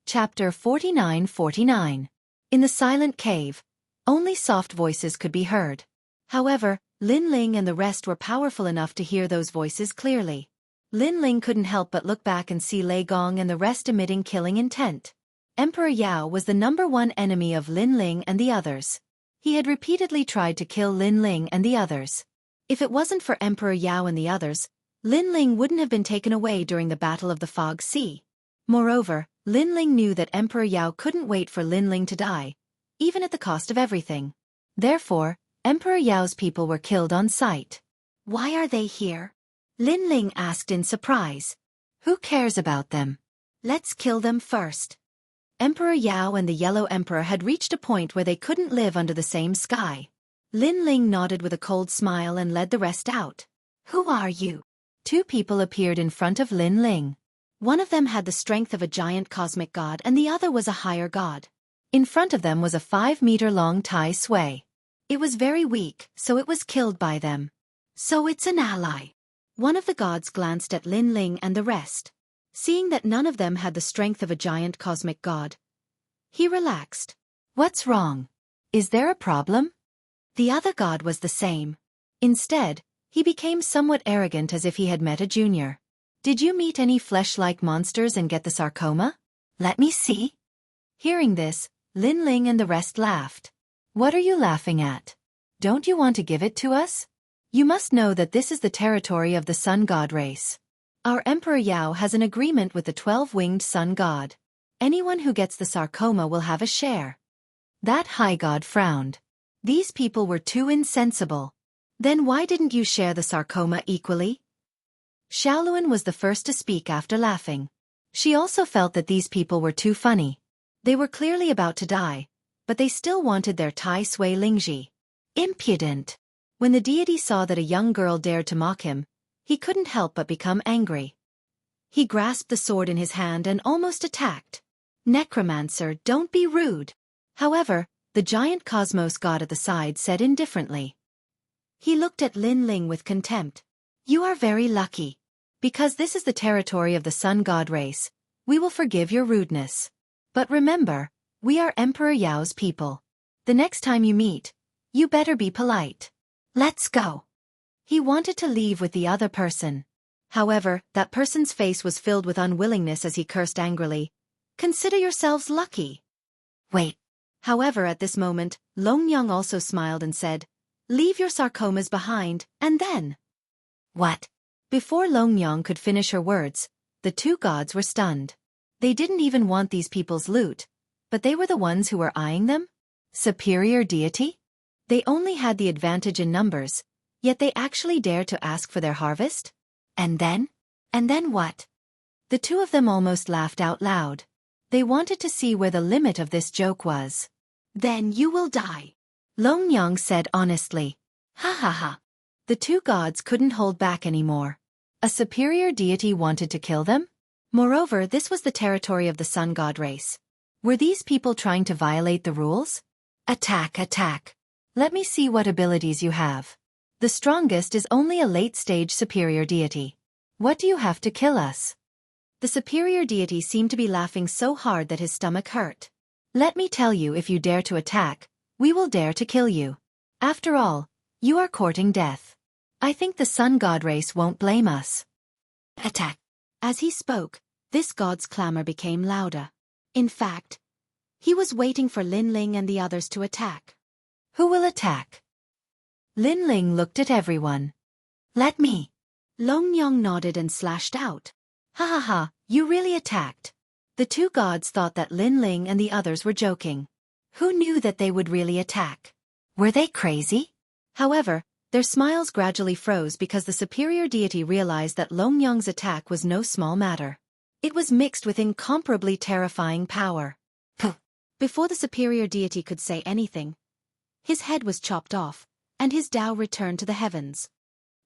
Chapter 49-49. In the silent cave, only soft voices could be heard. However, Lin Ling and the rest were powerful enough to hear those voices clearly. Lin Ling couldn't help but look back and see Lei Gong and the rest emitting killing intent. Emperor Yao was the #1 enemy of Lin Ling and the others. He had repeatedly tried to kill Lin Ling and the others. If it wasn't for Emperor Yao and the others, Lin Ling wouldn't have been taken away during the Battle of the Fog Sea. Moreover, Lin Ling knew that Emperor Yao couldn't wait for Lin Ling to die, even at the cost of everything. Therefore, Emperor Yao's people were killed on sight. Why are they here? Lin Ling asked in surprise. Who cares about them? Let's kill them first. Emperor Yao and the Yellow Emperor had reached a point where they couldn't live under the same sky. Lin Ling nodded with a cold smile and led the rest out. Who are you? Two people appeared in front of Lin Ling. One of them had the strength of a giant cosmic god and the other was a higher god. In front of them was a 5-meter-long Tai Sui. It was very weak, so it was killed by them. So it's an ally. One of the gods glanced at Lin Ling and the rest. Seeing that none of them had the strength of a giant cosmic god, he relaxed. What's wrong? Is there a problem? The other god was the same. Instead, he became somewhat arrogant as if he had met a junior. Did you meet any flesh-like monsters and get the sarcoma? Let me see. Hearing this, Lin Ling and the rest laughed. What are you laughing at? Don't you want to give it to us? You must know that this is the territory of the sun god race. Our Emperor Yao has an agreement with the 12-winged sun god. Anyone who gets the sarcoma will have a share. That high god frowned. These people were too insensible. Then why didn't you share the sarcoma equally? Xiaoluan was the first to speak after laughing. She also felt that these people were too funny. They were clearly about to die, but they still wanted their Tai Sui Lingji. Impudent! When the deity saw that a young girl dared to mock him, he couldn't help but become angry. He grasped the sword in his hand and almost attacked. Necromancer, don't be rude. However, the giant cosmos god at the side said indifferently. He looked at Lin Ling with contempt. You are very lucky. Because this is the territory of the sun god race, we will forgive your rudeness. But remember, we are Emperor Yao's people. The next time you meet, you better be polite. Let's go. He wanted to leave with the other person. However, that person's face was filled with unwillingness as he cursed angrily. Consider yourselves lucky. Wait. However, at this moment, Longyang also smiled and said, Leave your sarcomas behind, and then... What? Before Longyang could finish her words, the two gods were stunned. They didn't even want these people's loot, but they were the ones who were eyeing them? Superior deity? They only had the advantage in numbers, yet they actually dared to ask for their harvest? And then? And then what? The two of them almost laughed out loud. They wanted to see where the limit of this joke was. Then you will die. Longyang said honestly. Ha ha ha. The two gods couldn't hold back anymore. A superior deity wanted to kill them? Moreover, this was the territory of the sun god race. Were these people trying to violate the rules? Attack, attack. Let me see what abilities you have. The strongest is only a late-stage superior deity. What do you have to kill us? The superior deity seemed to be laughing so hard that his stomach hurt. Let me tell you, if you dare to attack, we will dare to kill you. After all, you are courting death. I think the sun god race won't blame us. Attack. As he spoke, this god's clamor became louder. In fact, he was waiting for Lin Ling and the others to attack. Who will attack? Lin Ling looked at everyone. Let me. Longyang nodded and slashed out. Ha ha ha, you really attacked. The two gods thought that Lin Ling and the others were joking. Who knew that they would really attack? Were they crazy? However, their smiles gradually froze because the superior deity realized that Longyang's attack was no small matter. It was mixed with incomparably terrifying power. Before the superior deity could say anything, his head was chopped off, and his Tao returned to the heavens.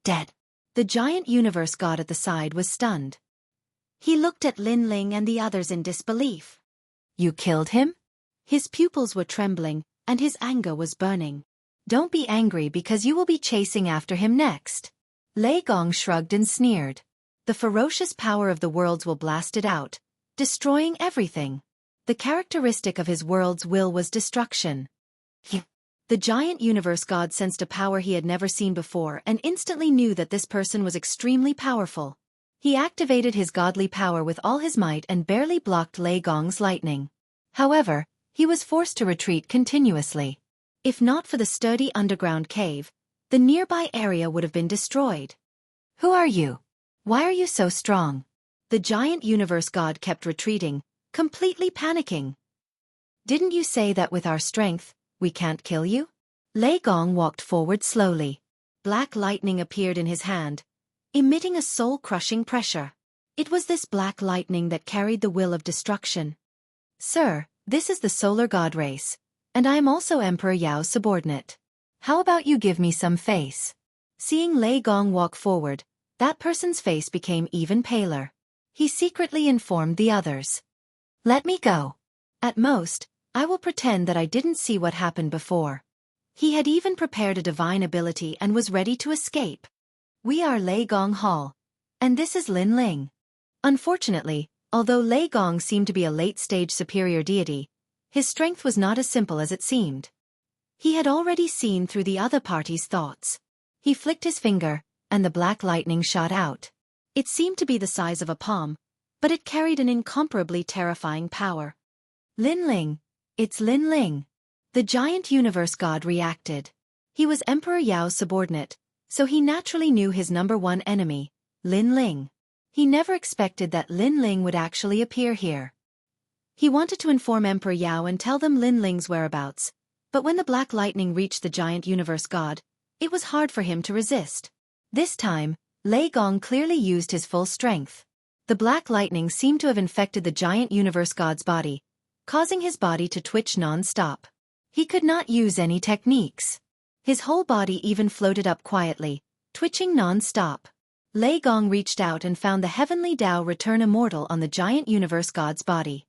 Dead. The giant universe god at the side was stunned. He looked at Lin Ling and the others in disbelief. You killed him? His pupils were trembling, and his anger was burning. Don't be angry because you will be chasing after him next. Lei Gong shrugged and sneered. The ferocious power of the worlds will blast it out, destroying everything. The characteristic of his world's will was destruction. The giant universe god sensed a power he had never seen before and instantly knew that this person was extremely powerful. He activated his godly power with all his might and barely blocked Lei Gong's lightning. However, he was forced to retreat continuously. If not for the sturdy underground cave, the nearby area would have been destroyed. Who are you? Why are you so strong? The giant universe god kept retreating, completely panicking. Didn't you say that with our strength, we can't kill you? Lei Gong walked forward slowly. Black lightning appeared in his hand, emitting a soul-crushing pressure. It was this black lightning that carried the will of destruction. Sir, this is the solar god race, and I am also Emperor Yao's subordinate. How about you give me some face? Seeing Lei Gong walk forward, that person's face became even paler. He secretly informed the others. Let me go. At most, I will pretend that I didn't see what happened before. He had even prepared a divine ability and was ready to escape. We are Lei Gong Hall, and this is Lin Ling. Unfortunately, although Lei Gong seemed to be a late-stage superior deity, his strength was not as simple as it seemed. He had already seen through the other party's thoughts. He flicked his finger, and the black lightning shot out. It seemed to be the size of a palm, but it carried an incomparably terrifying power. Lin Ling. It's Lin Ling. The giant universe god reacted. He was Emperor Yao's subordinate, so he naturally knew his number one enemy, Lin Ling. He never expected that Lin Ling would actually appear here. He wanted to inform Emperor Yao and tell them Lin Ling's whereabouts, but when the black lightning reached the giant universe god, it was hard for him to resist. This time, Lei Gong clearly used his full strength. The black lightning seemed to have infected the giant universe god's body, causing his body to twitch non-stop. He could not use any techniques. His whole body even floated up quietly, twitching non-stop. Lei Gong reached out and found the heavenly Tao return immortal on the giant universe god's body.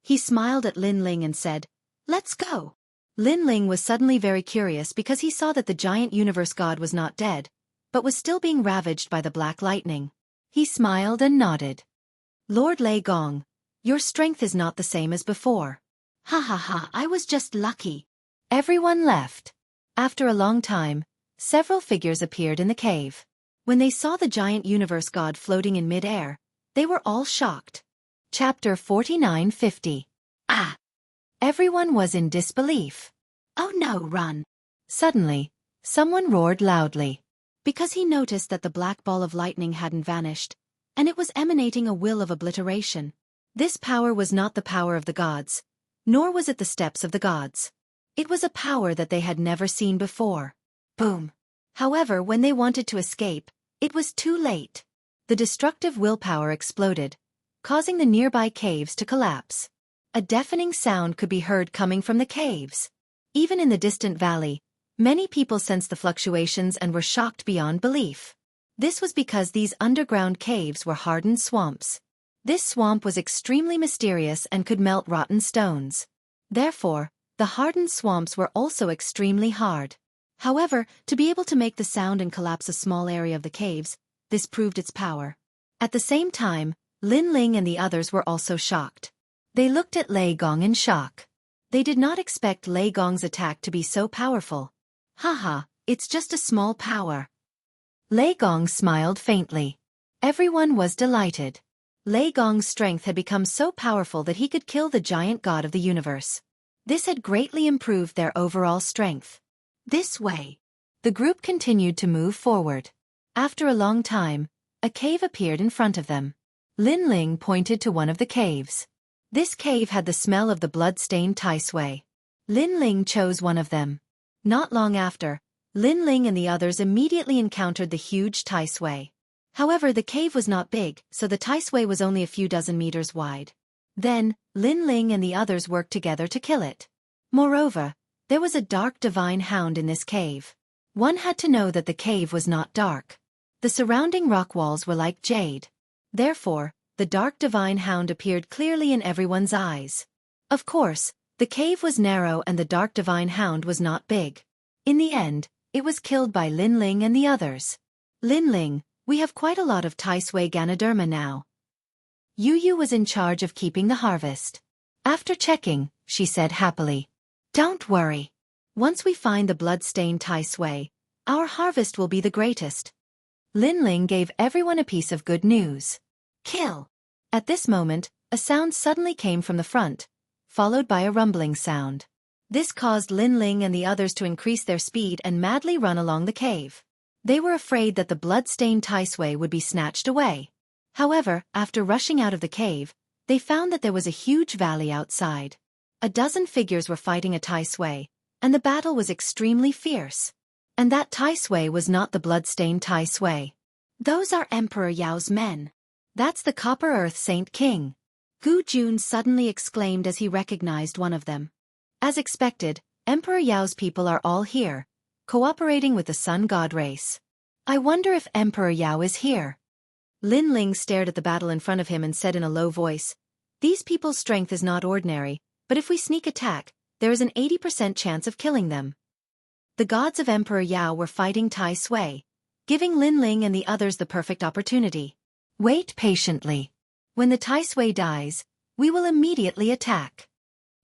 He smiled at Lin Ling and said, "Let's go." Lin Ling was suddenly very curious because he saw that the giant universe god was not dead, but was still being ravaged by the black lightning. He smiled and nodded. Lord Lei Gong, your strength is not the same as before. Ha ha ha, I was just lucky. Everyone left. After a long time, several figures appeared in the cave. When they saw the giant universe god floating in mid-air, they were all shocked. Chapter 49-50. Ah! Everyone was in disbelief. Oh no, run! Suddenly, someone roared loudly. Because he noticed that the black ball of lightning hadn't vanished, and it was emanating a will of obliteration. This power was not the power of the gods, nor was it the steps of the gods. It was a power that they had never seen before. Boom! However, when they wanted to escape, it was too late. The destructive willpower exploded, causing the nearby caves to collapse. A deafening sound could be heard coming from the caves. Even in the distant valley, many people sensed the fluctuations and were shocked beyond belief. This was because these underground caves were hardened swamps. This swamp was extremely mysterious and could melt rotten stones. Therefore, the hardened swamps were also extremely hard. However, to be able to make the sound and collapse a small area of the caves, this proved its power. At the same time, Lin Ling and the others were also shocked. They looked at Lei Gong in shock. They did not expect Lei Gong's attack to be so powerful. Haha, it's just a small power. Lei Gong smiled faintly. Everyone was delighted. Lei Gong's strength had become so powerful that he could kill the giant god of the universe. This had greatly improved their overall strength. This way. The group continued to move forward. After a long time, a cave appeared in front of them. Lin Ling pointed to one of the caves. This cave had the smell of the blood-stained Tai Sui. Lin Ling chose one of them. Not long after, Lin Ling and the others immediately encountered the huge Tai Sui. However, the cave was not big, so the Tai Sui was only a few dozen meters wide. Then, Lin Ling and the others worked together to kill it. Moreover, there was a dark divine hound in this cave. One had to know that the cave was not dark. The surrounding rock walls were like jade. Therefore, the dark divine hound appeared clearly in everyone's eyes. Of course, the cave was narrow and the dark divine hound was not big. In the end, it was killed by Lin Ling and the others. Lin Ling, we have quite a lot of Tai Sui Ganoderma now. Yu Yu was in charge of keeping the harvest. After checking, she said happily. Don't worry. Once we find the blood-stained Tai Sui, our harvest will be the greatest. Lin Ling gave everyone a piece of good news. Kill! At this moment, a sound suddenly came from the front, followed by a rumbling sound. This caused Lin Ling and the others to increase their speed and madly run along the cave. They were afraid that the blood-stained Tai Sui would be snatched away. However, after rushing out of the cave, they found that there was a huge valley outside. A dozen figures were fighting a Tai Sui, and the battle was extremely fierce. And that Tai Sui was not the blood-stained Tai Sui. Those are Emperor Yao's men. That's the Copper Earth Saint King. Gu Jun suddenly exclaimed as he recognized one of them. As expected, Emperor Yao's people are all here, cooperating with the Sun God race. I wonder if Emperor Yao is here. Lin Ling stared at the battle in front of him and said in a low voice, These people's strength is not ordinary, but if we sneak attack, there is an 80% chance of killing them. The gods of Emperor Yao were fighting Tai Sui, giving Lin Ling and the others the perfect opportunity. Wait patiently. When the Tai Sui dies, we will immediately attack.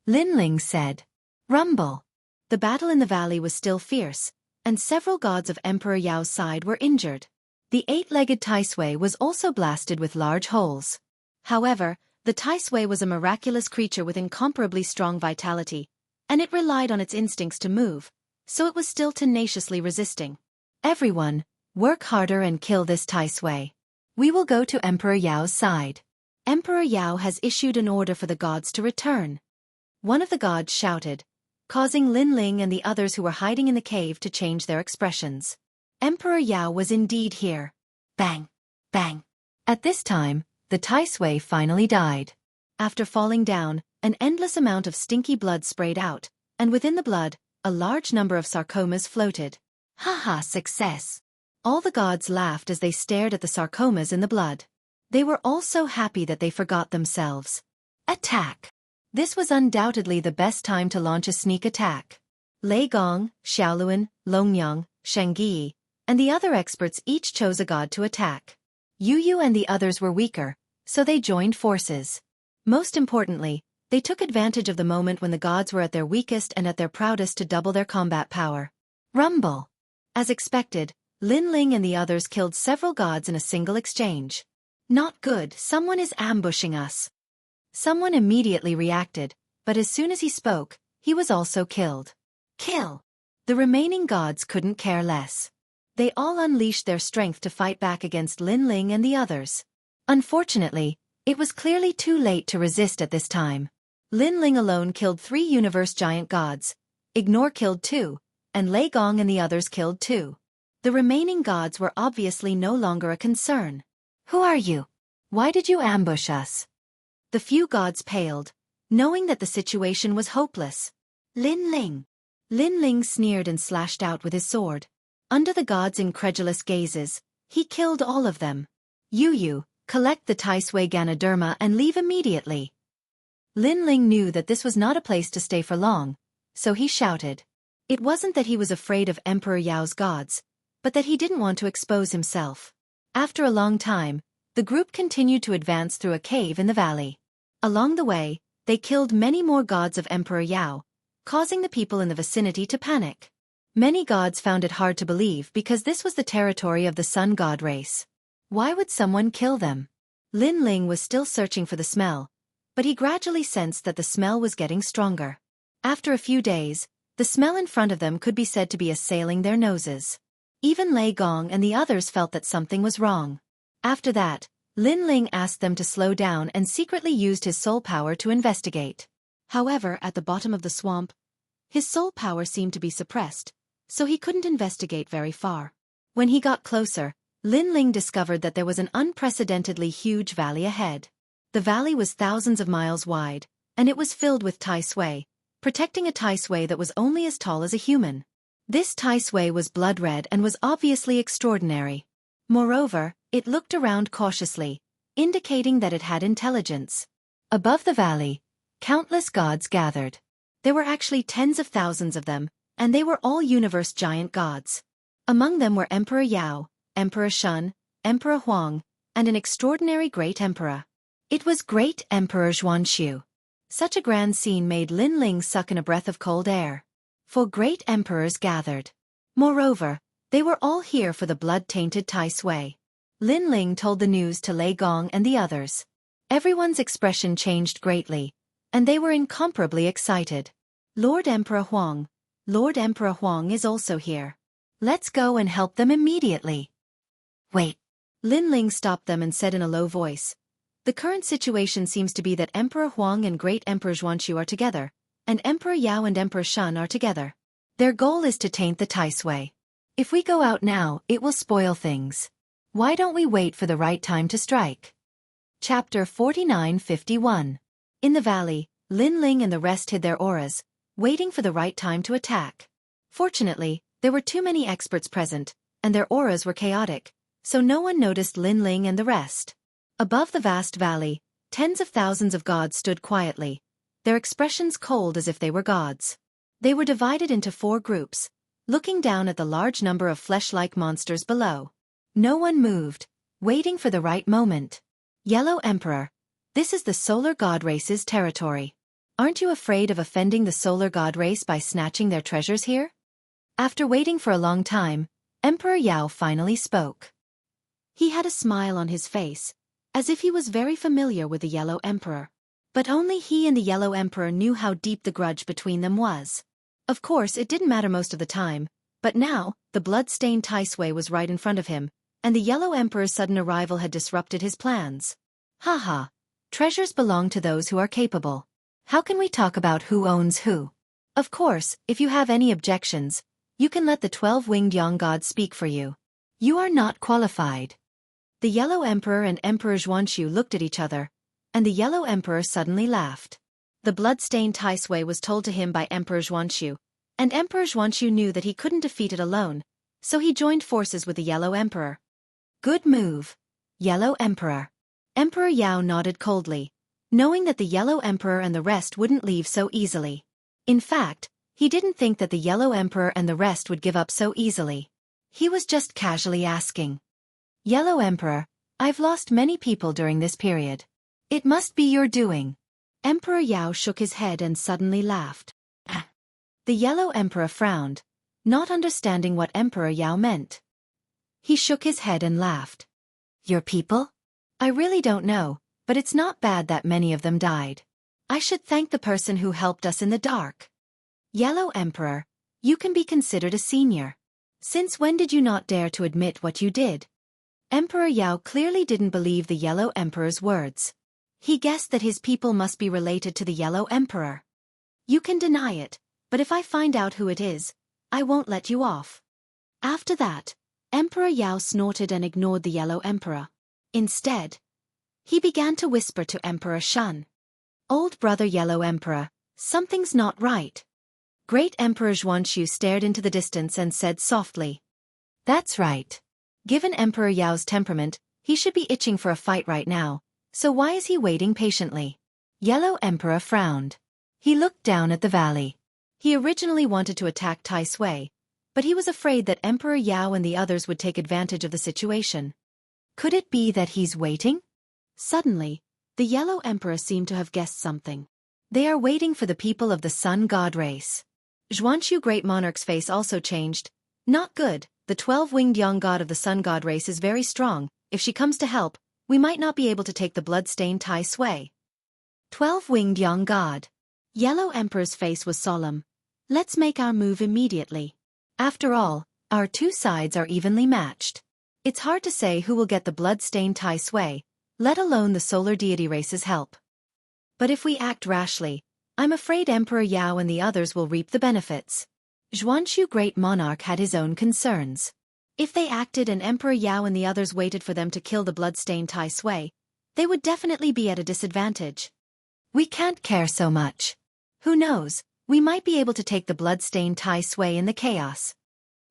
Lin Ling said. Rumble. The battle in the valley was still fierce, and several gods of Emperor Yao's side were injured. The eight-legged Tai Sui was also blasted with large holes. However, the Tai Sui was a miraculous creature with incomparably strong vitality, and it relied on its instincts to move, so it was still tenaciously resisting. Everyone, work harder and kill this Tai Sui. We will go to Emperor Yao's side. Emperor Yao has issued an order for the gods to return. One of the gods shouted, causing Lin Ling and the others who were hiding in the cave to change their expressions. Emperor Yao was indeed here. Bang! Bang! At this time, the Tai Sui finally died. After falling down, an endless amount of stinky blood sprayed out, and within the blood, a large number of sarcomas floated. Haha, success! All the gods laughed as they stared at the sarcomas in the blood. They were all so happy that they forgot themselves. Attack! This was undoubtedly the best time to launch a sneak attack. Lei Gong, Xiaoluan, Longyang, Shengyi, and the other experts each chose a god to attack. Yu Yu and the others were weaker, so they joined forces. Most importantly, they took advantage of the moment when the gods were at their weakest and at their proudest to double their combat power. Rumble! As expected, Lin Ling and the others killed several gods in a single exchange. Not good, someone is ambushing us. Someone immediately reacted, but as soon as he spoke, he was also killed. Kill! The remaining gods couldn't care less. They all unleashed their strength to fight back against Lin Ling and the others. Unfortunately, it was clearly too late to resist at this time. Lin Ling alone killed 3 universe giant gods, Ignore killed 2, and Lei Gong and the others killed 2. The remaining gods were obviously no longer a concern. Who are you? Why did you ambush us? The few gods paled, knowing that the situation was hopeless. Lin Ling. Lin Ling sneered and slashed out with his sword. Under the gods' incredulous gazes, he killed all of them. Yu Yu, collect the Tai Sui Ganoderma and leave immediately. Lin Ling knew that this was not a place to stay for long, so he shouted. It wasn't that he was afraid of Emperor Yao's gods, but that he didn't want to expose himself. After a long time, the group continued to advance through a cave in the valley. Along the way, they killed many more gods of Emperor Yao, causing the people in the vicinity to panic. Many gods found it hard to believe because this was the territory of the Sun God race. Why would someone kill them? Lin Ling was still searching for the smell, but he gradually sensed that the smell was getting stronger. After a few days, the smell in front of them could be said to be assailing their noses. Even Lei Gong and the others felt that something was wrong. After that, Lin Ling asked them to slow down and secretly used his soul power to investigate. However, at the bottom of the swamp, his soul power seemed to be suppressed, so he couldn't investigate very far. When he got closer, Lin Ling discovered that there was an unprecedentedly huge valley ahead. The valley was thousands of miles wide, and it was filled with Tai Sui, protecting a Tai Sui that was only as tall as a human. This Tai Sui was blood-red and was obviously extraordinary. Moreover, it looked around cautiously, indicating that it had intelligence. Above the valley, countless gods gathered. There were actually tens of thousands of them, and they were all universe giant gods. Among them were Emperor Yao, Emperor Shun, Emperor Huang, and an extraordinary great emperor. It was Great Emperor Xuanxu. Such a grand scene made Lin Ling suck in a breath of cold air. For great emperors gathered. Moreover, they were all here for the blood-tainted Tai Sui. Lin Ling told the news to Lei Gong and the others. Everyone's expression changed greatly, and they were incomparably excited. Lord Emperor Huang is also here. Let's go and help them immediately. Wait. Lin Ling stopped them and said in a low voice. The current situation seems to be that Emperor Huang and Great Emperor Xianxia are together, and Emperor Yao and Emperor Shun are together. Their goal is to taint the Tai Sui. If we go out now, it will spoil things. Why don't we wait for the right time to strike? Chapter 49-51. In the valley, Lin Ling and the rest hid their auras, waiting for the right time to attack. Fortunately, there were too many experts present, and their auras were chaotic, so no one noticed Lin Ling and the rest. Above the vast valley, tens of thousands of gods stood quietly, their expressions cold as if they were gods. They were divided into 4 groups, looking down at the large number of flesh-like monsters below. No one moved, waiting for the right moment. Yellow Emperor, this is the Solar God Race's territory. Aren't you afraid of offending the Solar God Race by snatching their treasures here? After waiting for a long time, Emperor Yao finally spoke. He had a smile on his face, as if he was very familiar with the Yellow Emperor. But only he and the Yellow Emperor knew how deep the grudge between them was. Of course, it didn't matter most of the time, but now, the blood-stained Tai Sui was right in front of him, and the Yellow Emperor's sudden arrival had disrupted his plans. Haha, treasures belong to those who are capable. How can we talk about who owns who? Of course, if you have any objections, you can let the 12-winged young god speak for you. You are not qualified. The Yellow Emperor and Emperor Xianxia looked at each other, and the Yellow Emperor suddenly laughed. The blood-stained Tai Sui was told to him by Emperor Xianxia, and Emperor Xianxia knew that he couldn't defeat it alone, so he joined forces with the Yellow Emperor. Good move, Yellow Emperor. Emperor Yao nodded coldly, knowing that the Yellow Emperor and the rest wouldn't leave so easily. In fact, he didn't think that the Yellow Emperor and the rest would give up so easily. He was just casually asking. Yellow Emperor, I've lost many people during this period. It must be your doing. Emperor Yao shook his head and suddenly laughed. The Yellow Emperor frowned, not understanding what Emperor Yao meant. He shook his head and laughed. Your people? I really don't know, but it's not bad that many of them died. I should thank the person who helped us in the dark. Yellow Emperor, you can be considered a senior. Since when did you not dare to admit what you did? Emperor Yao clearly didn't believe the Yellow Emperor's words. He guessed that his people must be related to the Yellow Emperor. You can deny it, but if I find out who it is, I won't let you off. After that, Emperor Yao snorted and ignored the Yellow Emperor. Instead, he began to whisper to Emperor Shun. Old brother Yellow Emperor, something's not right. Great Emperor Xianxia stared into the distance and said softly. That's right. Given Emperor Yao's temperament, he should be itching for a fight right now, so why is he waiting patiently? Yellow Emperor frowned. He looked down at the valley. He originally wanted to attack Tai Sui, but he was afraid that Emperor Yao and the others would take advantage of the situation. Could it be that he's waiting? Suddenly, the Yellow Emperor seemed to have guessed something. They are waiting for the people of the Sun God race. Xianxia Great Monarch's face also changed. Not good. The 12-winged young god of the Sun God race is very strong. If she comes to help, we might not be able to take the blood-stained Tai Sui. 12-winged young god. Yellow Emperor's face was solemn. Let's make our move immediately. After all, our 2 sides are evenly matched. It's hard to say who will get the blood-stained Tai Sui, let alone the solar deity race's help. But if we act rashly, I'm afraid Emperor Yao and the others will reap the benefits. Xianxia Great Monarch had his own concerns. If they acted and Emperor Yao and the others waited for them to kill the blood-stained Tai Sui, they would definitely be at a disadvantage. We can't care so much. Who knows, we might be able to take the blood-stained Tai Sui in the chaos.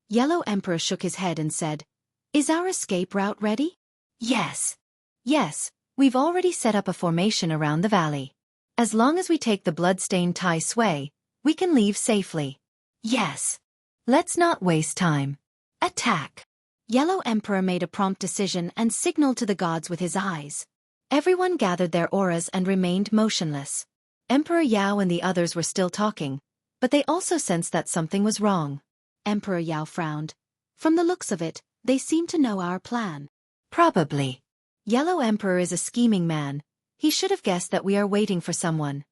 Yellow Emperor shook his head and said, Is our escape route ready? Yes. Yes, we've already set up a formation around the valley. As long as we take the blood-stained Tai Sui, we can leave safely. Yes. Let's not waste time. Attack. Yellow Emperor made a prompt decision and signaled to the gods with his eyes. Everyone gathered their auras and remained motionless. Emperor Yao and the others were still talking, but they also sensed that something was wrong. Emperor Yao frowned. From the looks of it, they seem to know our plan. Probably. Yellow Emperor is a scheming man. He should have guessed that we are waiting for someone.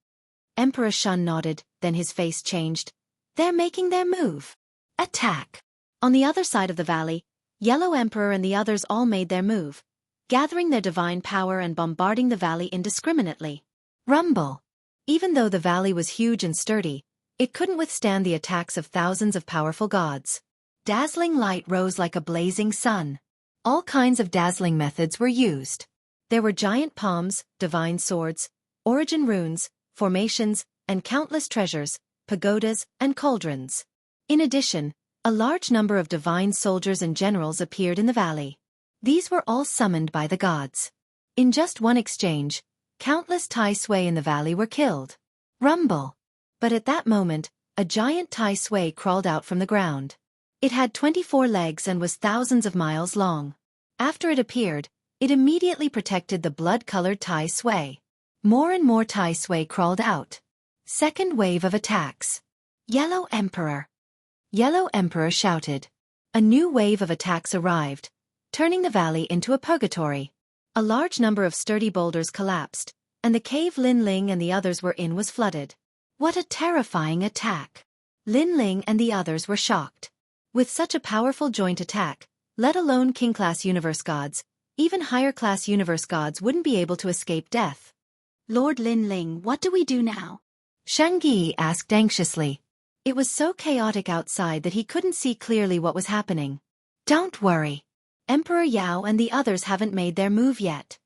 Emperor Shun nodded, then his face changed. They're making their move. Attack! On the other side of the valley, Yellow Emperor and the others all made their move, gathering their divine power and bombarding the valley indiscriminately. Rumble! Even though the valley was huge and sturdy, it couldn't withstand the attacks of thousands of powerful gods. Dazzling light rose like a blazing sun. All kinds of dazzling methods were used. There were giant palms, divine swords, origin runes, formations, and countless treasures, pagodas, and cauldrons. In addition, a large number of divine soldiers and generals appeared in the valley. These were all summoned by the gods. In just one exchange, countless Tai Sui in the valley were killed. Rumble! But at that moment, a giant Tai Sui crawled out from the ground. It had 24 legs and was thousands of miles long. After it appeared, it immediately protected the blood-colored Tai Sui. More and more Tai Sui crawled out. Second wave of attacks. Yellow Emperor! Yellow Emperor shouted. A new wave of attacks arrived, turning the valley into a purgatory. A large number of sturdy boulders collapsed, and the cave Lin Ling and the others were in was flooded. What a terrifying attack! Lin Ling and the others were shocked. With such a powerful joint attack, let alone king-class universe gods, even higher-class universe gods wouldn't be able to escape death. Lord Lin Ling, what do we do now? Xianxia asked anxiously. It was so chaotic outside that he couldn't see clearly what was happening. Don't worry. Emperor Yao and the others haven't made their move yet.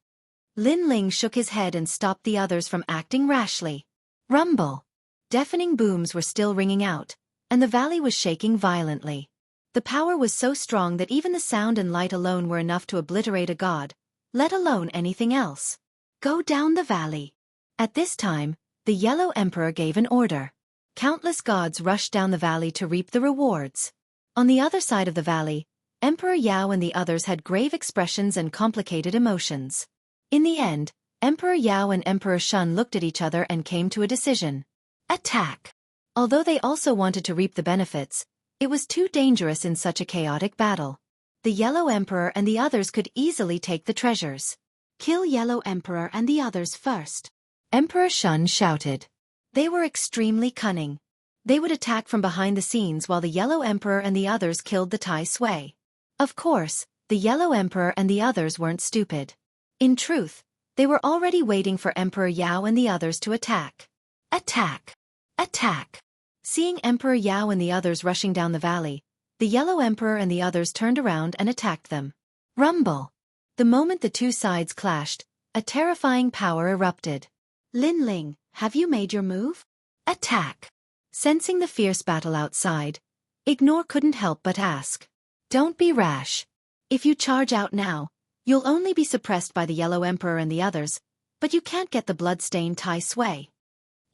Lin Ling shook his head and stopped the others from acting rashly. Rumble! Deafening booms were still ringing out, and the valley was shaking violently. The power was so strong that even the sound and light alone were enough to obliterate a god, let alone anything else. Go down the valley. At this time, the Yellow Emperor gave an order. Countless gods rushed down the valley to reap the rewards. On the other side of the valley, Emperor Yao and the others had grave expressions and complicated emotions. In the end, Emperor Yao and Emperor Shun looked at each other and came to a decision. Attack! Although they also wanted to reap the benefits, it was too dangerous in such a chaotic battle. The Yellow Emperor and the others could easily take the treasures. Kill Yellow Emperor and the others first. Emperor Shun shouted. They were extremely cunning. They would attack from behind the scenes while the Yellow Emperor and the others killed the Tai Sui. Of course, the Yellow Emperor and the others weren't stupid. In truth, they were already waiting for Emperor Yao and the others to attack. Attack! Attack! Seeing Emperor Yao and the others rushing down the valley, the Yellow Emperor and the others turned around and attacked them. Rumble! The moment the two sides clashed, a terrifying power erupted. Lin Ling, have you made your move? Attack! Sensing the fierce battle outside, Ignore couldn't help but ask. Don't be rash. If you charge out now, you'll only be suppressed by the Yellow Emperor and the others, but you can't get the blood-stained Tai Sui.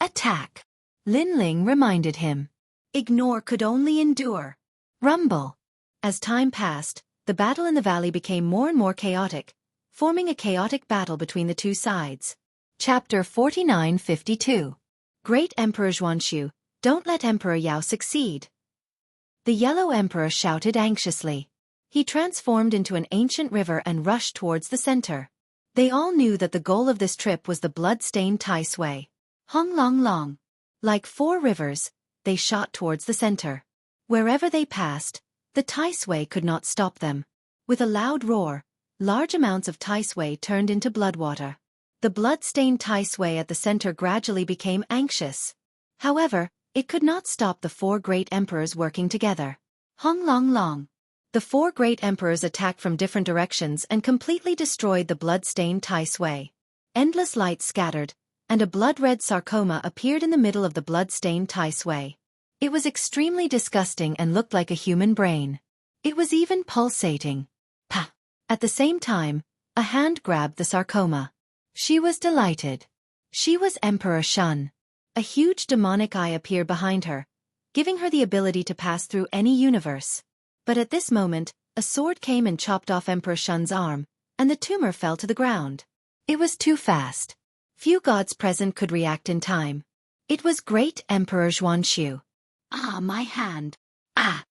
Attack! Lin Ling reminded him. Ignore could only endure. Rumble! As time passed, the battle in the valley became more and more chaotic, forming a chaotic battle between the two sides. Chapter 4952. Great Emperor Xianxia, don't let Emperor Yao succeed. The Yellow Emperor shouted anxiously. He transformed into an ancient river and rushed towards the center. They all knew that the goal of this trip was the blood-stained Tai Sui. Hong Long Long. Like 4 rivers, they shot towards the center. Wherever they passed, the Tai Sui could not stop them. With a loud roar, large amounts of Tai Sui turned into blood water. The blood-stained Tai Sui at the center gradually became anxious. However, it could not stop the 4 great emperors working together. Hong Long Long. The 4 great emperors attacked from different directions and completely destroyed the blood-stained Tai Sui. Endless light scattered, and a blood-red sarcoma appeared in the middle of the blood-stained Tai Sui. It was extremely disgusting and looked like a human brain. It was even pulsating. Pa! At the same time, a hand grabbed the sarcoma. She was delighted. She was Emperor Shun. A huge demonic eye appeared behind her, giving her the ability to pass through any universe. But at this moment, a sword came and chopped off Emperor Shun's arm, and the tumor fell to the ground. It was too fast. Few gods present could react in time. It was Great Emperor Xuanxu. Ah, my hand. Ah!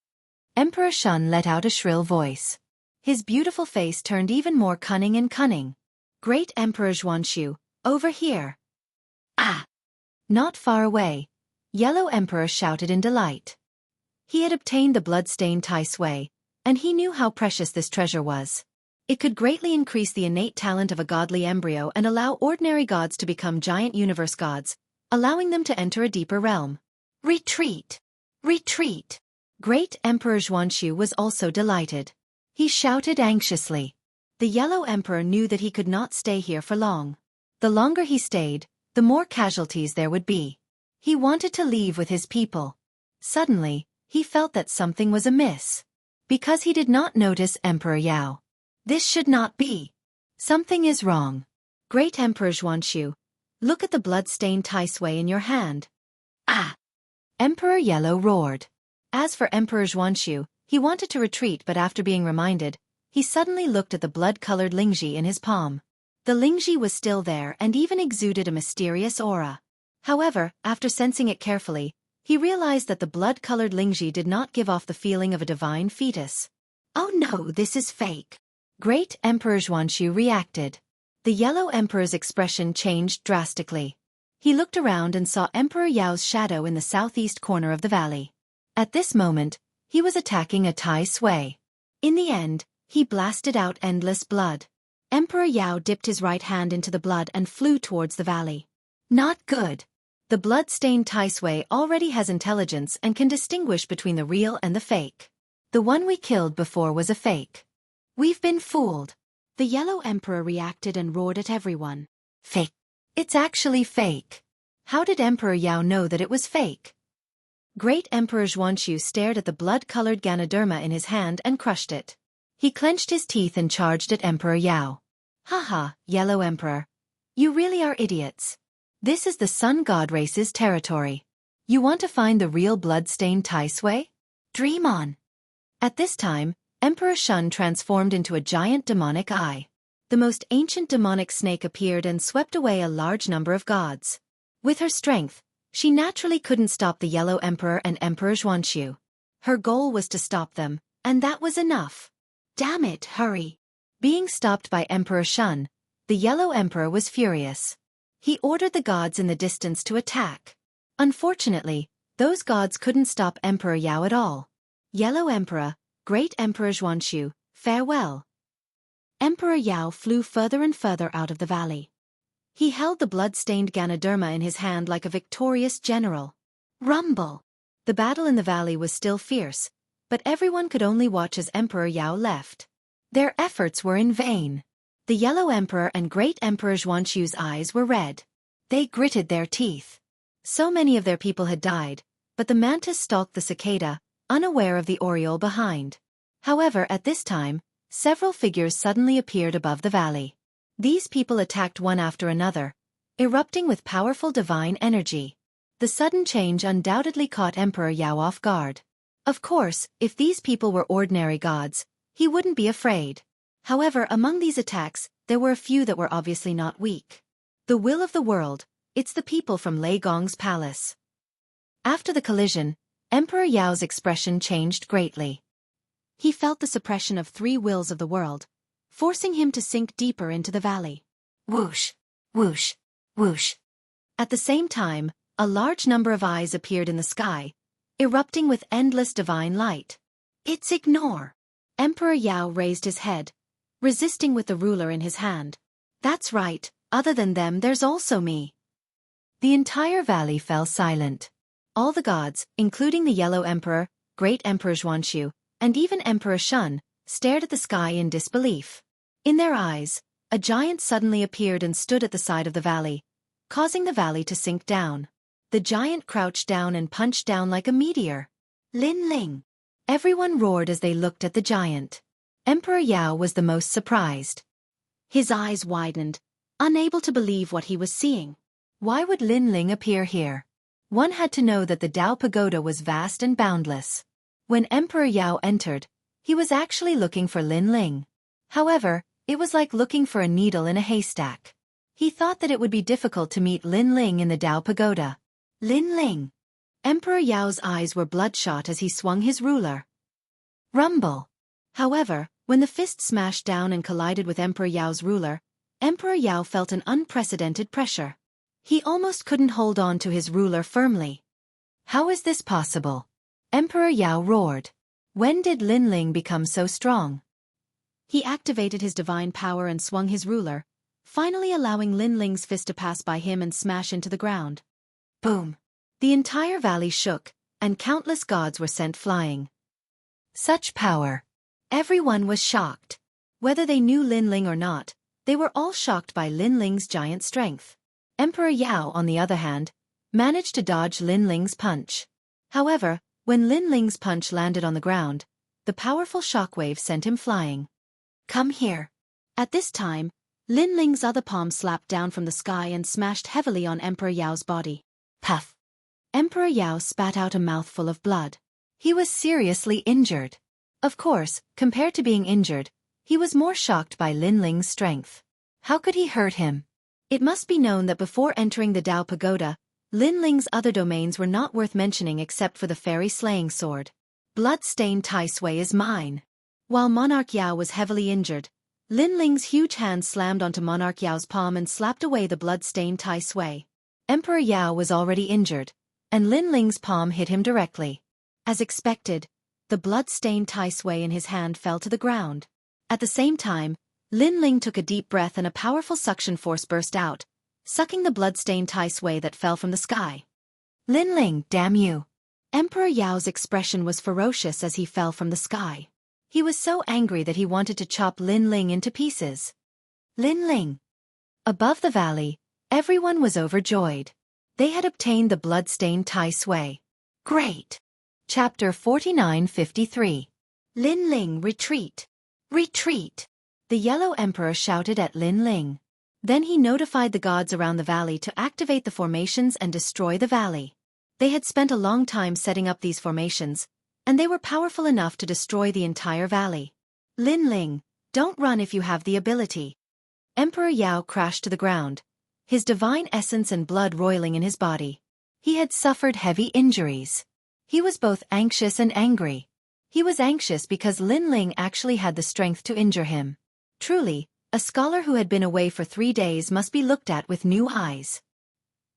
Emperor Shun let out a shrill voice. His beautiful face turned even more cunning and cunning. Great Emperor Xuanxu, over here. Ah! Not far away, Yellow Emperor shouted in delight. He had obtained the blood-stained Tai Sui, and he knew how precious this treasure was. It could greatly increase the innate talent of a godly embryo and allow ordinary gods to become giant universe gods, allowing them to enter a deeper realm. Retreat! Retreat! Great Emperor Xuanxu was also delighted. He shouted anxiously. The Yellow Emperor knew that he could not stay here for long. The longer he stayed, the more casualties there would be. He wanted to leave with his people. Suddenly, he felt that something was amiss. Because he did not notice Emperor Yao. This should not be. Something is wrong. Great Emperor Xuanxu, look at the blood-stained Tai Sui in your hand. Ah! Emperor Yellow roared. As for Emperor Xuanxu, he wanted to retreat, but after being reminded, he suddenly looked at the blood-colored lingji in his palm. The lingji was still there and even exuded a mysterious aura. However, after sensing it carefully, he realized that the blood-colored lingji did not give off the feeling of a divine fetus. Oh no, this is fake. Great Emperor Xuanxu reacted. The Yellow Emperor's expression changed drastically. He looked around and saw Emperor Yao's shadow in the southeast corner of the valley. At this moment, he was attacking a Tai Sui. In the end, he blasted out endless blood. Emperor Yao dipped his right hand into the blood and flew towards the valley. Not good. The blood-stained Tai Sui already has intelligence and can distinguish between the real and the fake. The one we killed before was a fake. We've been fooled. The Yellow Emperor reacted and roared at everyone. Fake. It's actually fake. How did Emperor Yao know that it was fake? Great Emperor Xuanxu stared at the blood-colored Ganoderma in his hand and crushed it. He clenched his teeth and charged at Emperor Yao. Haha, Yellow Emperor. You really are idiots. This is the Sun God race's territory. You want to find the real blood-stained Tai Sui? Dream on. At this time, Emperor Shun transformed into a giant demonic eye. The most ancient demonic snake appeared and swept away a large number of gods. With her strength, she naturally couldn't stop the Yellow Emperor and Emperor Xuanxu. Her goal was to stop them, and that was enough. Damn it, hurry. Being stopped by Emperor Shun, the Yellow Emperor was furious. He ordered the gods in the distance to attack. Unfortunately, those gods couldn't stop Emperor Yao at all. Yellow Emperor, Great Emperor Xuanxu, farewell. Emperor Yao flew further and further out of the valley. He held the blood-stained Ganoderma in his hand like a victorious general. Rumble! The battle in the valley was still fierce, but everyone could only watch as Emperor Yao left. Their efforts were in vain. The Yellow Emperor and Great Emperor Xuanxu's eyes were red. They gritted their teeth. So many of their people had died, but the mantis stalked the cicada, unaware of the oriole behind. However, at this time, several figures suddenly appeared above the valley. These people attacked one after another, erupting with powerful divine energy. The sudden change undoubtedly caught Emperor Yao off guard. Of course, if these people were ordinary gods, he wouldn't be afraid. However, among these attacks, there were a few that were obviously not weak. The will of the world, it's the people from Lei Gong's palace. After the collision, Emperor Yao's expression changed greatly. He felt the suppression of 3 wills of the world, forcing him to sink deeper into the valley. Whoosh, whoosh, whoosh. At the same time, a large number of eyes appeared in the sky, erupting with endless divine light. It's ignore. Emperor Yao raised his head, resisting with the ruler in his hand. That's right, other than them there's also me. The entire valley fell silent. All the gods, including the Yellow Emperor, Great Emperor Xuanxu, and even Emperor Shun, stared at the sky in disbelief. In their eyes, a giant suddenly appeared and stood at the side of the valley, causing the valley to sink down. The giant crouched down and punched down like a meteor. Lin Ling! Everyone roared as they looked at the giant. Emperor Yao was the most surprised. His eyes widened, unable to believe what he was seeing. Why would Lin Ling appear here? One had to know that the Dao Pagoda was vast and boundless. When Emperor Yao entered, he was actually looking for Lin Ling. However, it was like looking for a needle in a haystack. He thought that it would be difficult to meet Lin Ling in the Dao Pagoda. Lin Ling. Emperor Yao's eyes were bloodshot as he swung his ruler. Rumble. However, when the fist smashed down and collided with Emperor Yao's ruler, Emperor Yao felt an unprecedented pressure. He almost couldn't hold on to his ruler firmly. How is this possible? Emperor Yao roared. When did Lin Ling become so strong? He activated his divine power and swung his ruler, finally allowing Lin Ling's fist to pass by him and smash into the ground. Boom! The entire valley shook, and countless gods were sent flying. Such power! Everyone was shocked. Whether they knew Lin Ling or not, they were all shocked by Lin Ling's giant strength. Emperor Yao, on the other hand, managed to dodge Lin Ling's punch. However, when Lin Ling's punch landed on the ground, the powerful shockwave sent him flying. Come here. At this time, Lin Ling's other palm slapped down from the sky and smashed heavily on Emperor Yao's body. Puff! Emperor Yao spat out a mouthful of blood. He was seriously injured. Of course, compared to being injured, he was more shocked by Lin Ling's strength. How could he hurt him? It must be known that before entering the Dao Pagoda, Lin Ling's other domains were not worth mentioning except for the fairy slaying sword. Blood-stained Tai Sui is mine. While Monarch Yao was heavily injured, Lin Ling's huge hand slammed onto Monarch Yao's palm and slapped away the blood-stained Tai Sui. Emperor Yao was already injured, and Lin Ling's palm hit him directly. As expected, the blood-stained Tai Sui in his hand fell to the ground. At the same time, Lin Ling took a deep breath and a powerful suction force burst out, sucking the blood-stained Tai Sui that fell from the sky. Lin Ling, damn you! Emperor Yao's expression was ferocious as he fell from the sky. He was so angry that he wanted to chop Lin Ling into pieces. Lin Ling. Above the valley, everyone was overjoyed. They had obtained the blood-stained Tai Sui. Great! Chapter 4953. Lin Ling, retreat! Retreat! The Yellow Emperor shouted at Lin Ling. Then he notified the gods around the valley to activate the formations and destroy the valley. They had spent a long time setting up these formations, and they were powerful enough to destroy the entire valley. Lin Ling, don't run if you have the ability. Emperor Yao crashed to the ground, his divine essence and blood roiling in his body. He had suffered heavy injuries. He was both anxious and angry. He was anxious because Lin Ling actually had the strength to injure him. Truly, a scholar who had been away for 3 days must be looked at with new eyes.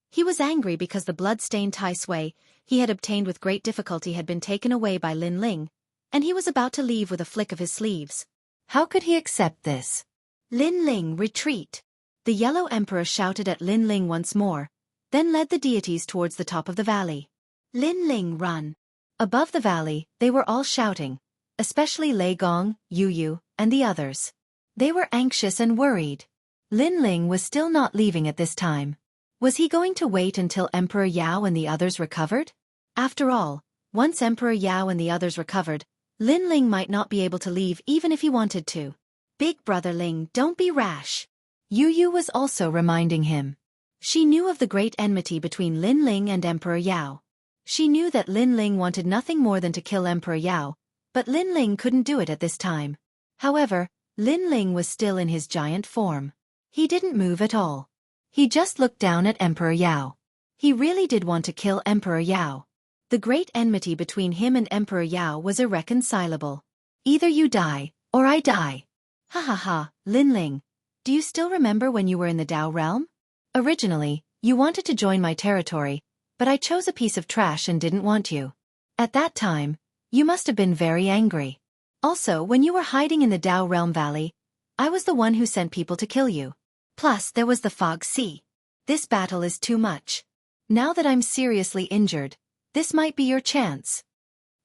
He was angry because the blood-stained Tai Sui he had obtained with great difficulty had been taken away by Lin Ling, and he was about to leave with a flick of his sleeves. How could he accept this? Lin Ling, retreat! The Yellow Emperor shouted at Lin Ling once more, then led the deities towards the top of the valley. Lin Ling, run! Above the valley, they were all shouting, especially Lei Gong, Yu Yu, and the others. They were anxious and worried. Lin Ling was still not leaving at this time. Was he going to wait until Emperor Yao and the others recovered? After all, once Emperor Yao and the others recovered, Lin Ling might not be able to leave even if he wanted to. Big brother Ling, don't be rash. Yu Yu was also reminding him. She knew of the great enmity between Lin Ling and Emperor Yao. She knew that Lin Ling wanted nothing more than to kill Emperor Yao, but Lin Ling couldn't do it at this time. However, Lin Ling was still in his giant form. He didn't move at all. He just looked down at Emperor Yao. He really did want to kill Emperor Yao. The great enmity between him and Emperor Yao was irreconcilable. Either you die, or I die. Ha ha ha, Lin Ling. Do you still remember when you were in the Dao realm? Originally, you wanted to join my territory, but I chose a piece of trash and didn't want you. At that time, you must have been very angry. Also, when you were hiding in the Dao realm valley, I was the one who sent people to kill you. Plus, there was the fog sea. This battle is too much. Now that I'm seriously injured, this might be your chance.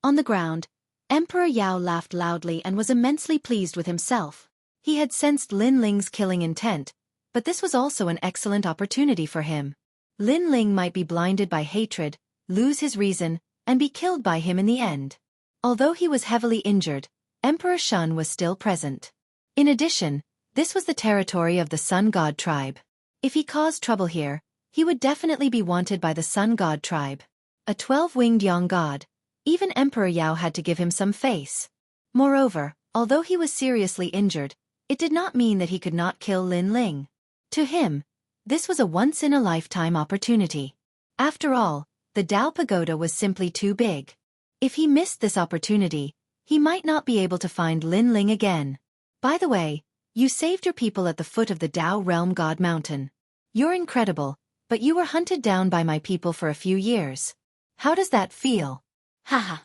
On the ground, Emperor Yao laughed loudly and was immensely pleased with himself. He had sensed Lin Ling's killing intent, but this was also an excellent opportunity for him. Lin Ling might be blinded by hatred, lose his reason, and be killed by him in the end. Although he was heavily injured, Emperor Shun was still present. In addition, this was the territory of the Sun God tribe. If he caused trouble here, he would definitely be wanted by the Sun God tribe. A 12-winged Yang God, even Emperor Yao had to give him some face. Moreover, although he was seriously injured, it did not mean that he could not kill Lin Ling. To him, this was a once-in-a-lifetime opportunity. After all, the Dao Pagoda was simply too big. If he missed this opportunity, he might not be able to find Lin Ling again. By the way, you saved your people at the foot of the Dao Realm God Mountain. You're incredible, but you were hunted down by my people for a few years. How does that feel? Haha.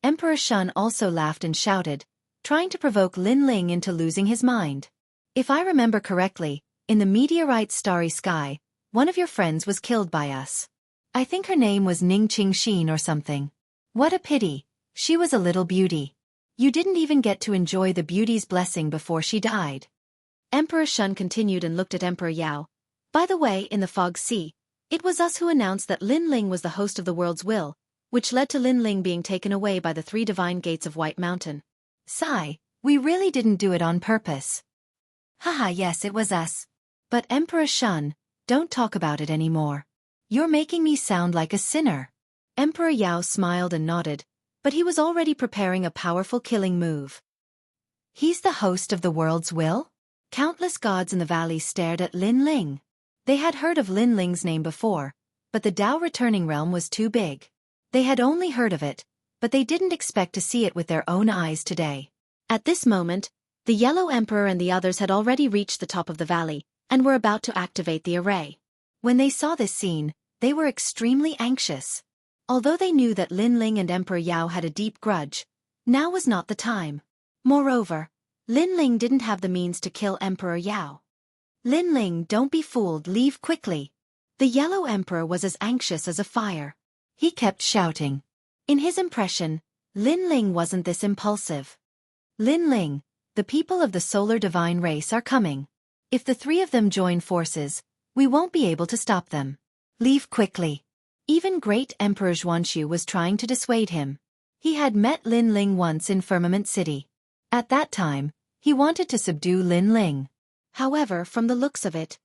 Emperor Shun also laughed and shouted, trying to provoke Lin Ling into losing his mind. If I remember correctly, in the meteorite starry sky, one of your friends was killed by us. I think her name was Ning Qingxin or something. What a pity, she was a little beauty. You didn't even get to enjoy the beauty's blessing before she died. Emperor Shun continued and looked at Emperor Yao. By the way, in the Fog Sea, it was us who announced that Lin Ling was the host of the world's will, which led to Lin Ling being taken away by the 3 divine gates of White Mountain. Sigh, we really didn't do it on purpose. Haha, yes, it was us. But Emperor Shun, don't talk about it anymore. You're making me sound like a sinner. Emperor Yao smiled and nodded, but he was already preparing a powerful killing move. He's the host of the world's will? Countless gods in the valley stared at Lin Ling. They had heard of Lin Ling's name before, but the Dao returning realm was too big. They had only heard of it, but they didn't expect to see it with their own eyes today. At this moment, the Yellow Emperor and the others had already reached the top of the valley, and were about to activate the array. When they saw this scene, they were extremely anxious. Although they knew that Lin Ling and Emperor Yao had a deep grudge, now was not the time. Moreover, Lin Ling didn't have the means to kill Emperor Yao. Lin Ling, don't be fooled, leave quickly. The Yellow Emperor was as anxious as a fire. He kept shouting. In his impression, Lin Ling wasn't this impulsive. Lin Ling, the people of the solar divine race are coming. If the 3 of them join forces, we won't be able to stop them. Leave quickly. Even great Emperor Xianxia was trying to dissuade him. He had met Lin Ling once in Firmament City. At that time, he wanted to subdue Lin Ling. However, from the looks of it,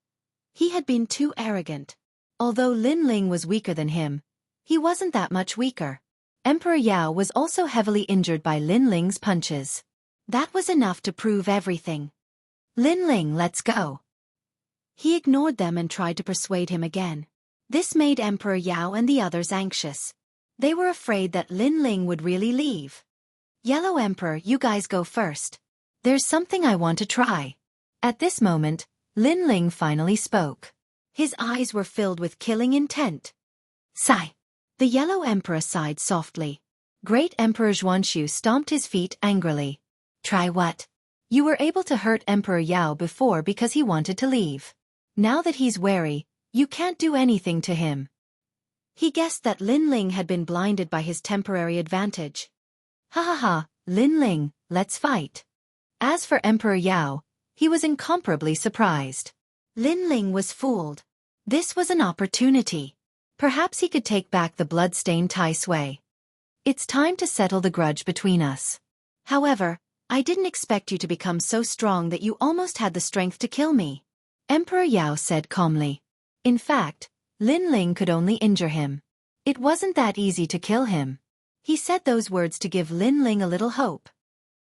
he had been too arrogant. Although Lin Ling was weaker than him, he wasn't that much weaker. Emperor Yao was also heavily injured by Lin Ling's punches. That was enough to prove everything. Lin Ling, let's go. He ignored them and tried to persuade him again. This made Emperor Yao and the others anxious. They were afraid that Lin Ling would really leave. Yellow Emperor, you guys go first. There's something I want to try. At this moment, Lin Ling finally spoke. His eyes were filled with killing intent. Sigh. The Yellow Emperor sighed softly. Great Emperor Xianxia stomped his feet angrily. Try what? You were able to hurt Emperor Yao before because he wanted to leave. Now that he's wary, you can't do anything to him. He guessed that Lin Ling had been blinded by his temporary advantage. Ha ha ha, Lin Ling, let's fight. As for Emperor Yao, he was incomparably surprised. Lin Ling was fooled. This was an opportunity. Perhaps he could take back the blood-stained Tai Sui. It's time to settle the grudge between us. However, I didn't expect you to become so strong that you almost had the strength to kill me. Emperor Yao said calmly. In fact, Lin Ling could only injure him. It wasn't that easy to kill him. He said those words to give Lin Ling a little hope.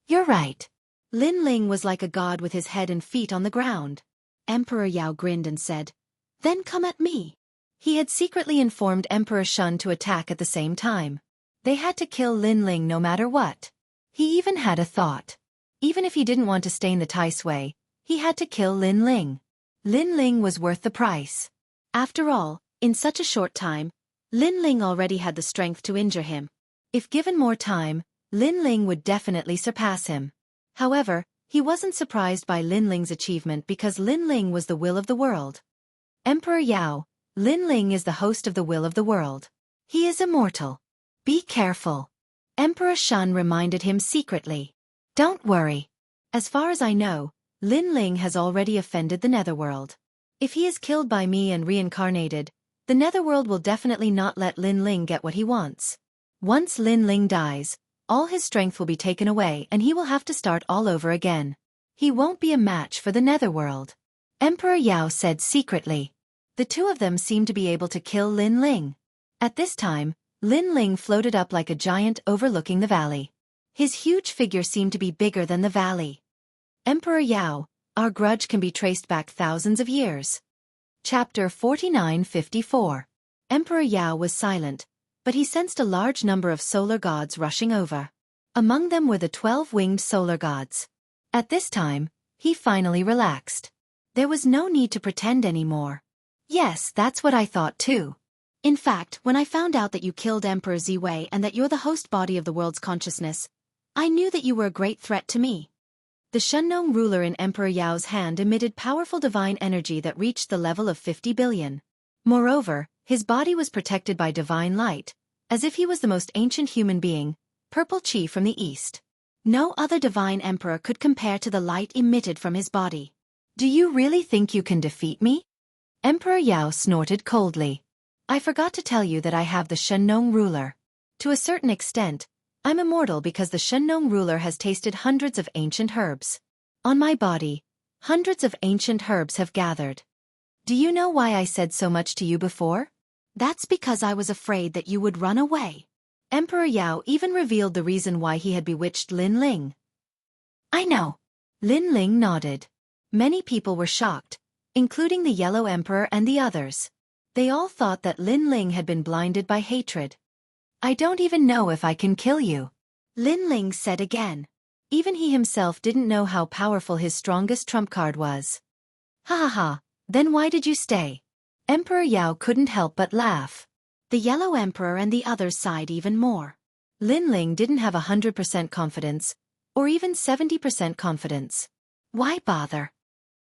You're right. Lin Ling was like a god with his head and feet on the ground. Emperor Yao grinned and said, Then come at me. He had secretly informed Emperor Shun to attack at the same time. They had to kill Lin Ling no matter what. He even had a thought. Even if he didn't want to stain the Tai Sui, he had to kill Lin Ling. Lin Ling was worth the price. After all, in such a short time, Lin Ling already had the strength to injure him. If given more time, Lin Ling would definitely surpass him. However, he wasn't surprised by Lin Ling's achievement because Lin Ling was the will of the world. Emperor Yao, Lin Ling is the host of the will of the world. He is immortal. Be careful. Emperor Shun reminded him secretly. Don't worry. As far as I know, Lin Ling has already offended the Netherworld. If he is killed by me and reincarnated, the Netherworld will definitely not let Lin Ling get what he wants. Once Lin Ling dies, all his strength will be taken away and he will have to start all over again. He won't be a match for the Netherworld. Emperor Yao said secretly. The 2 of them seemed to be able to kill Lin Ling. At this time, Lin Ling floated up like a giant overlooking the valley. His huge figure seemed to be bigger than the valley. Emperor Yao, our grudge can be traced back thousands of years. Chapter 49-54. Emperor Yao was silent, but he sensed a large number of solar gods rushing over. Among them were the 12-winged solar gods. At this time, he finally relaxed. There was no need to pretend anymore. Yes, that's what I thought too. In fact, when I found out that you killed Emperor Ziwei and that you're the host body of the world's consciousness, I knew that you were a great threat to me. The Shenong ruler in Emperor Yao's hand emitted powerful divine energy that reached the level of 50 billion. Moreover, his body was protected by divine light, as if he was the most ancient human being, purple qi from the east. No other divine emperor could compare to the light emitted from his body. Do you really think you can defeat me? Emperor Yao snorted coldly. I forgot to tell you that I have the Shenong ruler. To a certain extent, I'm immortal because the Shenong ruler has tasted hundreds of ancient herbs. On my body, hundreds of ancient herbs have gathered. Do you know why I said so much to you before? That's because I was afraid that you would run away. Emperor Yao even revealed the reason why he had bewitched Lin Ling. I know. Lin Ling nodded. Many people were shocked, including the Yellow Emperor and the others. They all thought that Lin Ling had been blinded by hatred. I don't even know if I can kill you, Lin Ling said again. Even he himself didn't know how powerful his strongest trump card was. Ha ha ha, then why did you stay? Emperor Yao couldn't help but laugh. The Yellow Emperor and the others sighed even more. Lin Ling didn't have 100% confidence, or even 70% confidence. Why bother?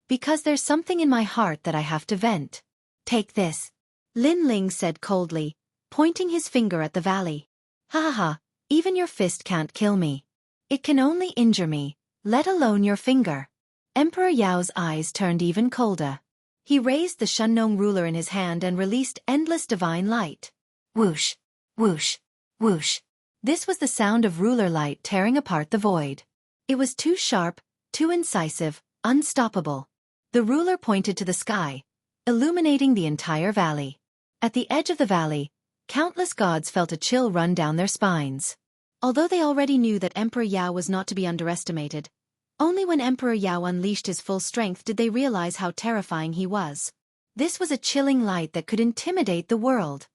Because there's something in my heart that I have to vent. Take this, Lin Ling said coldly, pointing his finger at the valley. Ha ha ha, even your fist can't kill me. It can only injure me, let alone your finger. Emperor Yao's eyes turned even colder. He raised the Shenong ruler in his hand and released endless divine light. Whoosh, whoosh, whoosh. This was the sound of ruler light tearing apart the void. It was too sharp, too incisive, unstoppable. The ruler pointed to the sky, illuminating the entire valley. At the edge of the valley, countless gods felt a chill run down their spines. Although they already knew that Emperor Yao was not to be underestimated, only when Emperor Yao unleashed his full strength did they realize how terrifying he was. This was a chilling light that could intimidate the world.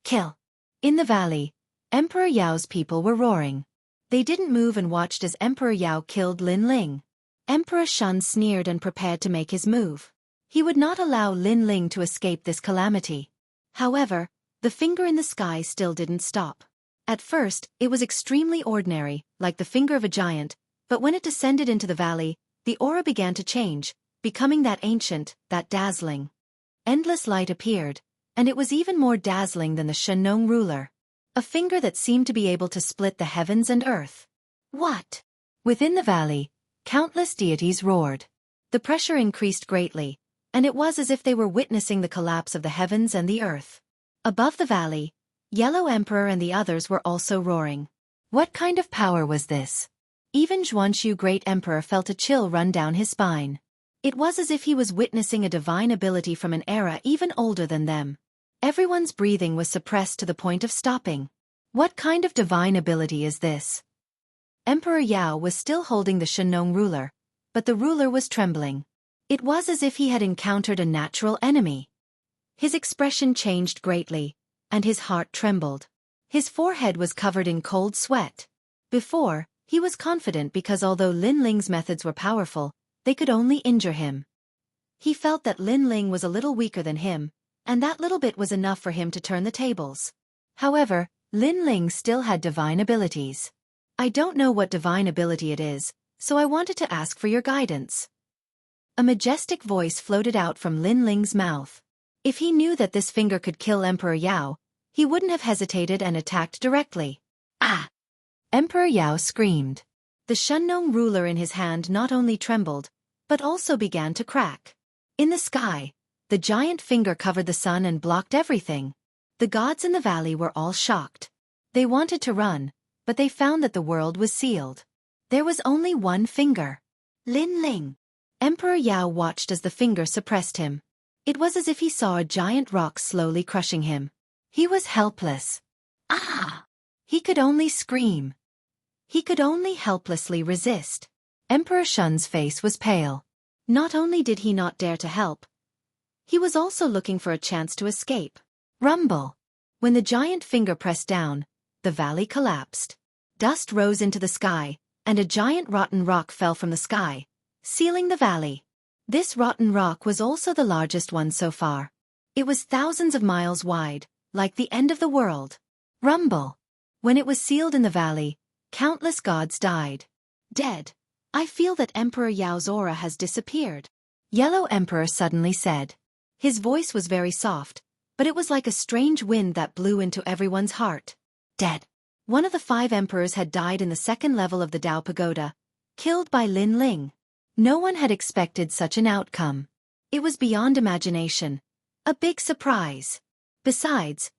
Kill. In the valley, Emperor Yao's people were roaring. They didn't move and watched as Emperor Yao killed Lin Ling. Emperor Shun sneered and prepared to make his move. He would not allow Lin Ling to escape this calamity. However, the finger in the sky still didn't stop. At first, it was extremely ordinary, like the finger of a giant, but when it descended into the valley, the aura began to change, becoming that ancient, that dazzling. Endless light appeared, and it was even more dazzling than the Shenong ruler. A finger that seemed to be able to split the heavens and earth. What? Within the valley, countless deities roared. The pressure increased greatly, and it was as if they were witnessing the collapse of the heavens and the earth. Above the valley, Yellow Emperor and the others were also roaring. What kind of power was this? Even Xianxia Great Emperor felt a chill run down his spine. It was as if he was witnessing a divine ability from an era even older than them. Everyone's breathing was suppressed to the point of stopping. What kind of divine ability is this? Emperor Yao was still holding the Shenong ruler, but the ruler was trembling. It was as if he had encountered a natural enemy. His expression changed greatly, and his heart trembled. His forehead was covered in cold sweat. Before, he was confident because although Lin Ling's methods were powerful, they could only injure him. He felt that Lin Ling was a little weaker than him, and that little bit was enough for him to turn the tables. However, Lin Ling still had divine abilities. I don't know what divine ability it is, so I wanted to ask for your guidance. A majestic voice floated out from Lin Ling's mouth. If he knew that this finger could kill Emperor Yao, he wouldn't have hesitated and attacked directly. Ah! Emperor Yao screamed. The Shenong ruler in his hand not only trembled, but also began to crack. In the sky, the giant finger covered the sun and blocked everything. The gods in the valley were all shocked. They wanted to run, but they found that the world was sealed. There was only one finger. Lin Ling. Emperor Yao watched as the finger suppressed him. It was as if he saw a giant rock slowly crushing him. He was helpless. Ah! He could only scream. He could only helplessly resist. Emperor Shun's face was pale. Not only did he not dare to help, he was also looking for a chance to escape. Rumble. When the giant finger pressed down, the valley collapsed. Dust rose into the sky, and a giant rotten rock fell from the sky, sealing the valley. This rotten rock was also the largest one so far. It was thousands of miles wide, like the end of the world. Rumble. When it was sealed in the valley, countless gods died. Dead. I feel that Emperor Yao's aura has disappeared. Yellow Emperor suddenly said. His voice was very soft, but it was like a strange wind that blew into everyone's heart. Dead. One of the 5 emperors had died in the second level of the Dao Pagoda, killed by Lin Ling. No one had expected such an outcome. It was beyond imagination. A big surprise. Besides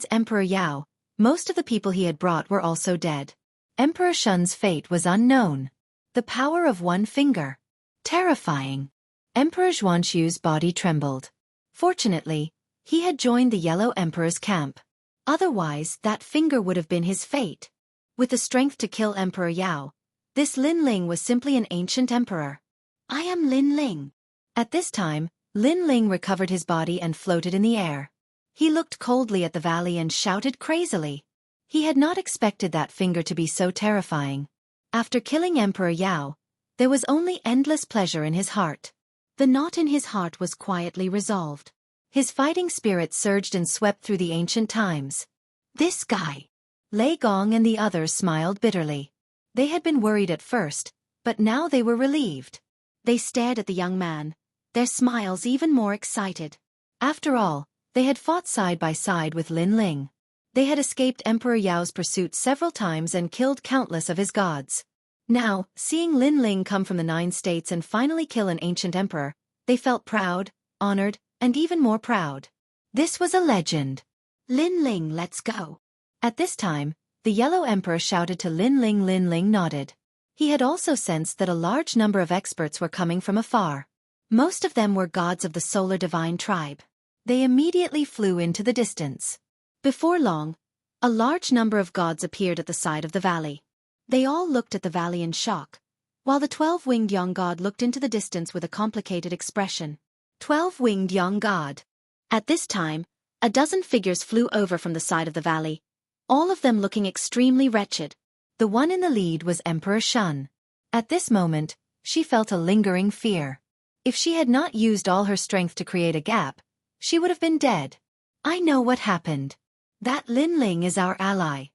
Emperor Yao, most of the people he had brought were also dead. Emperor Shun's fate was unknown. The power of one finger. Terrifying. Emperor Xianxia's body trembled. Fortunately, he had joined the Yellow Emperor's camp. Otherwise, that finger would have been his fate. With the strength to kill Emperor Yao, this Lin Ling was simply an ancient emperor. I am Lin Ling. At this time, Lin Ling recovered his body and floated in the air. He looked coldly at the valley and shouted crazily. He had not expected that finger to be so terrifying. After killing Emperor Yao, there was only endless pleasure in his heart. The knot in his heart was quietly resolved. His fighting spirit surged and swept through the ancient times. This guy. Lei Gong and the others smiled bitterly. They had been worried at first, but now they were relieved. They stared at the young man, their smiles even more excited. After all, they had fought side by side with Lin Ling. They had escaped Emperor Yao's pursuit several times and killed countless of his gods. Now, seeing Lin Ling come from the 9 states and finally kill an ancient emperor, they felt proud, honored, and even more proud. This was a legend. Lin Ling, let's go. At this time, the Yellow Emperor shouted to Lin Ling. Lin Ling nodded. He had also sensed that a large number of experts were coming from afar. Most of them were gods of the Solar Divine tribe. They immediately flew into the distance. Before long, a large number of gods appeared at the side of the valley. They all looked at the valley in shock, while the 12-winged young god looked into the distance with a complicated expression. 12-winged young god. At this time, a dozen figures flew over from the side of the valley, all of them looking extremely wretched. The one in the lead was Emperor Shun. At this moment, she felt a lingering fear. If she had not used all her strength to create a gap, she would have been dead. I know what happened. That Lin Ling is our ally.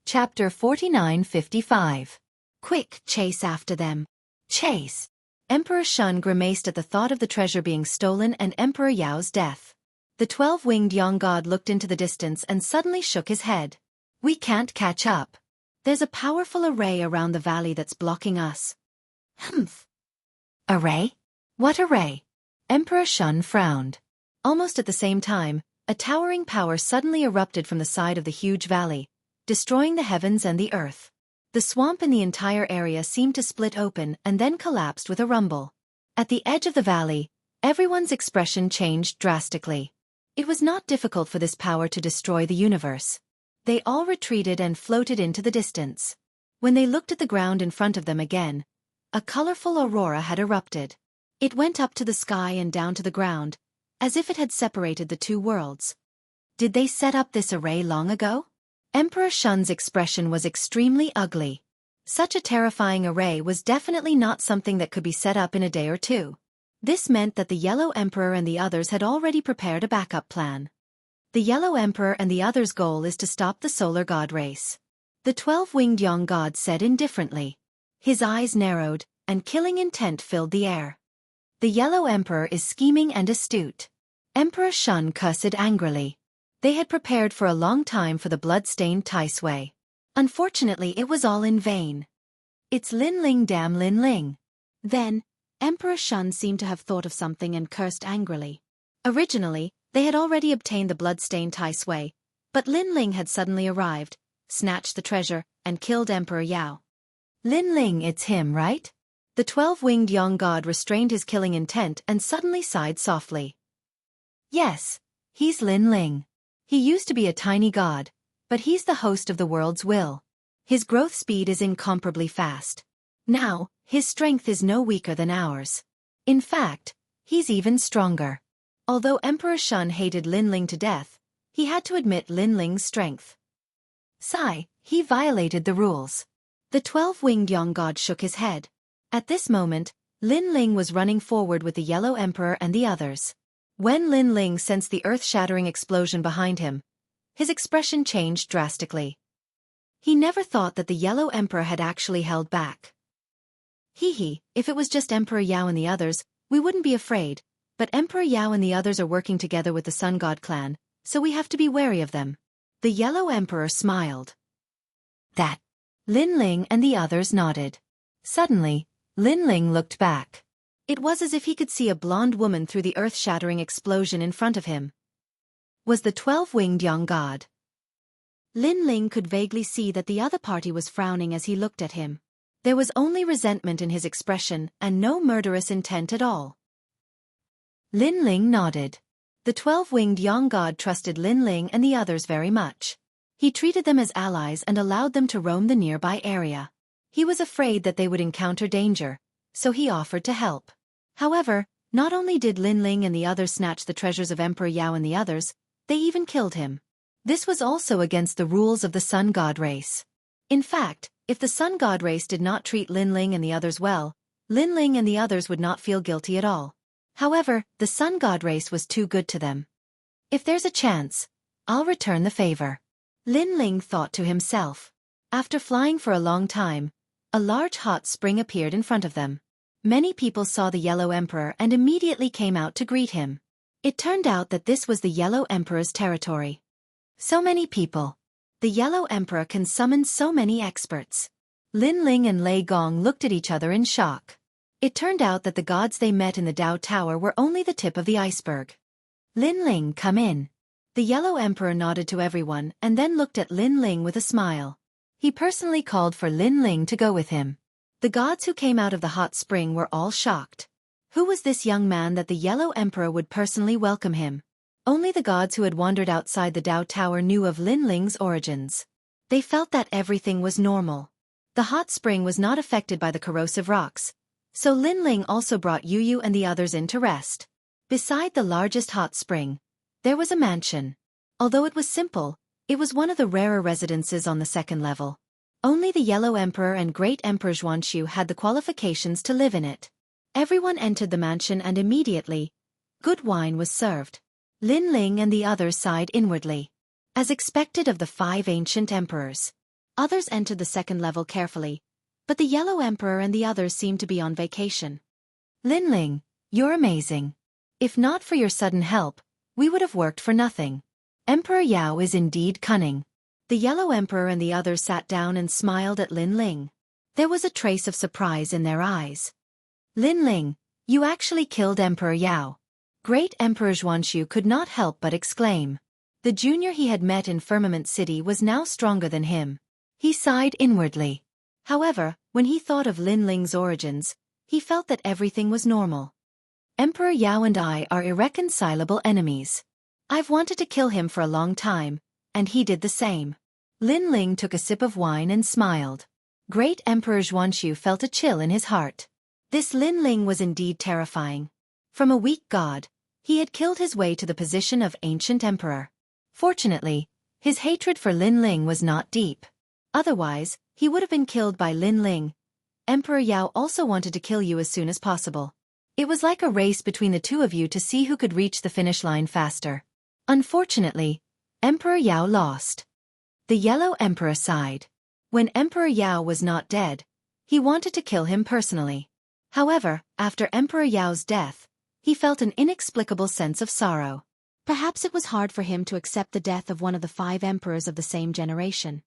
Chapter 4955. Quick, chase after them. Chase. Emperor Shun grimaced at the thought of the treasure being stolen and Emperor Yao's death. The 12-winged young god looked into the distance and suddenly shook his head. We can't catch up. There's a powerful array around the valley that's blocking us. Humph. Array? What array? Emperor Shun frowned. Almost at the same time, a towering power suddenly erupted from the side of the huge valley, destroying the heavens and the earth. The swamp in the entire area seemed to split open and then collapsed with a rumble. At the edge of the valley, everyone's expression changed drastically. It was not difficult for this power to destroy the universe. They all retreated and floated into the distance. When they looked at the ground in front of them again, a colorful aurora had erupted. It went up to the sky and down to the ground, as if it had separated the 2 worlds. Did they set up this array long ago? Emperor Shun's expression was extremely ugly. Such a terrifying array was definitely not something that could be set up in a day or 2. This meant that the Yellow Emperor and the others had already prepared a backup plan. The Yellow Emperor and the others' goal is to stop the Solar God race. The 12-winged young god said indifferently. His eyes narrowed, and killing intent filled the air. The Yellow Emperor is scheming and astute. Emperor Shun cursed angrily. They had prepared for a long time for the blood-stained Tai Sui. Unfortunately, it was all in vain. It's Lin Ling, damn Lin Ling. Then, Emperor Shun seemed to have thought of something and cursed angrily. Originally, they had already obtained the blood-stained Tai Sui, but Lin Ling had suddenly arrived, snatched the treasure, and killed Emperor Yao. Lin Ling, it's him, right? The 12-winged young god restrained his killing intent and suddenly sighed softly. Yes, he's Lin Ling. He used to be a tiny god, but he's the host of the world's will. His growth speed is incomparably fast. Now, his strength is no weaker than ours. In fact, he's even stronger. Although Emperor Shun hated Lin Ling to death, He had to admit Lin Ling's strength. Sigh, he violated the rules. The 12-winged young god shook his head. At this moment, Lin Ling was running forward with the Yellow Emperor and the others. When Lin Ling sensed the earth-shattering explosion behind him, his expression changed drastically. He never thought that the Yellow Emperor had actually held back. Hee, if it was just Emperor Yao and the others, we wouldn't be afraid, but Emperor Yao and the others are working together with the Sun God clan, so we have to be wary of them. The Yellow Emperor smiled. That. Lin Ling and the others nodded. Suddenly, Lin Ling looked back. It was as if he could see a blonde woman through the earth-shattering explosion in front of him. Was the 12-winged young god. Lin Ling could vaguely see that the other party was frowning as he looked at him. There was only resentment in his expression and no murderous intent at all. Lin Ling nodded. The 12-winged young god trusted Lin Ling and the others very much. He treated them as allies and allowed them to roam the nearby area. He was afraid that they would encounter danger, so he offered to help. However, not only did Lin Ling and the others snatch the treasures of Emperor Yao and the others, they even killed him. This was also against the rules of the Sun God race. In fact, if the Sun God race did not treat Lin Ling and the others well, Lin Ling and the others would not feel guilty at all. However, the Sun God race was too good to them. If there's a chance, I'll return the favor. Lin Ling thought to himself. After flying for a long time, a large hot spring appeared in front of them. Many people saw the Yellow Emperor and immediately came out to greet him. It turned out that this was the Yellow Emperor's territory. So many people. The Yellow Emperor can summon so many experts. Lin Ling and Lei Gong looked at each other in shock. It turned out that the gods they met in the Dao Tower were only the tip of the iceberg. Lin Ling, come in. The Yellow Emperor nodded to everyone and then looked at Lin Ling with a smile. He personally called for Lin Ling to go with him. The gods who came out of the hot spring were all shocked. Who was this young man that the Yellow Emperor would personally welcome him? Only the gods who had wandered outside the Dao Tower knew of Lin Ling's origins. They felt that everything was normal. The hot spring was not affected by the corrosive rocks, so Lin Ling also brought Yu and the others in to rest. Beside the largest hot spring, there was a mansion. Although it was simple, it was one of the rarer residences on the second level. Only the Yellow Emperor and Great Emperor Xianxia had the qualifications to live in it. Everyone entered the mansion and immediately, good wine was served. Lin Ling and the others sighed inwardly. As expected of the 5 ancient emperors, others entered the second level carefully, but the Yellow Emperor and the others seemed to be on vacation. Lin Ling, you're amazing. If not for your sudden help, we would have worked for nothing. Emperor Yao is indeed cunning. The Yellow Emperor and the others sat down and smiled at Lin Ling. There was a trace of surprise in their eyes. Lin Ling, you actually killed Emperor Yao. Great Emperor Xianxia could not help but exclaim. The junior he had met in Firmament City was now stronger than him. He sighed inwardly. However, when he thought of Lin Ling's origins, he felt that everything was normal. Emperor Yao and I are irreconcilable enemies. I've wanted to kill him for a long time, and he did the same. Lin Ling took a sip of wine and smiled. Great Emperor Xianxia felt a chill in his heart. This Lin Ling was indeed terrifying. From a weak god, he had killed his way to the position of ancient emperor. Fortunately, his hatred for Lin Ling was not deep. Otherwise, he would have been killed by Lin Ling. Emperor Yao also wanted to kill you as soon as possible. It was like a race between the two of you to see who could reach the finish line faster. Unfortunately, Emperor Yao lost. The Yellow Emperor sighed. When Emperor Yao was not dead, he wanted to kill him personally. However, after Emperor Yao's death, he felt an inexplicable sense of sorrow. Perhaps it was hard for him to accept the death of one of the 5 emperors of the same generation.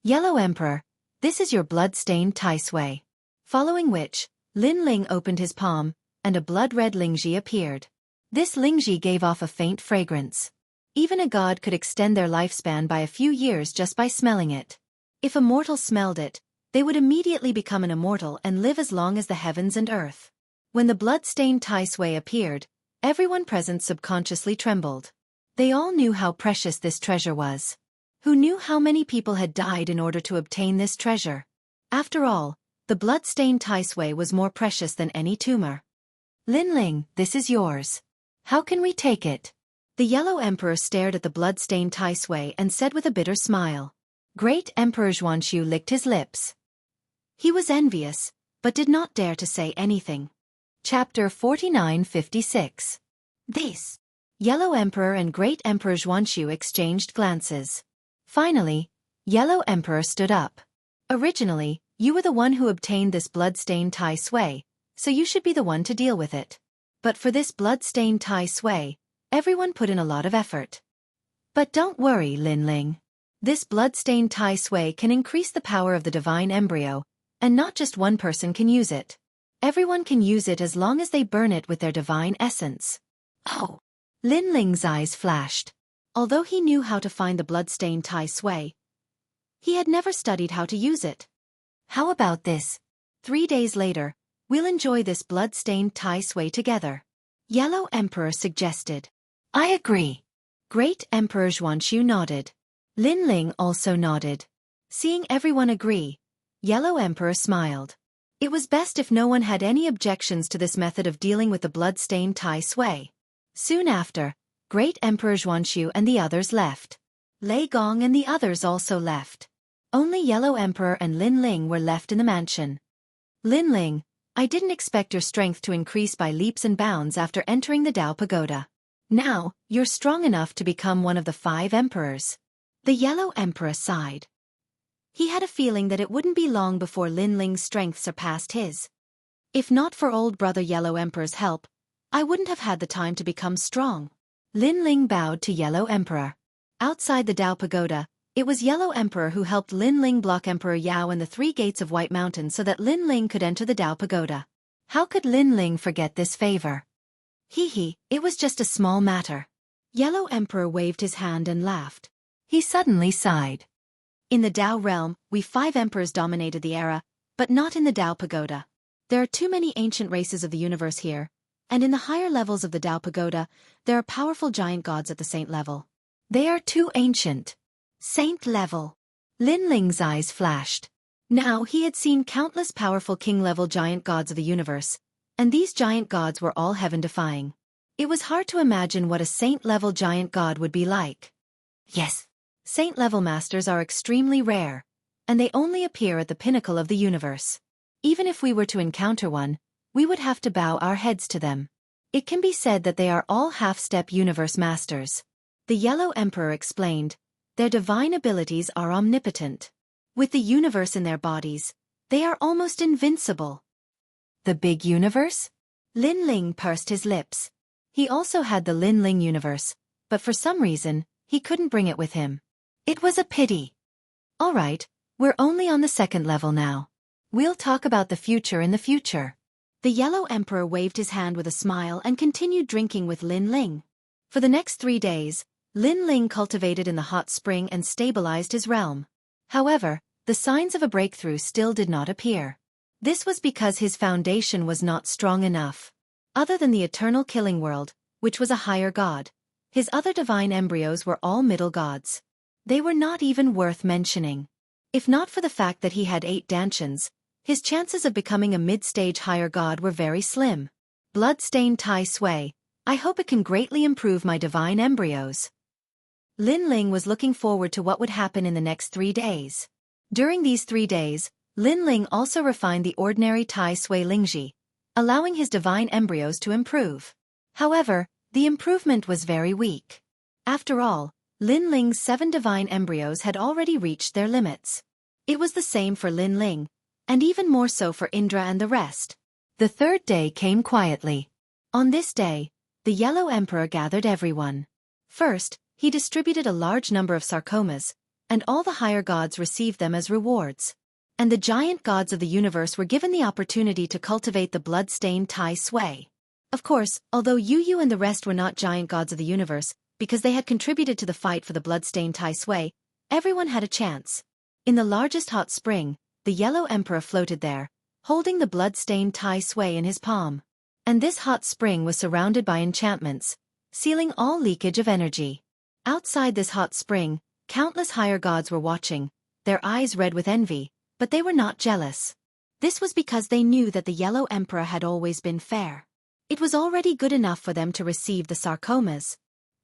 Yellow Emperor, this is your blood-stained Tai Sui. Following which, Lin Ling opened his palm, and a blood-red Lingji appeared. This Lingji gave off a faint fragrance. Even a god could extend their lifespan by a few years just by smelling it. If a mortal smelled it, they would immediately become an immortal and live as long as the heavens and earth. When the blood-stained Tai Sui appeared, everyone present subconsciously trembled. They all knew how precious this treasure was. Who knew how many people had died in order to obtain this treasure? After all, the blood-stained Tai Sui was more precious than any tumor. Lin Ling, this is yours. How can we take it? The Yellow Emperor stared at the blood-stained Tai Sui and said with a bitter smile. Great Emperor Xianxia licked his lips. He was envious, but did not dare to say anything. Chapter 49-56. This. Yellow Emperor and Great Emperor Xianxia exchanged glances. Finally, Yellow Emperor stood up. Originally, you were the one who obtained this blood-stained Tai Sui, so you should be the one to deal with it. But for this blood-stained Tai Sui, everyone put in a lot of effort. But don't worry, Linling. This blood-stained Tai Sui can increase the power of the divine embryo, and not just one person can use it. Everyone can use it as long as they burn it with their divine essence. Oh! Linling's eyes flashed. Although he knew how to find the blood-stained Tai Sui, he had never studied how to use it. How about this? 3 days later, we'll enjoy this blood-stained Tai Sui together. Yellow Emperor suggested. I agree. Great Emperor Xianxia nodded. Linling also nodded. Seeing everyone agree, Yellow Emperor smiled. It was best if no one had any objections to this method of dealing with the blood-stained Tai Sui. Soon after, Great Emperor Xianxia and the others left. Lei Gong and the others also left. Only Yellow Emperor and Linling were left in the mansion. Linling, I didn't expect your strength to increase by leaps and bounds after entering the Dao Pagoda. Now, you're strong enough to become one of the 5 emperors. The Yellow Emperor sighed. He had a feeling that it wouldn't be long before Linling's strength surpassed his. If not for old brother Yellow Emperor's help, I wouldn't have had the time to become strong. Linling bowed to Yellow Emperor. Outside the Dao Pagoda, it was Yellow Emperor who helped Linling block Emperor Yao and the 3 gates of White Mountain so that Linling could enter the Dao Pagoda. How could Linling forget this favor? It was just a small matter. Yellow Emperor waved his hand and laughed. He suddenly sighed. In the Dao realm, we 5 emperors dominated the era, but not in the Dao Pagoda. There are too many ancient races of the universe here, and in the higher levels of the Dao Pagoda, there are powerful giant gods at the saint level. They are too ancient. Saint level. Linling's eyes flashed. Now he had seen countless powerful king-level giant gods of the universe, and these giant gods were all heaven-defying. It was hard to imagine what a saint-level giant god would be like. Yes, saint-level masters are extremely rare, and they only appear at the pinnacle of the universe. Even if we were to encounter one, we would have to bow our heads to them. It can be said that they are all half-step universe masters. The Yellow Emperor explained, their divine abilities are omnipotent. With the universe in their bodies, they are almost invincible. The big universe? Linling pursed his lips. He also had the Linling universe, but for some reason, he couldn't bring it with him. It was a pity. All right, we're only on the 2nd level now. We'll talk about the future in the future. The Yellow Emperor waved his hand with a smile and continued drinking with Linling. For the next 3 days, Linling cultivated in the hot spring and stabilized his realm. However, the signs of a breakthrough still did not appear. This was because his foundation was not strong enough. Other than the eternal killing world, which was a higher god, his other divine embryos were all middle gods. They were not even worth mentioning. If not for the fact that he had 8 dantians, his chances of becoming a mid-stage higher god were very slim. Blood-stained Tai Sui, I hope it can greatly improve my divine embryos. Linling was looking forward to what would happen in the next 3 days. During these 3 days, Linling also refined the ordinary Tai Sui Lingji, allowing his divine embryos to improve. However, the improvement was very weak. After all, Linling's 7 divine embryos had already reached their limits. It was the same for Linling, and even more so for Indra and the rest. The 3rd day came quietly. On this day, the Yellow Emperor gathered everyone. First, he distributed a large number of sarcomas, and all the higher gods received them as rewards. And the giant gods of the universe were given the opportunity to cultivate the blood-stained Tai Sui. Of course, although Yu and the rest were not giant gods of the universe, because they had contributed to the fight for the blood-stained Tai Sui, everyone had a chance. In the largest hot spring, the Yellow Emperor floated there, holding the blood-stained Tai Sui in his palm. And this hot spring was surrounded by enchantments, sealing all leakage of energy. Outside this hot spring, countless higher gods were watching, their eyes red with envy, but they were not jealous. This was because they knew that the Yellow Emperor had always been fair. It was already good enough for them to receive the sarcomas.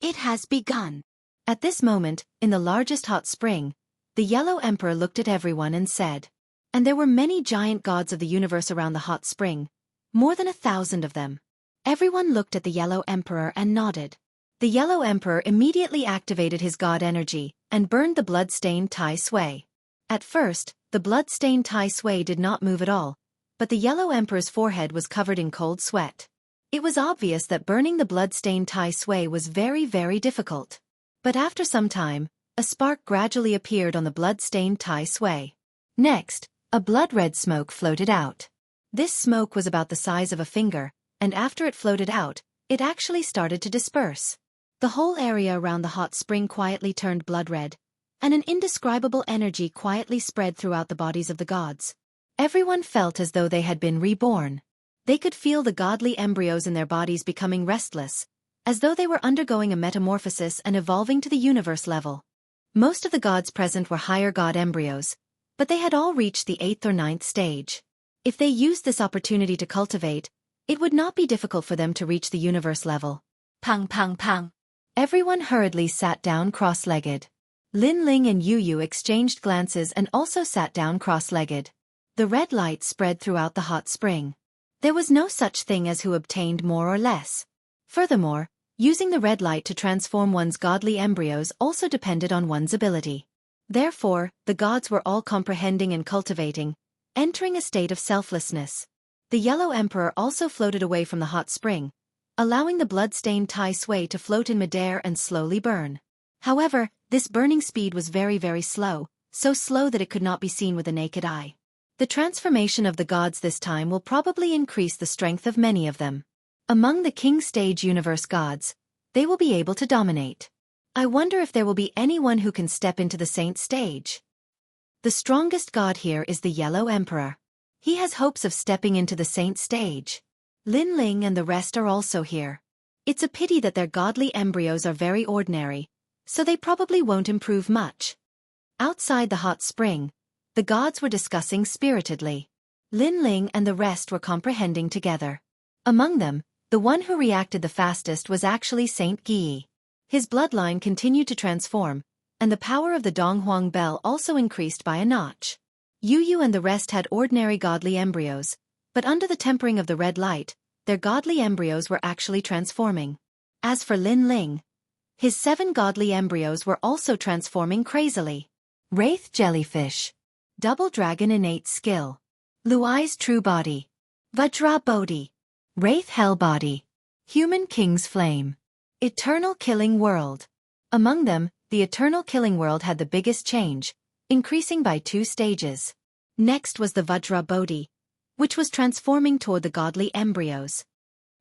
It has begun. At this moment, in the largest hot spring, the Yellow Emperor looked at everyone and said, and there were many giant gods of the universe around the hot spring, more than 1,000 of them. Everyone looked at the Yellow Emperor and nodded. The Yellow Emperor immediately activated his god energy and burned the blood-stained Tai Sui. At first, the blood-stained Tai Sui did not move at all, but the Yellow Emperor's forehead was covered in cold sweat. It was obvious that burning the blood-stained Tai Sui was very, very difficult. But after some time, a spark gradually appeared on the blood-stained Tai Sui. Next, a blood-red smoke floated out. This smoke was about the size of a finger, and after it floated out, it actually started to disperse. The whole area around the hot spring quietly turned blood-red, and an indescribable energy quietly spread throughout the bodies of the gods. Everyone felt as though they had been reborn. They could feel the godly embryos in their bodies becoming restless, as though they were undergoing a metamorphosis and evolving to the universe level. Most of the gods present were higher god embryos, but they had all reached the 8th or 9th stage. If they used this opportunity to cultivate, it would not be difficult for them to reach the universe level. Pang pang pang. Everyone hurriedly sat down cross-legged. Lin Ling and Yu Yu exchanged glances and also sat down cross-legged. The red light spread throughout the hot spring. There was no such thing as who obtained more or less. Furthermore, using the red light to transform one's godly embryos also depended on one's ability. Therefore, the gods were all comprehending and cultivating, entering a state of selflessness. The Yellow Emperor also floated away from the hot spring, allowing the blood-stained Tai Sui to float in midair and slowly burn. However, this burning speed was very, very slow, so slow that it could not be seen with the naked eye. The transformation of the gods this time will probably increase the strength of many of them. Among the King Stage Universe gods, they will be able to dominate. I wonder if there will be anyone who can step into the Saint Stage. The strongest god here is the Yellow Emperor. He has hopes of stepping into the Saint Stage. Lin Ling and the rest are also here. It's a pity that their godly embryos are very ordinary, so they probably won't improve much. Outside the hot spring, the gods were discussing spiritedly. Lin Ling and the rest were comprehending together. Among them, the one who reacted the fastest was actually Saint Gi. His bloodline continued to transform, and the power of the Donghuang bell also increased by a notch. Yu Yu and the rest had ordinary godly embryos, but under the tempering of the red light, their godly embryos were actually transforming. As for Lin Ling, his 7 godly embryos were also transforming crazily. Wraith Jellyfish. Double Dragon Innate Skill. Luai's True Body. Vajra Bodhi. Wraith Hell Body. Human King's Flame. Eternal Killing World. Among them, the Eternal Killing World had the biggest change, increasing by 2 stages. Next was the Vajra Bodhi, which was transforming toward the godly embryos.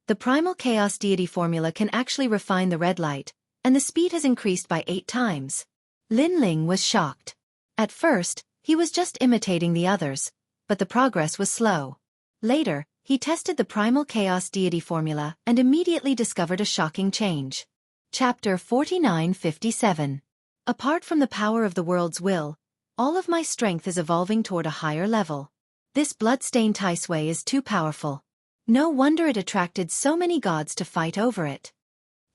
The Primal Chaos Deity formula can actually refine the red light, and the speed has increased by 8 times. Lin Ling was shocked. At first, he was just imitating the others, but the progress was slow. Later, he tested the Primal Chaos Deity formula and immediately discovered a shocking change. Chapter 4957. Apart from the power of the world's will, all of my strength is evolving toward a higher level. This blood-stained Tai Sui is too powerful. No wonder it attracted so many gods to fight over it.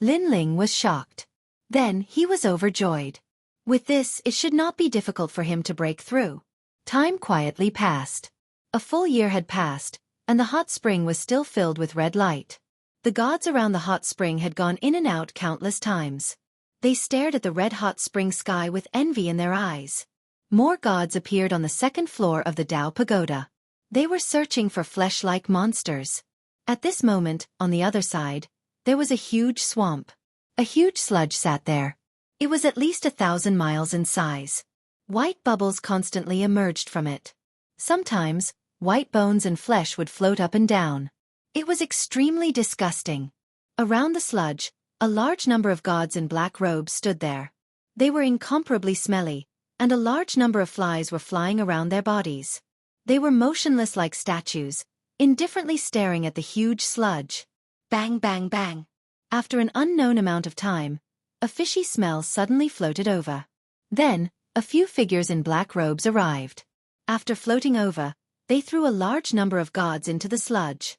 Lin Ling was shocked. Then he was overjoyed. With this, it should not be difficult for him to break through. Time quietly passed. A full year had passed, and the hot spring was still filled with red light. The gods around the hot spring had gone in and out countless times. They stared at the red-hot spring sky with envy in their eyes. More gods appeared on the 2nd floor of the Dao Pagoda. They were searching for flesh-like monsters. At this moment, on the other side, there was a huge swamp. A huge sludge sat there. It was at least 1,000 miles in size. White bubbles constantly emerged from it. Sometimes, white bones and flesh would float up and down. It was extremely disgusting. Around the sludge, a large number of gods in black robes stood there. They were incomparably smelly, and a large number of flies were flying around their bodies. They were motionless like statues, indifferently staring at the huge sludge. Bang bang bang. After an unknown amount of time, a fishy smell suddenly floated over. Then, a few figures in black robes arrived. After floating over, they threw a large number of gods into the sludge.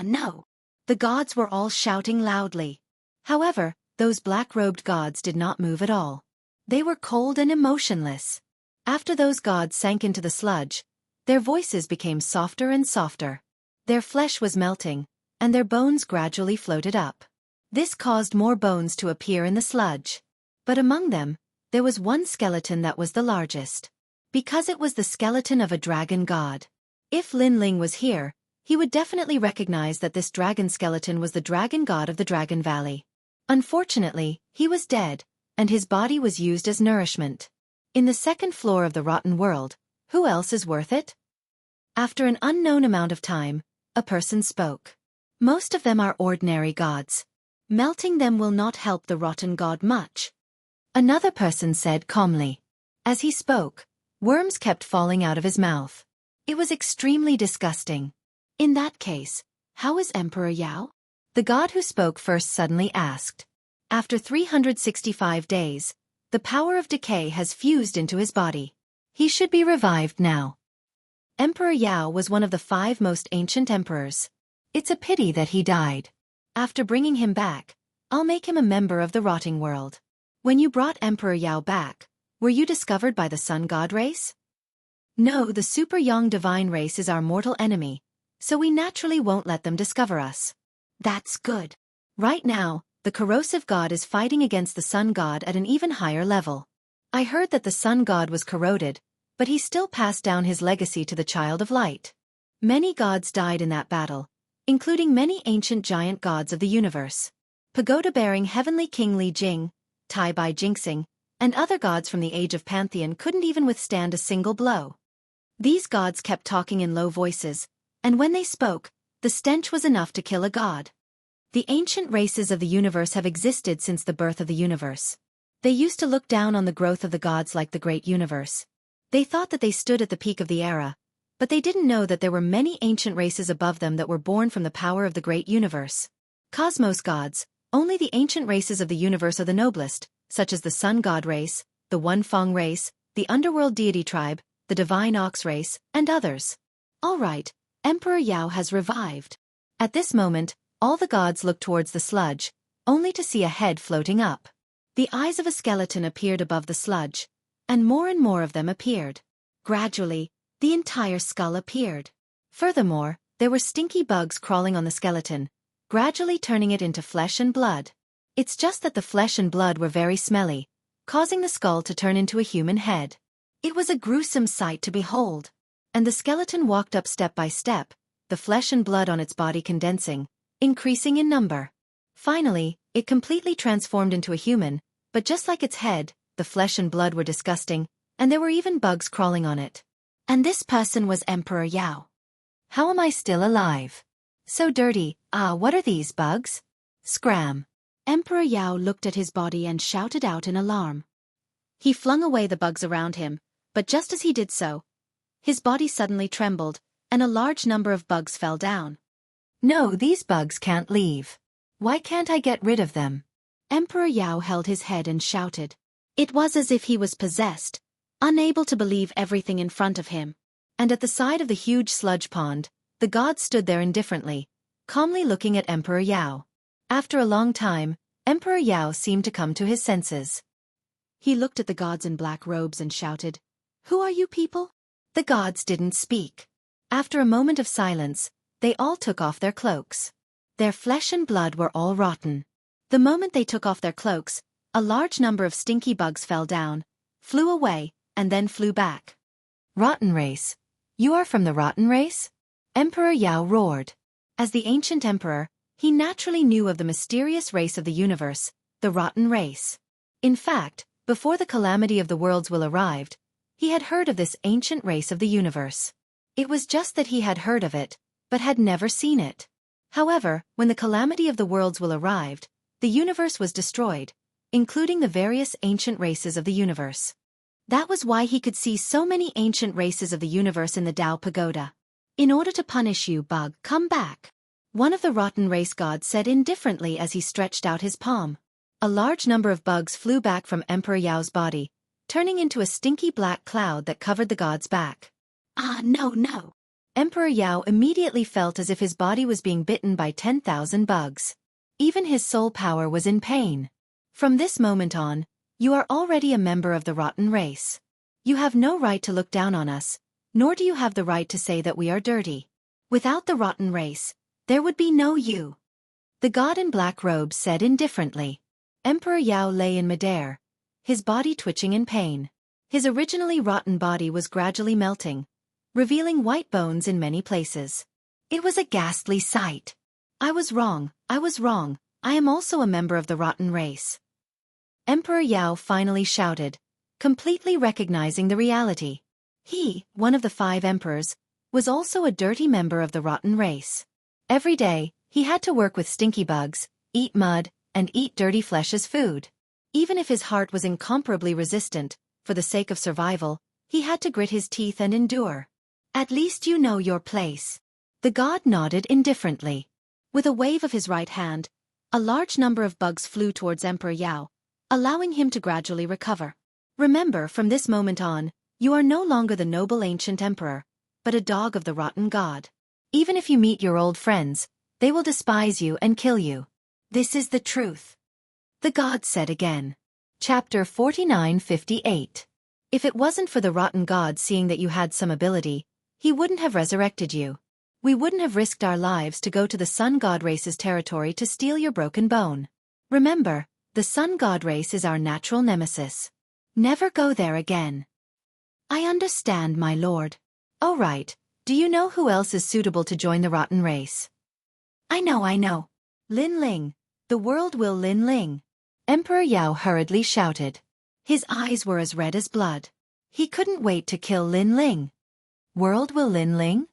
No! The gods were all shouting loudly. However, those black-robed gods did not move at all. They were cold and emotionless. After those gods sank into the sludge, their voices became softer and softer. Their flesh was melting, and their bones gradually floated up. This caused more bones to appear in the sludge. But among them, there was one skeleton that was the largest. Because it was the skeleton of a dragon god. If Lin Ling was here, he would definitely recognize that this dragon skeleton was the dragon god of the Dragon Valley. Unfortunately, he was dead, and his body was used as nourishment. In the second floor of the rotten world, who else is worth it? After an unknown amount of time, a person spoke. Most of them are ordinary gods. Melting them will not help the rotten god much. Another person said calmly. As he spoke, worms kept falling out of his mouth. It was extremely disgusting. In that case, how is Emperor Yao? The god who spoke first suddenly asked. After 365 days, the power of decay has fused into his body. He should be revived now. Emperor Yao was one of the 5 most ancient emperors. It's a pity that he died. After bringing him back, I'll make him a member of the rotting world. When you brought Emperor Yao back, were you discovered by the sun god race? No, the super young divine race is our mortal enemy, so we naturally won't let them discover us. That's good. Right now, the corrosive god is fighting against the sun god at an even higher level. I heard that the sun god was corroded, but he still passed down his legacy to the child of light. Many gods died in that battle, including many ancient giant gods of the universe. Pagoda-bearing heavenly king Li Jing, Tai Bai Jinxing, and other gods from the age of Pantheon couldn't even withstand a single blow. These gods kept talking in low voices, and when they spoke, the stench was enough to kill a god. The ancient races of the universe have existed since the birth of the universe. They used to look down on the growth of the gods like the great universe. They thought that they stood at the peak of the era, but they didn't know that there were many ancient races above them that were born from the power of the great universe. Cosmos gods, only the ancient races of the universe are the noblest, such as the sun god race, the One Feng race, the underworld deity tribe, the divine ox race, and others. All right, Emperor Yao has revived. At this moment, all the gods looked towards the sludge, only to see a head floating up. The eyes of a skeleton appeared above the sludge, and more of them appeared. Gradually, the entire skull appeared. Furthermore, there were stinky bugs crawling on the skeleton, gradually turning it into flesh and blood. It's just that the flesh and blood were very smelly, causing the skull to turn into a human head. It was a gruesome sight to behold. And the skeleton walked up step by step, the flesh and blood on its body condensing, increasing in number. Finally, it completely transformed into a human, but just like its head, the flesh and blood were disgusting, and there were even bugs crawling on it. And this person was Emperor Yao. How am I still alive? So dirty. What are these bugs? Scram. Emperor Yao looked at his body and shouted out in alarm. He flung away the bugs around him, but just as he did so, his body suddenly trembled, and a large number of bugs fell down. No, these bugs can't leave. Why can't I get rid of them? Emperor Yao held his head and shouted. It was as if he was possessed, unable to believe everything in front of him. And at the side of the huge sludge pond, the gods stood there indifferently, calmly looking at Emperor Yao. After a long time, Emperor Yao seemed to come to his senses. He looked at the gods in black robes and shouted, "Who are you people?" The gods didn't speak. After a moment of silence, they all took off their cloaks. Their flesh and blood were all rotten. The moment they took off their cloaks, a large number of stinky bugs fell down, flew away, and then flew back. Rotten race. You are from the rotten race? Emperor Yao roared. As the ancient emperor, he naturally knew of the mysterious race of the universe, the rotten race. In fact, before the calamity of the worlds will arrived, he had heard of this ancient race of the universe. It was just that he had heard of it, but had never seen it. However, when the calamity of the worlds will arrived, the universe was destroyed, including the various ancient races of the universe. That was why he could see so many ancient races of the universe in the Tao Pagoda. In order to punish you, bug, come back. One of the rotten race gods said indifferently as he stretched out his palm. A large number of bugs flew back from Emperor Yao's body, turning into a stinky black cloud that covered the god's back. No. Emperor Yao immediately felt as if his body was being bitten by 10,000 bugs. Even his soul power was in pain. From this moment on, you are already a member of the rotten race. You have no right to look down on us, nor do you have the right to say that we are dirty. Without the rotten race, there would be no you. The god in black robes said indifferently. Emperor Yao lay in midair, his body twitching in pain. His originally rotten body was gradually melting, revealing white bones in many places. It was a ghastly sight. I was wrong, I am also a member of the rotten race. Emperor Yao finally shouted, completely recognizing the reality. He, one of the 5 emperors, was also a dirty member of the rotten race. Every day, he had to work with stinky bugs, eat mud, and eat dirty flesh as food. Even if his heart was incomparably resistant, for the sake of survival, he had to grit his teeth and endure. At least you know your place. The god nodded indifferently. With a wave of his right hand, a large number of bugs flew towards Emperor Yao, allowing him to gradually recover. Remember, from this moment on, you are no longer the noble ancient emperor, but a dog of the rotten god. Even if you meet your old friends, they will despise you and kill you. This is the truth. The god said again. Chapter 49:58. If it wasn't for the rotten god seeing that you had some ability, he wouldn't have resurrected you. We wouldn't have risked our lives to go to the sun god race's territory to steal your broken bone. Remember, the sun god race is our natural nemesis. Never go there again. I understand, my lord. Oh right, do you know who else is suitable to join the rotten race? I know. Lin Ling. The world will Lin Ling. Emperor Yao hurriedly shouted. His eyes were as red as blood. He couldn't wait to kill Lin Ling. World will Lin Ling?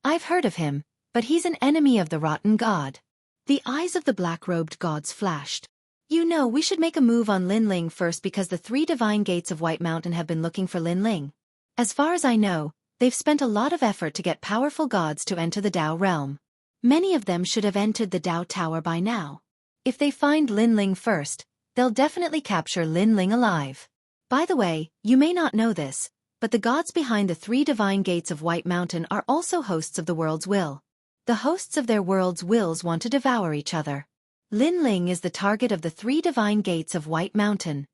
I've heard of him, but he's an enemy of the rotten god. The eyes of the black-robed gods flashed. You know, we should make a move on Lin Ling first because the 3 divine gates of White Mountain have been looking for Lin Ling. As far as I know, they've spent a lot of effort to get powerful gods to enter the Dao realm. Many of them should have entered the Dao Tower by now. If they find Lin Ling first, they'll definitely capture Lin Ling alive. By the way, you may not know this, but the gods behind the 3 divine gates of White Mountain are also hosts of the world's will. The hosts of their world's wills want to devour each other. Lin Ling is the target of the 3 divine gates of White Mountain.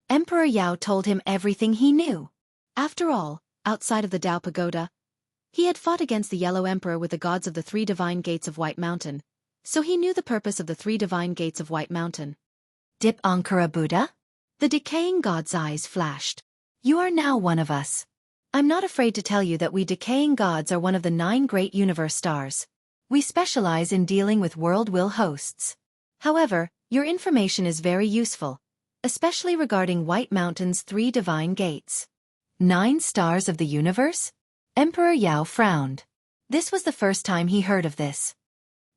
Emperor Yao told him everything he knew. After all, outside of the Dao Pagoda, he had fought against the Yellow Emperor with the gods of the 3 divine gates of White Mountain, so he knew the purpose of the 3 divine gates of White Mountain. Dip Ankara Buddha? The decaying god's eyes flashed. You are now one of us. I'm not afraid to tell you that we decaying gods are one of the 9 great universe stars. We specialize in dealing with world will hosts. However, your information is very useful, especially regarding White Mountain's 3 divine gates. 9 stars of the universe? Emperor Yao frowned. This was the first time he heard of this.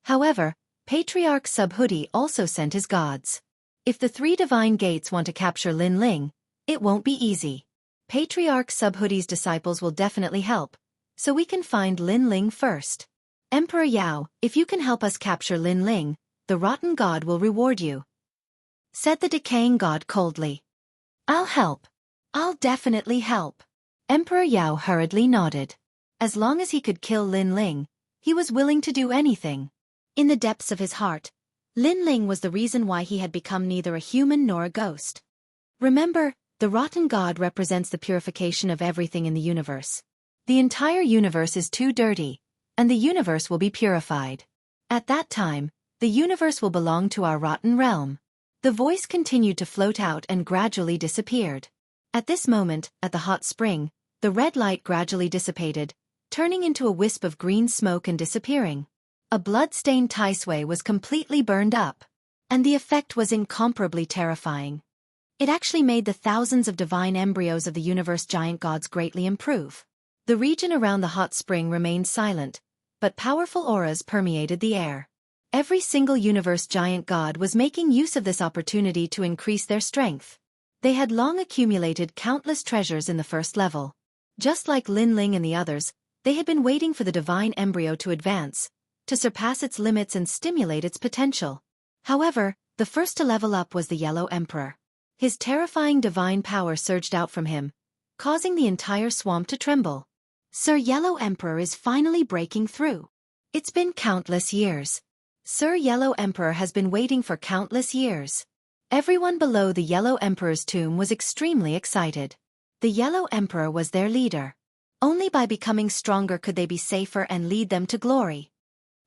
However, Patriarch Subhuti also sent his gods. If the 3 divine gates want to capture Lin Ling, it won't be easy. Patriarch Subhuti's disciples will definitely help, so we can find Lin Ling first. Emperor Yao, if you can help us capture Lin Ling, the rotten god will reward you, said the decaying god coldly. I'll help. I'll definitely help. Emperor Yao hurriedly nodded. As long as he could kill Lin Ling, he was willing to do anything. In the depths of his heart, Lin Ling was the reason why he had become neither a human nor a ghost. Remember, the rotten god represents the purification of everything in the universe. The entire universe is too dirty, and the universe will be purified. At that time, the universe will belong to our rotten realm. The voice continued to float out and gradually disappeared. At this moment, at the hot spring, the red light gradually dissipated, turning into a wisp of green smoke and disappearing. A blood-stained Tai Sui was completely burned up, and the effect was incomparably terrifying. It actually made the thousands of divine embryos of the universe giant gods greatly improve. The region around the hot spring remained silent, but powerful auras permeated the air. Every single universe giant god was making use of this opportunity to increase their strength. They had long accumulated countless treasures in the first level. Just like Lin Ling and the others, they had been waiting for the divine embryo to advance, to surpass its limits and stimulate its potential. However, the first to level up was the Yellow Emperor. His terrifying divine power surged out from him, causing the entire swamp to tremble. Sir Yellow Emperor is finally breaking through. It's been countless years. Sir Yellow Emperor has been waiting for countless years. Everyone below the Yellow Emperor's tomb was extremely excited. The Yellow Emperor was their leader. Only by becoming stronger could they be safer and lead them to glory.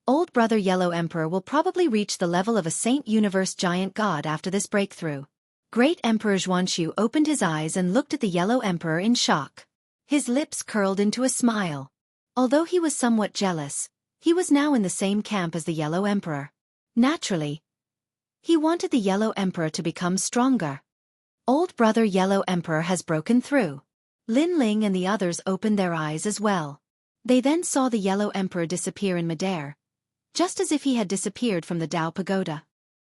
Old brother Yellow Emperor will probably reach the level of a Saint Universe giant god after this breakthrough. Great Emperor Xianxia opened his eyes and looked at the Yellow Emperor in shock. His lips curled into a smile. Although he was somewhat jealous, he was now in the same camp as the Yellow Emperor. Naturally, he wanted the Yellow Emperor to become stronger. Old brother Yellow Emperor has broken through. Lin Ling and the others opened their eyes as well. They then saw the Yellow Emperor disappear in midair, just as if he had disappeared from the Tao Pagoda.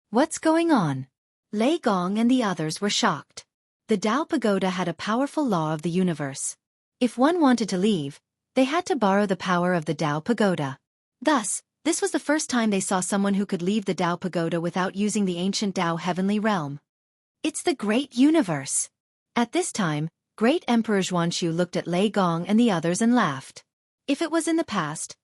What's going on? Lei Gong and the others were shocked. The Tao Pagoda had a powerful law of the universe. If one wanted to leave, they had to borrow the power of the Tao Pagoda. Thus, this was the first time they saw someone who could leave the Tao Pagoda without using the ancient Tao heavenly realm. It's the great universe. At this time, Great Emperor Xianxia looked at Lei Gong and the others and laughed. If it was in the past,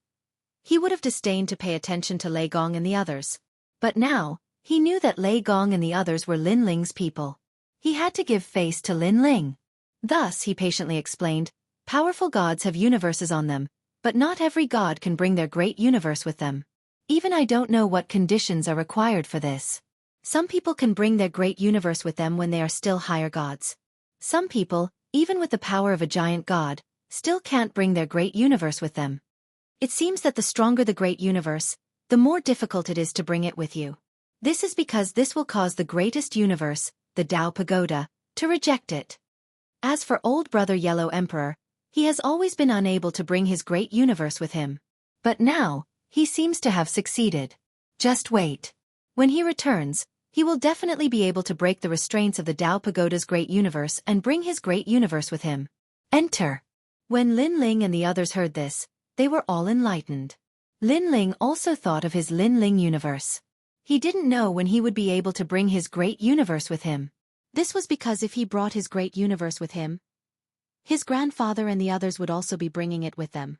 he would have disdained to pay attention to Lei Gong and the others. But now, he knew that Lei Gong and the others were Lin Ling's people. He had to give face to Lin Ling. Thus, he patiently explained, powerful gods have universes on them, but not every god can bring their great universe with them. Even I don't know what conditions are required for this. Some people can bring their great universe with them when they are still higher gods. Some people, even with the power of a giant god, still can't bring their great universe with them. It seems that the stronger the great universe, the more difficult it is to bring it with you. This is because this will cause the greatest universe, the Tao Pagoda, to reject it. As for old brother Yellow Emperor, he has always been unable to bring his great universe with him. But now, he seems to have succeeded. Just wait. When he returns, he will definitely be able to break the restraints of the Tao Pagoda's great universe and bring his great universe with him. Enter. When Lin Ling and the others heard this, they were all enlightened. Lin Ling also thought of his Lin Ling universe. He didn't know when he would be able to bring his great universe with him. This was because if he brought his great universe with him, his grandfather and the others would also be bringing it with them.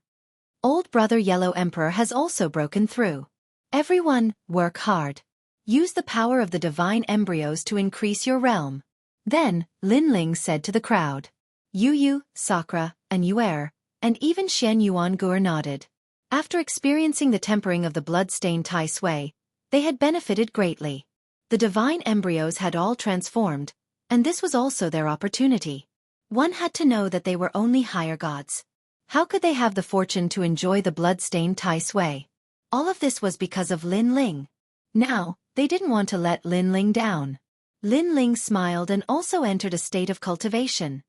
Old brother Yellow Emperor has also broken through. Everyone, work hard. Use the power of the divine embryos to increase your realm. Then, Lin Ling said to the crowd. Yu, Sakura, and Yuer, and even Shen Yuangur nodded. After experiencing the tempering of the blood-stained Tai Sui, they had benefited greatly. The divine embryos had all transformed, and this was also their opportunity. One had to know that they were only higher gods. How could they have the fortune to enjoy the blood-stained Tai Sui? All of this was because of Lin Ling. Now, they didn't want to let Lin Ling down. Lin Ling smiled and also entered a state of cultivation.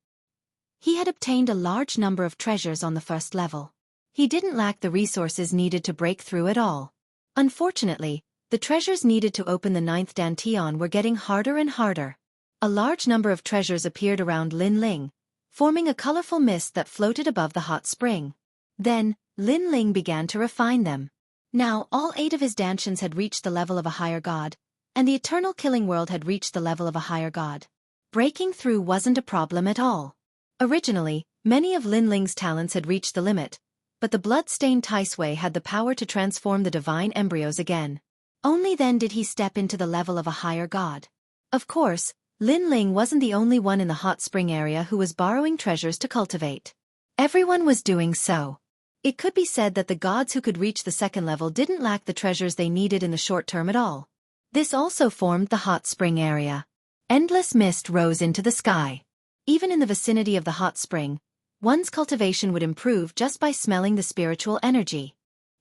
He had obtained a large number of treasures on the first level. He didn't lack the resources needed to break through at all. Unfortunately, the treasures needed to open the 9th Dantian were getting harder and harder. A large number of treasures appeared around Lin Ling, forming a colorful mist that floated above the hot spring. Then, Lin Ling began to refine them. Now, all 8 of his Dantians had reached the level of a higher god, and the eternal killing world had reached the level of a higher god. Breaking through wasn't a problem at all. Originally, many of Lin Ling's talents had reached the limit, but the blood-stained Tai Sui had the power to transform the divine embryos again. Only then did he step into the level of a higher god. Of course, Lin Ling wasn't the only one in the hot spring area who was borrowing treasures to cultivate. Everyone was doing so. It could be said that the gods who could reach the second level didn't lack the treasures they needed in the short term at all. This also formed the hot spring area. Endless mist rose into the sky. Even in the vicinity of the hot spring, one's cultivation would improve just by smelling the spiritual energy.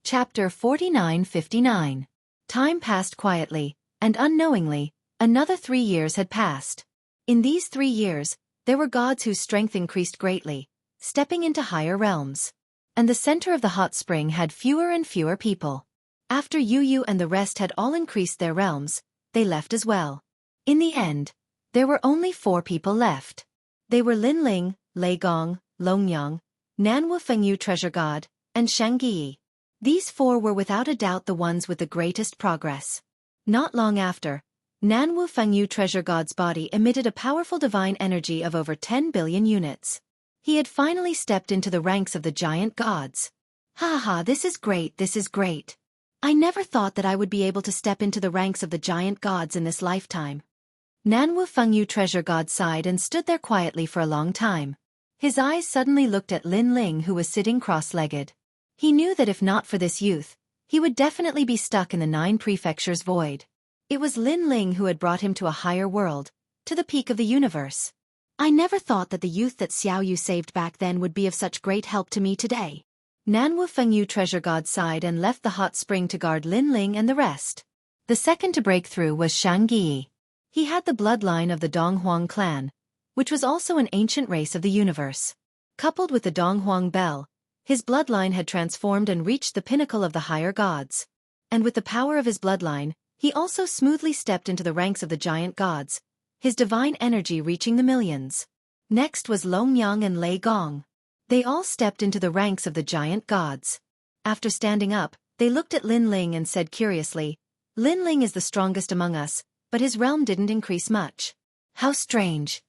Chapter 49-59. Time passed quietly, and unknowingly, another 3 years had passed. In these 3 years, there were gods whose strength increased greatly, stepping into higher realms. And the center of the hot spring had fewer and fewer people. After Yu and the rest had all increased their realms, they left as well. In the end, there were only 4 people left. They were Lin Ling, Lei Gong, Longyang, Nanwu Fengyu Treasure God, and Shangyi. These 4 were without a doubt the ones with the greatest progress. Not long after, Nanwu Fengyu Treasure God's body emitted a powerful divine energy of over 10 billion units. He had finally stepped into the ranks of the giant gods. This is great, this is great. I never thought that I would be able to step into the ranks of the giant gods in this lifetime. Nanwu Fengyu treasure god sighed and stood there quietly for a long time. His eyes suddenly looked at Lin Ling, who was sitting cross-legged. He knew that if not for this youth, he would definitely be stuck in the 9 prefectures void. It was Lin Ling who had brought him to a higher world, to the peak of the universe. I never thought that the youth that Xiaoyu saved back then would be of such great help to me today. Nanwu Fengyu treasure god sighed and left the hot spring to guard Lin Ling and the rest. The second to break through was Xianxia. He had the bloodline of the Donghuang clan, which was also an ancient race of the universe. Coupled with the Donghuang bell, his bloodline had transformed and reached the pinnacle of the higher gods. And with the power of his bloodline, he also smoothly stepped into the ranks of the giant gods, his divine energy reaching the millions. Next was Longyang and Lei Gong. They all stepped into the ranks of the giant gods. After standing up, they looked at Lin Ling and said curiously, "Lin Ling is the strongest among us, but his realm didn't increase much. How strange.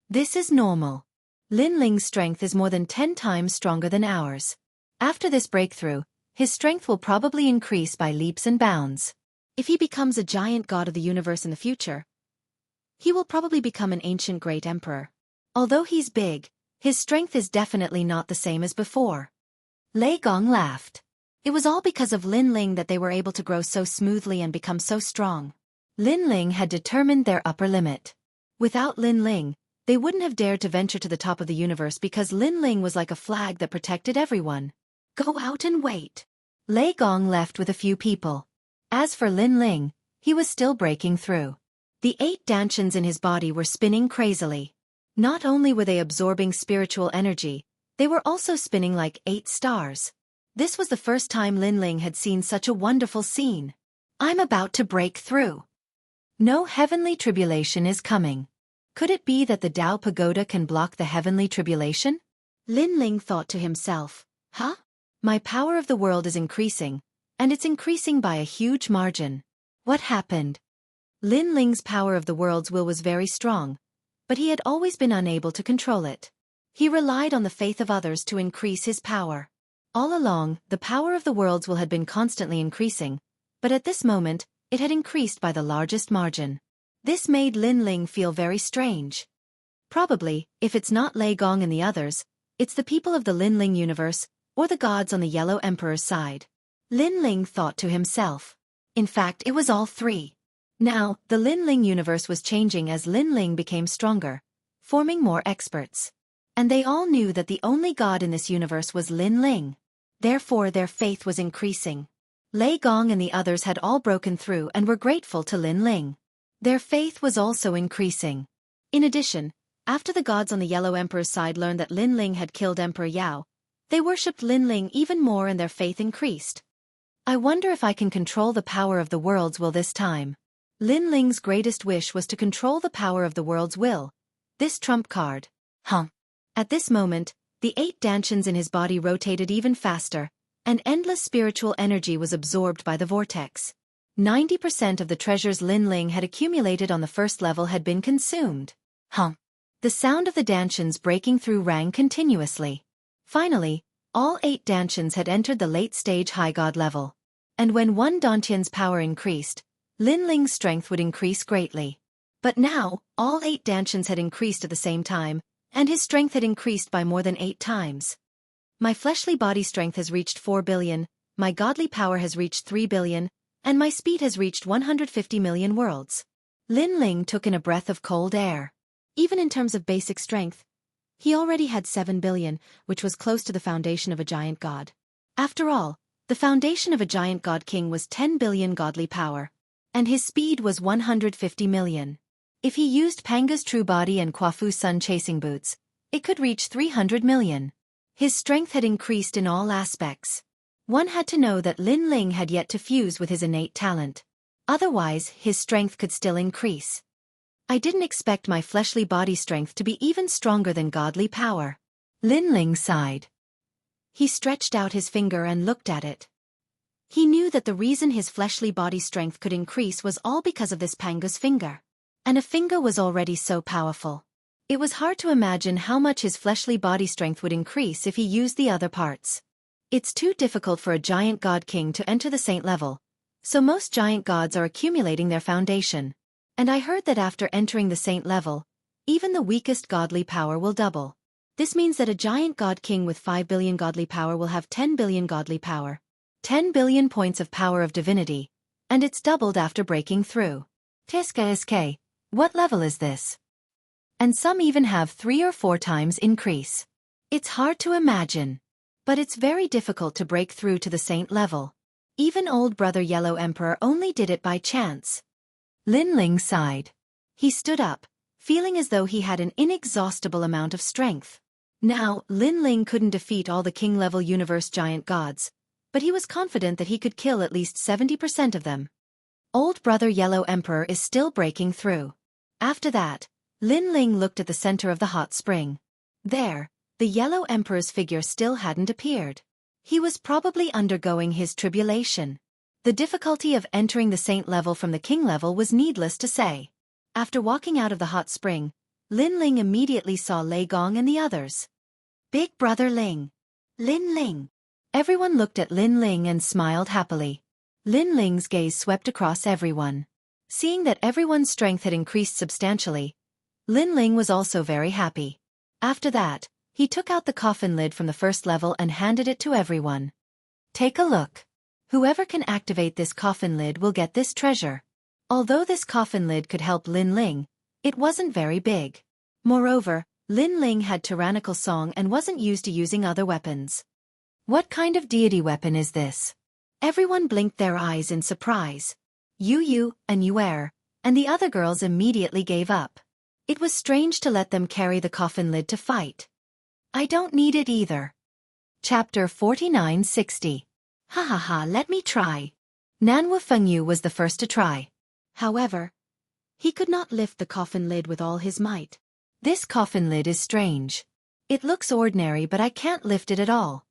This is normal. Lin Ling's strength is more than 10 times stronger than ours. After this breakthrough, his strength will probably increase by leaps and bounds. If he becomes a giant god of the universe in the future, he will probably become an ancient great emperor. Although he's big, his strength is definitely not the same as before." Lei Gong laughed. It was all because of Lin Ling that they were able to grow so smoothly and become so strong. Lin Ling had determined their upper limit. Without Lin Ling, they wouldn't have dared to venture to the top of the universe because Lin Ling was like a flag that protected everyone. Go out and wait. Lei Gong left with a few people. As for Lin Ling, he was still breaking through. The 8 dantians in his body were spinning crazily. Not only were they absorbing spiritual energy, they were also spinning like 8 stars. This was the first time Lin Ling had seen such a wonderful scene. I'm about to break through. No heavenly tribulation is coming. Could it be that the Dao Pagoda can block the heavenly tribulation? Lin Ling thought to himself, huh? My power of the world is increasing, and it's increasing by a huge margin. What happened? Lin Ling's power of the world's will was very strong, but he had always been unable to control it. He relied on the faith of others to increase his power. All along, the power of the world's will had been constantly increasing, but at this moment, it had increased by the largest margin. This made Lin Ling feel very strange. Probably, if it's not Lei Gong and the others, it's the people of the Lin Ling universe, or the gods on the Yellow Emperor's side. Lin Ling thought to himself. In fact, it was all 3. Now, the Lin Ling universe was changing as Lin Ling became stronger, forming more experts. And they all knew that the only god in this universe was Lin Ling. Therefore their faith was increasing. Lei Gong and the others had all broken through and were grateful to Lin Ling. Their faith was also increasing. In addition, after the gods on the Yellow Emperor's side learned that Lin Ling had killed Emperor Yao, they worshipped Lin Ling even more and their faith increased. I wonder if I can control the power of the world's will this time. Lin Ling's greatest wish was to control the power of the world's will. This trump card. At this moment, the 8 dantians in his body rotated even faster, and endless spiritual energy was absorbed by the vortex. 90% of the treasures Lin Ling had accumulated on the first level had been consumed. The sound of the dantians breaking through rang continuously. Finally, all 8 dantians had entered the late-stage high god level. And when one dantian's power increased, Lin Ling's strength would increase greatly. But now, all 8 dantians had increased at the same time, and his strength had increased by more than 8 times. My fleshly body strength has reached 4 billion, my godly power has reached 3 billion, and my speed has reached 150 million worlds. Lin Ling took in a breath of cold air. Even in terms of basic strength, he already had 7 billion, which was close to the foundation of a giant god. After all, the foundation of a giant god king was 10 billion godly power, and his speed was 150 million. If he used Panga's true body and Kwafu's sun chasing boots, it could reach 300 million. His strength had increased in all aspects. One had to know that Lin Ling had yet to fuse with his innate talent. Otherwise, his strength could still increase. I didn't expect my fleshly body strength to be even stronger than godly power. Lin Ling sighed. He stretched out his finger and looked at it. He knew that the reason his fleshly body strength could increase was all because of this Panga's finger. And a finger was already so powerful. It was hard to imagine how much his fleshly body strength would increase if he used the other parts. It's too difficult for a giant god king to enter the saint level, so most giant gods are accumulating their foundation. And I heard that after entering the saint level, even the weakest godly power will double. This means that a giant god king with 5 billion godly power will have 10 billion godly power. 10 billion points of power of divinity, and it's doubled after breaking through. Tiska, what level is this? And some even have 3 or 4 times increase. It's hard to imagine. But it's very difficult to break through to the saint level. Even old brother Yellow Emperor only did it by chance. Lin Ling sighed. He stood up, feeling as though he had an inexhaustible amount of strength. Now, Lin Ling couldn't defeat all the king-level universe giant gods, but he was confident that he could kill at least 70% of them. Old brother Yellow Emperor is still breaking through. After that, Lin Ling looked at the center of the hot spring. There, the Yellow Emperor's figure still hadn't appeared. He was probably undergoing his tribulation. The difficulty of entering the saint level from the king level was needless to say. After walking out of the hot spring, Lin Ling immediately saw Lei Gong and the others. Big brother Ling. Lin Ling. Everyone looked at Lin Ling and smiled happily. Lin Ling's gaze swept across everyone. Seeing that everyone's strength had increased substantially, Lin Ling was also very happy. After that, he took out the coffin lid from the first level and handed it to everyone. Take a look. Whoever can activate this coffin lid will get this treasure. Although this coffin lid could help Lin Ling, it wasn't very big. Moreover, Lin Ling had tyrannical song and wasn't used to using other weapons. What kind of deity weapon is this? Everyone blinked their eyes in surprise. Yu and Yuer, and the other girls immediately gave up. It was strange to let them carry the coffin lid to fight. I don't need it either. Chapter 4960. Ha ha ha, let me try. Nanwu Fengyu was the first to try. However, he could not lift the coffin lid with all his might. This coffin lid is strange. It looks ordinary but I can't lift it at all.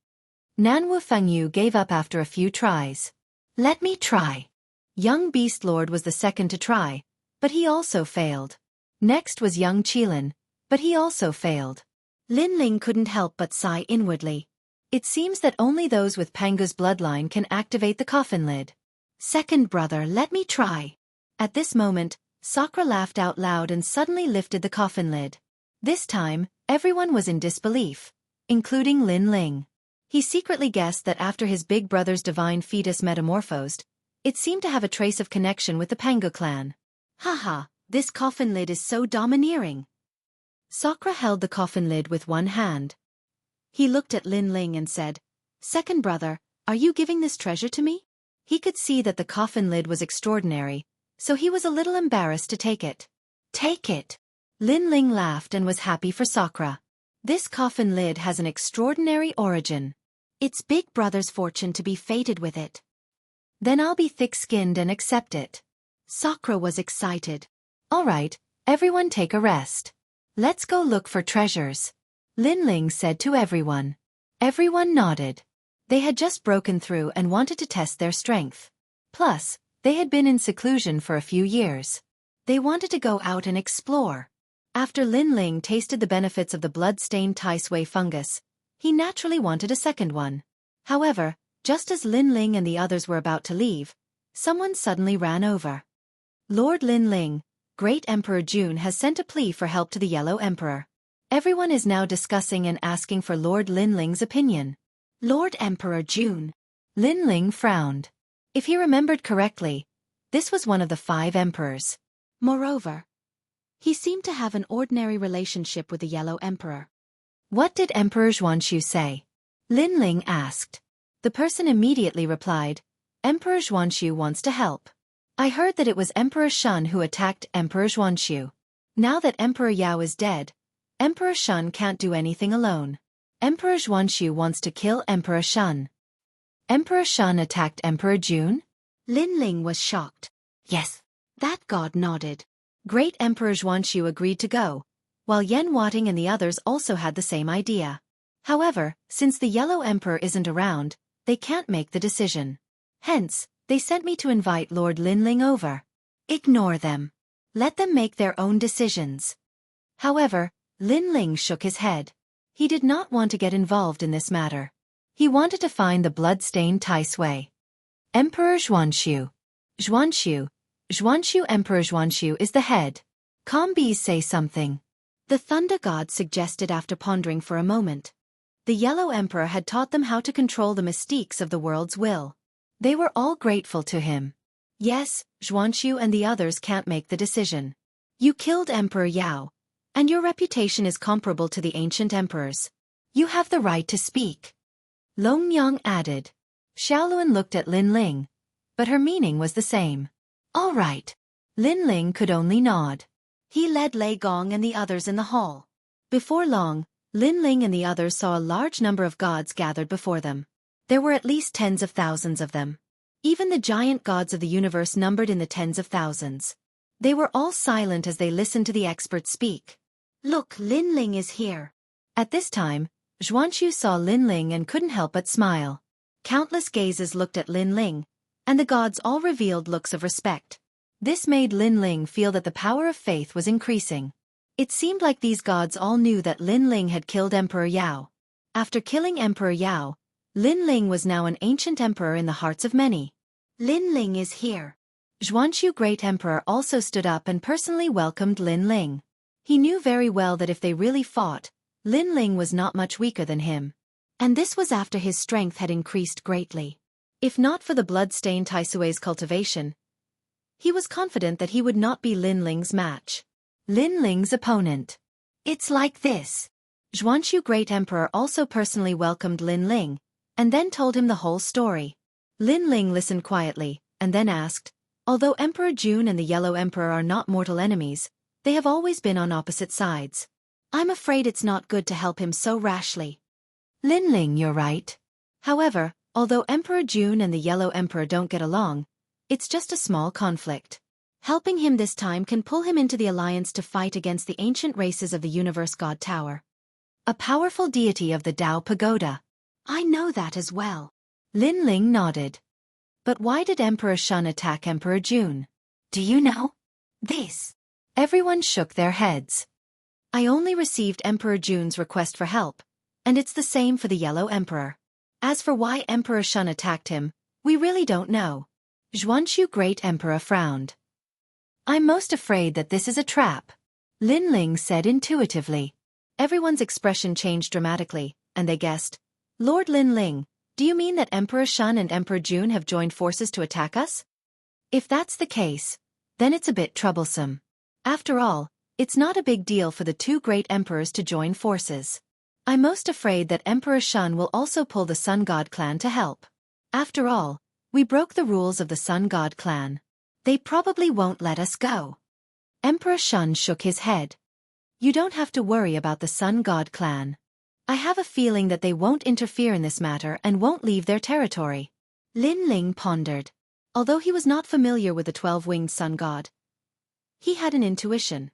Nanwu Fengyu gave up after a few tries. Let me try. Young Beast Lord was the second to try, but he also failed. Next was young Qilin, but he also failed. Lin Ling couldn't help but sigh inwardly. It seems that only those with Pangu's bloodline can activate the coffin lid. Second brother, let me try. At this moment, Sakura laughed out loud and suddenly lifted the coffin lid. This time, everyone was in disbelief, including Lin Ling. He secretly guessed that after his big brother's divine fetus metamorphosed, it seemed to have a trace of connection with the Pangu clan. Haha, this coffin lid is so domineering. Sakura held the coffin lid with one hand. He looked at Lin Ling and said, Second brother, are you giving this treasure to me? He could see that the coffin lid was extraordinary, so he was a little embarrassed to take it. Take it. Lin Ling laughed and was happy for Sakura. This coffin lid has an extraordinary origin. It's big brother's fortune to be fated with it. Then I'll be thick-skinned and accept it. Sakura was excited. All right, everyone take a rest. Let's go look for treasures. Lin Ling said to everyone. Everyone nodded. They had just broken through and wanted to test their strength. Plus, they had been in seclusion for a few years. They wanted to go out and explore. After Lin Ling tasted the benefits of the blood-stained Tai Sui fungus, he naturally wanted a second one. However, just as Lin Ling and the others were about to leave, someone suddenly ran over. Lord Lin Ling, Great Emperor Jun has sent a plea for help to the Yellow Emperor. Everyone is now discussing and asking for Lord Lin Ling's opinion. Lord Emperor Jun. Lin Ling frowned. If he remembered correctly, this was one of the 5 emperors. Moreover, he seemed to have an ordinary relationship with the Yellow Emperor. What did Emperor Xianxia say? Lin Ling asked. The person immediately replied, Emperor Xianxia wants to help. I heard that it was Emperor Shun who attacked Emperor Xianxia. Now that Emperor Yao is dead, Emperor Shun can't do anything alone. Emperor Xianxia wants to kill Emperor Shun. Emperor Shun attacked Emperor Jun? Lin Ling was shocked. Yes. That god nodded. Great Emperor Xianxia agreed to go, while Yan Wating and the others also had the same idea. However, since the Yellow Emperor isn't around, they can't make the decision. Hence, they sent me to invite Lord Lin Ling over. Ignore them. Let them make their own decisions. However, Lin Ling shook his head. He did not want to get involved in this matter. He wanted to find the blood-stained Tai Sui. Emperor Xianxia. Xianxia, Xianxia Emperor Xianxia is the head. Combies say something. The thunder god suggested after pondering for a moment. The Yellow Emperor had taught them how to control the mystiques of the world's will. They were all grateful to him. Yes, Xianxia and the others can't make the decision. You killed Emperor Yao, and your reputation is comparable to the ancient emperors. You have the right to speak. Longyang added. Xiaoluan looked at Lin Ling, but her meaning was the same. All right. Lin Ling could only nod. He led Lei Gong and the others in the hall. Before long, Lin Ling and the others saw a large number of gods gathered before them. There were at least tens of thousands of them. Even the giant gods of the universe numbered in the tens of thousands. They were all silent as they listened to the experts speak. Look, Lin Ling is here. At this time, Xianxia saw Lin Ling and couldn't help but smile. Countless gazes looked at Lin Ling, and the gods all revealed looks of respect. This made Lin Ling feel that the power of faith was increasing. It seemed like these gods all knew that Lin Ling had killed Emperor Yao. After killing Emperor Yao, Lin Ling was now an ancient emperor in the hearts of many. Lin Ling is here. Xianxia Great Emperor also stood up and personally welcomed Lin Ling. He knew very well that if they really fought, Lin Ling was not much weaker than him. And this was after his strength had increased greatly. If not for the blood-stained Taisui's cultivation, he was confident that he would not be Lin Ling's match. Lin Ling's opponent. It's like this. Xianxia Great Emperor also personally welcomed Lin Ling, and then told him the whole story. Lin Ling listened quietly, and then asked, although Emperor Jun and the Yellow Emperor are not mortal enemies, they have always been on opposite sides. I'm afraid it's not good to help him so rashly. Lin Ling, you're right. However, although Emperor Jun and the Yellow Emperor don't get along, it's just a small conflict. Helping him this time can pull him into the alliance to fight against the ancient races of the Universe God Tower. A powerful deity of the Tao Pagoda. I know that as well. Lin Ling nodded. But why did Emperor Shun attack Emperor Jun? Do you know? This. Everyone shook their heads. I only received Emperor Jun's request for help, and it's the same for the Yellow Emperor. As for why Emperor Shun attacked him, we really don't know. Xianxia Great Emperor frowned. I'm most afraid that this is a trap, Lin Ling said intuitively. Everyone's expression changed dramatically, and they guessed. Lord Lin Ling, do you mean that Emperor Shun and Emperor Jun have joined forces to attack us? If that's the case, then it's a bit troublesome. After all, it's not a big deal for the two great emperors to join forces. I'm most afraid that Emperor Shun will also pull the Sun God clan to help. After all, we broke the rules of the Sun God clan. They probably won't let us go. Emperor Shun shook his head. You don't have to worry about the Sun God clan. I have a feeling that they won't interfere in this matter and won't leave their territory. Lin Ling pondered. Although he was not familiar with the 12-winged Sun God, he had an intuition.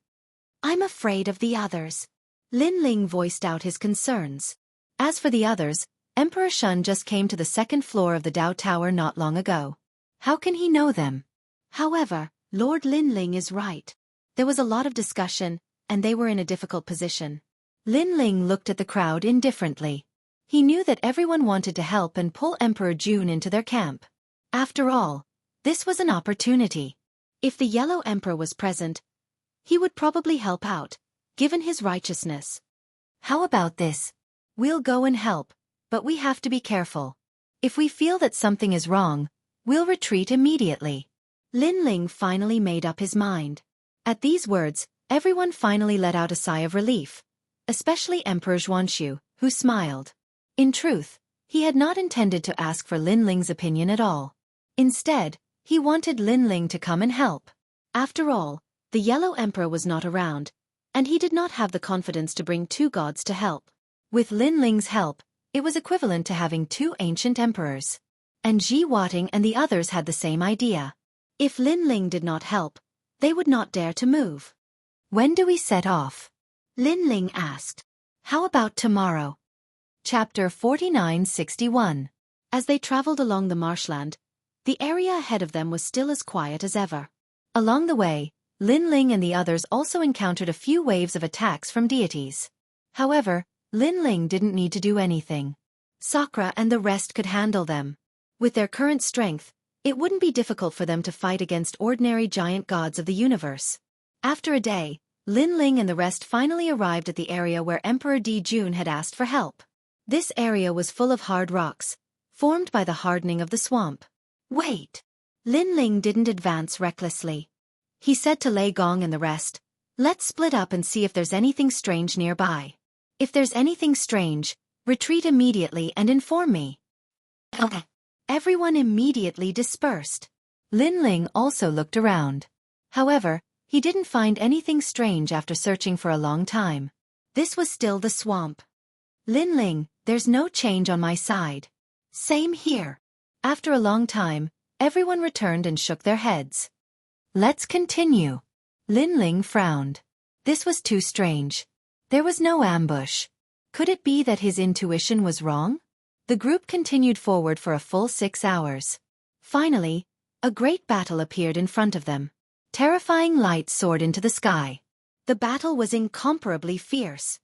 I'm afraid of the others. Lin Ling voiced out his concerns. As for the others, Emperor Shun just came to the second floor of the Tao Tower not long ago. How can he know them? However, Lord Lin Ling is right. There was a lot of discussion, and they were in a difficult position. Lin Ling looked at the crowd indifferently. He knew that everyone wanted to help and pull Emperor Jun into their camp. After all, this was an opportunity. If the Yellow Emperor was present, he would probably help out, given his righteousness. How about this? We'll go and help, but we have to be careful. If we feel that something is wrong, we'll retreat immediately. Lin Ling finally made up his mind. At these words, everyone finally let out a sigh of relief, especially Emperor Xianxia, who smiled. In truth, he had not intended to ask for Lin Ling's opinion at all. Instead, he wanted Lin Ling to come and help. After all, the Yellow Emperor was not around, and he did not have the confidence to bring two gods to help. With Lin Ling's help, it was equivalent to having two ancient emperors. And Ji Wating and the others had the same idea. If Lin Ling did not help, they would not dare to move. When do we set off? Lin Ling asked. How about tomorrow? Chapter 4961. As they traveled along the marshland, the area ahead of them was still as quiet as ever. Along the way, Lin Ling and the others also encountered a few waves of attacks from deities. However, Lin Ling didn't need to do anything. Sakura and the rest could handle them. With their current strength, It wouldn't be difficult for them to fight against ordinary giant gods of the universe. After a day, Lin Ling and the rest finally arrived at the area where Emperor Di Jun had asked for help. This area was full of hard rocks, formed by the hardening of the swamp. Wait! Lin Ling didn't advance recklessly. He said to Lei Gong and the rest, "Let's split up and see if there's anything strange nearby. If there's anything strange, retreat immediately and inform me." Everyone immediately dispersed. Lin Ling also looked around. However, he didn't find anything strange after searching for a long time. This was still the swamp. "Lin Ling, there's no change on my side." "Same here." After a long time, everyone returned and shook their heads. "Let's continue." Lin Ling frowned. This was too strange. There was no ambush. Could it be that his intuition was wrong? The group continued forward for a full 6 hours. Finally, a great battle appeared in front of them. Terrifying light soared into the sky. The battle was incomparably fierce.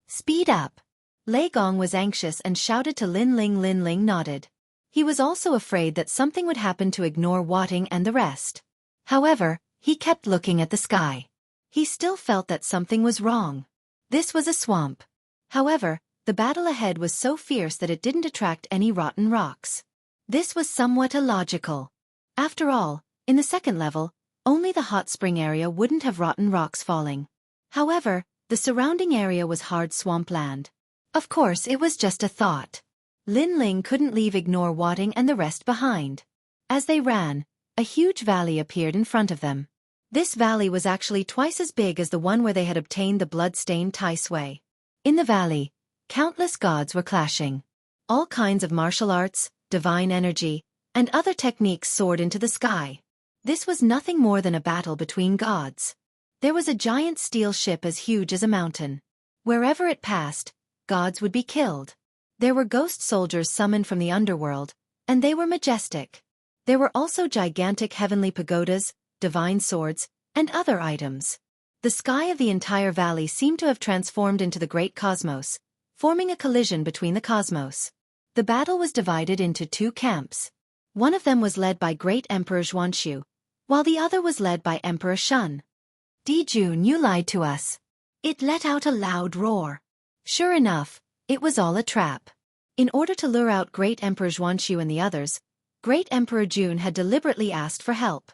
"Speed up." Lei Gong was anxious and shouted to Lin Ling. Lin Ling nodded. He was also afraid that something would happen to ignore Watting and the rest. However, he kept looking at the sky. He still felt that something was wrong. This was a swamp. However, the battle ahead was so fierce that it didn't attract any rotten rocks. This was somewhat illogical. After all, in the second level, only the hot spring area wouldn't have rotten rocks falling. However, the surrounding area was hard swampland. Of course, it was just a thought. Lin Ling couldn't leave ignore Watting and the rest behind. As they ran, a huge valley appeared in front of them. This valley was actually twice as big as the one where they had obtained the blood-stained Tai Sui. In the valley, countless gods were clashing. All kinds of martial arts, divine energy, and other techniques soared into the sky. This was nothing more than a battle between gods. There was a giant steel ship as huge as a mountain. Wherever it passed, gods would be killed. There were ghost soldiers summoned from the underworld, and they were majestic. There were also gigantic heavenly pagodas, divine swords, and other items. The sky of the entire valley seemed to have transformed into the great cosmos, forming a collision between the cosmos. The battle was divided into 2 camps. One of them was led by Great Emperor Xianxia, while the other was led by Emperor Shun. "Di Jun, you lied to us." It let out a loud roar. Sure enough, it was all a trap. In order to lure out Great Emperor Xianxia and the others, Great Emperor Jun had deliberately asked for help.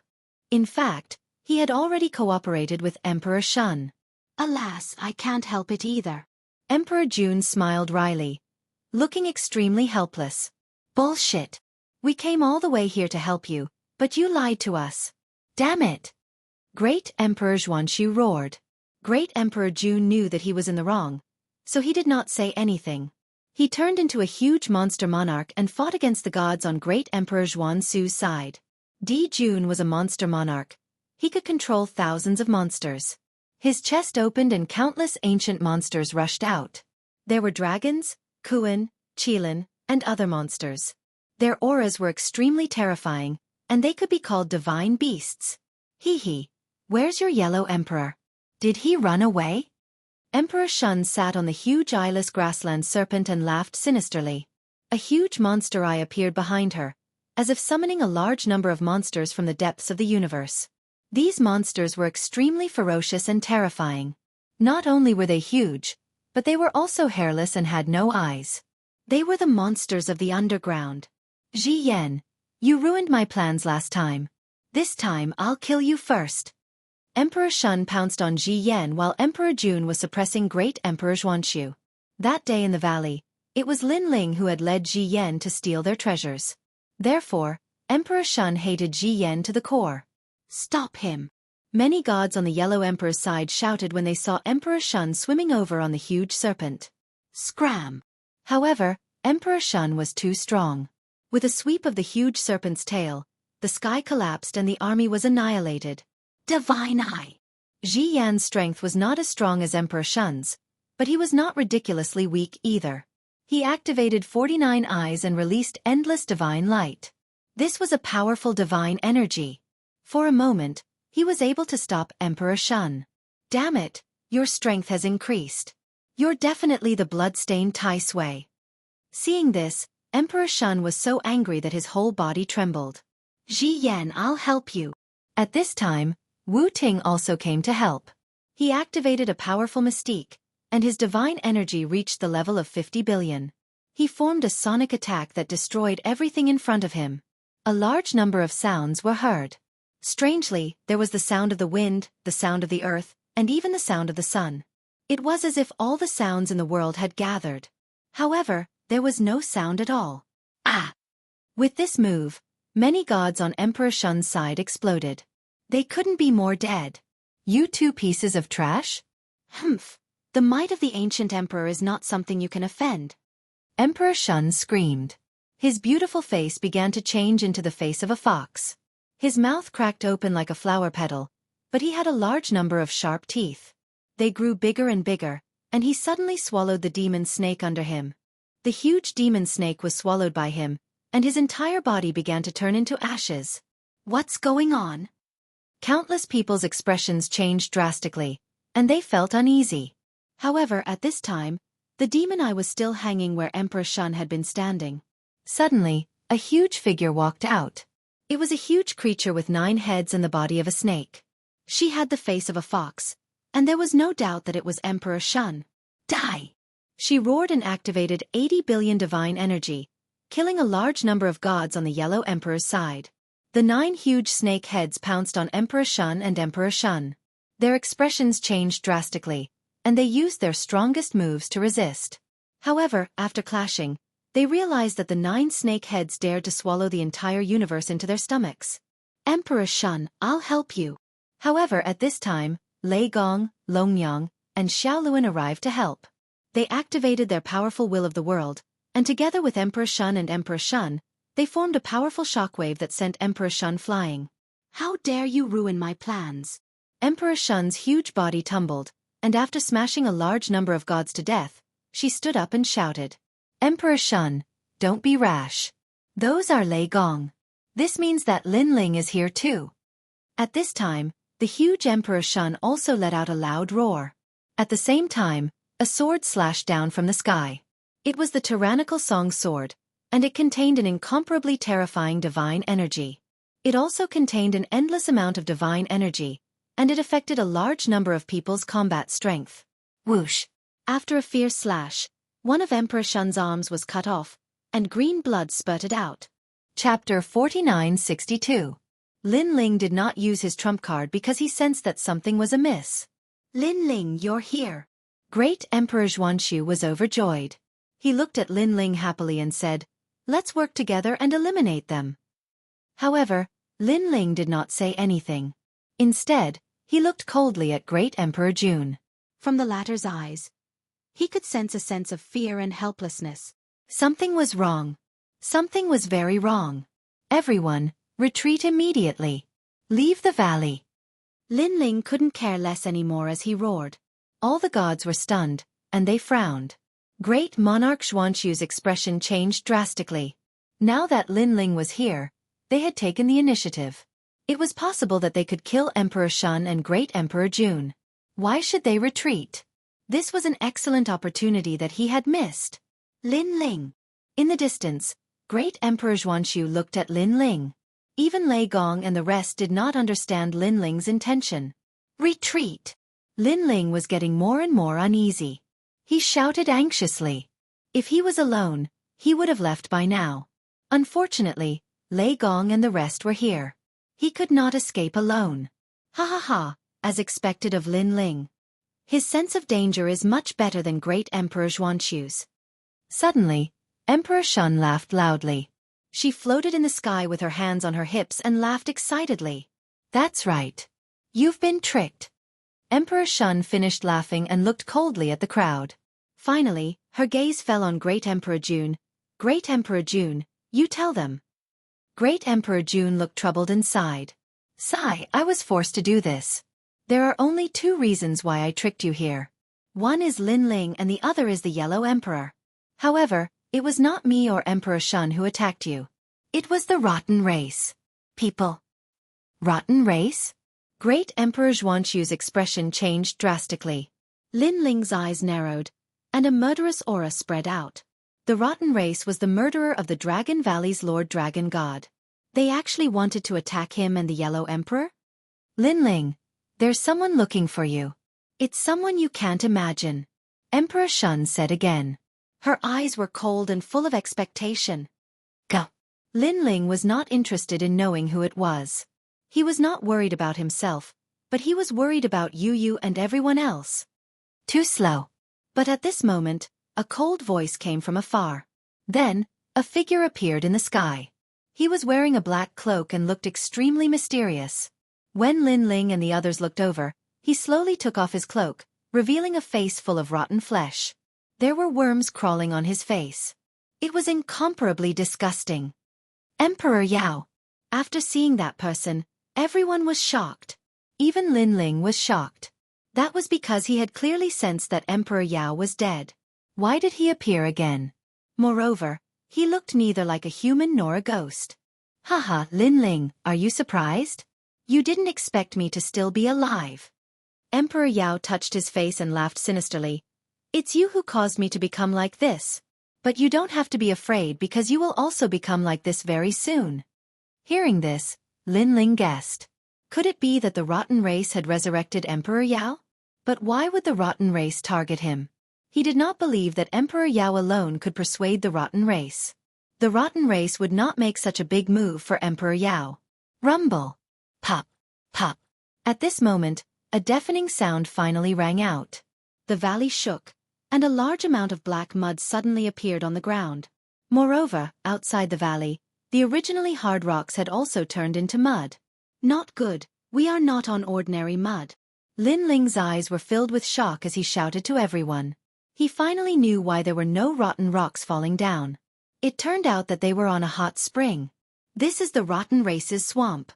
In fact, he had already cooperated with Emperor Shun. "Alas, I can't help it either." Emperor Jun smiled wryly, looking extremely helpless. "Bullshit. We came all the way here to help you, but you lied to us. Damn it." Great Emperor Xianxia roared. Great Emperor Jun knew that he was in the wrong, so he did not say anything. He turned into a huge monster monarch and fought against the gods on Great Emperor Xianxu's side. Di Jun was a monster monarch. He could control thousands of monsters. His chest opened and countless ancient monsters rushed out. There were dragons, Kuan, Qilin, and other monsters. Their auras were extremely terrifying, and they could be called divine beasts. Hee, where's your yellow emperor? Did he run away?" Emperor Shun sat on the huge eyeless grassland serpent and laughed sinisterly. A huge monster eye appeared behind her, as if summoning a large number of monsters from the depths of the universe. These monsters were extremely ferocious and terrifying. Not only were they huge, but they were also hairless and had no eyes. They were the monsters of the underground. "Ji Yan, you ruined my plans last time. This time I'll kill you first." Emperor Shun pounced on Ji Yan while Emperor Jun was suppressing Great Emperor Xianxia. That day in the valley, it was Lin Ling who had led Ji Yan to steal their treasures. Therefore, Emperor Shun hated Ji Yan to the core. "Stop him!" Many gods on the Yellow Emperor's side shouted when they saw Emperor Shun swimming over on the huge serpent. Scram! However, Emperor Shun was too strong. With a sweep of the huge serpent's tail, the sky collapsed and the army was annihilated. Divine Eye! Ji Yan's strength was not as strong as Emperor Shun's, but he was not ridiculously weak either. He activated 49 eyes and released endless divine light. This was a powerful divine energy. For a moment, he was able to stop Emperor Shun. "Damn it, your strength has increased. You're definitely the blood-stained Tai Sui." Seeing this, Emperor Shun was so angry that his whole body trembled. Ji Yan, I'll help you. At this time, Wu Ting also came to help. He activated a powerful mystique, and his divine energy reached the level of 50 billion. He formed a sonic attack that destroyed everything in front of him. A large number of sounds were heard. Strangely, there was the sound of the wind, the sound of the earth, and even the sound of the sun. It was as if all the sounds in the world had gathered. However, there was no sound at all. Ah! With this move, many gods on Emperor Shun's side exploded. They couldn't be more dead. You two pieces of trash? Humph! The might of the ancient emperor is not something you can offend. Emperor Shun screamed. His beautiful face began to change into the face of a fox. His mouth cracked open like a flower petal, but he had a large number of sharp teeth. They grew bigger and bigger, and he suddenly swallowed the demon snake under him. The huge demon snake was swallowed by him, and his entire body began to turn into ashes. What's going on? Countless people's expressions changed drastically, and they felt uneasy. However, at this time, the demon eye was still hanging where Emperor Shun had been standing. Suddenly, a huge figure walked out. It was a huge creature with 9 heads and the body of a snake. She had the face of a fox, and there was no doubt that it was Emperor Shun. Die! She roared and activated 80 billion divine energy, killing a large number of gods on the Yellow Emperor's side. The 9 huge snake heads pounced on Emperor Shun and Emperor Shun. Their expressions changed drastically, and they used their strongest moves to resist. However, after clashing, they realized that the 9 snake heads dared to swallow the entire universe into their stomachs. Emperor Shun, I'll help you. However, at this time, Lei Gong, Longyang, and Xiaoluan arrived to help. They activated their powerful will of the world, and together with Emperor Shun and Emperor Shun, they formed a powerful shockwave that sent Emperor Shun flying. How dare you ruin my plans? Emperor Shun's huge body tumbled, and after smashing a large number of gods to death, she stood up and shouted, Emperor Shun, don't be rash. Those are Lei Gong. This means that Lin Ling is here too. At this time, the huge Emperor Shun also let out a loud roar. At the same time, a sword slashed down from the sky. It was the tyrannical Song sword, and it contained an incomparably terrifying divine energy. It also contained an endless amount of divine energy, and it affected a large number of people's combat strength. Whoosh! After a fierce slash, one of Emperor Shun's arms was cut off, and green blood spurted out. Chapter 4962. Lin Ling did not use his trump card because he sensed that something was amiss. Lin Ling, you're here. Great Emperor Xianxia was overjoyed. He looked at Lin Ling happily and said, let's work together and eliminate them. However, Lin Ling did not say anything. Instead, he looked coldly at Great Emperor Jun. From the latter's eyes, he could sense a sense of fear and helplessness. Something was wrong. Something was very wrong. Everyone, retreat immediately. Leave the valley. Lin Ling couldn't care less anymore as he roared. All the gods were stunned, and they frowned. Great Monarch Xuanxiu's expression changed drastically. Now that Lin Ling was here, they had taken the initiative. It was possible that they could kill Emperor Shun and Great Emperor Jun. Why should they retreat? This was an excellent opportunity that he had missed. Lin Ling. In the distance, Great Emperor Xuanxiu looked at Lin Ling. Even Lei Gong and the rest did not understand Lin Ling's intention. Retreat! Lin Ling was getting more and more uneasy. He shouted anxiously. If he was alone, he would have left by now. Unfortunately, Lei Gong and the rest were here. He could not escape alone. Ha ha ha, as expected of Lin Ling. His sense of danger is much better than Great Emperor Xuanxiu's. Suddenly, Emperor Shun laughed loudly. She floated in the sky with her hands on her hips and laughed excitedly. That's right. You've been tricked. Emperor Shun finished laughing and looked coldly at the crowd. Finally, her gaze fell on Great Emperor Jun. Great Emperor Jun, you tell them. Great Emperor Jun looked troubled and sighed. Sigh, I was forced to do this. There are only 2 reasons why I tricked you here. One is Lin Ling and the other is the Yellow Emperor. However, it was not me or Emperor Shun who attacked you. It was the rotten race. People. Rotten race? Great Emperor Xuanxiu's expression changed drastically. Lin Ling's eyes narrowed, and a murderous aura spread out. The rotten race was the murderer of the Dragon Valley's Lord Dragon God. They actually wanted to attack him and the Yellow Emperor? Lin Ling, there's someone looking for you. It's someone you can't imagine. Emperor Shun said again. Her eyes were cold and full of expectation. Go. Lin Ling was not interested in knowing who it was. He was not worried about himself, but he was worried about Yu and everyone else. Too slow. But at this moment, a cold voice came from afar. Then, a figure appeared in the sky. He was wearing a black cloak and looked extremely mysterious. When Lin Ling and the others looked over, he slowly took off his cloak, revealing a face full of rotten flesh. There were worms crawling on his face. It was incomparably disgusting. Emperor Yao. After seeing that person, everyone was shocked. Even Lin Ling was shocked. That was because he had clearly sensed that Emperor Yao was dead. Why did he appear again? Moreover, he looked neither like a human nor a ghost. Haha, Lin Ling, are you surprised? You didn't expect me to still be alive. Emperor Yao touched his face and laughed sinisterly. It's you who caused me to become like this. But you don't have to be afraid because you will also become like this very soon. Hearing this, Lin Ling guessed. Could it be that the rotten race had resurrected Emperor Yao? But why would the rotten race target him? He did not believe that Emperor Yao alone could persuade the rotten race. The rotten race would not make such a big move for Emperor Yao. Rumble. Pop. Pop. At this moment, a deafening sound finally rang out. The valley shook, and a large amount of black mud suddenly appeared on the ground. Moreover, outside the valley, the originally hard rocks had also turned into mud. Not good, we are not on ordinary mud. Lin Ling's eyes were filled with shock as he shouted to everyone. He finally knew why there were no rotten rocks falling down. It turned out that they were on a hot spring. This is the rotten race's swamp.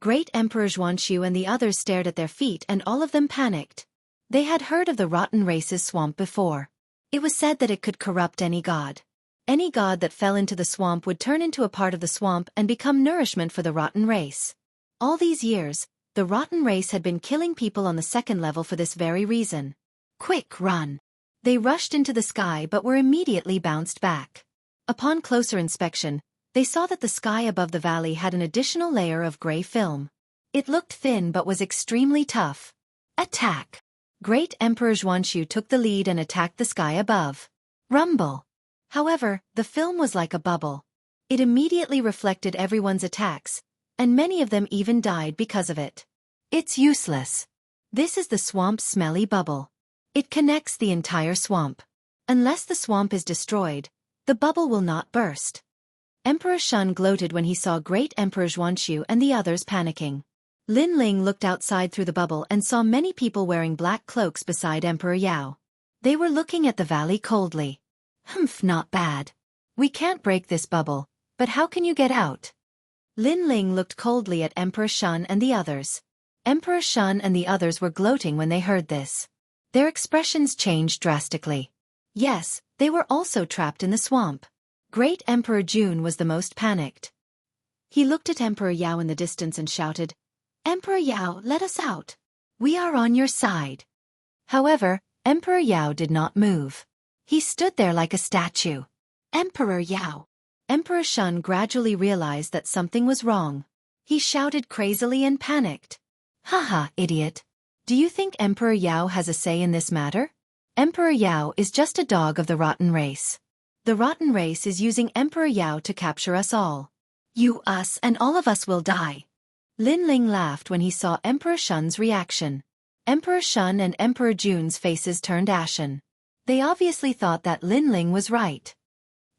Great Emperor Xianxia and the others stared at their feet and all of them panicked. They had heard of the rotten race's swamp before. It was said that it could corrupt any god. Any god that fell into the swamp would turn into a part of the swamp and become nourishment for the rotten race. All these years, the rotten race had been killing people on the second level for this very reason. Quick, run! They rushed into the sky but were immediately bounced back. Upon closer inspection, they saw that the sky above the valley had an additional layer of gray film. It looked thin but was extremely tough. Attack! Great Emperor Xianxia took the lead and attacked the sky above. Rumble! However, the film was like a bubble. It immediately reflected everyone's attacks, and many of them even died because of it. It's useless. This is the swamp's smelly bubble. It connects the entire swamp. Unless the swamp is destroyed, the bubble will not burst. Emperor Shun gloated when he saw Great Emperor Xianxia and the others panicking. Lin Ling looked outside through the bubble and saw many people wearing black cloaks beside Emperor Yao. They were looking at the valley coldly. Humph, not bad. We can't break this bubble, but how can you get out? Lin Ling looked coldly at Emperor Shun and the others. Emperor Shun and the others were gloating when they heard this. Their expressions changed drastically. Yes, they were also trapped in the swamp. Great Emperor Jun was the most panicked. He looked at Emperor Yao in the distance and shouted, Emperor Yao, let us out. We are on your side. However, Emperor Yao did not move. He stood there like a statue. Emperor Yao. Emperor Shun gradually realized that something was wrong. He shouted crazily and panicked. Haha, idiot. Do you think Emperor Yao has a say in this matter? Emperor Yao is just a dog of the rotten race. The rotten race is using Emperor Yao to capture us all. You, us, and all of us will die. Lin Ling laughed when he saw Emperor Shun's reaction. Emperor Shun and Emperor Jun's faces turned ashen. They obviously thought that Lin Ling was right.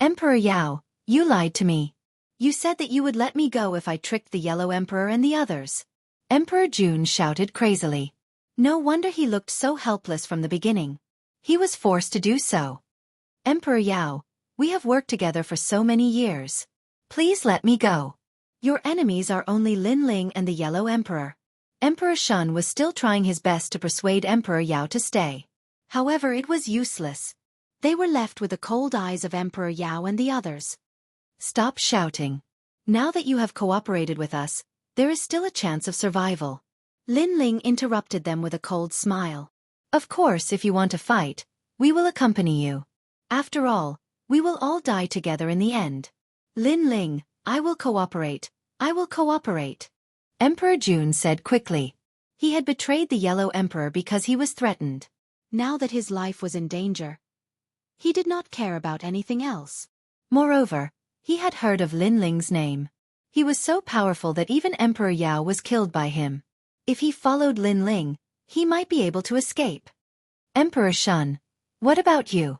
Emperor Yao, you lied to me. You said that you would let me go if I tricked the Yellow Emperor and the others. Emperor Jun shouted crazily. No wonder he looked so helpless from the beginning. He was forced to do so. Emperor Yao, we have worked together for so many years. Please let me go. Your enemies are only Lin Ling and the Yellow Emperor. Emperor Shun was still trying his best to persuade Emperor Yao to stay. However, it was useless. They were left with the cold eyes of Emperor Yao and the others. Stop shouting. Now that you have cooperated with us, there is still a chance of survival. Lin Ling interrupted them with a cold smile. Of course, if you want to fight, we will accompany you. After all, we will all die together in the end. Lin Ling, I will cooperate. I will cooperate. Emperor Jun said quickly. He had betrayed the Yellow Emperor because he was threatened. Now that his life was in danger, he did not care about anything else. Moreover, he had heard of Lin Ling's name. He was so powerful that even Emperor Yao was killed by him. If he followed Lin Ling, he might be able to escape. Emperor Shun, what about you?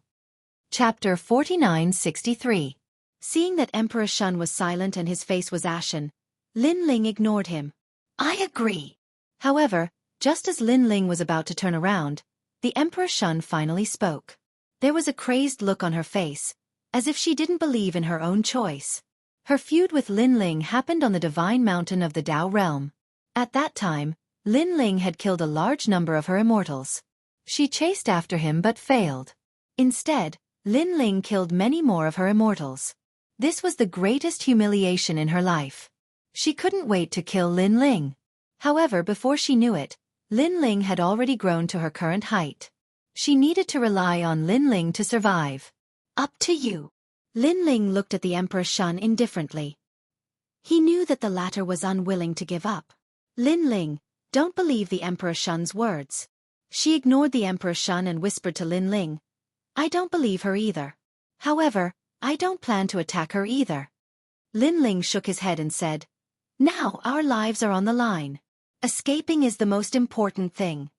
Chapter 4963. Seeing that Emperor Shun was silent and his face was ashen, Lin Ling ignored him. I agree. However, just as Lin Ling was about to turn around, the Emperor Shun finally spoke. There was a crazed look on her face, as if she didn't believe in her own choice. Her feud with Lin Ling happened on the divine mountain of the Dao realm. At that time, Lin Ling had killed a large number of her immortals. She chased after him but failed. Instead, Lin Ling killed many more of her immortals. This was the greatest humiliation in her life. She couldn't wait to kill Lin Ling. However, before she knew it, Lin Ling had already grown to her current height. She needed to rely on Lin Ling to survive. Up to you. Lin Ling looked at the Emperor Shun indifferently. He knew that the latter was unwilling to give up. Lin Ling, don't believe the Emperor Shun's words. She ignored the Emperor Shun and whispered to Lin Ling. I don't believe her either. However, I don't plan to attack her either. Lin Ling shook his head and said, now our lives are on the line. Escaping is the most important thing.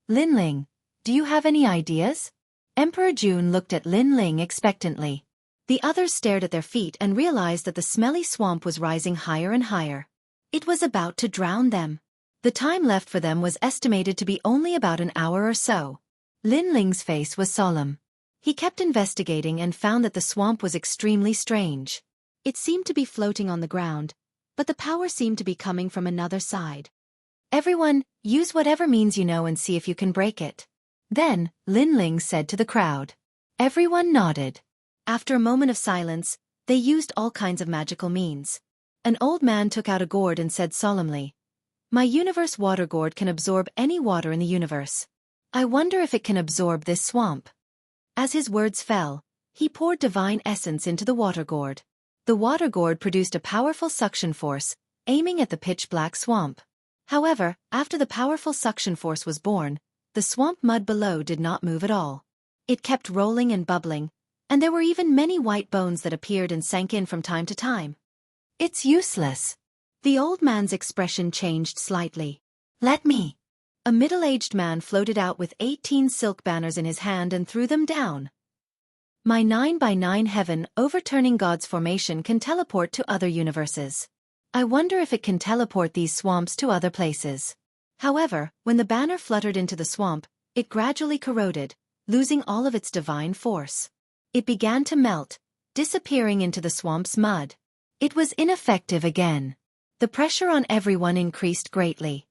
Lin Ling, do you have any ideas? Emperor Jun looked at Lin Ling expectantly. The others stared at their feet and realized that the smelly swamp was rising higher and higher. It was about to drown them. The time left for them was estimated to be only about an hour or so. Lin Ling's face was solemn. He kept investigating and found that the swamp was extremely strange. It seemed to be floating on the ground, but the power seemed to be coming from another side. Everyone, use whatever means you know and see if you can break it. Then, Lin Ling said to the crowd. Everyone nodded. After a moment of silence, they used all kinds of magical means. An old man took out a gourd and said solemnly, my universe water gourd can absorb any water in the universe. I wonder if it can absorb this swamp. As his words fell, he poured divine essence into the water gourd. The water gourd produced a powerful suction force, aiming at the pitch-black swamp. However, after the powerful suction force was born, the swamp mud below did not move at all. It kept rolling and bubbling, and there were even many white bones that appeared and sank in from time to time. It's useless. The old man's expression changed slightly. Let me. A middle-aged man floated out with 18 silk banners in his hand and threw them down. My 9x9 heaven overturning God's formation can teleport to other universes. I wonder if it can teleport these swamps to other places. However, when the banner fluttered into the swamp, it gradually corroded, losing all of its divine force. It began to melt, disappearing into the swamp's mud. It was ineffective again. The pressure on everyone increased greatly.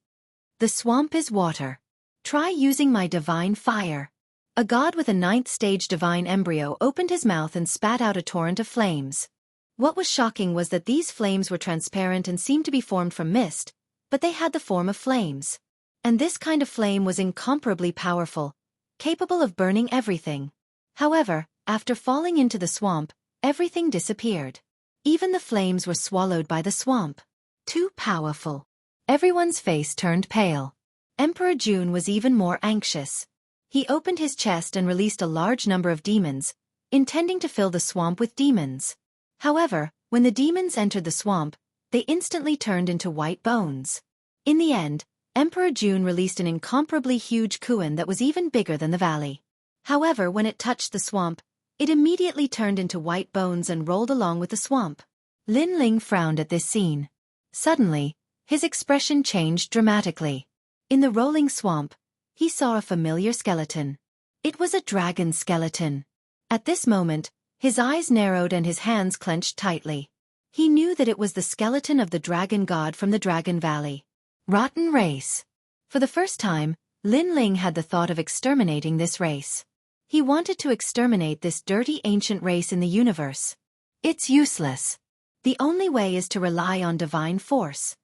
The swamp is water. Try using my divine fire. A god with a 9th stage divine embryo opened his mouth and spat out a torrent of flames. What was shocking was that these flames were transparent and seemed to be formed from mist, but they had the form of flames. And this kind of flame was incomparably powerful, capable of burning everything. However, after falling into the swamp, everything disappeared. Even the flames were swallowed by the swamp. Too powerful. Everyone's face turned pale. Emperor Jun was even more anxious. He opened his chest and released a large number of demons, intending to fill the swamp with demons. However, when the demons entered the swamp, they instantly turned into white bones. In the end, Emperor Jun released an incomparably huge Kuan that was even bigger than the valley. However, when it touched the swamp, it immediately turned into white bones and rolled along with the swamp. Lin Ling frowned at this scene. Suddenly, his expression changed dramatically. In the rolling swamp, he saw a familiar skeleton. It was a dragon skeleton. At this moment, his eyes narrowed and his hands clenched tightly. He knew that it was the skeleton of the dragon god from the Dragon Valley. Rotten race. For the first time, Lin Ling had the thought of exterminating this race. He wanted to exterminate this dirty ancient race in the universe. It's useless. The only way is to rely on divine force.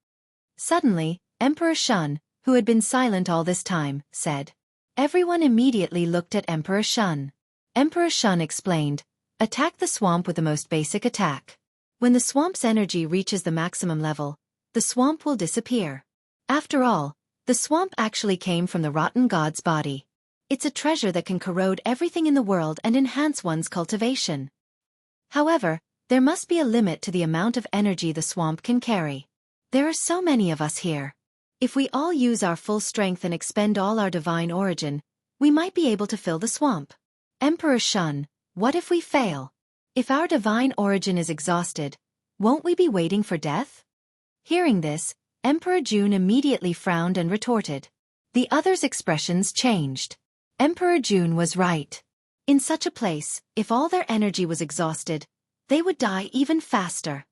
Suddenly, Emperor Shun, who had been silent all this time, said. Everyone immediately looked at Emperor Shun. Emperor Shun explained, attack the swamp with the most basic attack. When the swamp's energy reaches the maximum level, the swamp will disappear. After all, the swamp actually came from the rotten god's body. It's a treasure that can corrode everything in the world and enhance one's cultivation. However, there must be a limit to the amount of energy the swamp can carry. There are so many of us here. If we all use our full strength and expend all our divine origin, we might be able to fill the swamp. Emperor Shun, what if we fail? If our divine origin is exhausted, won't we be waiting for death? Hearing this, Emperor Jun immediately frowned and retorted. The others' expressions changed. Emperor Jun was right. In such a place, if all their energy was exhausted, they would die even faster.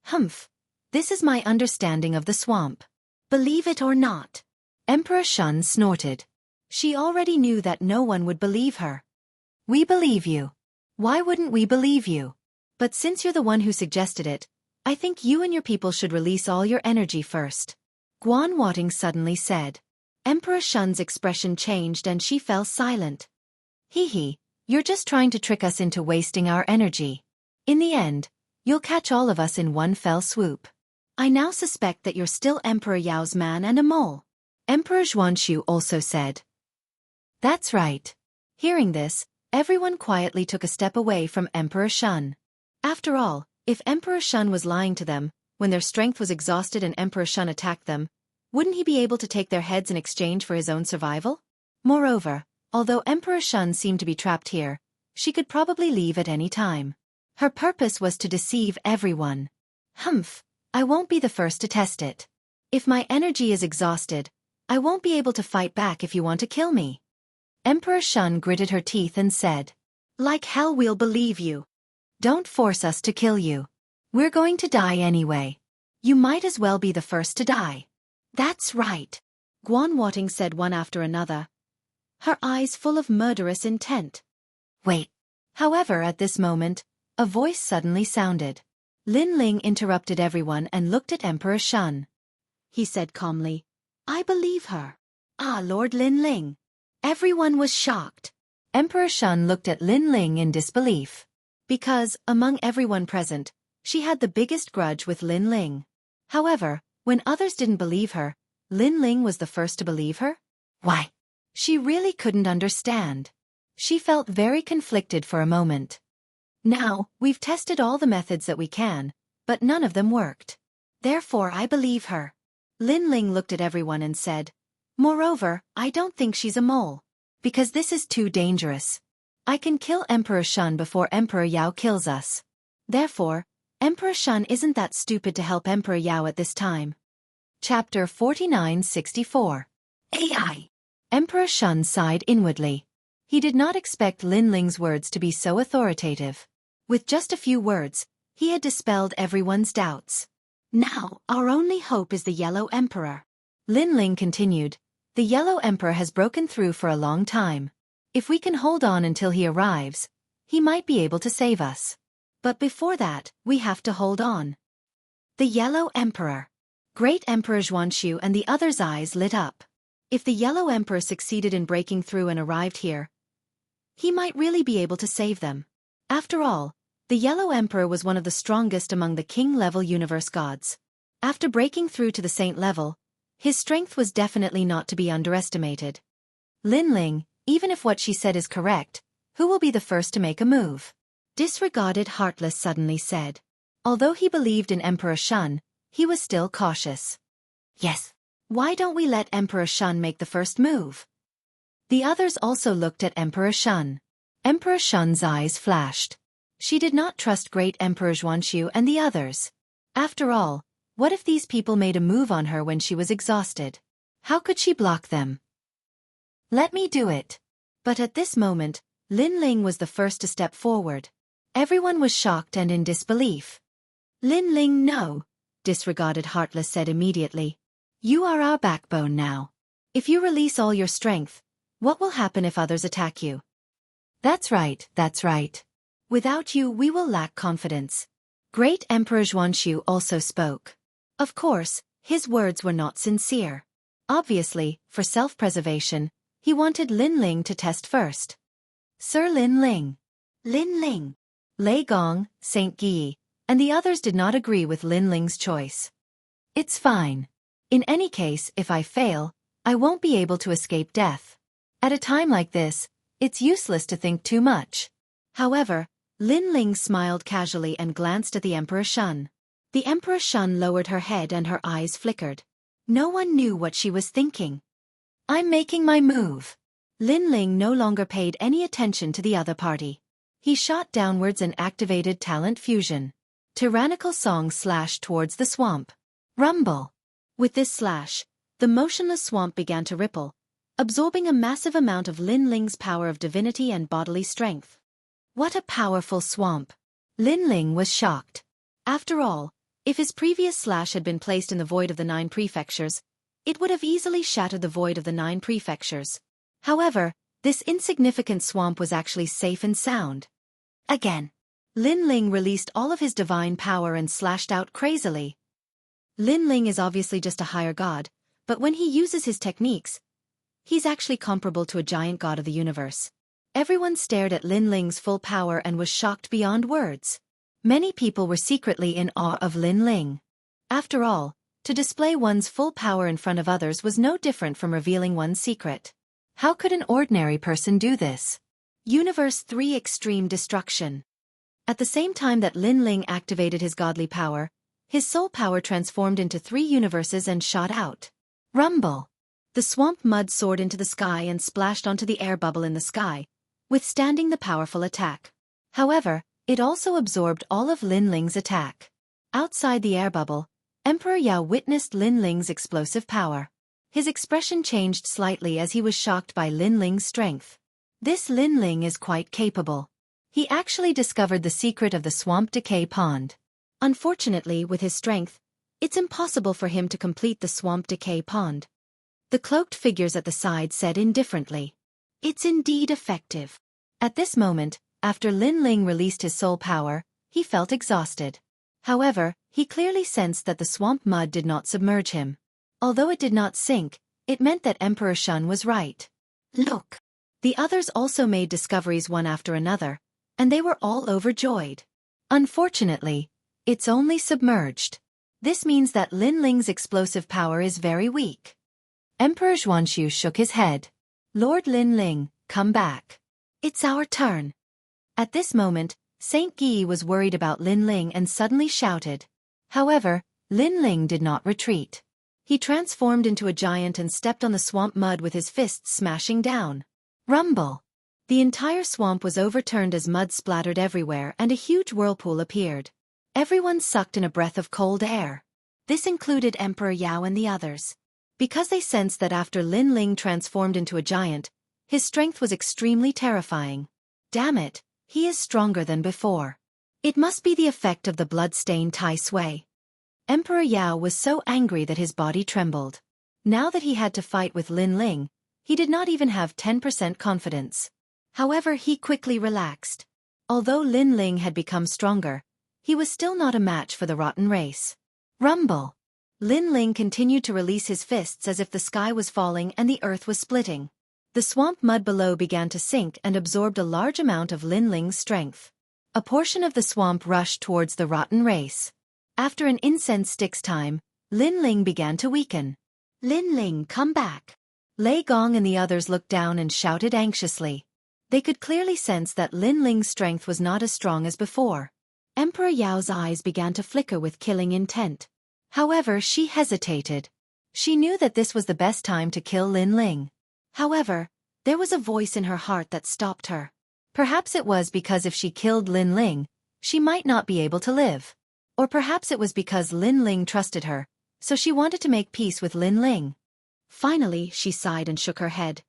Humph. This is my understanding of the swamp. Believe it or not. Emperor Shun snorted. She already knew that no one would believe her. We believe you. Why wouldn't we believe you? But since you're the one who suggested it, I think you and your people should release all your energy first. Guan Wating suddenly said. Emperor Shun's expression changed and she fell silent. Hee, you're just trying to trick us into wasting our energy. In the end, you'll catch all of us in one fell swoop. I now suspect that you're still Emperor Yao's man and a mole. Emperor Xuanxu also said. That's right. Hearing this, everyone quietly took a step away from Emperor Shun. After all, if Emperor Shun was lying to them, when their strength was exhausted and Emperor Shun attacked them, wouldn't he be able to take their heads in exchange for his own survival? Moreover, although Emperor Shun seemed to be trapped here, she could probably leave at any time. Her purpose was to deceive everyone. Humph, I won't be the first to test it. If my energy is exhausted, I won't be able to fight back if you want to kill me. Emperor Shun gritted her teeth and said. Like hell we'll believe you. Don't force us to kill you. We're going to die anyway. You might as well be the first to die. That's right. Guan Wating said one after another, her eyes full of murderous intent. Wait. However, at this moment, a voice suddenly sounded. Lin Ling interrupted everyone and looked at Emperor Shun. He said calmly, I believe her. Ah, Lord Lin Ling. Everyone was shocked. Emperor Shun looked at Lin Ling in disbelief. Because, among everyone present, she had the biggest grudge with Lin Ling. However, when others didn't believe her, Lin Ling was the first to believe her? Why? She really couldn't understand. She felt very conflicted for a moment. Now, we've tested all the methods that we can, but none of them worked. Therefore I believe her. Lin Ling looked at everyone and said, Moreover, I don't think she's a mole. Because this is too dangerous. I can kill Emperor Shun before Emperor Yao kills us. Therefore, Emperor Shun isn't that stupid to help Emperor Yao at this time. Chapter 4964. AI. Emperor Shun sighed inwardly. He did not expect Lin Ling's words to be so authoritative. With just a few words, he had dispelled everyone's doubts. Now, our only hope is the Yellow Emperor. Lin Ling continued, the Yellow Emperor has broken through for a long time. If we can hold on until he arrives, he might be able to save us. But before that, we have to hold on. The Yellow Emperor. Great Emperor Xuanxu and the others' eyes lit up. If the Yellow Emperor succeeded in breaking through and arrived here, he might really be able to save them. After all, the Yellow Emperor was one of the strongest among the king-level universe gods. After breaking through to the saint level, his strength was definitely not to be underestimated. Lin Ling, even if what she said is correct, who will be the first to make a move? Disregarded Heartless suddenly said. Although he believed in Emperor Shun, he was still cautious. Yes. Why don't we let Emperor Shun make the first move? The others also looked at Emperor Shun. Emperor Shun's eyes flashed. She did not trust Great Emperor Xuanxu and the others. After all, what if these people made a move on her when she was exhausted? How could she block them? Let me do it. But at this moment, Lin Ling was the first to step forward. Everyone was shocked and in disbelief. Lin Ling, no, Disregarded Heartless said immediately. You are our backbone now. If you release all your strength, what will happen if others attack you? That's right, that's right. Without you we will lack confidence. Great Emperor Xuanxu also spoke. Of course, his words were not sincere. Obviously, for self-preservation, he wanted Lin Ling to test first. Sir Lin Ling. Lin Ling. Lei Gong, Saint Guyi, and the others did not agree with Lin Ling's choice. It's fine. In any case, if I fail, I won't be able to escape death. At a time like this, it's useless to think too much. However, Lin Ling smiled casually and glanced at the Emperor Shun. The Emperor Shun lowered her head and her eyes flickered. No one knew what she was thinking. I'm making my move. Lin Ling no longer paid any attention to the other party. He shot downwards and activated talent fusion. Tyrannical song slashed towards the swamp. Rumble. With this slash, the motionless swamp began to ripple, absorbing a massive amount of Lin Ling's power of divinity and bodily strength. What a powerful swamp! Lin Ling was shocked. After all, if his previous slash had been placed in the void of the 9 prefectures, it would have easily shattered the void of the 9 prefectures. However, this insignificant swamp was actually safe and sound. Again. Lin Ling released all of his divine power and slashed out crazily. Lin Ling is obviously just a higher god, but when he uses his techniques, he's actually comparable to a giant god of the universe. Everyone stared at Lin Ling's full power and was shocked beyond words. Many people were secretly in awe of Lin Ling. After all, to display one's full power in front of others was no different from revealing one's secret. How could an ordinary person do this? Universe 3 Extreme Destruction. At the same time that Lin Ling activated his godly power, his soul power transformed into 3 universes and shot out. Rumble. The swamp mud soared into the sky and splashed onto the air bubble in the sky, withstanding the powerful attack. However, it also absorbed all of Lin Ling's attack. Outside the air bubble, Emperor Yao witnessed Lin Ling's explosive power. His expression changed slightly as he was shocked by Lin Ling's strength. This Lin Ling is quite capable. He actually discovered the secret of the swamp decay pond. Unfortunately, with his strength, it's impossible for him to complete the swamp decay pond. The cloaked figures at the side said indifferently. It's indeed effective. At this moment, after Lin Ling released his soul power, he felt exhausted. However, he clearly sensed that the swamp mud did not submerge him. Although it did not sink, it meant that Emperor Shun was right. Look! The others also made discoveries one after another, and they were all overjoyed. Unfortunately, it's only submerged. This means that Lin Ling's explosive power is very weak. Emperor Xianxia shook his head. Lord Lin Ling, come back. It's our turn. At this moment, Saint Guy was worried about Lin Ling and suddenly shouted. However, Lin Ling did not retreat. He transformed into a giant and stepped on the swamp mud with his fists smashing down. Rumble! The entire swamp was overturned as mud splattered everywhere and a huge whirlpool appeared. Everyone sucked in a breath of cold air. This included Emperor Yao and the others. Because they sensed that after Lin Ling transformed into a giant, his strength was extremely terrifying. Damn it, he is stronger than before. It must be the effect of the blood-stained Tai Sui. Emperor Yao was so angry that his body trembled. Now that he had to fight with Lin Ling, he did not even have 10% confidence. However, he quickly relaxed. Although Lin Ling had become stronger, he was still not a match for the rotten race. Rumble! Lin Ling continued to release his fists as if the sky was falling and the earth was splitting. The swamp mud below began to sink and absorbed a large amount of Lin Ling's strength. A portion of the swamp rushed towards the rotten race. After an incense stick's time, Lin Ling began to weaken. Lin Ling, come back. Lei Gong and the others looked down and shouted anxiously. They could clearly sense that Lin Ling's strength was not as strong as before. Emperor Yao's eyes began to flicker with killing intent. However, she hesitated. She knew that this was the best time to kill Lin Ling. However, there was a voice in her heart that stopped her. Perhaps it was because if she killed Lin Ling, she might not be able to live. Or perhaps it was because Lin Ling trusted her, so she wanted to make peace with Lin Ling. Finally, she sighed and shook her head.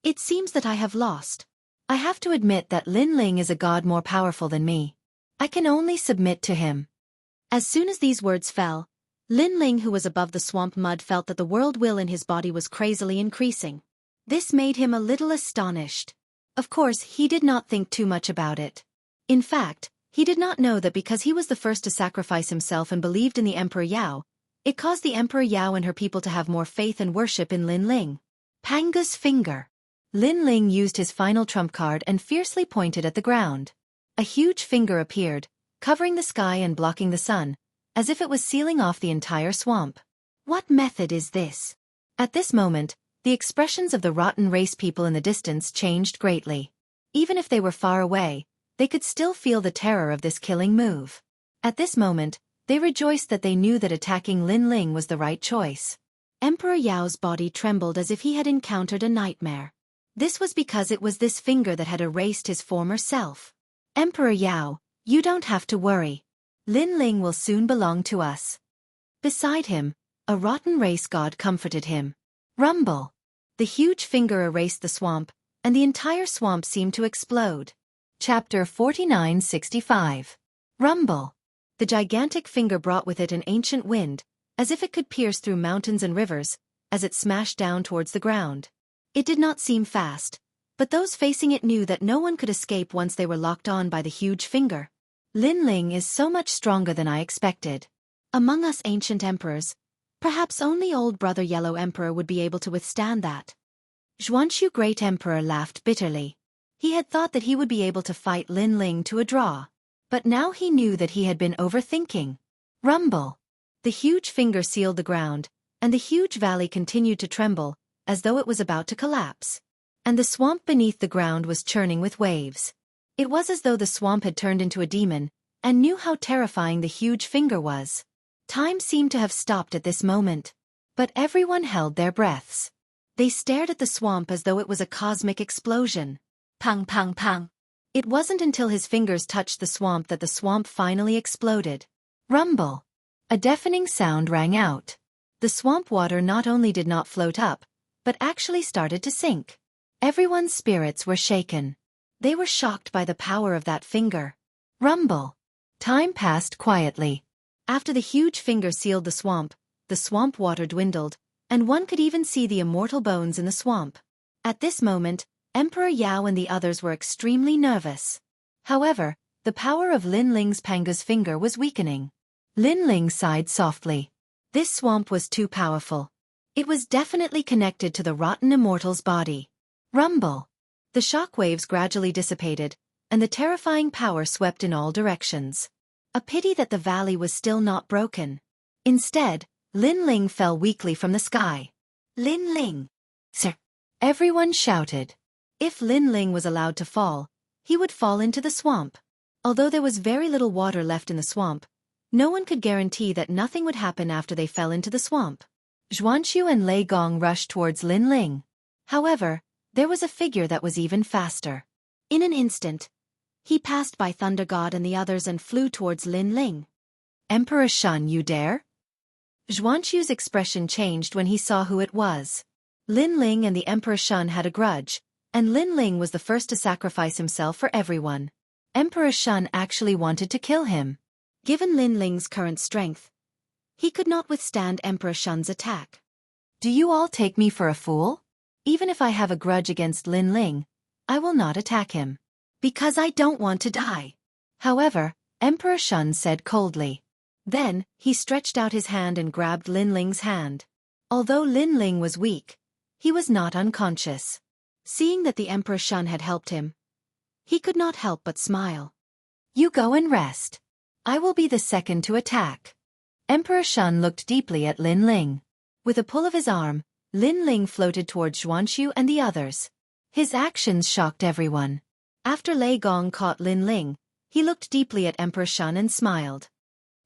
It seems that I have lost. I have to admit that Lin Ling is a god more powerful than me. I can only submit to him. As soon as these words fell, Lin Ling, who was above the swamp mud, felt that the world will in his body was crazily increasing. This made him a little astonished. Of course, he did not think too much about it. In fact, he did not know that because he was the first to sacrifice himself and believed in the Emperor Yao, it caused the Emperor Yao and her people to have more faith and worship in Lin Ling. Panga's finger. Lin Ling used his final trump card and fiercely pointed at the ground. A huge finger appeared, covering the sky and blocking the sun, as if it was sealing off the entire swamp. What method is this? At this moment, the expressions of the rotten race people in the distance changed greatly. Even if they were far away, they could still feel the terror of this killing move. At this moment, they rejoiced that they knew that attacking Lin Ling was the right choice. Emperor Yao's body trembled as if he had encountered a nightmare. This was because it was this finger that had erased his former self. Emperor Yao, you don't have to worry. Lin Ling will soon belong to us. Beside him, a rotten race god comforted him. Rumble. The huge finger erased the swamp, and the entire swamp seemed to explode. Chapter 4965. Rumble. The gigantic finger brought with it an ancient wind, as if it could pierce through mountains and rivers, as it smashed down towards the ground. It did not seem fast, but those facing it knew that no one could escape once they were locked on by the huge finger. Lin Ling is so much stronger than I expected. Among us ancient emperors, perhaps only old brother Yellow Emperor would be able to withstand that. Xianxia Great Emperor laughed bitterly. He had thought that he would be able to fight Lin Ling to a draw, but now he knew that he had been overthinking. Rumble. The huge finger sealed the ground, and the huge valley continued to tremble, as though it was about to collapse. And the swamp beneath the ground was churning with waves. It was as though the swamp had turned into a demon, and knew how terrifying the huge finger was. Time seemed to have stopped at this moment. But everyone held their breaths. They stared at the swamp as though it was a cosmic explosion. Pang pang pang. It wasn't until his fingers touched the swamp that the swamp finally exploded. Rumble. A deafening sound rang out. The swamp water not only did not float up, but actually started to sink. Everyone's spirits were shaken. They were shocked by the power of that finger. Rumble. Time passed quietly. After the huge finger sealed the swamp water dwindled, and one could even see the immortal bones in the swamp. At this moment, Emperor Yao and the others were extremely nervous. However, the power of Lin Ling's Panga's finger was weakening. Lin Ling sighed softly. This swamp was too powerful. It was definitely connected to the rotten immortal's body. Rumble. The shockwaves gradually dissipated, and the terrifying power swept in all directions. A pity that the valley was still not broken. Instead, Lin Ling fell weakly from the sky. Lin Ling! Sir! Everyone shouted. If Lin Ling was allowed to fall, he would fall into the swamp. Although there was very little water left in the swamp, no one could guarantee that nothing would happen after they fell into the swamp. Xuanqiu and Lei Gong rushed towards Lin Ling. However, there was a figure that was even faster. In an instant, he passed by Thunder God and the others and flew towards Lin Ling. Emperor Shun, you dare? Xuanqiu's expression changed when he saw who it was. Lin Ling and the Emperor Shun had a grudge, and Lin Ling was the first to sacrifice himself for everyone. Emperor Shun actually wanted to kill him. Given Lin Ling's current strength, he could not withstand Emperor Shun's attack. Do you all take me for a fool? Even if I have a grudge against Lin Ling, I will not attack him. Because I don't want to die. However, Emperor Shun said coldly. Then, he stretched out his hand and grabbed Lin Ling's hand. Although Lin Ling was weak, he was not unconscious. Seeing that the Emperor Shun had helped him, he could not help but smile. You go and rest. I will be the second to attack. Emperor Shun looked deeply at Lin Ling. With a pull of his arm, Lin Ling floated towards Xuanqiu and the others. His actions shocked everyone. After Lei Gong caught Lin Ling, he looked deeply at Emperor Shun and smiled.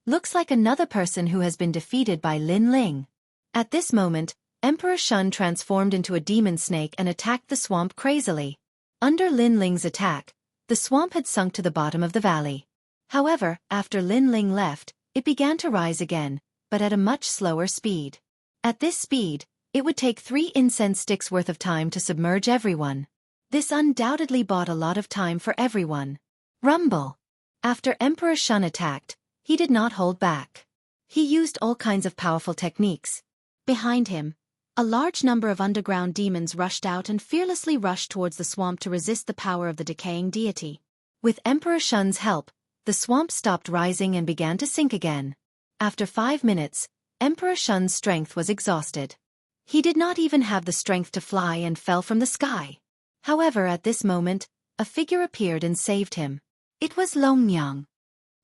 Looks like another person who has been defeated by Lin Ling. At this moment, Emperor Shun transformed into a demon snake and attacked the swamp crazily. Under Lin Ling's attack, the swamp had sunk to the bottom of the valley. However, after Lin Ling left, it began to rise again, but at a much slower speed. At this speed, it would take 3 incense sticks worth of time to submerge everyone. This undoubtedly bought a lot of time for everyone. Rumble. After Emperor Shun attacked, he did not hold back. He used all kinds of powerful techniques. Behind him, a large number of underground demons rushed out and fearlessly rushed towards the swamp to resist the power of the decaying deity. With Emperor Shun's help, the swamp stopped rising and began to sink again. After 5 minutes, Emperor Shun's strength was exhausted. He did not even have the strength to fly and fell from the sky. However, at this moment, a figure appeared and saved him. It was Longmyang.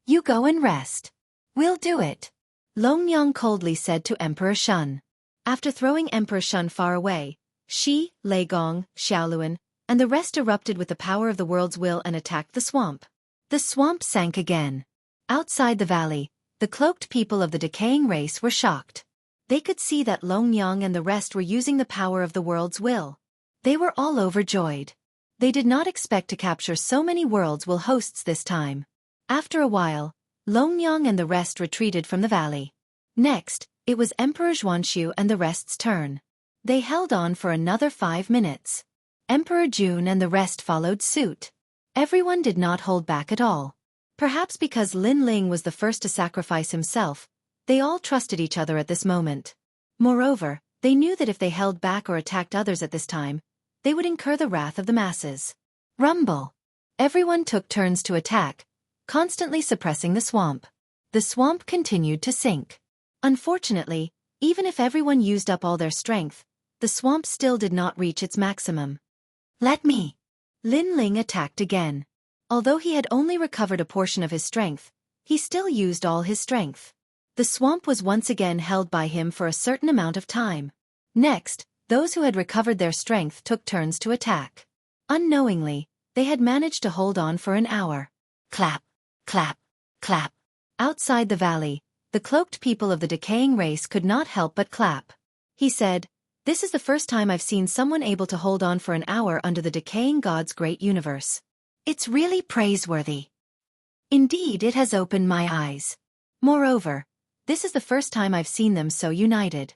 You go and rest. We'll do it. Longyang coldly said to Emperor Shun. After throwing Emperor Shun far away, Shi, Lei Gong, Xiaoluan, and the rest erupted with the power of the world's will and attacked the swamp. The swamp sank again. Outside the valley, the cloaked people of the decaying race were shocked. They could see that Longyang and the rest were using the power of the world's will. They were all overjoyed. They did not expect to capture so many worlds' will hosts this time. After a while, Longyang and the rest retreated from the valley. Next, it was Emperor Xianxia and the rest's turn. They held on for another 5 minutes. Emperor Jun and the rest followed suit. Everyone did not hold back at all. Perhaps because Lin Ling was the first to sacrifice himself, they all trusted each other at this moment. Moreover, they knew that if they held back or attacked others at this time, they would incur the wrath of the masses. Rumble! Everyone took turns to attack, constantly suppressing the swamp. The swamp continued to sink. Unfortunately, even if everyone used up all their strength, the swamp still did not reach its maximum. Let me! Lin Ling attacked again. Although he had only recovered a portion of his strength, he still used all his strength. The swamp was once again held by him for a certain amount of time. Next, those who had recovered their strength took turns to attack. Unknowingly, they had managed to hold on for an hour. Clap, clap, clap. Outside the valley, the cloaked people of the decaying race could not help but clap. He said, "This is the first time I've seen someone able to hold on for an hour under the decaying god's great universe. It's really praiseworthy. Indeed, it has opened my eyes. Moreover, this is the first time I've seen them so united.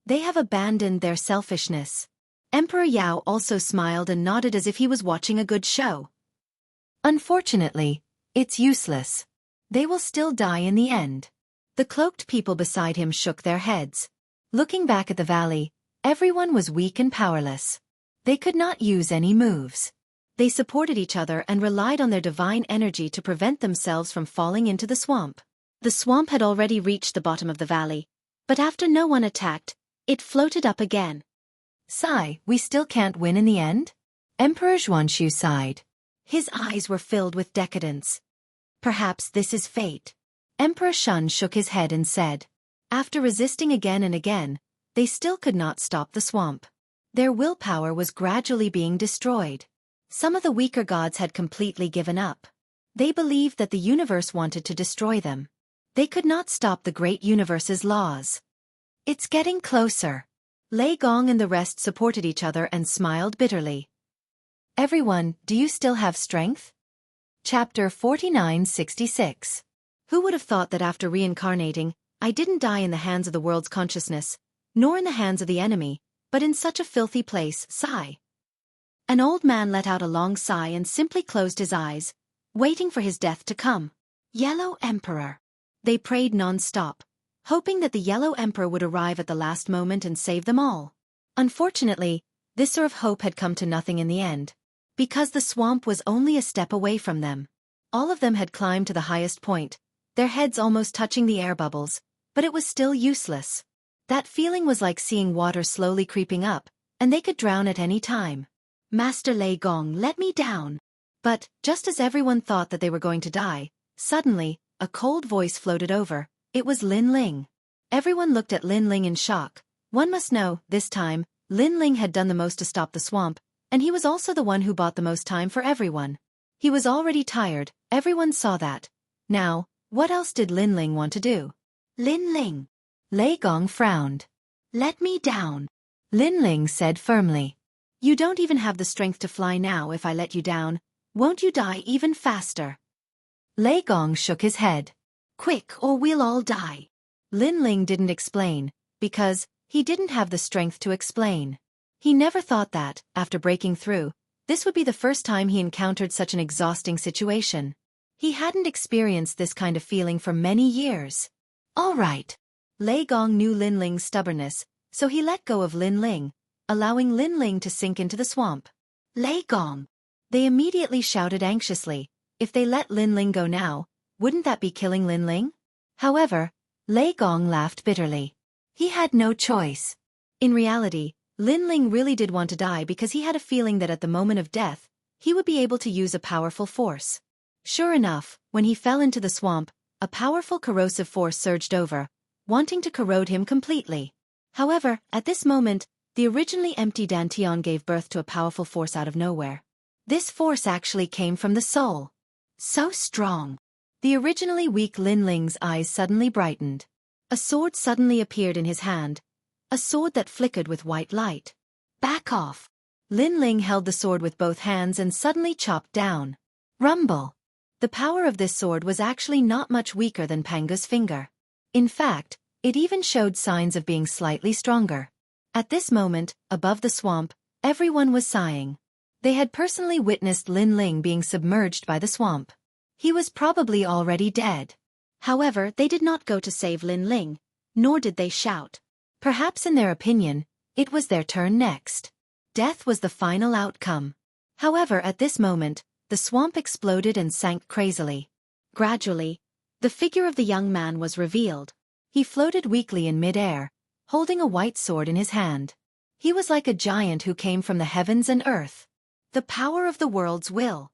They have abandoned their selfishness." Emperor Yao also smiled and nodded as if he was watching a good show. Unfortunately, it's useless. They will still die in the end. The cloaked people beside him shook their heads. Looking back at the valley, everyone was weak and powerless. They could not use any moves. They supported each other and relied on their divine energy to prevent themselves from falling into the swamp. The swamp had already reached the bottom of the valley, but after no one attacked, it floated up again. Sigh, we still can't win in the end? Emperor Xuanxu sighed. His eyes were filled with decadence. Perhaps this is fate. Emperor Shun shook his head and said, after resisting again and again, they still could not stop the swamp. Their willpower was gradually being destroyed. Some of the weaker gods had completely given up. They believed that the universe wanted to destroy them. They could not stop the great universe's laws. It's getting closer. Lei Gong and the rest supported each other and smiled bitterly. Everyone, do you still have strength? Chapter 4966. Who would have thought that after reincarnating, I didn't die in the hands of the world's consciousness, nor in the hands of the enemy, but in such a filthy place, sigh. An old man let out a long sigh and simply closed his eyes, waiting for his death to come. Yellow Emperor. They prayed non-stop, hoping that the Yellow Emperor would arrive at the last moment and save them all. Unfortunately, this sort of hope had come to nothing in the end, because the swamp was only a step away from them. All of them had climbed to the highest point, their heads almost touching the air bubbles, but it was still useless. That feeling was like seeing water slowly creeping up, and they could drown at any time. Master Lei Gong, let me down. But, just as everyone thought that they were going to die, suddenly, a cold voice floated over. It was Lin Ling. Everyone looked at Lin Ling in shock. One must know, this time, Lin Ling had done the most to stop the swamp, and he was also the one who bought the most time for everyone. He was already tired, everyone saw that. Now, what else did Lin Ling want to do? Lin Ling. Lei Gong frowned. Let me down. Lin Ling said firmly. You don't even have the strength to fly now. If I let you down, won't you die even faster? Lei Gong shook his head. Quick, or we'll all die. Lin Ling didn't explain, because he didn't have the strength to explain. He never thought that, after breaking through, this would be the first time he encountered such an exhausting situation. He hadn't experienced this kind of feeling for many years. All right. Lei Gong knew Lin Ling's stubbornness, so he let go of Lin Ling, allowing Lin Ling to sink into the swamp. Lei Gong. They immediately shouted anxiously, if they let Lin Ling go now, wouldn't that be killing Lin Ling? However, Lei Gong laughed bitterly. He had no choice. In reality, Lin Ling really did want to die because he had a feeling that at the moment of death, he would be able to use a powerful force. Sure enough, when he fell into the swamp, a powerful corrosive force surged over, wanting to corrode him completely. However, at this moment, the originally empty Dantian gave birth to a powerful force out of nowhere. This force actually came from the soul. So strong. The originally weak Lin Ling's eyes suddenly brightened. A sword suddenly appeared in his hand, a sword that flickered with white light. Back off! Lin Ling held the sword with both hands and suddenly chopped down. Rumble! The power of this sword was actually not much weaker than Panga's finger. In fact, it even showed signs of being slightly stronger. At this moment, above the swamp, everyone was sighing. They had personally witnessed Lin Ling being submerged by the swamp. He was probably already dead. However, they did not go to save Lin Ling, nor did they shout. Perhaps in their opinion, it was their turn next. Death was the final outcome. However, at this moment, the swamp exploded and sank crazily. Gradually, the figure of the young man was revealed. He floated weakly in mid-air, holding a white sword in his hand. He was like a giant who came from the heavens and earth. The power of the world's will.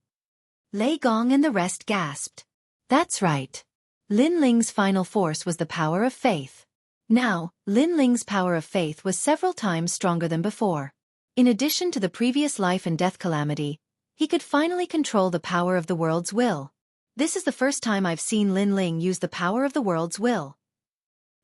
Lei Gong and the rest gasped. That's right. Lin Ling's final force was the power of faith. Now, Lin Ling's power of faith was several times stronger than before. In addition to the previous life and death calamity, he could finally control the power of the world's will. This is the first time I've seen Lin Ling use the power of the world's will.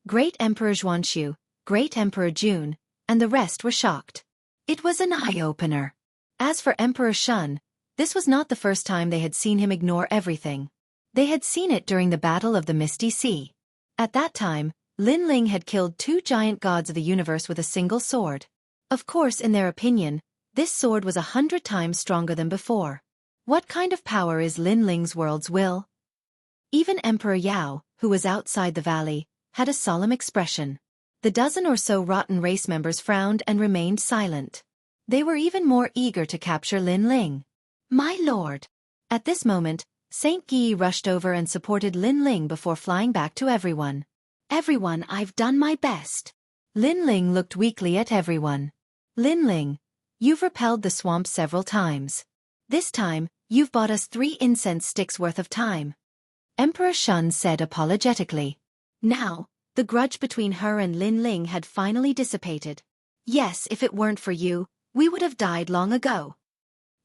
Great Emperor Xianxia, Great Emperor Jun, and the rest were shocked. It was an eye-opener. As for Emperor Shun, this was not the first time they had seen him ignore everything. They had seen it during the Battle of the Misty Sea. At that time, Lin Ling had killed 2 giant gods of the universe with a single sword. Of course, in their opinion, this sword was 100 times stronger than before. What kind of power is Lin Ling's world's will? Even Emperor Yao, who was outside the valley, had a solemn expression. The dozen or so rotten race members frowned and remained silent. They were even more eager to capture Lin Ling. My lord! At this moment, Saint Guy rushed over and supported Lin Ling before flying back to everyone. Everyone, I've done my best. Lin Ling looked weakly at everyone. Lin Ling, you've repelled the swamp several times. This time, you've bought us 3 incense sticks worth of time. Emperor Shun said apologetically. Now, the grudge between her and Lin Ling had finally dissipated. Yes, if it weren't for you, we would have died long ago.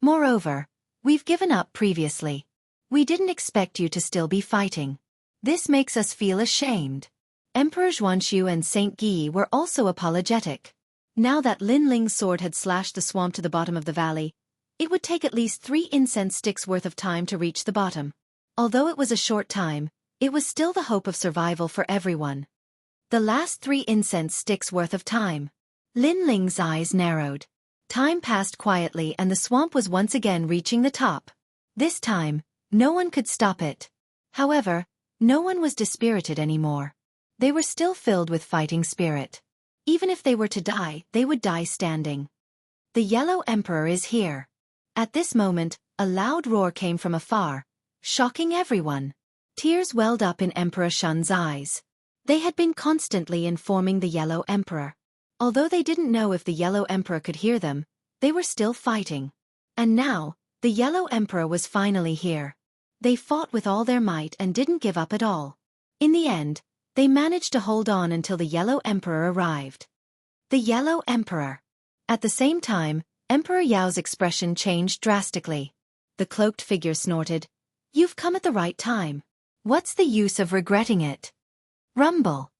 Moreover, we've given up previously. We didn't expect you to still be fighting. This makes us feel ashamed. Emperor Xianxia and Saint Guy were also apologetic. Now that Lin Ling's sword had slashed the swamp to the bottom of the valley, it would take at least 3 incense sticks worth of time to reach the bottom. Although it was a short time, it was still the hope of survival for everyone. The last 3 incense sticks worth of time. Lin Ling's eyes narrowed. Time passed quietly and the swamp was once again reaching the top. This time, no one could stop it. However, no one was dispirited anymore. They were still filled with fighting spirit. Even if they were to die, they would die standing. The Yellow Emperor is here. At this moment, a loud roar came from afar, shocking everyone. Tears welled up in Emperor Shun's eyes. They had been constantly informing the Yellow Emperor. Although they didn't know if the Yellow Emperor could hear them, they were still fighting. And now, the Yellow Emperor was finally here. They fought with all their might and didn't give up at all. In the end, they managed to hold on until the Yellow Emperor arrived. The Yellow Emperor. At the same time, Emperor Yao's expression changed drastically. The cloaked figure snorted, "You've come at the right time. What's the use of regretting it?" Rumble.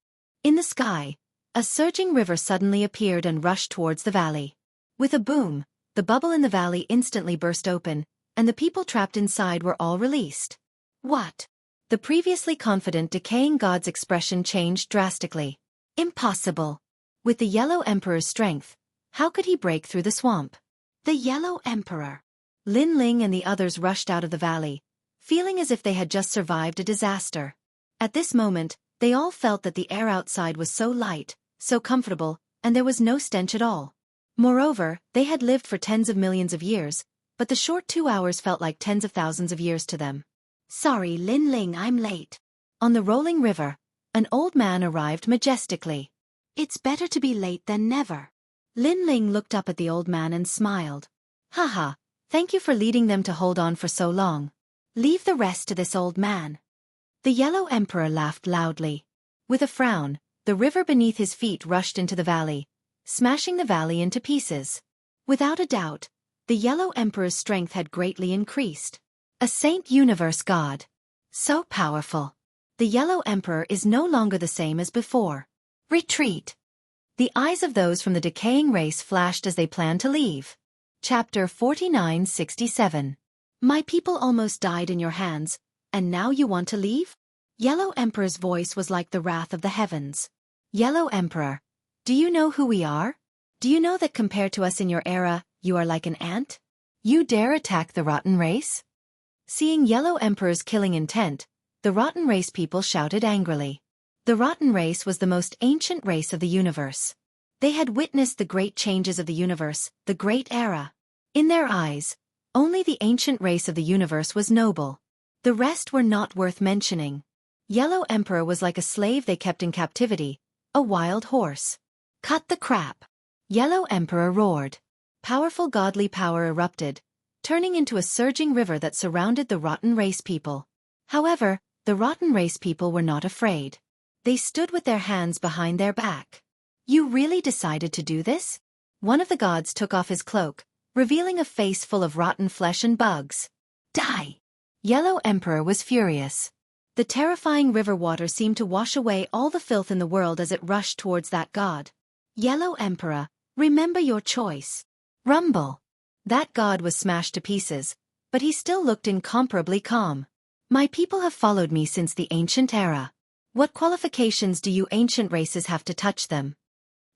In the sky, a surging river suddenly appeared and rushed towards the valley. With a boom, the bubble in the valley instantly burst open, and the people trapped inside were all released. What? The previously confident decaying god's expression changed drastically. Impossible. With the Yellow Emperor's strength, how could he break through the swamp? The Yellow Emperor. Lin Ling and the others rushed out of the valley, feeling as if they had just survived a disaster. At this moment, they all felt that the air outside was so light, so comfortable, and there was no stench at all. Moreover, they had lived for tens of millions of years, but the short 2 hours felt like tens of thousands of years to them. Sorry, Lin Ling, I'm late. On the rolling river, an old man arrived majestically. It's better to be late than never. Lin Ling looked up at the old man and smiled. Haha, thank you for leading them to hold on for so long. Leave the rest to this old man." The Yellow Emperor laughed loudly. With a frown, the river beneath his feet rushed into the valley, smashing the valley into pieces. Without a doubt, the Yellow Emperor's strength had greatly increased. A Saint Universe God. So powerful. The Yellow Emperor is no longer the same as before. Retreat. The eyes of those from the decaying race flashed as they planned to leave. Chapter 4967. My people almost died in your hands, and now you want to leave? Yellow Emperor's voice was like the wrath of the heavens. Yellow Emperor, do you know who we are? Do you know that compared to us in your era, you are like an ant? You dare attack the rotten race? Seeing Yellow Emperor's killing intent, the rotten race people shouted angrily. The rotten race was the most ancient race of the universe. They had witnessed the great changes of the universe, the great era. In their eyes, only the ancient race of the universe was noble. The rest were not worth mentioning. Yellow Emperor was like a slave they kept in captivity, a wild horse. Cut the crap! Yellow Emperor roared. Powerful godly power erupted, turning into a surging river that surrounded the rotten race people. However, the rotten race people were not afraid. They stood with their hands behind their back. You really decided to do this? One of the gods took off his cloak, revealing a face full of rotten flesh and bugs. Die! Yellow Emperor was furious. The terrifying river water seemed to wash away all the filth in the world as it rushed towards that god. Yellow Emperor, remember your choice. Rumble. That god was smashed to pieces, but he still looked incomparably calm. My people have followed me since the ancient era. What qualifications do you ancient races have to touch them?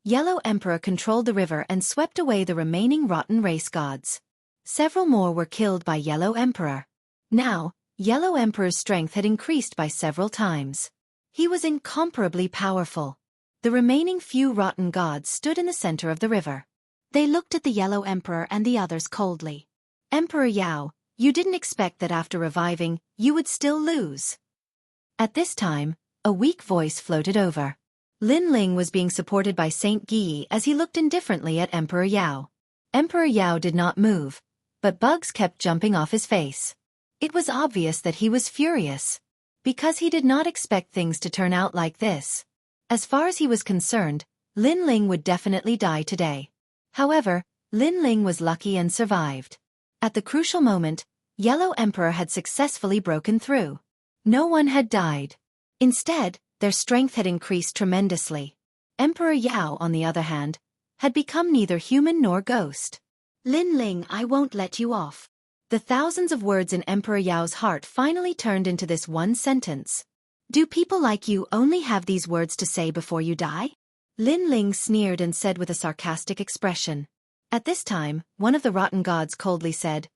Yellow Emperor controlled the river and swept away the remaining rotten race gods. Several more were killed by Yellow Emperor. Now, Yellow Emperor's strength had increased by several times. He was incomparably powerful. The remaining few rotten gods stood in the center of the river. They looked at the Yellow Emperor and the others coldly. Emperor Yao, you didn't expect that after reviving, you would still lose. At this time, a weak voice floated over. Lin Ling was being supported by Saint Yi as he looked indifferently at Emperor Yao. Emperor Yao did not move, but bugs kept jumping off his face. It was obvious that he was furious, because he did not expect things to turn out like this. As far as he was concerned, Lin Ling would definitely die today. However, Lin Ling was lucky and survived. At the crucial moment, Yellow Emperor had successfully broken through. No one had died. Instead, their strength had increased tremendously. Emperor Yao, on the other hand, had become neither human nor ghost. Lin Ling, I won't let you off. The thousands of words in Emperor Yao's heart finally turned into this one sentence. Do people like you only have these words to say before you die? Lin Ling sneered and said with a sarcastic expression. At this time, one of the rotten gods coldly said,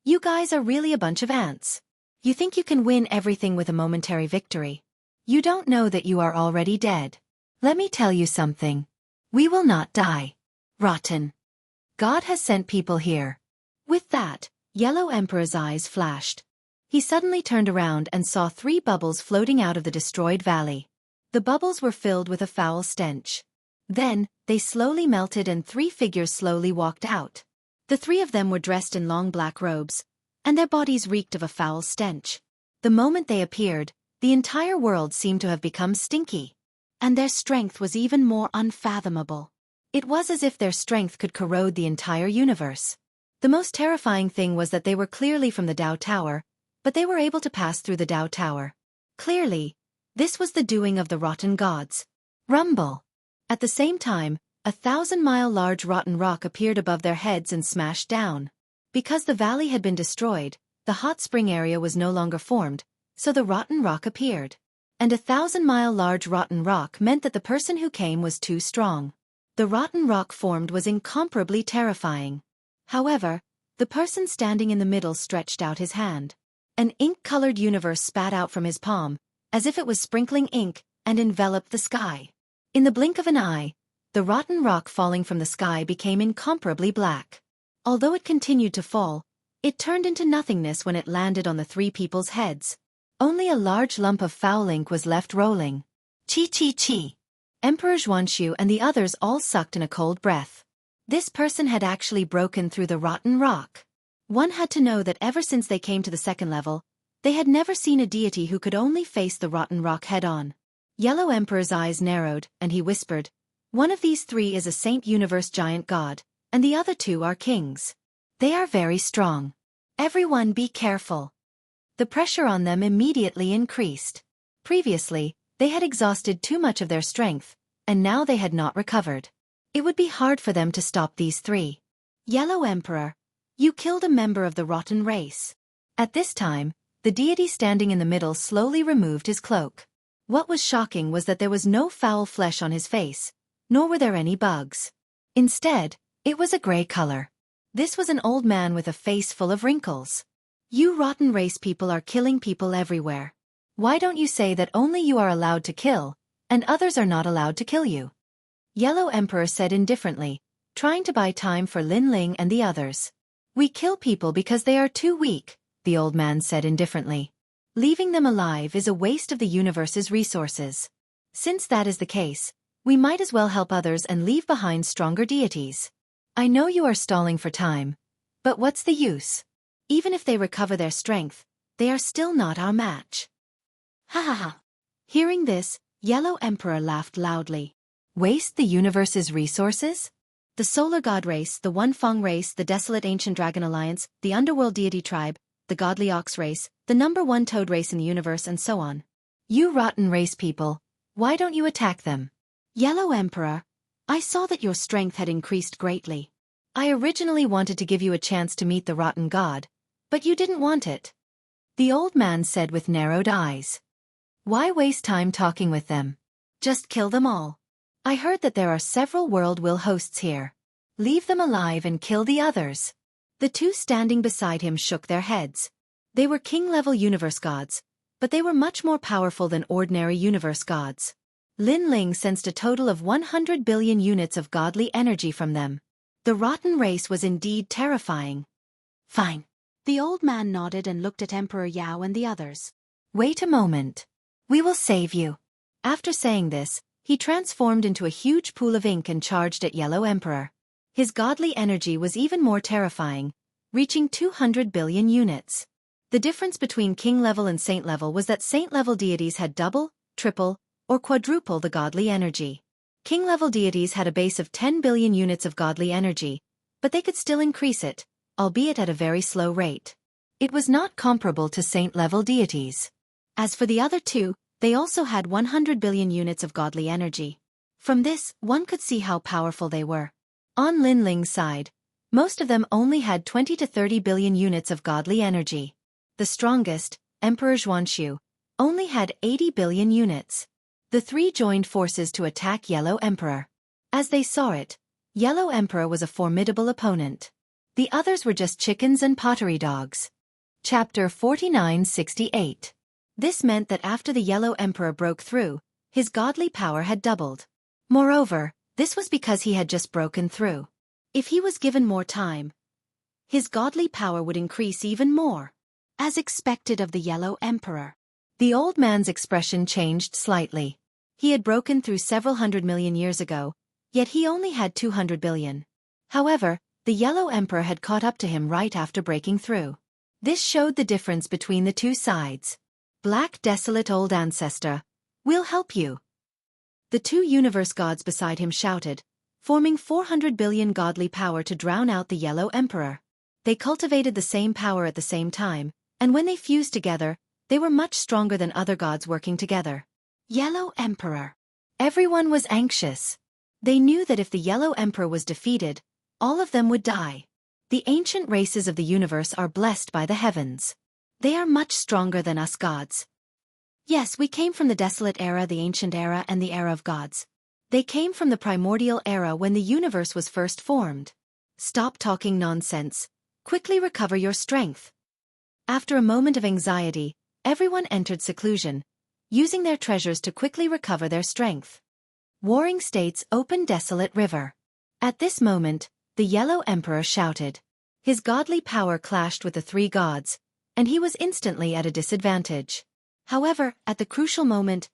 You guys are really a bunch of ants. You think you can win everything with a momentary victory. You don't know that you are already dead. Let me tell you something. We will not die. Rotten. God has sent people here. With that, Yellow Emperor's eyes flashed. He suddenly turned around and saw 3 bubbles floating out of the destroyed valley. The bubbles were filled with a foul stench. Then, they slowly melted and 3 figures slowly walked out. The 3 of them were dressed in long black robes, and their bodies reeked of a foul stench. The moment they appeared, the entire world seemed to have become stinky. And their strength was even more unfathomable. It was as if their strength could corrode the entire universe. The most terrifying thing was that they were clearly from the Dao Tower, but they were able to pass through the Dao Tower. Clearly, this was the doing of the rotten gods. Rumble! At the same time, a 1,000-mile large rotten rock appeared above their heads and smashed down. Because the valley had been destroyed, the hot spring area was no longer formed, so the rotten rock appeared. And a 1,000-mile large rotten rock meant that the person who came was too strong. The rotten rock formed was incomparably terrifying. However, the person standing in the middle stretched out his hand. An ink-colored universe spat out from his palm, as if it was sprinkling ink, and enveloped the sky. In the blink of an eye, the rotten rock falling from the sky became incomparably black. Although it continued to fall, it turned into nothingness when it landed on the 3 people's heads. Only a large lump of foul ink was left rolling. Chi chi chi. Emperor Xianxia and the others all sucked in a cold breath. This person had actually broken through the rotten rock. One had to know that ever since they came to the 2nd level, They had never seen a deity who could only face the rotten rock head-on. Yellow Emperor's eyes narrowed, and he whispered, "One of these three is a Saint Universe giant god, and the other two are kings. They are very strong. Everyone be careful." The pressure on them immediately increased. Previously, they had exhausted too much of their strength, and now they had not recovered. It would be hard for them to stop these three. "Yellow Emperor, you killed a member of the rotten race." At this time, the deity standing in the middle slowly removed his cloak. What was shocking was that there was no foul flesh on his face, nor were there any bugs. Instead, it was a gray color. This was an old man with a face full of wrinkles. "You rotten race people are killing people everywhere. Why don't you say that only you are allowed to kill, and others are not allowed to kill you?" Yellow Emperor said indifferently, trying to buy time for Lin Ling and the others. "We kill people because they are too weak," the old man said indifferently. "Leaving them alive is a waste of the universe's resources. Since that is the case, we might as well help others and leave behind stronger deities. I know you are stalling for time, but what's the use? Even if they recover their strength, they are still not our match." Ha ha ha. Hearing this, Yellow Emperor laughed loudly. Waste the universe's resources? The Solar God race, the One Feng race, the Desolate Ancient Dragon Alliance, the Underworld Deity Tribe, the Godly Ox race, the #1 Toad race in the universe, and so on. You rotten race people, why don't you attack them? Yellow Emperor, I saw that your strength had increased greatly. I originally wanted to give you a chance to meet the rotten god, but you didn't want it. The old man said with narrowed eyes. Why waste time talking with them? Just kill them all. I heard that there are several world will hosts here. Leave them alive and kill the others. The two standing beside him shook their heads. They were king-level universe gods, but they were much more powerful than ordinary universe gods. Lin Ling sensed a total of 100 billion units of godly energy from them. The rotten race was indeed terrifying. Fine. The old man nodded and looked at Emperor Yao and the others. Wait a moment. We will save you. After saying this, he transformed into a huge pool of ink and charged at Yellow Emperor. His godly energy was even more terrifying, reaching 200 billion units. The difference between king level and saint level was that saint level deities had double, triple, or quadruple the godly energy. King level deities had a base of 10 billion units of godly energy, but they could still increase it, albeit at a very slow rate. It was not comparable to saint level deities. As for the other two, they also had 100 billion units of godly energy. From this, one could see how powerful they were. On Lin Ling's side, most of them only had 20 to 30 billion units of godly energy. The strongest, Emperor Xianxia, only had 80 billion units. The three joined forces to attack Yellow Emperor. As they saw it, Yellow Emperor was a formidable opponent. The others were just chickens and pottery dogs. Chapter 4968. This meant that after the Yellow Emperor broke through, his godly power had doubled. Moreover, this was because he had just broken through. If he was given more time, his godly power would increase even more. As expected of the Yellow Emperor. The old man's expression changed slightly. He had broken through several 100 million years ago, yet he only had 200 billion. However, the Yellow Emperor had caught up to him right after breaking through. This showed the difference between the two sides. Black desolate old ancestor, we'll help you. The two universe gods beside him shouted, forming 400 billion godly power to drown out the Yellow Emperor. They cultivated the same power at the same time, and when they fused together, they were much stronger than other gods working together. Yellow Emperor. Everyone was anxious. They knew that if the Yellow Emperor was defeated, all of them would die. The ancient races of the universe are blessed by the heavens. They are much stronger than us gods. Yes, we came from the desolate era, the ancient era, and the era of gods. They came from the primordial era when the universe was first formed. Stop talking nonsense. Quickly recover your strength. After a moment of anxiety, everyone entered seclusion, using their treasures to quickly recover their strength. Warring states open desolate river. At this moment, the Yellow Emperor shouted. His godly power clashed with the three gods, and he was instantly at a disadvantage. However, at the crucial moment,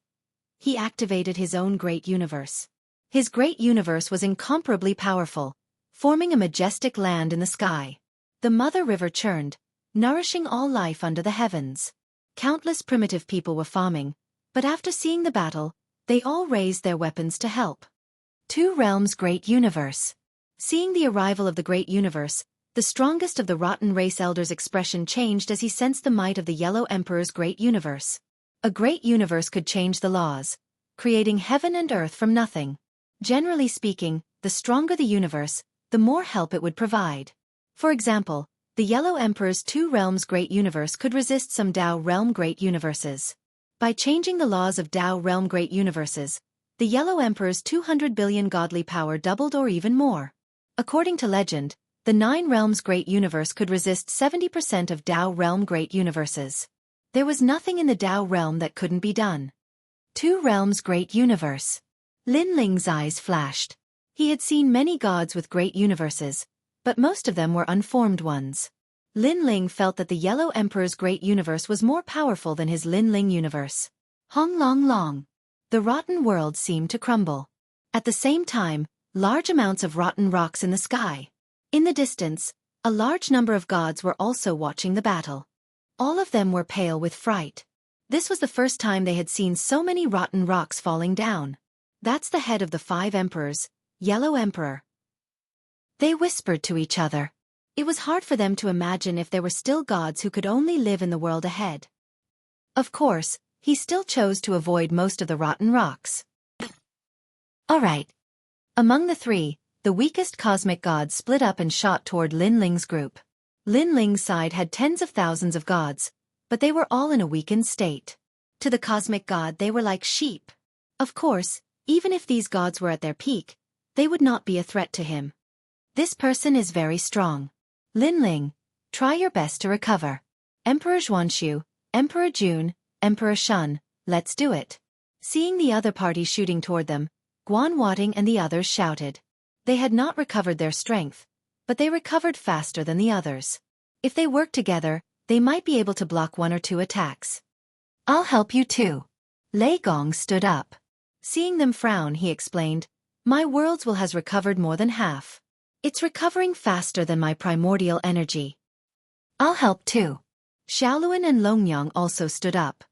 he activated his own great universe. His great universe was incomparably powerful, forming a majestic land in the sky. The mother river churned, nourishing all life under the heavens. Countless primitive people were farming, but after seeing the battle, they all raised their weapons to help. Two realms great universe. Seeing the arrival of the great universe, the strongest of the rotten race elders' expression changed as he sensed the might of the Yellow Emperor's great universe. A great universe could change the laws, creating heaven and earth from nothing. Generally speaking, the stronger the universe, the more help it would provide. For example, the Yellow Emperor's two realms great universe could resist some Tao realm great universes. By changing the laws of Tao realm great universes, the Yellow Emperor's 200 billion godly power doubled or even more. According to legend, the Nine Realms Great Universe could resist 70% of Tao realm great universes. There was nothing in the Tao realm that couldn't be done. Two Realms Great Universe. Lin Ling's eyes flashed. He had seen many gods with great universes, but most of them were unformed ones. Lin Ling felt that the Yellow Emperor's great universe was more powerful than his Lin Ling universe. Hong Long Long. The rotten world seemed to crumble. At the same time, large amounts of rotten rocks in the sky. In the distance, a large number of gods were also watching the battle. All of them were pale with fright. This was the first time they had seen so many rotten rocks falling down. That's the head of the 5 emperors, Yellow Emperor. They whispered to each other. It was hard for them to imagine if there were still gods who could only live in the world ahead. Of course, he still chose to avoid most of the rotten rocks. Alright. Among the 3, the weakest cosmic gods split up and shot toward Lin Ling's group. Lin Ling's side had tens of thousands of gods, but they were all in a weakened state. To the cosmic god they were like sheep. Of course, even if these gods were at their peak, they would not be a threat to him. This person is very strong. Lin Ling, try your best to recover. Emperor Xuanxia, Emperor Jun, Emperor Shun, let's do it. Seeing the other party shooting toward them, Guan Wating and the others shouted. They had not recovered their strength, but they recovered faster than the others. If they worked together, they might be able to block 1 or 2 attacks. I'll help you too. Lei Gong stood up. Seeing them frown, he explained, my world's will has recovered more than half. It's recovering faster than my primordial energy. I'll help too. Xiaoluan and Longyang also stood up.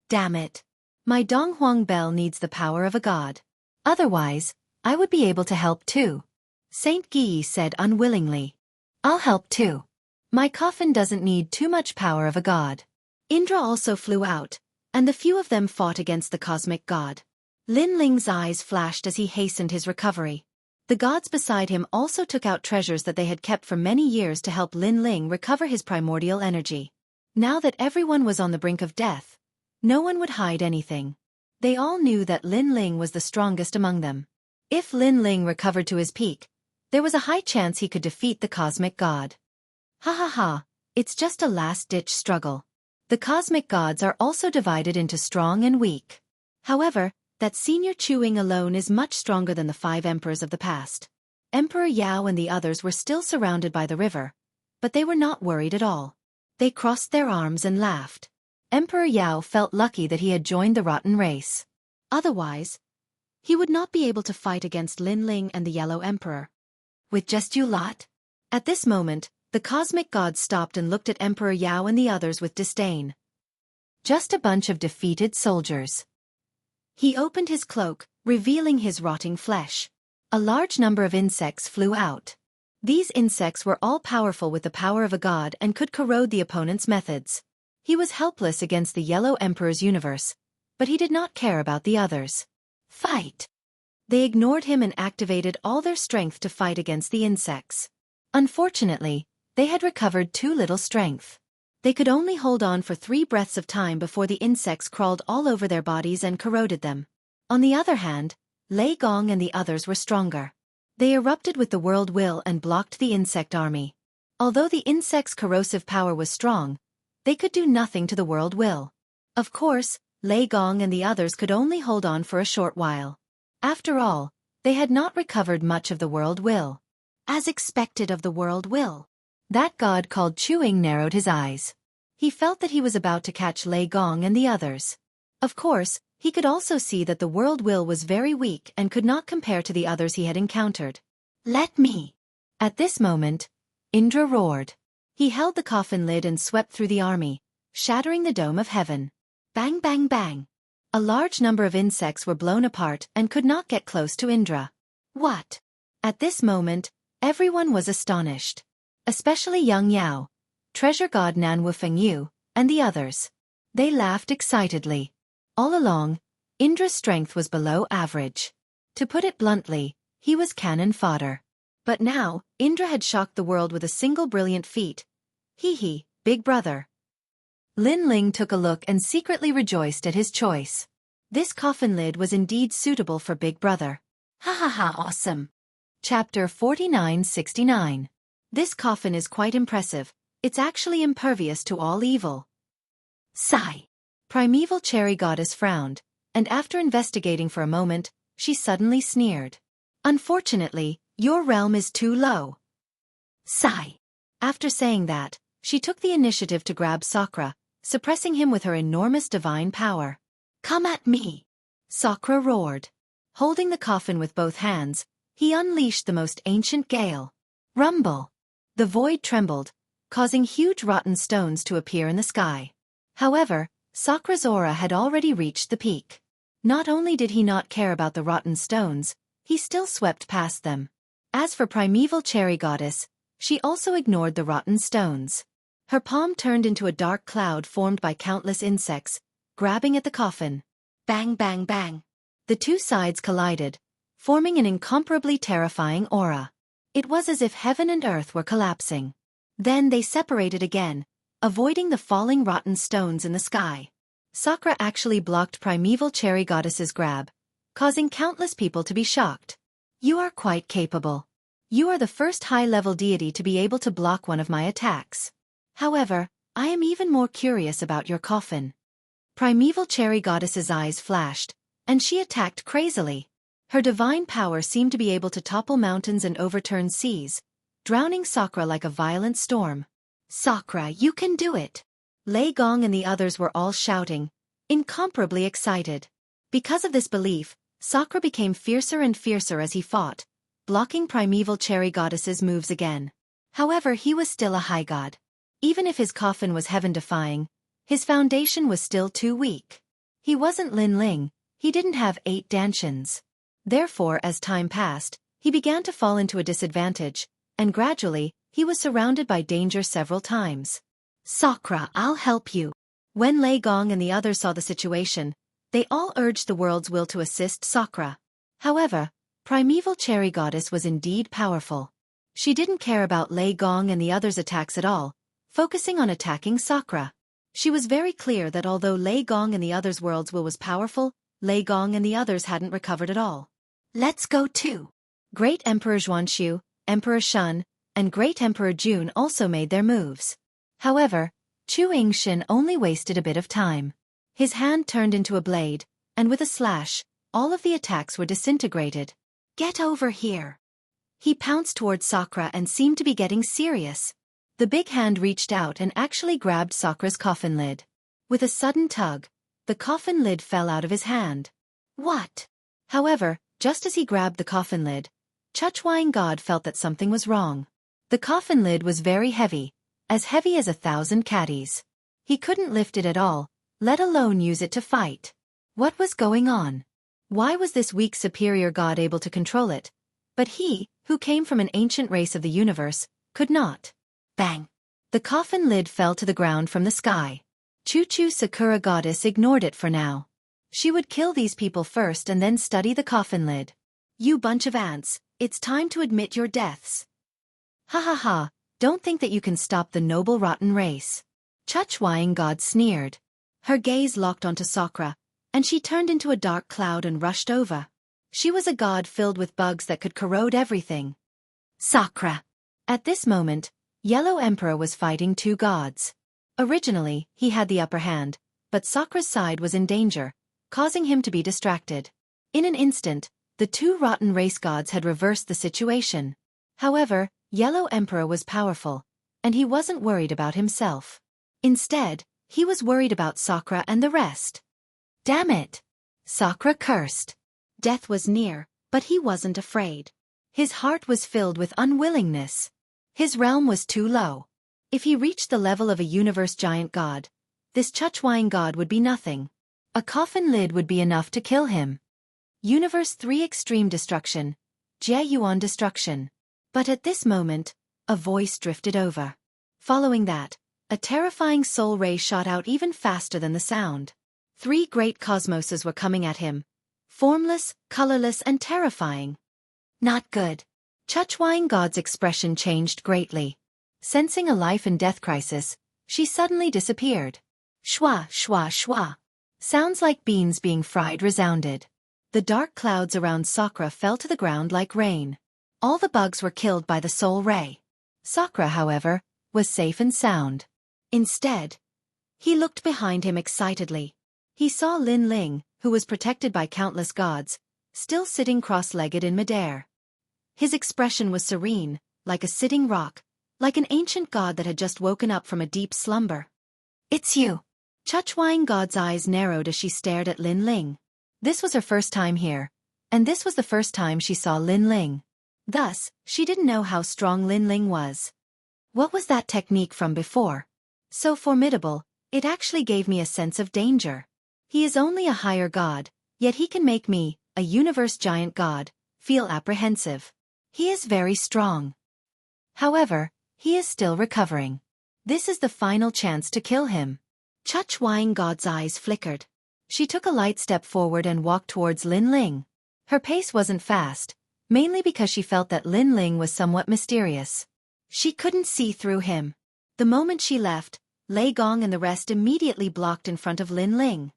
Damn it. My Donghuang bell needs the power of a god. Otherwise, I would be able to help too. Saint Guy said unwillingly. I'll help too. My coffin doesn't need too much power of a god. Indra also flew out, and the few of them fought against the cosmic god. Lin Ling's eyes flashed as he hastened his recovery. The gods beside him also took out treasures that they had kept for many years to help Lin Ling recover his primordial energy. Now that everyone was on the brink of death, no one would hide anything. They all knew that Lin Ling was the strongest among them. If Lin Ling recovered to his peak, there was a high chance he could defeat the cosmic god. Ha ha ha, it's just a last-ditch struggle. The cosmic gods are also divided into strong and weak. However, that senior Chuing alone is much stronger than the 5 emperors of the past. Emperor Yao and the others were still surrounded by the river, but they were not worried at all. They crossed their arms and laughed. Emperor Yao felt lucky that he had joined the rotten race. Otherwise, he would not be able to fight against Lin Ling and the Yellow Emperor. With just you lot? At this moment, the cosmic god stopped and looked at Emperor Yao and the others with disdain. Just a bunch of defeated soldiers. He opened his cloak, revealing his rotting flesh. A large number of insects flew out. These insects were all powerful with the power of a god and could corrode the opponent's methods. He was helpless against the Yellow Emperor's universe, but he did not care about the others. Fight! They ignored him and activated all their strength to fight against the insects. Unfortunately, they had recovered too little strength. They could only hold on for 3 breaths of time before the insects crawled all over their bodies and corroded them. On the other hand, Lei Gong and the others were stronger. They erupted with the world will and blocked the insect army. Although the insects' corrosive power was strong, they could do nothing to the world will. Of course, Lei Gong and the others could only hold on for a short while. After all, they had not recovered much of the world will. As expected of the world will. That god called Chuing narrowed his eyes. He felt that he was about to catch Lei Gong and the others. Of course, he could also see that the world will was very weak and could not compare to the others he had encountered. Let me! At this moment, Indra roared. He held the coffin lid and swept through the army, shattering the dome of heaven. Bang bang bang. A large number of insects were blown apart and could not get close to Indra. What? At this moment, everyone was astonished. Especially young Yao, treasure god Nan Wufengyu, and the others. They laughed excitedly. All along, Indra's strength was below average. To put it bluntly, he was cannon fodder. But now, Indra had shocked the world with a single brilliant feat. Hee, big brother. Lin Ling took a look and secretly rejoiced at his choice. This coffin lid was indeed suitable for Big Brother. Ha ha ha, awesome. Chapter 4969. This coffin is quite impressive. It's actually impervious to all evil. Sigh. Primeval Cherry Goddess frowned, and after investigating for a moment, she suddenly sneered. Unfortunately, your realm is too low. Sigh. After saying that, she took the initiative to grab Sakra, suppressing him with her enormous divine power. Come at me! Sakra roared. Holding the coffin with both hands, he unleashed the most ancient gale. Rumble! The void trembled, causing huge rotten stones to appear in the sky. However, Sakra's aura had already reached the peak. Not only did he not care about the rotten stones, he still swept past them. As for Primeval Cherry Goddess, she also ignored the rotten stones. Her palm turned into a dark cloud formed by countless insects, grabbing at the coffin. Bang bang bang. The two sides collided, forming an incomparably terrifying aura. It was as if heaven and earth were collapsing. Then they separated again, avoiding the falling rotten stones in the sky. Sakra actually blocked Primeval Cherry Goddess's grab, causing countless people to be shocked. You are quite capable. You are the first high-level deity to be able to block one of my attacks. However, I am even more curious about your coffin. Primeval Cherry Goddess's eyes flashed, and she attacked crazily. Her divine power seemed to be able to topple mountains and overturn seas, drowning Sakra like a violent storm. Sakra, you can do it! Lei Gong and the others were all shouting, incomparably excited. Because of this belief, Sakra became fiercer and fiercer as he fought, blocking Primeval Cherry Goddess's moves again. However, he was still a high god. Even if his coffin was heaven-defying, his foundation was still too weak. He wasn't Lin Ling, he didn't have 8 dantians. Therefore, as time passed, he began to fall into a disadvantage, and gradually, he was surrounded by danger several times. Sakra, I'll help you. When Lei Gong and the others saw the situation, they all urged the world's will to assist Sakra. However, Primeval Cherry Goddess was indeed powerful. She didn't care about Lei Gong and the others' attacks at all, focusing on attacking Sakra. She was very clear that although Lei Gong and the others' world's will was powerful, Lei Gong and the others hadn't recovered at all. Let's go too. Great Emperor Xuanxia, Emperor Shun, and Great Emperor Jun also made their moves. However, Chu Yingxin only wasted a bit of time. His hand turned into a blade, and with a slash, all of the attacks were disintegrated. Get over here. He pounced towards Sakra and seemed to be getting serious. The big hand reached out and actually grabbed Sakra's coffin lid. With a sudden tug, the coffin lid fell out of his hand. What? However, just as he grabbed the coffin lid, Chuchwang God felt that something was wrong. The coffin lid was very heavy as 1,000 caddies. He couldn't lift it at all, let alone use it to fight. What was going on? Why was this weak superior god able to control it? But he, who came from an ancient race of the universe, could not. Bang! The coffin lid fell to the ground from the sky. Chu Sakura Goddess ignored it for now. She would kill these people first and then study the coffin lid. You bunch of ants, it's time to admit your deaths. Ha ha ha, don't think that you can stop the noble rotten race. Chuchwang God sneered. Her gaze locked onto Sakra, and she turned into a dark cloud and rushed over. She was a god filled with bugs that could corrode everything. Sakra! At this moment, Yellow Emperor was fighting 2 gods. Originally, he had the upper hand, but Sakra's side was in danger, causing him to be distracted. In an instant, the 2 rotten race gods had reversed the situation. However, Yellow Emperor was powerful, and he wasn't worried about himself. Instead, he was worried about Sakra and the rest. Damn it! Sakra cursed. Death was near, but he wasn't afraid. His heart was filled with unwillingness. His realm was too low. If he reached the level of a universe giant god, this Chuchuang god would be nothing. A coffin lid would be enough to kill him. Universe 3 Extreme Destruction, Jiayuan Destruction. But at this moment, a voice drifted over. Following that, a terrifying soul ray shot out even faster than the sound. 3 great cosmoses were coming at him. Formless, colorless and terrifying. Not good. Chuchuang god's expression changed greatly. Sensing a life and death crisis, she suddenly disappeared. Shwa, shwa, shwa. Sounds like beans being fried resounded. The dark clouds around Sakura fell to the ground like rain. All the bugs were killed by the soul ray. Sakura, however, was safe and sound. Instead, he looked behind him excitedly. He saw Lin Ling, who was protected by countless gods, still sitting cross-legged in midair. His expression was serene, like a sitting rock, like an ancient god that had just woken up from a deep slumber. It's you. Chuchuang god's eyes narrowed as she stared at Lin Ling. This was her first time here, and this was the first time she saw Lin Ling. Thus, she didn't know how strong Lin Ling was. What was that technique from before? So formidable, it actually gave me a sense of danger. He is only a higher god, yet he can make me, a universe giant god, feel apprehensive. He is very strong. However, he is still recovering. This is the final chance to kill him. Chuchuang god's eyes flickered. She took a light step forward and walked towards Lin Ling. Her pace wasn't fast, mainly because she felt that Lin Ling was somewhat mysterious. She couldn't see through him. The moment she left, Lei Gong and the rest immediately blocked in front of Lin Ling.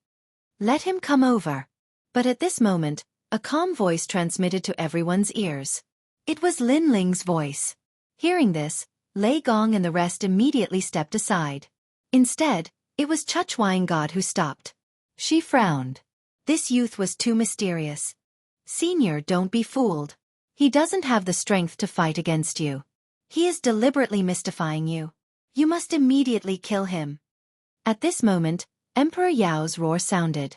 Let him come over. But at this moment, a calm voice transmitted to everyone's ears. It was Lin Ling's voice. Hearing this, Lei Gong and the rest immediately stepped aside. Instead, it was Chuchuang god who stopped. She frowned. This youth was too mysterious. Senior, don't be fooled. He doesn't have the strength to fight against you. He is deliberately mystifying you. You must immediately kill him. At this moment, Emperor Yao's roar sounded.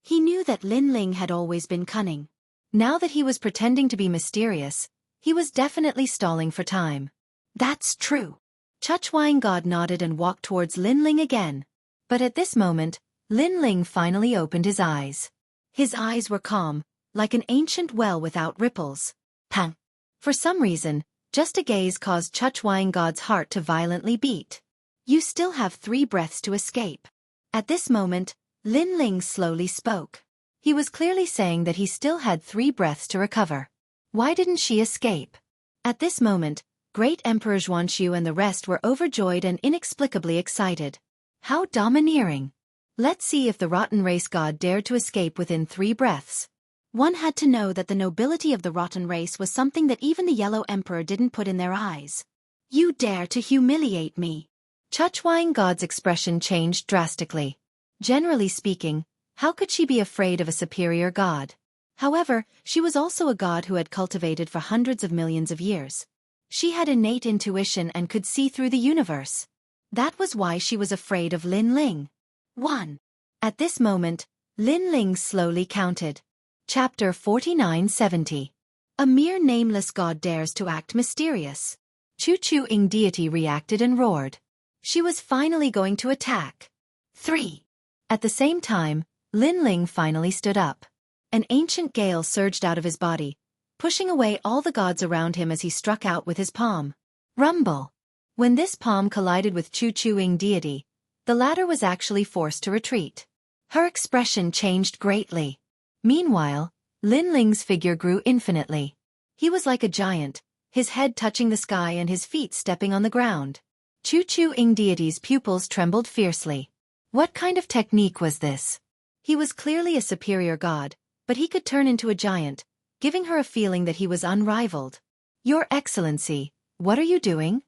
He knew that Lin Ling had always been cunning. Now that he was pretending to be mysterious, he was definitely stalling for time. That's true. Chuchuang god nodded and walked towards Lin Ling again. But at this moment, Lin Ling finally opened his eyes. His eyes were calm, like an ancient well without ripples. Pang! For some reason, just a gaze caused Chuchuang god's heart to violently beat. You still have 3 breaths to escape. At this moment, Lin Ling slowly spoke. He was clearly saying that he still had 3 breaths to recover. Why didn't she escape? At this moment, Great Emperor Xianxia and the rest were overjoyed and inexplicably excited. How domineering! Let's see if the rotten race god dared to escape within 3 breaths. One had to know that the nobility of the rotten race was something that even the Yellow Emperor didn't put in their eyes. You dare to humiliate me! Chuchuang god's expression changed drastically. Generally speaking, how could she be afraid of a superior god? However, she was also a god who had cultivated for hundreds of millions of years. She had innate intuition and could see through the universe. That was why she was afraid of Lin Ling. 1. At this moment, Lin Ling slowly counted. Chapter 4970. A mere nameless god dares to act mysterious. Chu-Chu-ing deity reacted and roared. She was finally going to attack. 3. At the same time, Lin Ling finally stood up. An ancient gale surged out of his body, pushing away all the gods around him as he struck out with his palm. Rumble! When this palm collided with Chu-Chu-ing deity, the latter was actually forced to retreat. Her expression changed greatly. Meanwhile, Lin Ling's figure grew infinitely. He was like a giant, his head touching the sky and his feet stepping on the ground. Chu-Chu-ing deity's pupils trembled fiercely. What kind of technique was this? He was clearly a superior god, but he could turn into a giant, giving her a feeling that he was unrivaled. Your Excellency, what are you doing?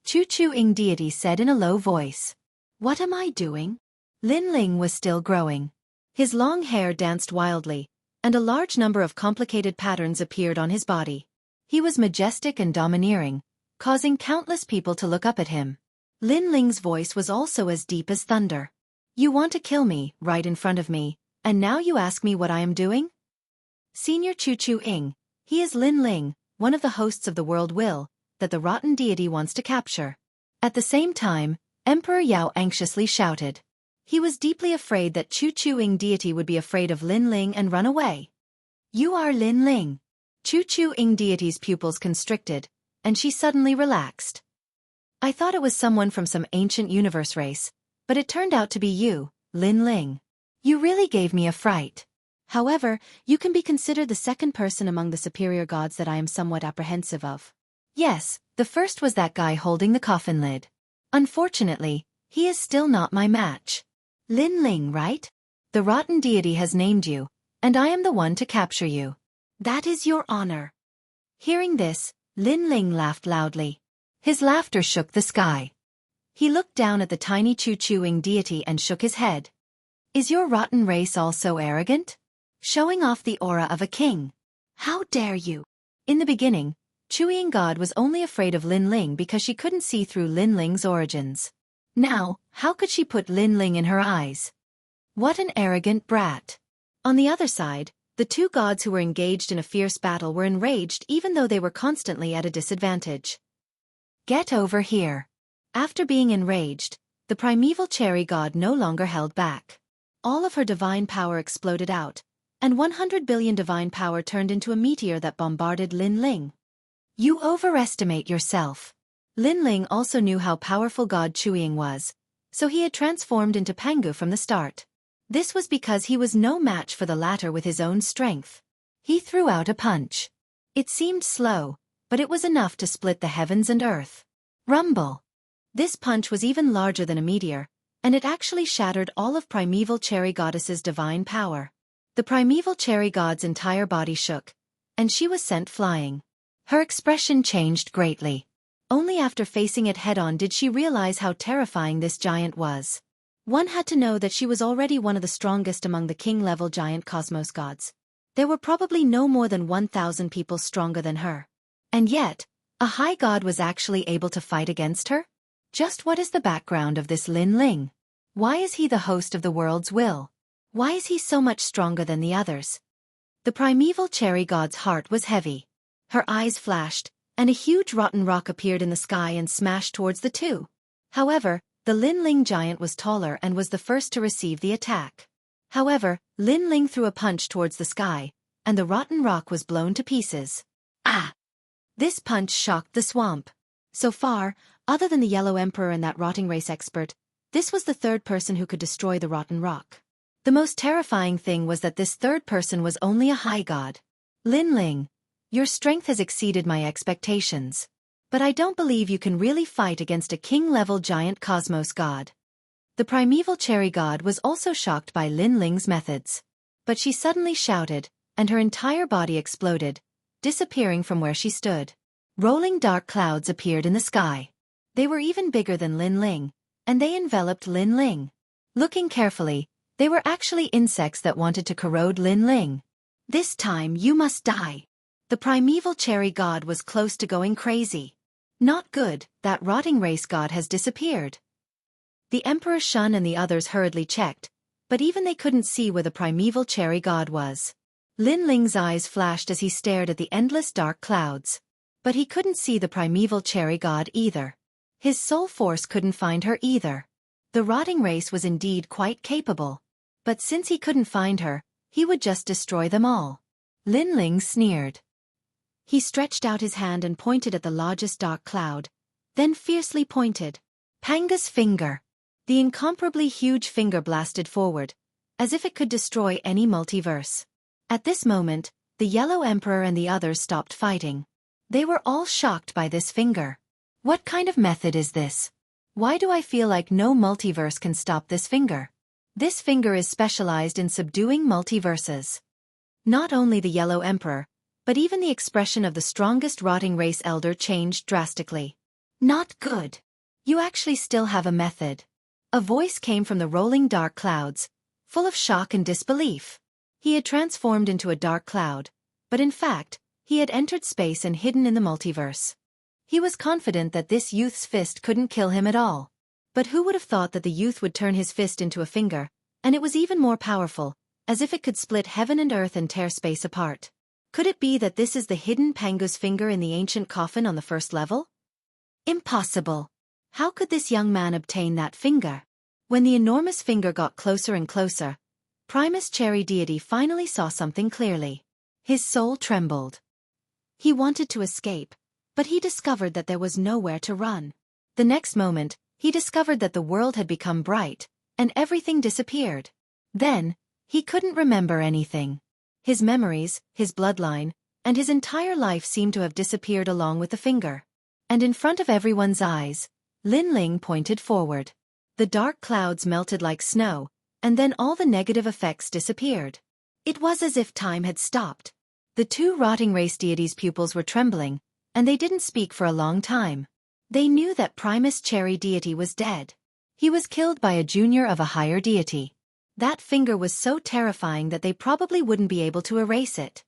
Chu-Chu-ing deity said in a low voice. What am I doing? Lin Ling was still growing. His long hair danced wildly, and a large number of complicated patterns appeared on his body. He was majestic and domineering, causing countless people to look up at him. Lin Ling's voice was also as deep as thunder. You want to kill me, right in front of me, and now you ask me what I am doing? Senior Chu-Chu-ing, he is Lin Ling, one of the hosts of the world will, that the rotten deity wants to capture. At the same time, Emperor Yao anxiously shouted. He was deeply afraid that Chu Chu-ing deity would be afraid of Lin Ling and run away. You are Lin Ling. Chu Chu-ing deity's pupils constricted, and she suddenly relaxed. I thought it was someone from some ancient universe race, but it turned out to be you, Lin Ling. You really gave me a fright. However, you can be considered the second person among the superior gods that I am somewhat apprehensive of. Yes, the first was that guy holding the coffin lid. Unfortunately, he is still not my match. Lin Ling, right? The rotten deity has named you, and I am the one to capture you. That is your honor. Hearing this, Lin Ling laughed loudly. His laughter shook the sky. He looked down at the tiny Chu Chu-ing deity and shook his head. Is your rotten race all so arrogant? Showing off the aura of a king. How dare you? In the beginning, Chu-ing God was only afraid of Lin Ling because she couldn't see through Lin Ling's origins. Now, how could she put Lin Ling in her eyes? What an arrogant brat. On the other side, the two gods who were engaged in a fierce battle were enraged even though they were constantly at a disadvantage. Get over here. After being enraged, the primeval cherry god no longer held back. All of her divine power exploded out, and 100 billion divine power turned into a meteor that bombarded Lin Ling. You overestimate yourself. Lin Ling also knew how powerful God Chu-ing was, so he had transformed into Pangu from the start. This was because he was no match for the latter with his own strength. He threw out a punch. It seemed slow, but it was enough to split the heavens and earth. Rumble! This punch was even larger than a meteor, and it actually shattered all of Primeval Cherry Goddess's divine power. The Primeval Cherry God's entire body shook, and she was sent flying. Her expression changed greatly. Only after facing it head-on did she realize how terrifying this giant was. One had to know that she was already one of the strongest among the king-level giant cosmos gods. There were probably no more than 1,000 people stronger than her. And yet, a high god was actually able to fight against her? Just what is the background of this Lin Ling? Why is he the host of the world's will? Why is he so much stronger than the others? The primeval cherry god's heart was heavy. Her eyes flashed, and a huge rotten rock appeared in the sky and smashed towards the two. However, the Lin Ling giant was taller and was the first to receive the attack. However, Lin Ling threw a punch towards the sky, and the rotten rock was blown to pieces. Ah! This punch shocked the swamp. So far, other than the Yellow Emperor and that rotting race expert, this was the third person who could destroy the rotten rock. The most terrifying thing was that this third person was only a high god. Lin Ling, your strength has exceeded my expectations. But I don't believe you can really fight against a king-level giant cosmos god. The primeval cherry god was also shocked by Lin Ling's methods. But she suddenly shouted, and her entire body exploded, disappearing from where she stood. Rolling dark clouds appeared in the sky. They were even bigger than Lin Ling, and they enveloped Lin Ling. Looking carefully, they were actually insects that wanted to corrode Lin Ling. This time you must die. The primeval cherry god was close to going crazy. Not good, that rotting race god has disappeared. The Emperor Shun and the others hurriedly checked, but even they couldn't see where the primeval cherry god was. Lin Ling's eyes flashed as he stared at the endless dark clouds. But he couldn't see the primeval cherry god either. His soul force couldn't find her either. The rotting race was indeed quite capable. But since he couldn't find her, he would just destroy them all. Lin Ling sneered. He stretched out his hand and pointed at the largest dark cloud, then fiercely pointed. Panga's finger. The incomparably huge finger blasted forward, as if it could destroy any multiverse. At this moment, the Yellow Emperor and the others stopped fighting. They were all shocked by this finger. What kind of method is this? Why do I feel like no multiverse can stop this finger? This finger is specialized in subduing multiverses. Not only the Yellow Emperor, but even the expression of the strongest rotting race elder changed drastically. Not good. You actually still have a method. A voice came from the rolling dark clouds, full of shock and disbelief. He had transformed into a dark cloud, but in fact, he had entered space and hidden in the multiverse. He was confident that this youth's fist couldn't kill him at all. But who would have thought that the youth would turn his fist into a finger, and it was even more powerful, as if it could split heaven and earth and tear space apart. Could it be that this is the hidden Pangu's finger in the ancient coffin on the first level? Impossible. How could this young man obtain that finger? When the enormous finger got closer and closer, Primus Cherry Deity finally saw something clearly. His soul trembled. He wanted to escape, but he discovered that there was nowhere to run. The next moment, he discovered that the world had become bright, and everything disappeared. Then, he couldn't remember anything. His memories, his bloodline, and his entire life seemed to have disappeared along with the finger. And in front of everyone's eyes, Lin Ling pointed forward. The dark clouds melted like snow, and then all the negative effects disappeared. It was as if time had stopped. The two rotting race deities' pupils were trembling, and they didn't speak for a long time. They knew that Primus Cherry Deity was dead. He was killed by a junior of a higher deity. That finger was so terrifying that they probably wouldn't be able to erase it.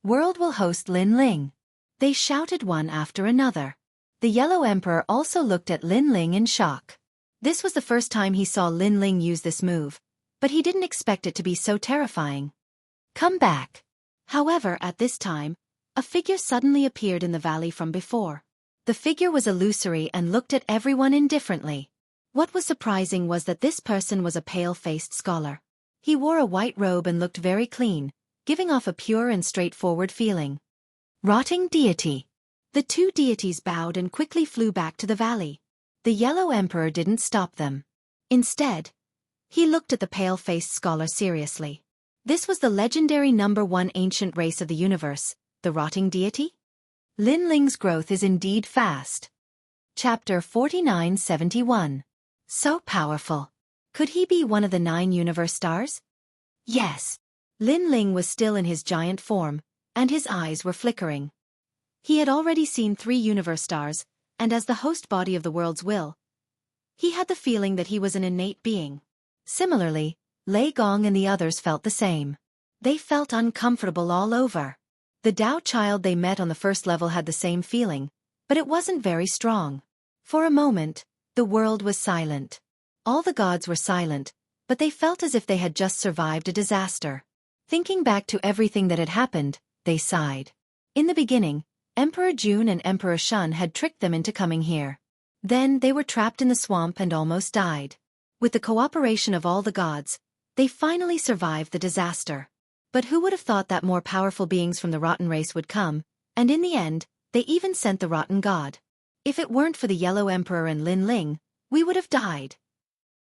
World will host Lin Ling. They shouted one after another. The Yellow Emperor also looked at Lin Ling in shock. This was the first time he saw Lin Ling use this move, but he didn't expect it to be so terrifying. Come back. However, at this time, a figure suddenly appeared in the valley from before. The figure was illusory and looked at everyone indifferently. What was surprising was that this person was a pale-faced scholar. He wore a white robe and looked very clean, giving off a pure and straightforward feeling. Rotting deity. The two deities bowed and quickly flew back to the valley. The Yellow Emperor didn't stop them. Instead, he looked at the pale-faced scholar seriously. This was the legendary #1 ancient race of the universe, the rotting deity? Lin Ling's growth is indeed fast. Chapter 4971. So powerful. Could he be one of the 9 universe stars? Yes. Lin Ling was still in his giant form, and his eyes were flickering. He had already seen 3 universe stars, and as the host body of the world's will, he had the feeling that he was an innate being. Similarly, Lei Gong and the others felt the same. They felt uncomfortable all over. The Tao child they met on the first level had the same feeling, but it wasn't very strong. For a moment, the world was silent. All the gods were silent, but they felt as if they had just survived a disaster. Thinking back to everything that had happened, they sighed. In the beginning, Emperor Jun and Emperor Shun had tricked them into coming here. Then they were trapped in the swamp and almost died. With the cooperation of all the gods, they finally survived the disaster. But who would have thought that more powerful beings from the rotten race would come, and in the end, they even sent the rotten god. If it weren't for the Yellow Emperor and Lin Ling, we would have died.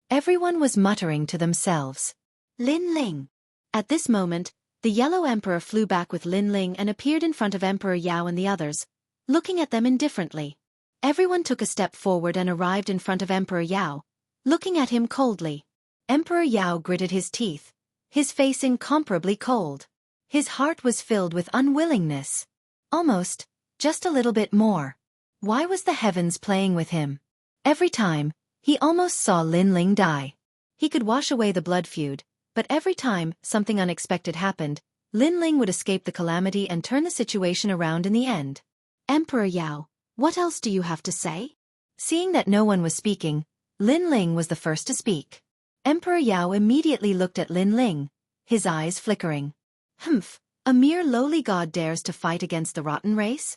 Everyone was muttering to themselves. Lin Ling. At this moment, the Yellow Emperor flew back with Lin Ling and appeared in front of Emperor Yao and the others, looking at them indifferently. Everyone took a step forward and arrived in front of Emperor Yao, looking at him coldly. Emperor Yao gritted his teeth, his face incomparably cold. His heart was filled with unwillingness. Almost, just a little bit more. Why was the heavens playing with him? Every time, he almost saw Lin Ling die. He could wash away the blood feud, but every time something unexpected happened, Lin Ling would escape the calamity and turn the situation around in the end. Emperor Yao, what else do you have to say? Seeing that no one was speaking, Lin Ling was the first to speak. Emperor Yao immediately looked at Lin Ling, his eyes flickering. Humph, a mere lowly god dares to fight against the rotten race?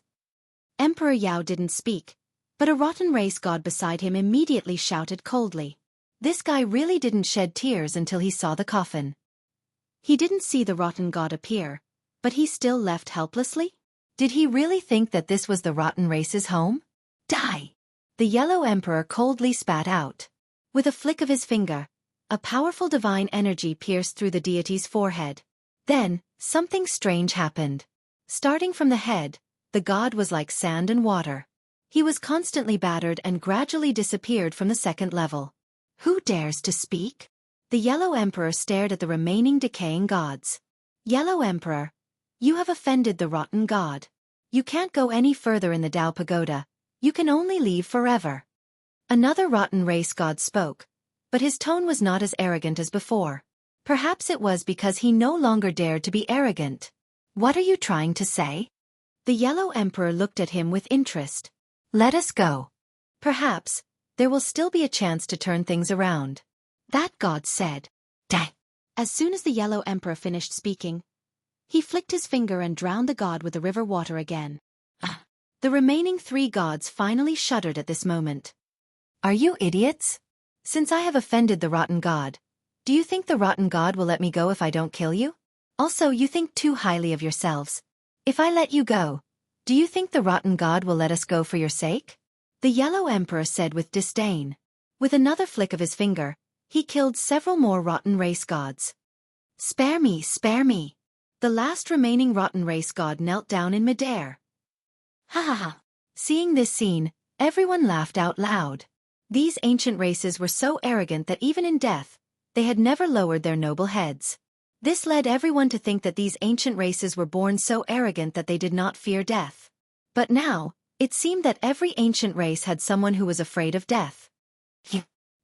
Emperor Yao didn't speak, but a rotten race god beside him immediately shouted coldly. This guy really didn't shed tears until he saw the coffin. He didn't see the rotten god appear, but he still left helplessly? Did he really think that this was the rotten race's home? Die! The Yellow Emperor coldly spat out. With a flick of his finger, a powerful divine energy pierced through the deity's forehead. Then, something strange happened. Starting from the head, the god was like sand and water. He was constantly battered and gradually disappeared from the second level. Who dares to speak? The Yellow Emperor stared at the remaining decaying gods. Yellow Emperor, you have offended the rotten god. You can't go any further in the Tao Pagoda. You can only leave forever. Another rotten race god spoke, but his tone was not as arrogant as before. Perhaps it was because he no longer dared to be arrogant. What are you trying to say? The Yellow Emperor looked at him with interest. Let us go. Perhaps there will still be a chance to turn things around. That god said. Die. As soon as the Yellow Emperor finished speaking, he flicked his finger and drowned the god with the river water again. The remaining 3 gods finally shuddered at this moment. Are you idiots? Since I have offended the rotten god, do you think the rotten god will let me go if I don't kill you? Also, you think too highly of yourselves. If I let you go, do you think the rotten god will let us go for your sake? The Yellow Emperor said with disdain. With another flick of his finger, he killed several more rotten race gods. Spare me, spare me. The last remaining rotten race god knelt down in midair. Ha ha ha. Seeing this scene, everyone laughed out loud. These ancient races were so arrogant that even in death, they had never lowered their noble heads. This led everyone to think that these ancient races were born so arrogant that they did not fear death. But now, it seemed that every ancient race had someone who was afraid of death.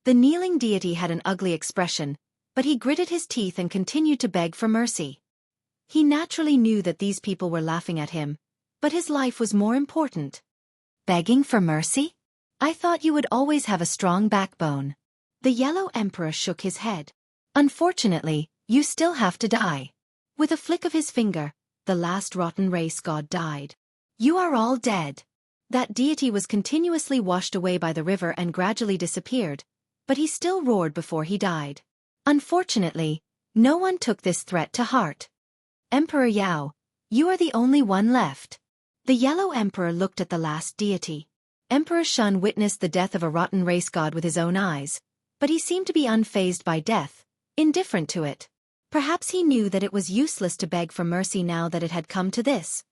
The kneeling deity had an ugly expression, but he gritted his teeth and continued to beg for mercy. He naturally knew that these people were laughing at him, but his life was more important. Begging for mercy? I thought you would always have a strong backbone. The Yellow Emperor shook his head. Unfortunately, you still have to die. With a flick of his finger, the last rotten race god died. You are all dead. That deity was continuously washed away by the river and gradually disappeared, but he still roared before he died. Unfortunately, no one took this threat to heart. Emperor Yao, you are the only one left. The Yellow Emperor looked at the last deity. Emperor Shun witnessed the death of a rotten race god with his own eyes, but he seemed to be unfazed by death, indifferent to it. Perhaps he knew that it was useless to beg for mercy now that it had come to this.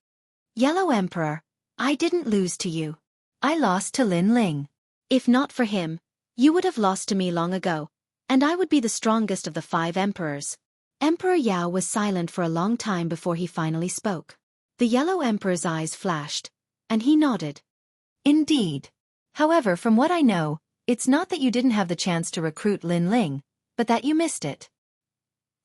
Yellow Emperor, I didn't lose to you. I lost to Lin Ling. If not for him, you would have lost to me long ago, and I would be the strongest of the 5 emperors. Emperor Yao was silent for a long time before he finally spoke. The Yellow Emperor's eyes flashed, and he nodded. Indeed. However, from what I know, it's not that you didn't have the chance to recruit Lin Ling, but that you missed it.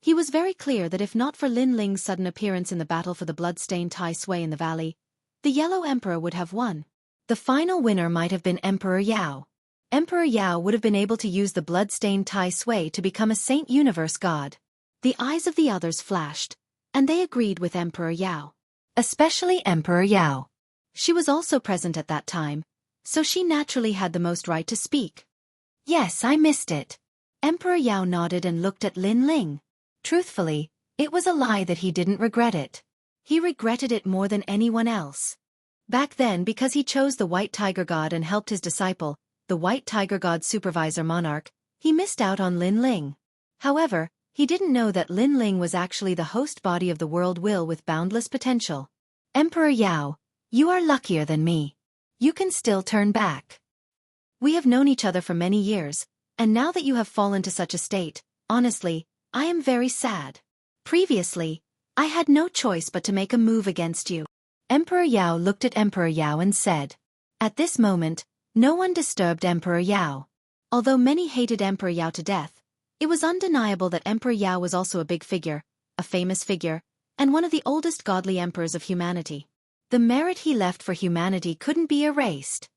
He was very clear that if not for Lin Ling's sudden appearance in the battle for the blood-stained Tai Sui in the valley, the Yellow Emperor would have won. The final winner might have been Emperor Yao. Emperor Yao would have been able to use the blood-stained Tai Sui to become a Saint Universe god. The eyes of the others flashed, and they agreed with Emperor Yao. Especially Emperor Yao. She was also present at that time, so she naturally had the most right to speak. Yes, I missed it. Emperor Yao nodded and looked at Lin Ling. Truthfully, it was a lie that he didn't regret it. He regretted it more than anyone else. Back then, because he chose the White Tiger God and helped his disciple, the White Tiger God Supervisor Monarch, he missed out on Lin Ling. However, he didn't know that Lin Ling was actually the host body of the world will with boundless potential. Emperor Yao, you are luckier than me. You can still turn back. We have known each other for many years, and now that you have fallen to such a state, honestly, I am very sad. Previously, I had no choice but to make a move against you. Emperor Yao looked at Emperor Yao and said. At this moment, no one disturbed Emperor Yao. Although many hated Emperor Yao to death, it was undeniable that Emperor Yao was also a big figure, a famous figure, and one of the oldest godly emperors of humanity. The merit he left for humanity couldn't be erased.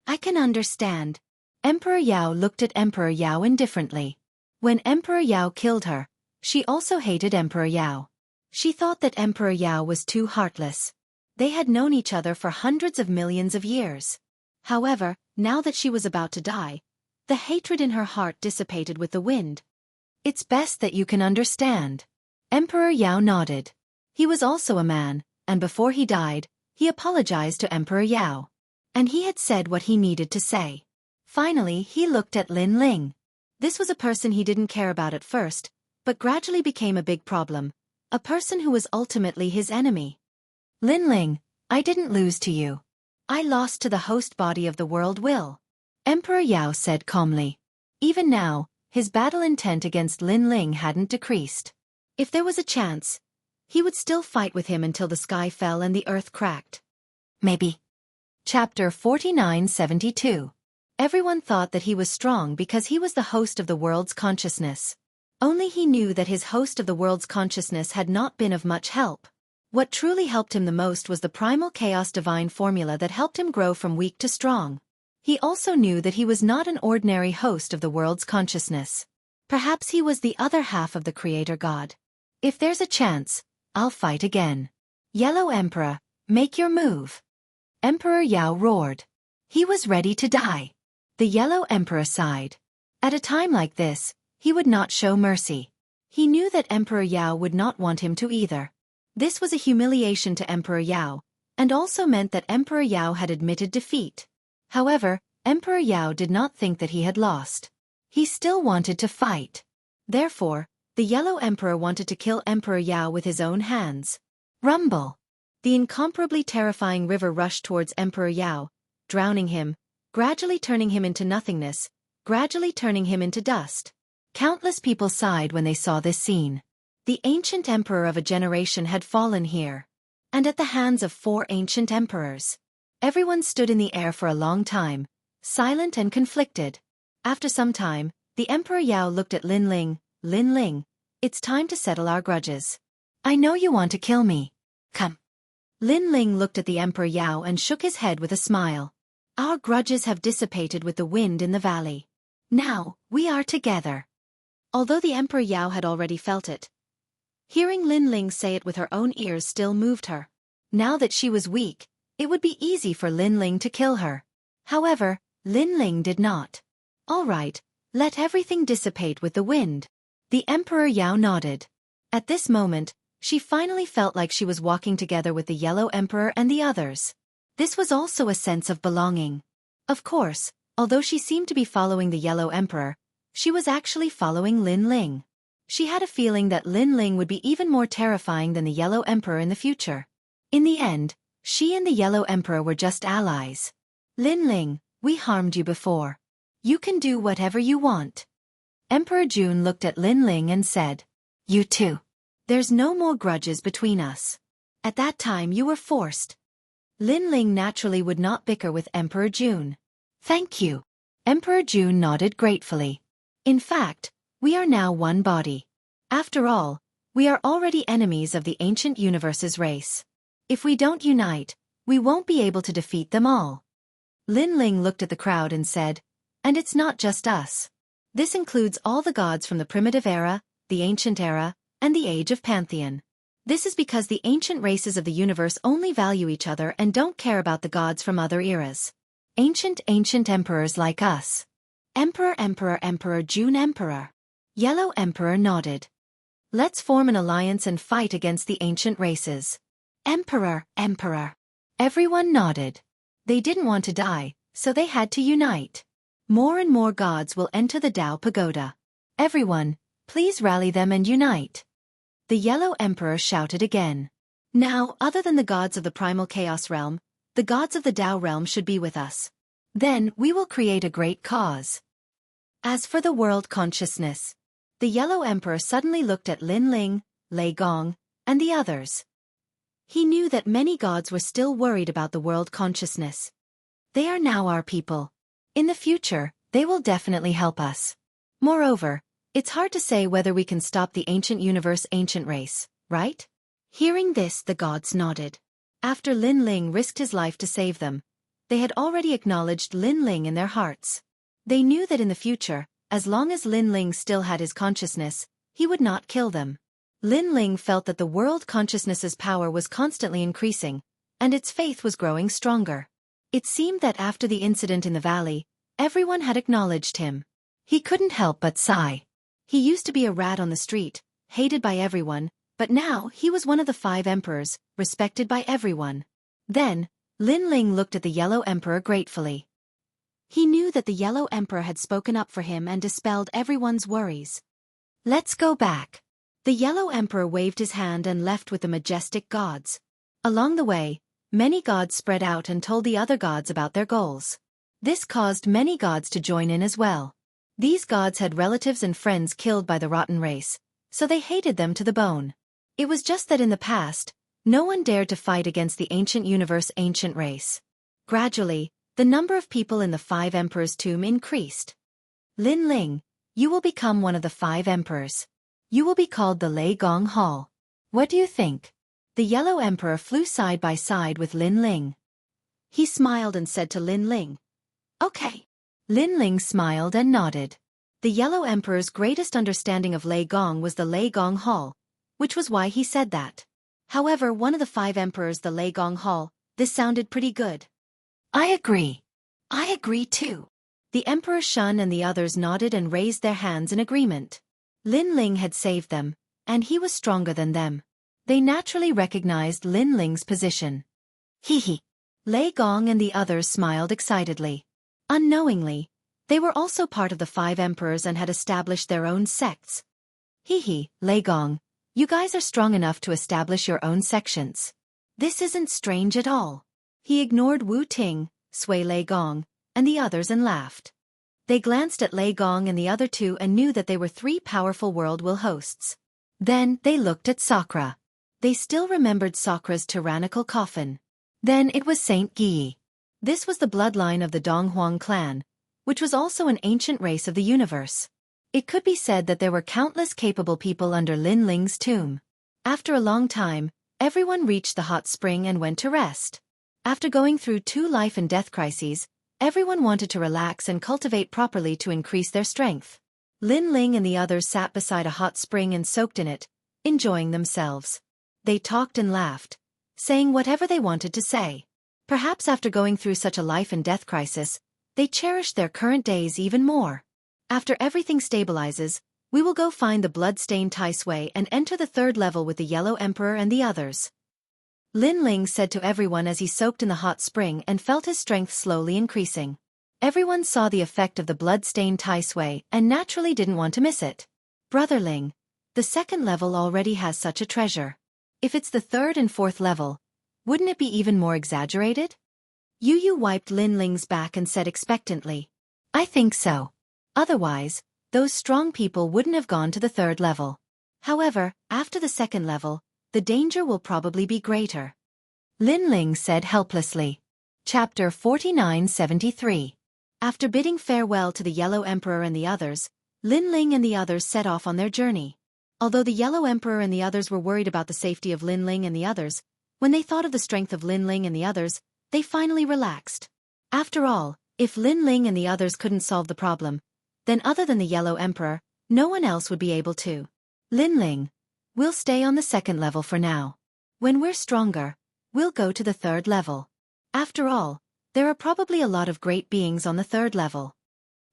I can understand. Emperor Yao looked at Emperor Yao indifferently. When Emperor Yao killed her, she also hated Emperor Yao. She thought that Emperor Yao was too heartless. They had known each other for hundreds of millions of years. However, now that she was about to die, the hatred in her heart dissipated with the wind. It's best that you can understand. Emperor Yao nodded. He was also a man, and before he died, he apologized to Emperor Yao. And he had said what he needed to say. Finally, he looked at Lin Ling. This was a person he didn't care about at first, but gradually became a big problem, a person who was ultimately his enemy. Lin Ling, I didn't lose to you. I lost to the host body of the world will. Emperor Yao said calmly. Even now, his battle intent against Lin Ling hadn't decreased. If there was a chance, he would still fight with him until the sky fell and the earth cracked. Maybe. Chapter 4972. Everyone thought that he was strong because he was the host of the world's consciousness. Only he knew that his host of the world's consciousness had not been of much help. What truly helped him the most was the primal chaos divine formula that helped him grow from weak to strong. He also knew that he was not an ordinary host of the world's consciousness. Perhaps he was the other half of the Creator God. If there's a chance, I'll fight again. Yellow Emperor, make your move. Emperor Yao roared. He was ready to die. The Yellow Emperor sighed. At a time like this, he would not show mercy. He knew that Emperor Yao would not want him to either. This was a humiliation to Emperor Yao, and also meant that Emperor Yao had admitted defeat. However, Emperor Yao did not think that he had lost. He still wanted to fight. Therefore, the Yellow Emperor wanted to kill Emperor Yao with his own hands. Rumble! The incomparably terrifying river rushed towards Emperor Yao, drowning him, gradually turning him into nothingness, gradually turning him into dust. Countless people sighed when they saw this scene. The ancient emperor of a generation had fallen here. And at the hands of 4 ancient emperors. Everyone stood in the air for a long time, silent and conflicted. After some time, the Emperor Yao looked at Lin Ling. Lin Ling, it's time to settle our grudges. I know you want to kill me. Come. Lin Ling looked at the Emperor Yao and shook his head with a smile. Our grudges have dissipated with the wind in the valley. Now, we are together. Although the Emperor Yao had already felt it, hearing Lin Ling say it with her own ears still moved her. Now that she was weak, it would be easy for Lin Ling to kill her. However, Lin Ling did not. All right, let everything dissipate with the wind. The Emperor Yao nodded. At this moment, she finally felt like she was walking together with the Yellow Emperor and the others. This was also a sense of belonging. Of course, although she seemed to be following the Yellow Emperor, she was actually following Lin Ling. She had a feeling that Lin Ling would be even more terrifying than the Yellow Emperor in the future. In the end, she and the Yellow Emperor were just allies. Lin Ling, we harmed you before. You can do whatever you want. Emperor Jun looked at Lin Ling and said, You too. There's no more grudges between us. At that time you were forced. Lin Ling naturally would not bicker with Emperor Jun. Thank you. Emperor Jun nodded gratefully. In fact, we are now one body. After all, we are already enemies of the ancient universe's race. If we don't unite, we won't be able to defeat them all. Lin Ling looked at the crowd and said, And it's not just us. This includes all the gods from the primitive era, the ancient era, and the age of Pantheon. This is because the ancient races of the universe only value each other and don't care about the gods from other eras. Ancient emperors like us. Emperor Jun Emperor. Yellow Emperor nodded. Let's form an alliance and fight against the ancient races. Emperor. Everyone nodded. They didn't want to die, so they had to unite. More and more gods will enter the Tao Pagoda. Everyone, please rally them and unite. The Yellow Emperor shouted again. Now, other than the gods of the primal chaos realm, the gods of the Tao realm should be with us. Then we will create a great cause. As for the world consciousness, the Yellow Emperor suddenly looked at Lin Ling, Lei Gong, and the others. He knew that many gods were still worried about the world consciousness. They are now our people. In the future, they will definitely help us. Moreover, it's hard to say whether we can stop the ancient universe ancient race, right? Hearing this, the gods nodded. After Lin Ling risked his life to save them, they had already acknowledged Lin Ling in their hearts. They knew that in the future, as long as Lin Ling still had his consciousness, he would not kill them. Lin Ling felt that the world consciousness's power was constantly increasing, and its faith was growing stronger. It seemed that after the incident in the valley, everyone had acknowledged him. He couldn't help but sigh. He used to be a rat on the street, hated by everyone, but now he was one of the 5 emperors, respected by everyone. Then, Lin Ling looked at the Yellow Emperor gratefully. He knew that the Yellow Emperor had spoken up for him and dispelled everyone's worries. Let's go back. The Yellow Emperor waved his hand and left with the majestic gods. Along the way, many gods spread out and told the other gods about their goals. This caused many gods to join in as well. These gods had relatives and friends killed by the rotten race, so they hated them to the bone. It was just that in the past, no one dared to fight against the ancient universe ancient race. Gradually, the number of people in the 5 emperors' tomb increased. Lin Ling, you will become one of the 5 emperors. You will be called the Lei Gong Hall. What do you think? The Yellow Emperor flew side by side with Lin Ling. He smiled and said to Lin Ling, Okay. Lin Ling smiled and nodded. The Yellow Emperor's greatest understanding of Lei Gong was the Lei Gong Hall, which was why he said that. However, one of the 5 emperors, the Lei Gong Hall, this sounded pretty good. I agree. I agree too. The Emperor Shun and the others nodded and raised their hands in agreement. Lin Ling had saved them, and he was stronger than them. They naturally recognized Lin Ling's position. Hee. Lei Gong and the others smiled excitedly. Unknowingly, they were also part of the 5 emperors and had established their own sects. Lei Gong, you guys are strong enough to establish your own sections. This isn't strange at all. He ignored Wu Ting, Sui Lei Gong, and the others and laughed. They glanced at Lei Gong and the other 2 and knew that they were 3 powerful world will hosts. Then they looked at Sakura. They still remembered Sakura's tyrannical coffin. Then it was Saint Guyi. This was the bloodline of the Donghuang clan, which was also an ancient race of the universe. It could be said that there were countless capable people under Lin Ling's tomb. After a long time, everyone reached the hot spring and went to rest. After going through 2 life and death crises, everyone wanted to relax and cultivate properly to increase their strength. Lin Ling and the others sat beside a hot spring and soaked in it, enjoying themselves. They talked and laughed, saying whatever they wanted to say. Perhaps after going through such a life and death crisis, they cherished their current days even more. After everything stabilizes, we will go find the blood-stained Tai Sui and enter the 3rd level with the Yellow Emperor and the others. Lin Ling said to everyone as he soaked in the hot spring and felt his strength slowly increasing. Everyone saw the effect of the blood-stained Tai Sui and naturally didn't want to miss it. Brother Ling, the 2nd level already has such a treasure. If it's the 3rd and 4th level, wouldn't it be even more exaggerated? Yu wiped Lin Ling's back and said expectantly, I think so. Otherwise, those strong people wouldn't have gone to the 3rd level. However, after the 2nd level, the danger will probably be greater. Lin Ling said helplessly. Chapter 4973. After bidding farewell to the Yellow Emperor and the others, Lin Ling and the others set off on their journey. Although the Yellow Emperor and the others were worried about the safety of Lin Ling and the others, when they thought of the strength of Lin Ling and the others, they finally relaxed. After all, if Lin Ling and the others couldn't solve the problem, then other than the Yellow Emperor, no one else would be able to. Lin Ling, we'll stay on the 2nd level for now. When we're stronger, we'll go to the 3rd level. After all, there are probably a lot of great beings on the 3rd level.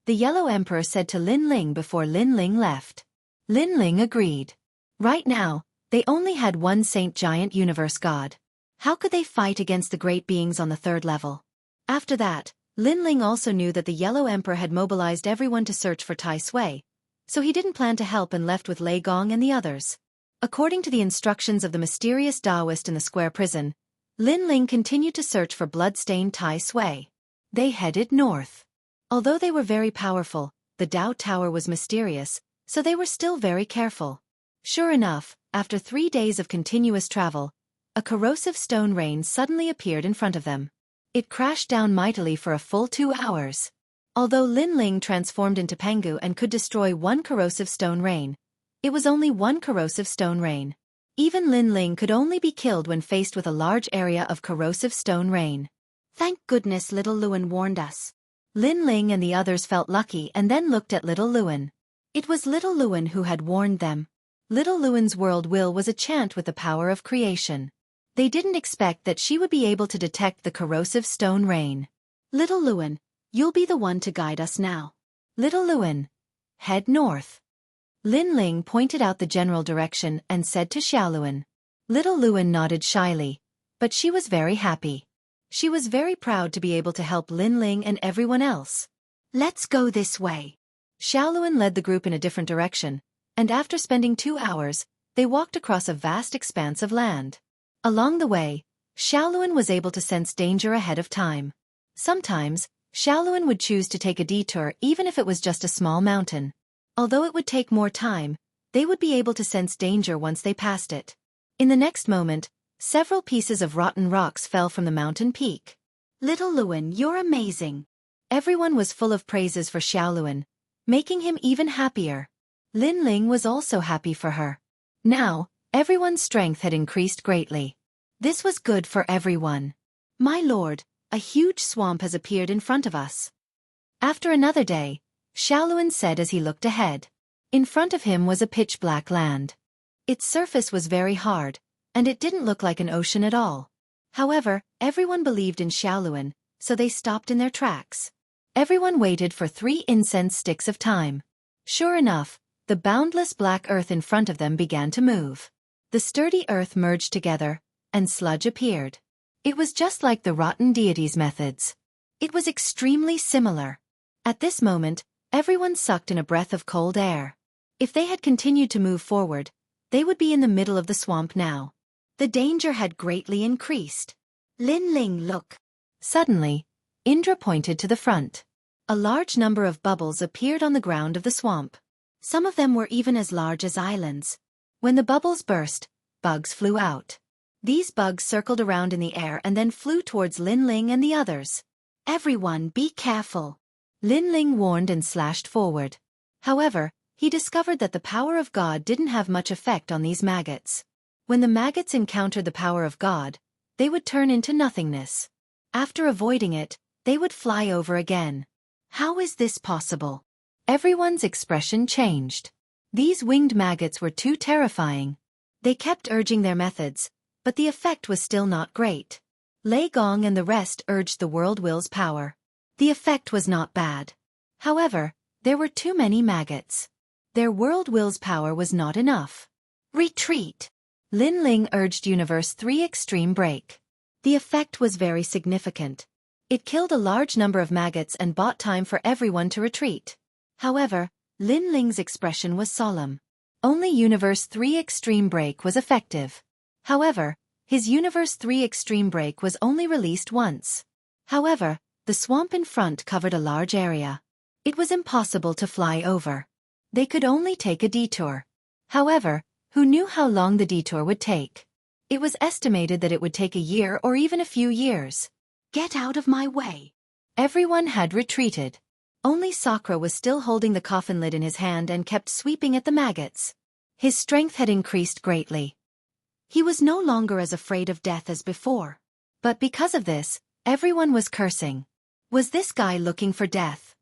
The Yellow Emperor said to Lin Ling before Lin Ling left. Lin Ling agreed. Right now, they only had one Saint Giant Universe God. How could they fight against the great beings on the 3rd level? After that, Lin Ling also knew that the Yellow Emperor had mobilized everyone to search for Tai Sui, so he didn't plan to help and left with Lei Gong and the others. According to the instructions of the mysterious Taoist in the square prison, Lin Ling continued to search for blood-stained Tai Sui. They headed north. Although they were very powerful, the Dao Tower was mysterious, so they were still very careful. Sure enough, after 3 days of continuous travel, a corrosive stone rain suddenly appeared in front of them. It crashed down mightily for a full 2 hours. Although Lin Ling transformed into Pengu and could destroy one corrosive stone rain, it was only one corrosive stone rain. Even Lin Ling could only be killed when faced with a large area of corrosive stone rain. Thank goodness little Luan warned us. Lin Ling and the others felt lucky and then looked at little Luan. It was little Luan who had warned them. Little Luan's world will was a chant with the power of creation. They didn't expect that she would be able to detect the corrosive stone rain. Little Luan, you'll be the one to guide us now. Little Luan, head north. Lin Ling pointed out the general direction and said to Xiaoluan. Little Luan nodded shyly, but she was very happy. She was very proud to be able to help Lin Ling and everyone else. Let's go this way. Xiaoluan led the group in a different direction, and after spending 2 hours, they walked across a vast expanse of land. Along the way, Xiaoluan was able to sense danger ahead of time. Sometimes, Xiaoluan would choose to take a detour even if it was just a small mountain. Although it would take more time, they would be able to sense danger once they passed it. In the next moment, several pieces of rotten rocks fell from the mountain peak. Little Luan, you're amazing. Everyone was full of praises for Xiaoluan, making him even happier. Lin Ling was also happy for her. Now, everyone's strength had increased greatly. This was good for everyone. My lord, a huge swamp has appeared in front of us. After another day, Xiaoluan said as he looked ahead. In front of him was a pitch-black land. Its surface was very hard, and it didn't look like an ocean at all. However, everyone believed in Xiaoluan, so they stopped in their tracks. Everyone waited for 3 incense sticks of time. Sure enough, the boundless black earth in front of them began to move. The sturdy earth merged together, and sludge appeared. It was just like the rotten deity's methods. It was extremely similar. At this moment, everyone sucked in a breath of cold air. If they had continued to move forward, they would be in the middle of the swamp now. The danger had greatly increased. Lin Ling, look. Suddenly, Indra pointed to the front. A large number of bubbles appeared on the ground of the swamp. Some of them were even as large as islands. When the bubbles burst, bugs flew out. These bugs circled around in the air and then flew towards Lin Ling and the others. Everyone, be careful. Lin Ling warned and slashed forward. However, he discovered that the power of God didn't have much effect on these maggots. When the maggots encountered the power of God, they would turn into nothingness. After avoiding it, they would fly over again. How is this possible? Everyone's expression changed. These winged maggots were too terrifying. They kept urging their methods, but the effect was still not great. Lei Gong and the rest urged the world will's power. The effect was not bad. However, there were too many maggots. Their world will's power was not enough. Retreat! Lin Ling urged Universe 3 Extreme Break. The effect was very significant. It killed a large number of maggots and bought time for everyone to retreat. However, Lin Ling's expression was solemn. Only Universe 3 Extreme Break was effective. However, his Universe 3 Extreme Break was only released once. However, the swamp in front covered a large area. It was impossible to fly over. They could only take a detour. However, who knew how long the detour would take? It was estimated that it would take a year or even a few years. Get out of my way! Everyone had retreated. Only Sakura was still holding the coffin lid in his hand and kept sweeping at the maggots. His strength had increased greatly. He was no longer as afraid of death as before. But because of this, everyone was cursing. Was this guy looking for death?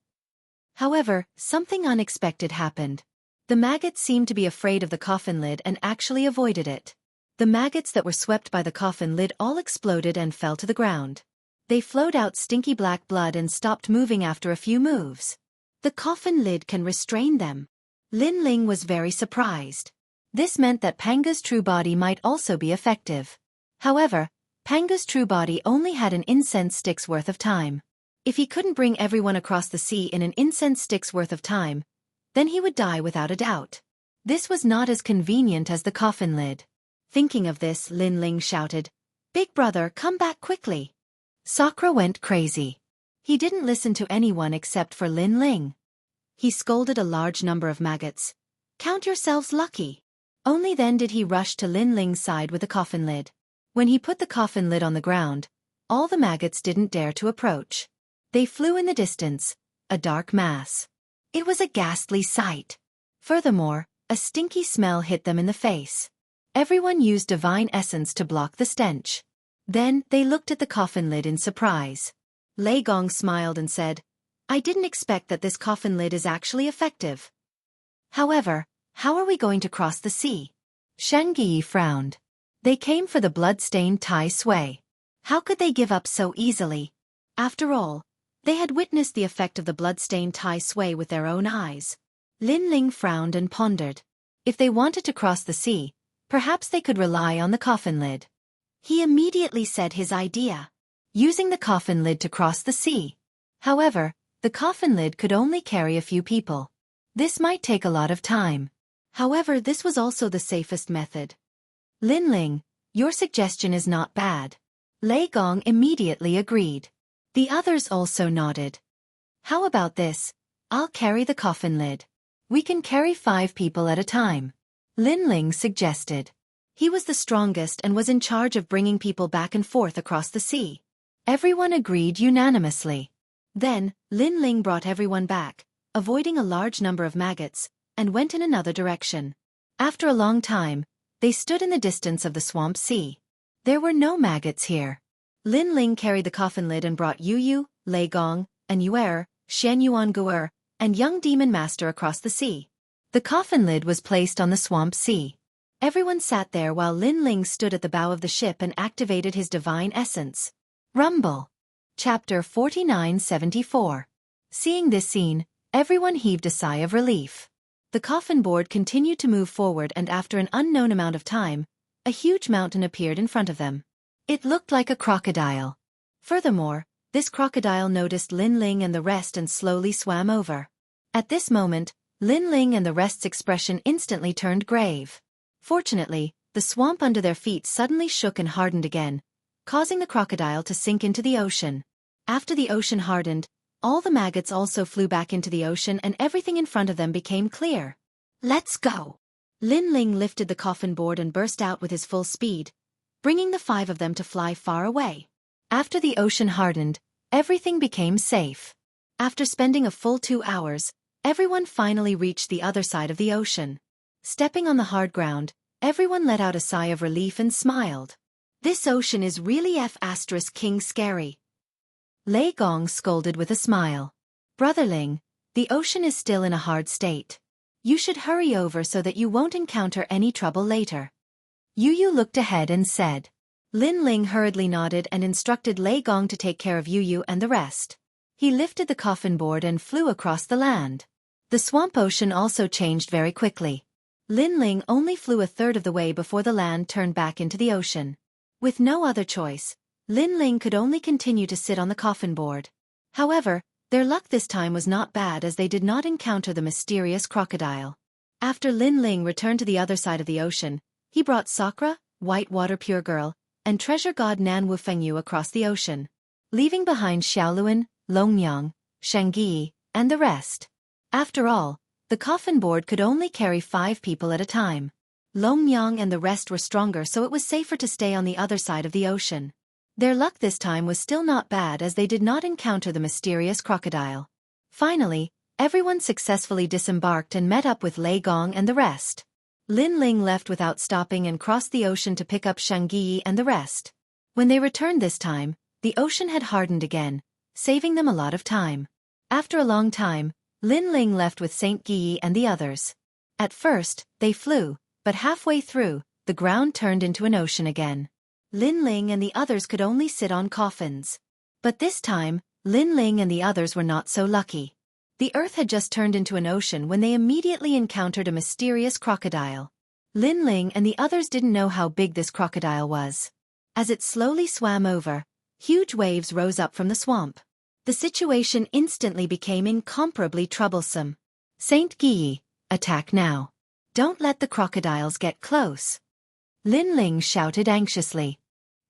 However, something unexpected happened. The maggots seemed to be afraid of the coffin lid and actually avoided it. The maggots that were swept by the coffin lid all exploded and fell to the ground. They flowed out stinky black blood and stopped moving after a few moves. The coffin lid can restrain them. Lin Ling was very surprised. This meant that Panga's true body might also be effective. However, Panga's true body only had an incense stick's worth of time. If he couldn't bring everyone across the sea in an incense stick's worth of time, then he would die without a doubt. This was not as convenient as the coffin lid. Thinking of this, Lin Ling shouted, "Big brother, come back quickly!" Sakura went crazy. He didn't listen to anyone except for Lin Ling. He scolded a large number of maggots. "Count yourselves lucky." Only then did he rush to Lin Ling's side with the coffin lid. When he put the coffin lid on the ground, all the maggots didn't dare to approach. They flew in the distance, a dark mass. It was a ghastly sight. Furthermore, a stinky smell hit them in the face. Everyone used divine essence to block the stench. Then, they looked at the coffin lid in surprise. Lei Gong smiled and said, "I didn't expect that this coffin lid is actually effective. However, how are we going to cross the sea?" Xianxia frowned. They came for the blood-stained Tai Sui. How could they give up so easily? After all, they had witnessed the effect of the blood-stained Tai Sui with their own eyes. Lin Ling frowned and pondered. If they wanted to cross the sea, perhaps they could rely on the coffin lid. He immediately said his idea. Using the coffin lid to cross the sea. However, the coffin lid could only carry a few people. This might take a lot of time. However, this was also the safest method. Lin Ling, your suggestion is not bad. Lei Gong immediately agreed. The others also nodded. How about this? I'll carry the coffin lid. We can carry 5 people at a time. Lin Ling suggested. He was the strongest and was in charge of bringing people back and forth across the sea. Everyone agreed unanimously. Then, Lin Ling brought everyone back, avoiding a large number of maggots, and went in another direction. After a long time, they stood in the distance of the swamp sea. There were no maggots here. Lin Ling carried the coffin lid and brought Yu Yu, Lei Gong, and Yuer, Shen Yuan Guer, and young demon master across the sea. The coffin lid was placed on the swamp sea. Everyone sat there while Lin Ling stood at the bow of the ship and activated his divine essence. Rumble. Chapter 4974. Seeing this scene, everyone heaved a sigh of relief. The coffin board continued to move forward, and after an unknown amount of time, a huge mountain appeared in front of them. It looked like a crocodile. Furthermore, this crocodile noticed Lin Ling and the rest and slowly swam over. At this moment, Lin Ling and the rest's expression instantly turned grave. Fortunately, the swamp under their feet suddenly shook and hardened again, causing the crocodile to sink into the ocean. After the ocean hardened, all the maggots also flew back into the ocean and everything in front of them became clear. Let's go! Lin Ling lifted the coffin board and burst out with his full speed, bringing the 5 of them to fly far away. After the ocean hardened, everything became safe. After spending a full 2 hours, everyone finally reached the other side of the ocean. Stepping on the hard ground, everyone let out a sigh of relief and smiled. This ocean is really King scary. Lei Gong scolded with a smile. Brother Ling, the ocean is still in a hard state. You should hurry over so that you won't encounter any trouble later. Yu Yu looked ahead and said. Lin Ling hurriedly nodded and instructed Lei Gong to take care of Yu Yu and the rest. He lifted the coffin board and flew across the land. The swamp ocean also changed very quickly. Lin Ling only flew a third of the way before the land turned back into the ocean. With no other choice, Lin Ling could only continue to sit on the coffin board. However, their luck this time was not bad as they did not encounter the mysterious crocodile. After Lin Ling returned to the other side of the ocean, he brought Sakura, White Water Pure Girl, and treasure god Nan Wufengyu across the ocean, leaving behind Xiaoluan, Longyang, Shangyi, and the rest. After all, the coffin board could only carry 5 people at a time. Longyang and the rest were stronger, so it was safer to stay on the other side of the ocean. Their luck this time was still not bad as they did not encounter the mysterious crocodile. Finally, everyone successfully disembarked and met up with Lei Gong and the rest. Lin Ling left without stopping and crossed the ocean to pick up Shangyi and the rest. When they returned this time, the ocean had hardened again, saving them a lot of time. After a long time, Lin Ling left with Saint Guyi and the others. At first, they flew, but halfway through, the ground turned into an ocean again. Lin Ling and the others could only sit on coffins. But this time, Lin Ling and the others were not so lucky. The earth had just turned into an ocean when they immediately encountered a mysterious crocodile. Lin Ling and the others didn't know how big this crocodile was. As it slowly swam over, huge waves rose up from the swamp. The situation instantly became incomparably troublesome. Saint Guyi, attack now. Don't let the crocodiles get close. Lin Ling shouted anxiously.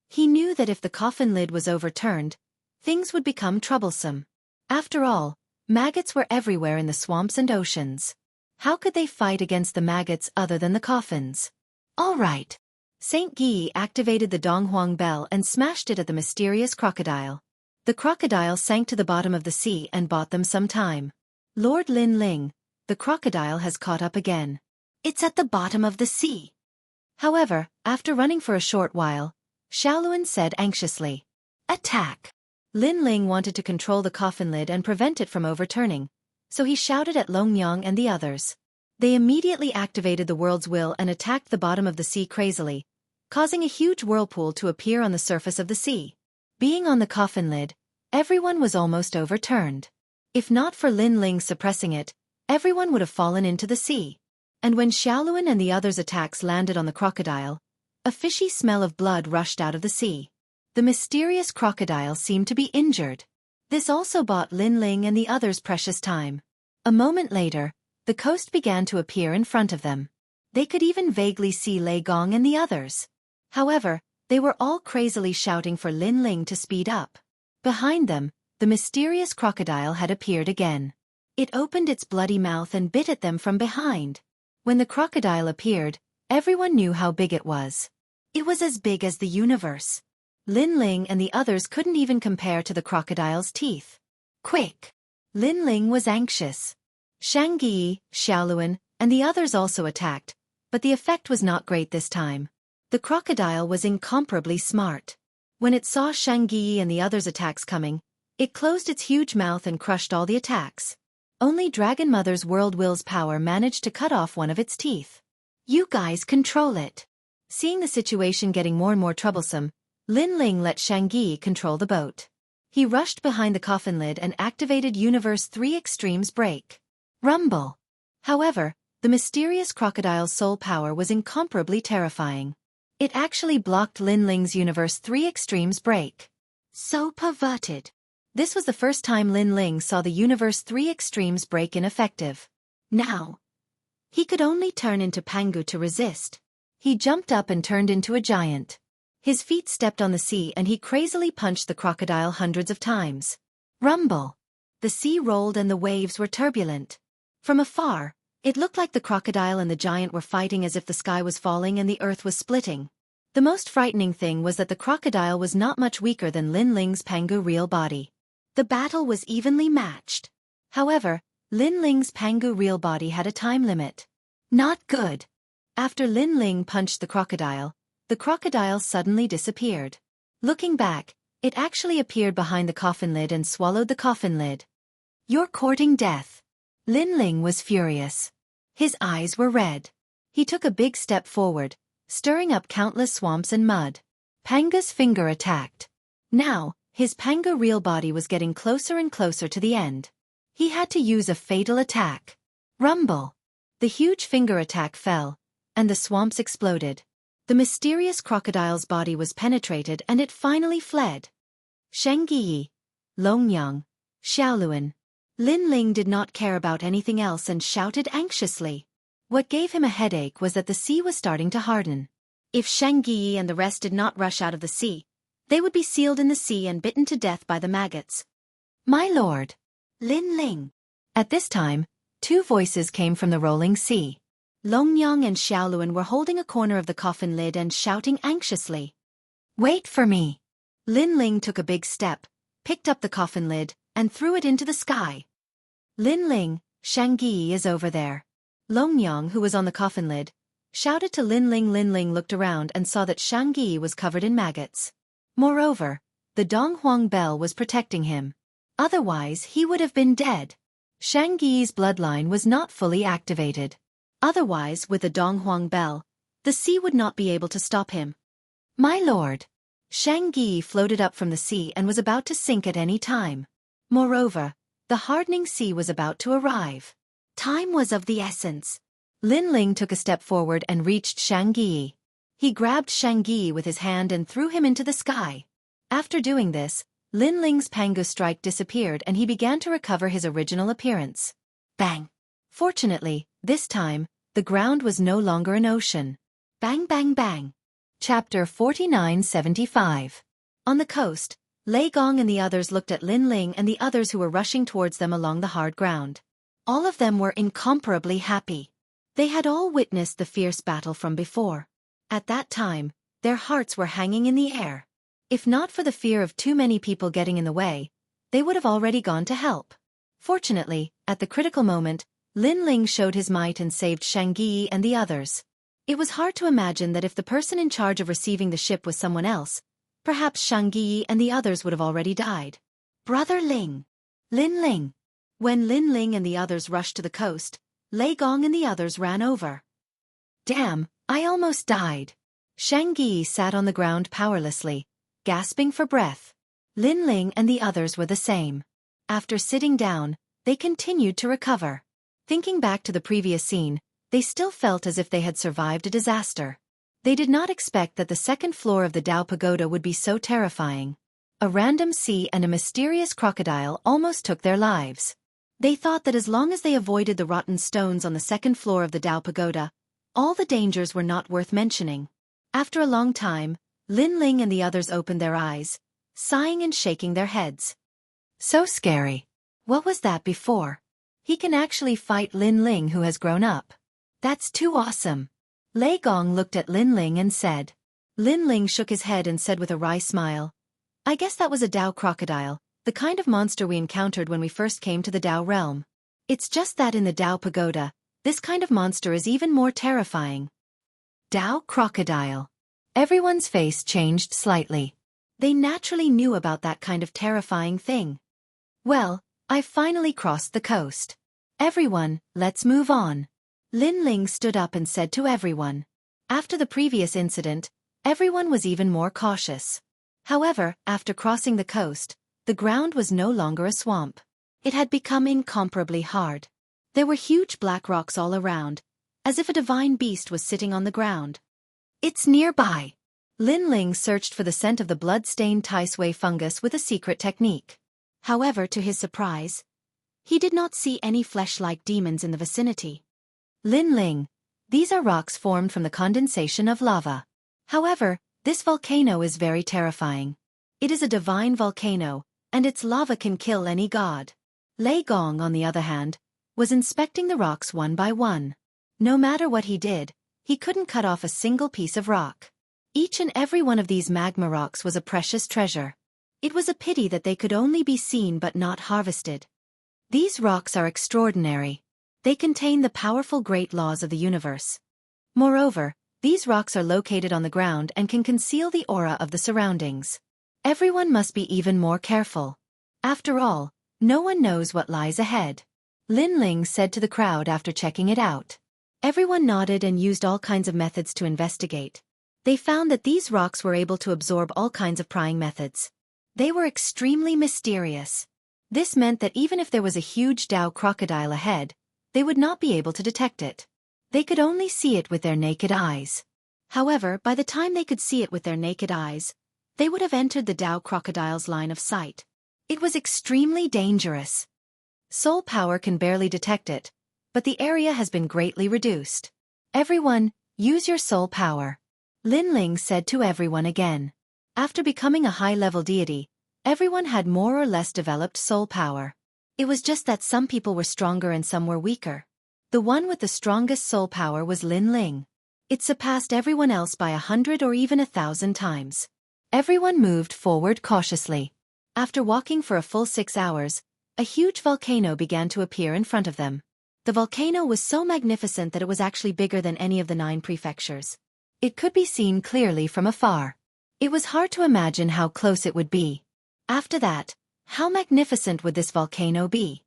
He knew that if the coffin lid was overturned, things would become troublesome. After all, maggots were everywhere in the swamps and oceans. How could they fight against the maggots other than the coffins? All right. Saint Guyi activated the Donghuang bell and smashed it at the mysterious crocodile. The crocodile sank to the bottom of the sea and bought them some time. Lord Lin Ling, the crocodile has caught up again. It's at the bottom of the sea. However, after running for a short while, Xiaoluan said anxiously, Attack! Lin Ling wanted to control the coffin lid and prevent it from overturning, so he shouted at Longyang and the others. They immediately activated the world's will and attacked the bottom of the sea crazily, causing a huge whirlpool to appear on the surface of the sea. Being on the coffin lid, everyone was almost overturned. If not for Lin Ling suppressing it, everyone would have fallen into the sea. And when Xiaoluan and the others' attacks landed on the crocodile, a fishy smell of blood rushed out of the sea. The mysterious crocodile seemed to be injured. This also bought Lin Ling and the others precious time. A moment later, the coast began to appear in front of them. They could even vaguely see Lei Gong and the others. However, they were all crazily shouting for Lin Ling to speed up. Behind them, the mysterious crocodile had appeared again. It opened its bloody mouth and bit at them from behind. When the crocodile appeared, everyone knew how big it was. It was as big as the universe. Lin Ling and the others couldn't even compare to the crocodile's teeth. Quick! Lin Ling was anxious. Shangyi, Xiaoluan, and the others also attacked, but the effect was not great this time. The crocodile was incomparably smart. When it saw Shangyi and the others' attacks coming, it closed its huge mouth and crushed all the attacks. Only Dragon Mother's World Will's power managed to cut off one of its teeth. You guys control it. Seeing the situation getting more and more troublesome, Lin Ling let Shangyi control the boat. He rushed behind the coffin lid and activated Universe 3 Extreme's brake. Rumble. However, the mysterious crocodile's soul power was incomparably terrifying. It actually blocked Lin Ling's Universe 3 Extreme's brake. So perverted. This was the first time Lin Ling saw the Universe 3 Extreme's brake ineffective. Now, he could only turn into Pangu to resist. He jumped up and turned into a giant. His feet stepped on the sea and he crazily punched the crocodile hundreds of times. Rumble. The sea rolled and the waves were turbulent. From afar, it looked like the crocodile and the giant were fighting as if the sky was falling and the earth was splitting. The most frightening thing was that the crocodile was not much weaker than Lin Ling's Pangu real body. The battle was evenly matched. However, Lin Ling's Pangu real body had a time limit. Not good. After Lin Ling punched the crocodile suddenly disappeared. Looking back, it actually appeared behind the coffin lid and swallowed the coffin lid. You're courting death. Lin Ling was furious. His eyes were red. He took a big step forward, stirring up countless swamps and mud. Panga's finger attacked. Now, his Panga real body was getting closer and closer to the end. He had to use a fatal attack. Rumble. The huge finger attack fell, and the swamps exploded. The mysterious crocodile's body was penetrated and it finally fled. Shengyi, Longyang, Xiaoluan. Lin Ling did not care about anything else and shouted anxiously. What gave him a headache was that the sea was starting to harden. If Shengyi and the rest did not rush out of the sea, they would be sealed in the sea and bitten to death by the maggots. My lord. Lin Ling. At this time, two voices came from the rolling sea. Longyang and Xiaoluan were holding a corner of the coffin lid and shouting anxiously. Wait for me. Lin Ling took a big step, picked up the coffin lid, and threw it into the sky. Lin Ling, Shangyi is over there. Longyang, who was on the coffin lid, shouted to Lin Ling. Lin Ling looked around and saw that Shangyi was covered in maggots. Moreover, the Donghuang bell was protecting him. Otherwise, he would have been dead. Shangyi's bloodline was not fully activated. Otherwise, with the Donghuang bell, the sea would not be able to stop him. My lord. Shangyi floated up from the sea and was about to sink at any time. Moreover, the hardening sea was about to arrive. Time was of the essence. Lin Ling took a step forward and reached Shangyi. He grabbed Shangyi with his hand and threw him into the sky. After doing this, Lin Ling's Pangu strike disappeared and he began to recover his original appearance. Bang! Fortunately, this time, the ground was no longer an ocean. Bang bang bang. Chapter 4975. On the coast, Lei Gong and the others looked at Lin Ling and the others who were rushing towards them along the hard ground. All of them were incomparably happy. They had all witnessed the fierce battle from before. At that time, their hearts were hanging in the air. If not for the fear of too many people getting in the way, they would have already gone to help. Fortunately, at the critical moment, Lin Ling showed his might and saved Shangyi and the others. It was hard to imagine that if the person in charge of receiving the ship was someone else, perhaps Shangyi and the others would have already died. Brother Ling. Lin Ling. When Lin Ling and the others rushed to the coast, Lei Gong and the others ran over. Damn, I almost died. Shangyi sat on the ground powerlessly, gasping for breath. Lin Ling and the others were the same. After sitting down, they continued to recover. Thinking back to the previous scene, they still felt as if they had survived a disaster. They did not expect that the second floor of the Dao Pagoda would be so terrifying. A random sea and a mysterious crocodile almost took their lives. They thought that as long as they avoided the rotten stones on the second floor of the Dao Pagoda, all the dangers were not worth mentioning. After a long time, Lin Ling and the others opened their eyes, sighing and shaking their heads. So scary. What was that before? He can actually fight Lin Ling who has grown up. That's too awesome. Lei Gong looked at Lin Ling and said. Lin Ling shook his head and said with a wry smile, I guess that was a Dao crocodile, the kind of monster we encountered when we first came to the Dao realm. It's just that in the Dao Pagoda, this kind of monster is even more terrifying. Dao crocodile. Everyone's face changed slightly. They naturally knew about that kind of terrifying thing. Well, I finally crossed the coast. Everyone, let's move on. Lin Ling stood up and said to everyone. After the previous incident, everyone was even more cautious. However, after crossing the coast, the ground was no longer a swamp. It had become incomparably hard. There were huge black rocks all around, as if a divine beast was sitting on the ground. It's nearby. Lin Ling searched for the scent of the blood-stained Tai Sui fungus with a secret technique. However, to his surprise, he did not see any flesh-like demons in the vicinity. Lin Ling, these are rocks formed from the condensation of lava. However, this volcano is very terrifying. It is a divine volcano, and its lava can kill any god. Lei Gong, on the other hand, was inspecting the rocks one by one. No matter what he did, he couldn't cut off a single piece of rock. Each and every one of these magma rocks was a precious treasure. It was a pity that they could only be seen but not harvested. These rocks are extraordinary. They contain the powerful great laws of the universe. Moreover, these rocks are located on the ground and can conceal the aura of the surroundings. Everyone must be even more careful. After all, no one knows what lies ahead. Lin Ling said to the crowd after checking it out. Everyone nodded and used all kinds of methods to investigate. They found that these rocks were able to absorb all kinds of prying methods. They were extremely mysterious. This meant that even if there was a huge Dao crocodile ahead, they would not be able to detect it. They could only see it with their naked eyes. However, by the time they could see it with their naked eyes, they would have entered the Dao crocodile's line of sight. It was extremely dangerous. Soul power can barely detect it, but the area has been greatly reduced. Everyone, use your soul power. Lin Ling said to everyone again. After becoming a high-level deity, everyone had more or less developed soul power. It was just that some people were stronger and some were weaker. The one with the strongest soul power was Lin Ling. It surpassed everyone else by 100 or even 1,000 times. Everyone moved forward cautiously. After walking for a full 6 hours, a huge volcano began to appear in front of them. The volcano was so magnificent that it was actually bigger than any of the 9 prefectures. It could be seen clearly from afar. It was hard to imagine how close it would be. After that, how magnificent would this volcano be?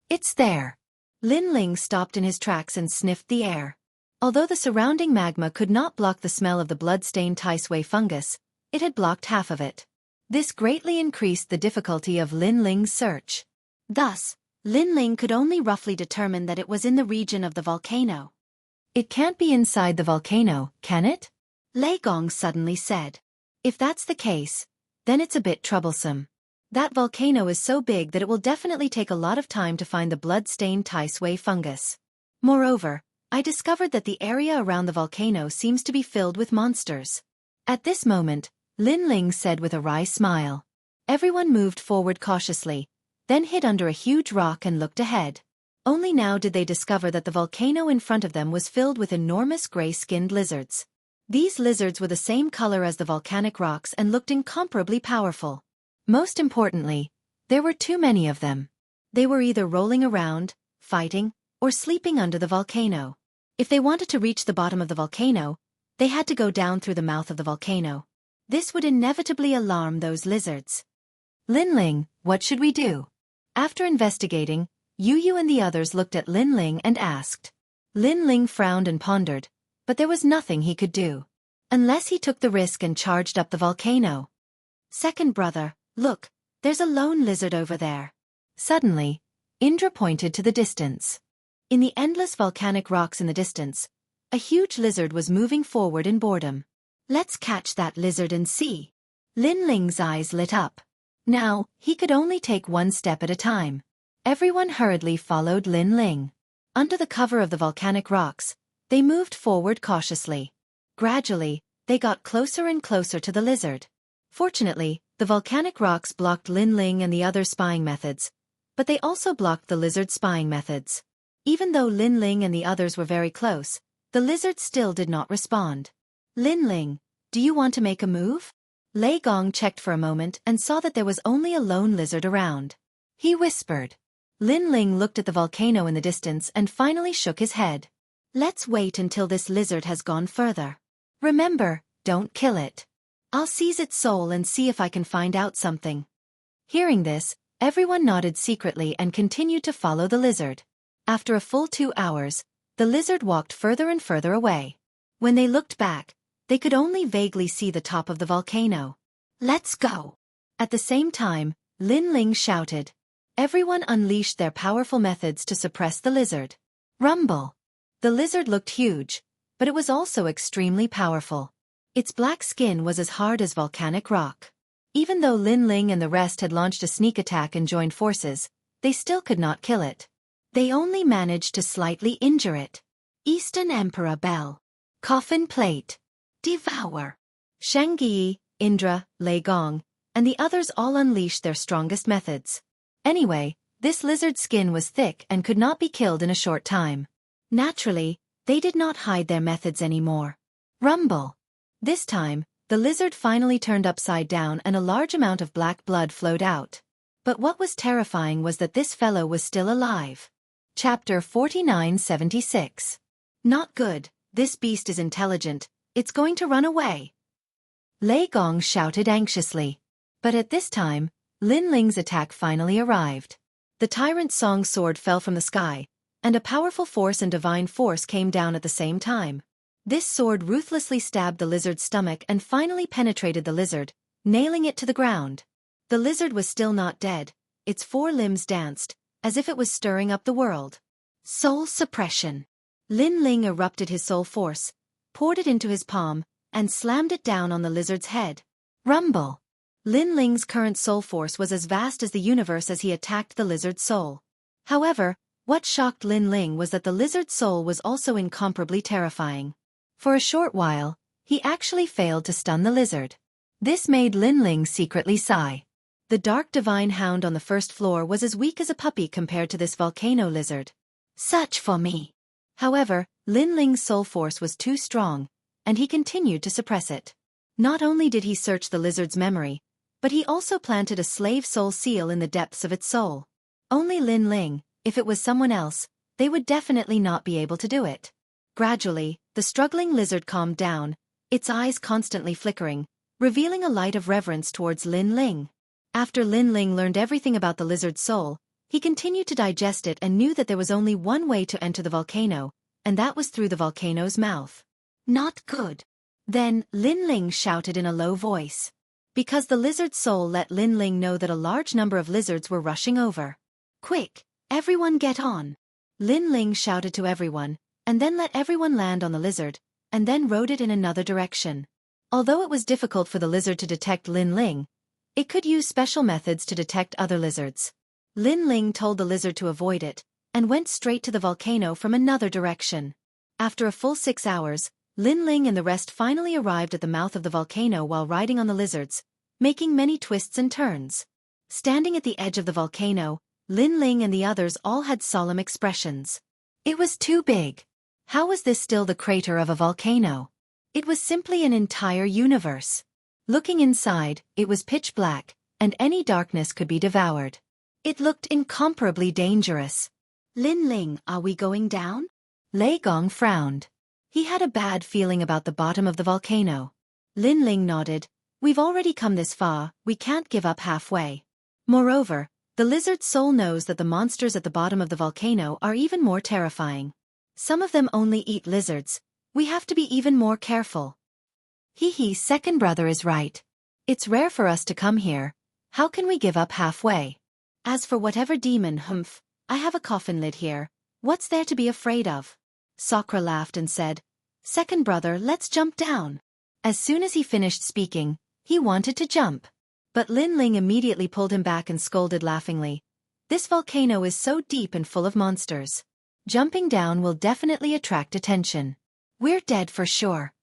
It's there. Lin Ling stopped in his tracks and sniffed the air. Although the surrounding magma could not block the smell of the blood-stained Tai Sui fungus, it had blocked half of it. This greatly increased the difficulty of Lin Ling's search. Thus, Lin Ling could only roughly determine that it was in the region of the volcano. It can't be inside the volcano, can it? Lei Gong suddenly said. If that's the case, then it's a bit troublesome. That volcano is so big that it will definitely take a lot of time to find the blood-stained Tai Sui fungus. Moreover, I discovered that the area around the volcano seems to be filled with monsters. At this moment, Lin Ling said with a wry smile. Everyone moved forward cautiously, then hid under a huge rock and looked ahead. Only now did they discover that the volcano in front of them was filled with enormous gray-skinned lizards. These lizards were the same color as the volcanic rocks and looked incomparably powerful. Most importantly, there were too many of them. They were either rolling around, fighting, or sleeping under the volcano. If they wanted to reach the bottom of the volcano, they had to go down through the mouth of the volcano. This would inevitably alarm those lizards. Lin Ling, what should we do? After investigating, Yu and the others looked at Lin Ling and asked. Lin Ling frowned and pondered, but there was nothing he could do. Unless he took the risk and charged up the volcano. Second brother, look, there's a lone lizard over there. Suddenly, Indra pointed to the distance. In the endless volcanic rocks in the distance, a huge lizard was moving forward in boredom. Let's catch that lizard and see. Lin Ling's eyes lit up. Now, he could only take one step at a time. Everyone hurriedly followed Lin Ling. Under the cover of the volcanic rocks, they moved forward cautiously. Gradually, they got closer and closer to the lizard. Fortunately, the volcanic rocks blocked Lin Ling and the other spying methods, but they also blocked the lizard's spying methods. Even though Lin Ling and the others were very close, the lizard still did not respond. Lin Ling, do you want to make a move? Lei Gong checked for a moment and saw that there was only a lone lizard around. He whispered. Lin Ling looked at the volcano in the distance and finally shook his head. Let's wait until this lizard has gone further. Remember, don't kill it. I'll seize its soul and see if I can find out something. Hearing this, everyone nodded secretly and continued to follow the lizard. After a full 2 hours, the lizard walked further and further away. When they looked back, they could only vaguely see the top of the volcano. Let's go. At the same time, Lin Ling shouted. Everyone unleashed their powerful methods to suppress the lizard. Rumble. The lizard looked huge, but it was also extremely powerful. Its black skin was as hard as volcanic rock. Even though Lin Ling and the rest had launched a sneak attack and joined forces, they still could not kill it. They only managed to slightly injure it. Eastern Emperor Bell. Coffin Plate. Devour. Shangyi, Indra, Lei Gong, and the others all unleashed their strongest methods. Anyway, this lizard's skin was thick and could not be killed in a short time. Naturally, they did not hide their methods anymore. Rumble. This time, the lizard finally turned upside down and a large amount of black blood flowed out. But what was terrifying was that this fellow was still alive. Chapter 4976. Not good, this beast is intelligent, it's going to run away. Lei Gong shouted anxiously. But at this time, Lin Ling's attack finally arrived. The tyrant Song sword fell from the sky, and a powerful force and divine force came down at the same time. This sword ruthlessly stabbed the lizard's stomach and finally penetrated the lizard, nailing it to the ground. The lizard was still not dead, its four limbs danced, as if it was stirring up the world. Soul suppression. Lin Ling erupted his soul force, poured it into his palm, and slammed it down on the lizard's head. Rumble. Lin Ling's current soul force was as vast as the universe as he attacked the lizard's soul. However, what shocked Lin Ling was that the lizard's soul was also incomparably terrifying. For a short while, he actually failed to stun the lizard. This made Lin Ling secretly sigh. The dark divine hound on the first floor was as weak as a puppy compared to this volcano lizard. Such for me. However, Lin Ling's soul force was too strong, and he continued to suppress it. Not only did he search the lizard's memory, but he also planted a slave soul seal in the depths of its soul. Only Lin Ling, if it was someone else, they would definitely not be able to do it. Gradually, the struggling lizard calmed down, its eyes constantly flickering, revealing a light of reverence towards Lin Ling. After Lin Ling learned everything about the lizard's soul, he continued to digest it and knew that there was only one way to enter the volcano, and that was through the volcano's mouth. Not good. Then, Lin Ling shouted in a low voice. Because the lizard's soul let Lin Ling know that a large number of lizards were rushing over. Quick, everyone get on. Lin Ling shouted to everyone, and then let everyone land on the lizard, and then rode it in another direction. Although it was difficult for the lizard to detect Lin Ling, it could use special methods to detect other lizards. Lin Ling told the lizard to avoid it, and went straight to the volcano from another direction. After a full 6 hours, Lin Ling and the rest finally arrived at the mouth of the volcano while riding on the lizards, making many twists and turns. Standing at the edge of the volcano, Lin Ling and the others all had solemn expressions. It was too big. How was this still the crater of a volcano? It was simply an entire universe. Looking inside, it was pitch black, and any darkness could be devoured. It looked incomparably dangerous. Lin Ling, are we going down? Lei Gong frowned. He had a bad feeling about the bottom of the volcano. Lin Ling nodded. We've already come this far, we can't give up halfway. Moreover, the lizard's soul knows that the monsters at the bottom of the volcano are even more terrifying. Some of them only eat lizards. We have to be even more careful. Second brother is right. It's rare for us to come here. How can we give up halfway? As for whatever demon, I have a coffin lid here. What's there to be afraid of? Sakura laughed and said, Second brother, let's jump down. As soon as he finished speaking, he wanted to jump. But Lin Ling immediately pulled him back and scolded laughingly. This volcano is so deep and full of monsters. Jumping down will definitely attract attention. We're dead for sure.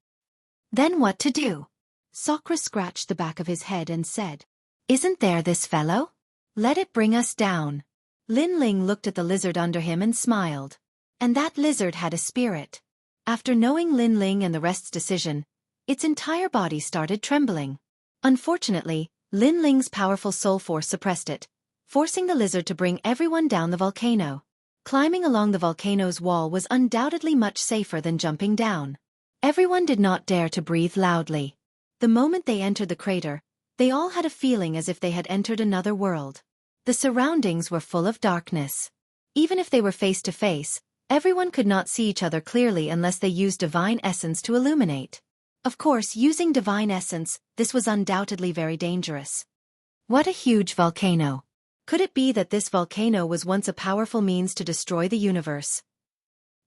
Then what to do? Sakura scratched the back of his head and said, Isn't there this fellow? Let it bring us down. Lin Ling looked at the lizard under him and smiled. And that lizard had a spirit. After knowing Lin Ling and the rest's decision, its entire body started trembling. Unfortunately, Lin Ling's powerful soul force suppressed it, forcing the lizard to bring everyone down the volcano. Climbing along the volcano's wall was undoubtedly much safer than jumping down. Everyone did not dare to breathe loudly. The moment they entered the crater, they all had a feeling as if they had entered another world. The surroundings were full of darkness. Even if they were face to face, everyone could not see each other clearly unless they used divine essence to illuminate. Of course, using divine essence, this was undoubtedly very dangerous. What a huge volcano! Could it be that this volcano was once a powerful means to destroy the universe?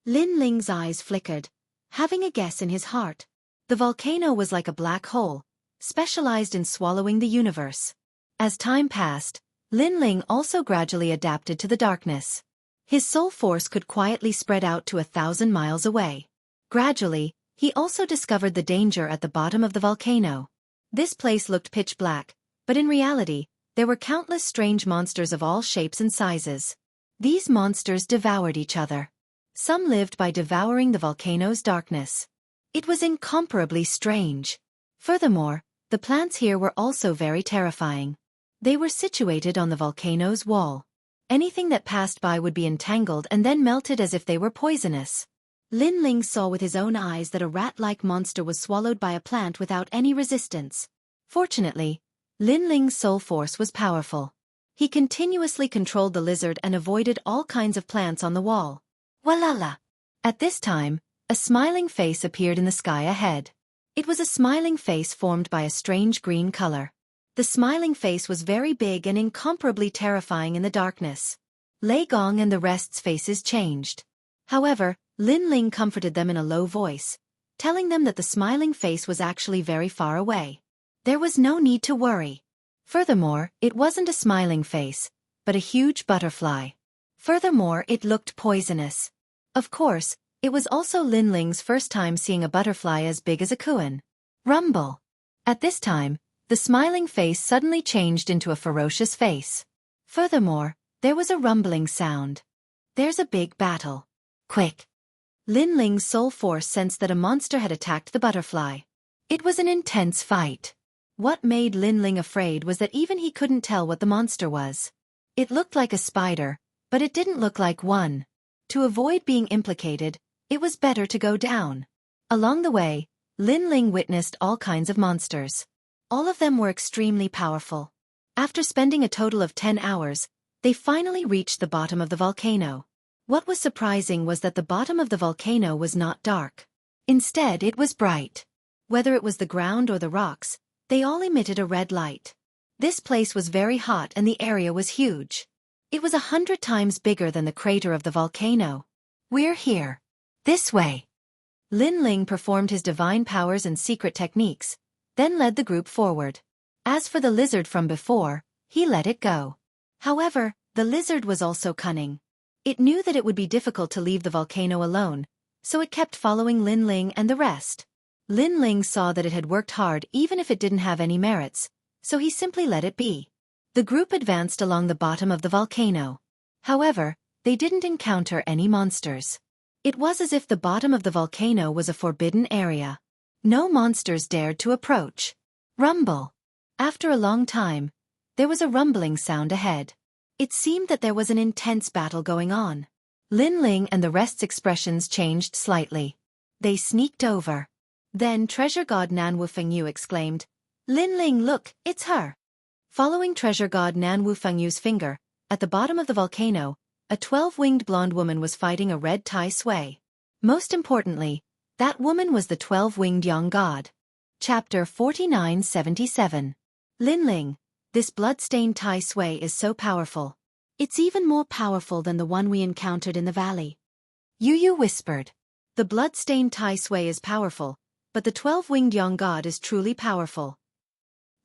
Lin Ling's eyes flickered, having a guess in his heart. The volcano was like a black hole, specialized in swallowing the universe. As time passed, Lin Ling also gradually adapted to the darkness. His soul force could quietly spread out to 1,000 miles away. Gradually, he also discovered the danger at the bottom of the volcano. This place looked pitch black, but in reality, there were countless strange monsters of all shapes and sizes. These monsters devoured each other. Some lived by devouring the volcano's darkness. It was incomparably strange. Furthermore, the plants here were also very terrifying. They were situated on the volcano's wall. Anything that passed by would be entangled and then melted as if they were poisonous. Lin Ling saw with his own eyes that a rat-like monster was swallowed by a plant without any resistance. Fortunately, Lin Ling's soul force was powerful. He continuously controlled the lizard and avoided all kinds of plants on the wall. Walala! At this time, a smiling face appeared in the sky ahead. It was a smiling face formed by a strange green color. The smiling face was very big and incomparably terrifying in the darkness. Lei Gong and the rest's faces changed. However, Lin Ling comforted them in a low voice, telling them that the smiling face was actually very far away. There was no need to worry. Furthermore, it wasn't a smiling face, but a huge butterfly. Furthermore, it looked poisonous. Of course, it was also Lin Ling's first time seeing a butterfly as big as a kuan. Rumble! At this time, the smiling face suddenly changed into a ferocious face. Furthermore, there was a rumbling sound. There's a big battle. Quick! Lin Ling's soul force sensed that a monster had attacked the butterfly. It was an intense fight. What made Lin Ling afraid was that even he couldn't tell what the monster was. It looked like a spider, but it didn't look like one. To avoid being implicated, it was better to go down. Along the way, Lin Ling witnessed all kinds of monsters. All of them were extremely powerful. After spending a total of 10 hours, they finally reached the bottom of the volcano. What was surprising was that the bottom of the volcano was not dark. Instead, it was bright. Whether it was the ground or the rocks, they all emitted a red light. This place was very hot and the area was huge. It was 100 times bigger than the crater of the volcano. We're here. This way. Lin Ling performed his divine powers and secret techniques, then led the group forward. As for the lizard from before, he let it go. However, the lizard was also cunning. It knew that it would be difficult to leave the volcano alone, so it kept following Lin Ling and the rest. Lin Ling saw that it had worked hard even if it didn't have any merits, so he simply let it be. The group advanced along the bottom of the volcano. However, they didn't encounter any monsters. It was as if the bottom of the volcano was a forbidden area. No monsters dared to approach. Rumble! After a long time, there was a rumbling sound ahead. It seemed that there was an intense battle going on. Lin Ling and the rest's expressions changed slightly. They sneaked over. Then Treasure God Nanwu Fengyu exclaimed, "Lin Ling, look, it's her!" Following Treasure God Nanwu Fengyu's finger, at the bottom of the volcano, a 12-winged blonde woman was fighting a red Tai Sui. Most importantly, that woman was the 12-winged young god. Chapter 4977. Lin Ling, this blood-stained Tai Sui is so powerful. It's even more powerful than the one we encountered in the valley. Yu Yu whispered. The blood-stained Tai Sui is powerful, but the 12-winged young god is truly powerful.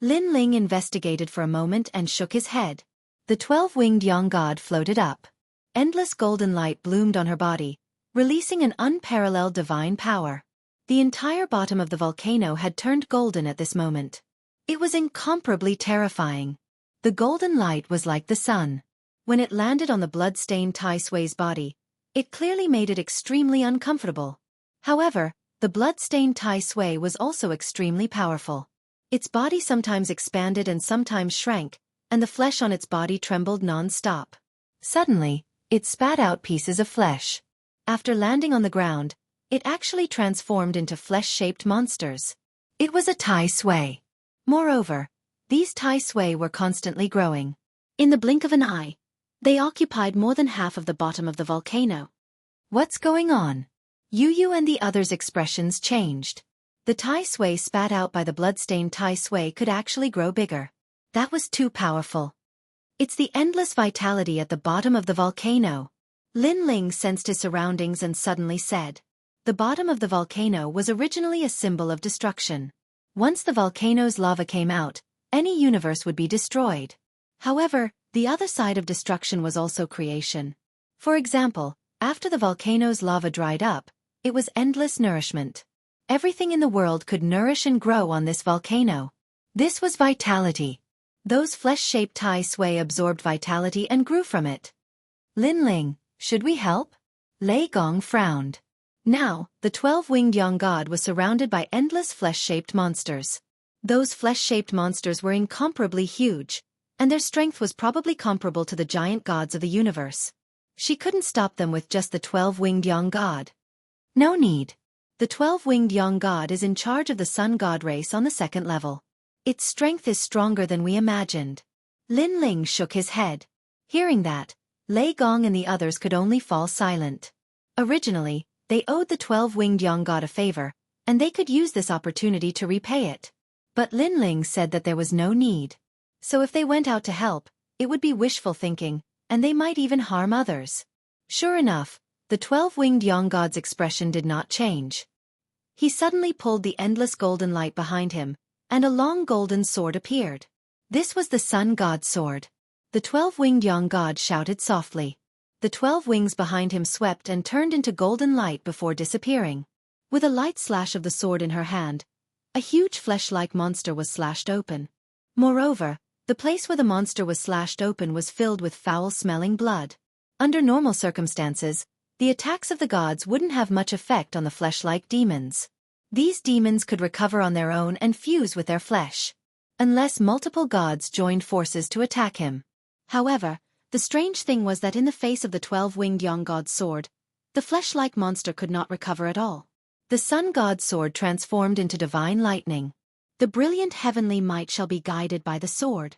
Lin Ling investigated for a moment and shook his head. The 12-winged young god floated up. Endless golden light bloomed on her body, releasing an unparalleled divine power. The entire bottom of the volcano had turned golden at this moment. It was incomparably terrifying. The golden light was like the sun. When it landed on the blood-stained Tai Sui's body, it clearly made it extremely uncomfortable. However, the blood-stained Tai Sui was also extremely powerful. Its body sometimes expanded and sometimes shrank, and the flesh on its body trembled non-stop. Suddenly, it spat out pieces of flesh. After landing on the ground, it actually transformed into flesh-shaped monsters. It was a Tai Sui. Moreover, these Tai Sui were constantly growing. In the blink of an eye, they occupied more than half of the bottom of the volcano. What's going on? Yu Yu and the others' expressions changed. The Tai Sui spat out by the blood-stained Tai Sui could actually grow bigger. That was too powerful. It's the endless vitality at the bottom of the volcano. Lin Ling sensed his surroundings and suddenly said. The bottom of the volcano was originally a symbol of destruction. Once the volcano's lava came out, any universe would be destroyed. However, the other side of destruction was also creation. For example, after the volcano's lava dried up, it was endless nourishment. Everything in the world could nourish and grow on this volcano. This was vitality. Those flesh-shaped Tai Sui absorbed vitality and grew from it. Lin Ling, should we help? Lei Gong frowned. Now, the 12-winged young god was surrounded by endless flesh-shaped monsters. Those flesh-shaped monsters were incomparably huge, and their strength was probably comparable to the giant gods of the universe. She couldn't stop them with just the 12-winged young god. No need. The 12-winged young god is in charge of the sun god race on the second level. Its strength is stronger than we imagined. Lin Ling shook his head. Hearing that, Lei Gong and the others could only fall silent. Originally, they owed the 12-winged young god a favor, and they could use this opportunity to repay it. But Lin Ling said that there was no need. So if they went out to help, it would be wishful thinking, and they might even harm others. Sure enough, the 12-winged young god's expression did not change. He suddenly pulled the endless golden light behind him, and a long golden sword appeared. This was the sun god's sword. The 12-winged young god shouted softly. The 12 wings behind him swept and turned into golden light before disappearing. With a light slash of the sword in her hand, a huge flesh-like monster was slashed open. Moreover, the place where the monster was slashed open was filled with foul-smelling blood. Under normal circumstances, the attacks of the gods wouldn't have much effect on the flesh-like demons. These demons could recover on their own and fuse with their flesh, unless multiple gods joined forces to attack him. However, the strange thing was that in the face of the 12-winged young god's sword, the flesh-like monster could not recover at all. The sun god's sword transformed into divine lightning. The brilliant heavenly might shall be guided by the sword.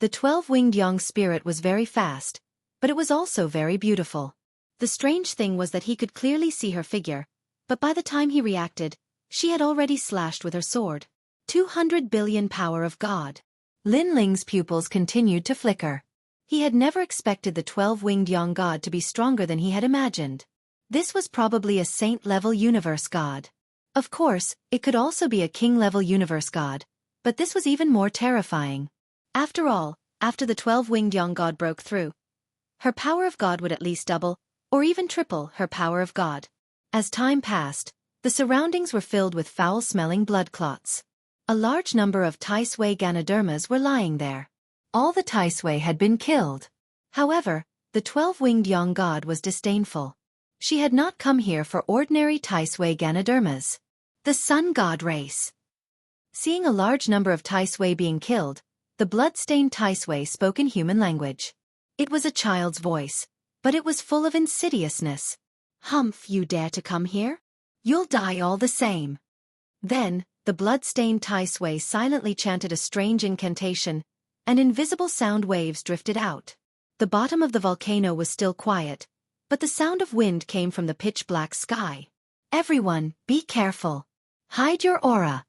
The 12-winged young spirit was very fast, but it was also very beautiful. The strange thing was that he could clearly see her figure, but by the time he reacted, she had already slashed with her sword. 200 billion power of God. Lin Ling's pupils continued to flicker. He had never expected the 12-winged young god to be stronger than he had imagined. This was probably a saint-level universe god. Of course, it could also be a king-level universe god, but this was even more terrifying. After all, after the 12-winged young god broke through, her power of God would at least double, or even triple, her power of God. As time passed, the surroundings were filled with foul-smelling blood clots. A large number of Tai Sui Ganodermas were lying there. All the Tai Sui had been killed. However, the 12-winged young god was disdainful. She had not come here for ordinary Tai Sui Ganodermas. The sun god race. Seeing a large number of Tai Sui being killed, the blood-stained Tai Sui spoke in human language. It was a child's voice, but it was full of insidiousness. Humph, you dare to come here? You'll die all the same. Then, the blood-stained Tai Sui silently chanted a strange incantation, and invisible sound waves drifted out. The bottom of the volcano was still quiet, but the sound of wind came from the pitch-black sky. Everyone, be careful. Hide your aura.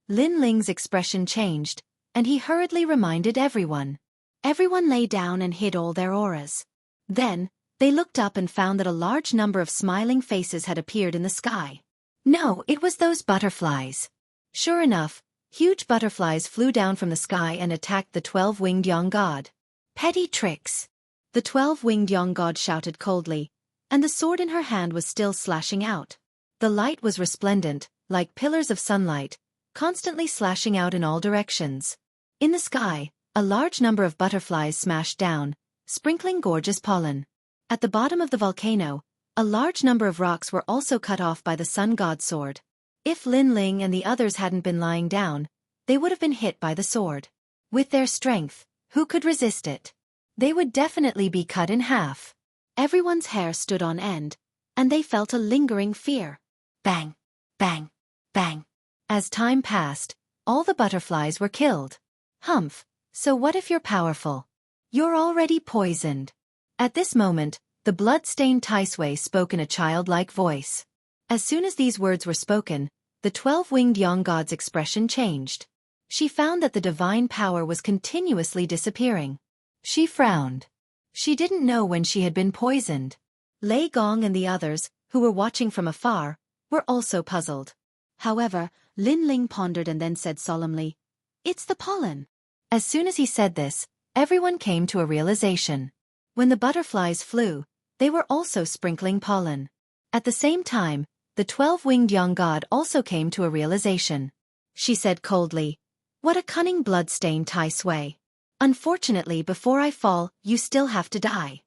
Lin Ling's expression changed, and he hurriedly reminded everyone. Everyone lay down and hid all their auras. Then, they looked up and found that a large number of smiling faces had appeared in the sky. No, it was those butterflies. Sure enough, huge butterflies flew down from the sky and attacked the 12-winged young god. Petty tricks. The 12-winged young god shouted coldly, and the sword in her hand was still slashing out. The light was resplendent, like pillars of sunlight, constantly slashing out in all directions. In the sky, a large number of butterflies smashed down, sprinkling gorgeous pollen. At the bottom of the volcano, a large number of rocks were also cut off by the sun god's sword. If Lin Ling and the others hadn't been lying down, they would have been hit by the sword. With their strength, who could resist it? They would definitely be cut in half. Everyone's hair stood on end, and they felt a lingering fear. Bang, bang, bang. As time passed, all the butterflies were killed. Humph, so what if you're powerful? You're already poisoned. At this moment, the blood-stained Tai Sui spoke in a childlike voice. As soon as these words were spoken, the 12-winged young god's expression changed. She found that the divine power was continuously disappearing. She frowned. She didn't know when she had been poisoned. Lei Gong and the others, who were watching from afar, were also puzzled. However, Lin Ling pondered and then said solemnly, "It's the pollen." As soon as he said this, everyone came to a realization. When the butterflies flew, they were also sprinkling pollen. At the same time, the 12-winged young god also came to a realization. She said coldly, "What a cunning blood-stained Tai Sui. Unfortunately, before I fall, you still have to die."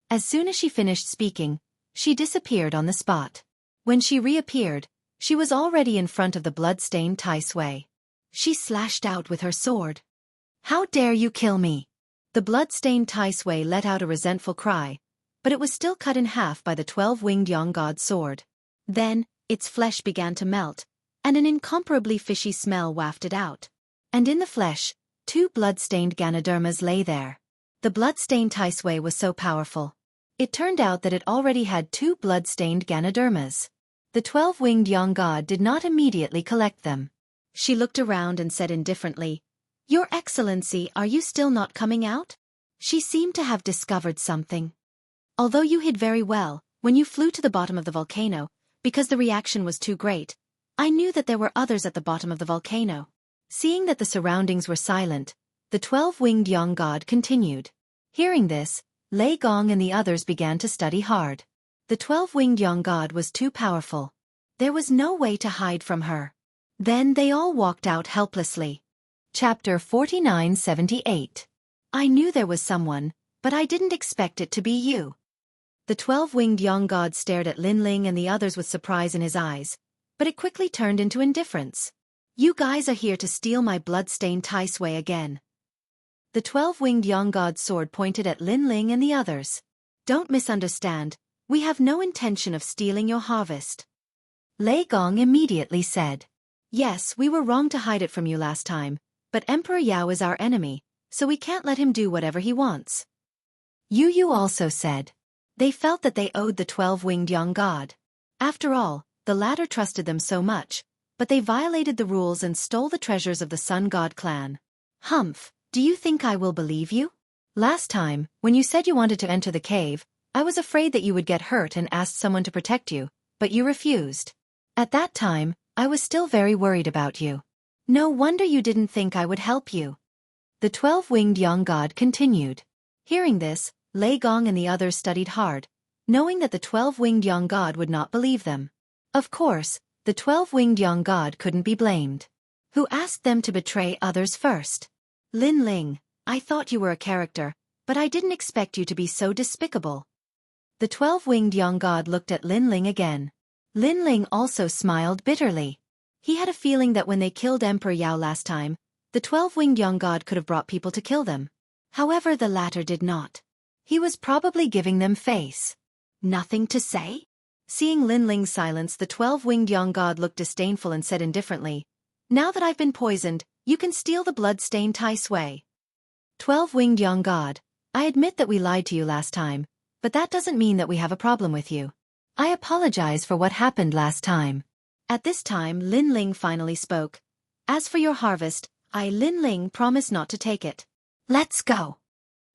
As soon as she finished speaking, she disappeared on the spot. When she reappeared, she was already in front of the blood-stained Tai Sui. She slashed out with her sword. "How dare you kill me?" The blood-stained Tai Sui let out a resentful cry, but it was still cut in half by the 12-winged young god's sword. Then, its flesh began to melt, and an incomparably fishy smell wafted out. And in the flesh, 2 blood-stained Ganodermas lay there. The blood-stained Tai Sui was so powerful. It turned out that it already had 2 blood-stained Ganodermas. The 12-winged young god did not immediately collect them. She looked around and said indifferently, "Your Excellency, are you still not coming out?" She seemed to have discovered something. "Although you hid very well, when you flew to the bottom of the volcano, because the reaction was too great, I knew that there were others at the bottom of the volcano." Seeing that the surroundings were silent, the 12-winged young god continued. Hearing this, Lei Gong and the others began to study hard. The 12-winged young god was too powerful. There was no way to hide from her. Then they all walked out helplessly. Chapter 4978. I knew there was someone, but I didn't expect it to be you. The 12-winged young god stared at Lin Ling and the others with surprise in his eyes, but it quickly turned into indifference. "You guys are here to steal my blood-stained Tai Sui again." The 12-winged young god's sword pointed at Lin Ling and the others. "Don't misunderstand, we have no intention of stealing your harvest." Lei Gong immediately said, "Yes, we were wrong to hide it from you last time, but Emperor Yao is our enemy, so we can't let him do whatever he wants." Yu also said. They felt that they owed the 12-winged young god. After all, the latter trusted them so much, but they violated the rules and stole the treasures of the Sun God clan. "Humph, do you think I will believe you? Last time, when you said you wanted to enter the cave, I was afraid that you would get hurt and asked someone to protect you, but you refused. At that time, I was still very worried about you. No wonder you didn't think I would help you." The 12-winged young god continued. Hearing this, Lei Gong and the others studied hard, knowing that the 12-winged young god would not believe them. Of course, the 12-winged young god couldn't be blamed. Who asked them to betray others first? Lin Ling, I thought you were a character, but I didn't expect you to be so despicable. The 12-winged young god looked at Lin Ling again. Lin Ling also smiled bitterly. He had a feeling that when they killed Emperor Yao last time, the 12-winged young god could have brought people to kill them. However, the latter did not. He was probably giving them face. Nothing to say? Seeing Lin Ling's silence, the 12-winged young god looked disdainful and said indifferently, "Now that I've been poisoned, you can steal the blood-stained Tai Sui." 12-winged young god, I admit that we lied to you last time, but that doesn't mean that we have a problem with you. I apologize for what happened last time. At this time, Lin Ling finally spoke. "As for your harvest, I, Lin Ling, promise not to take it. Let's go."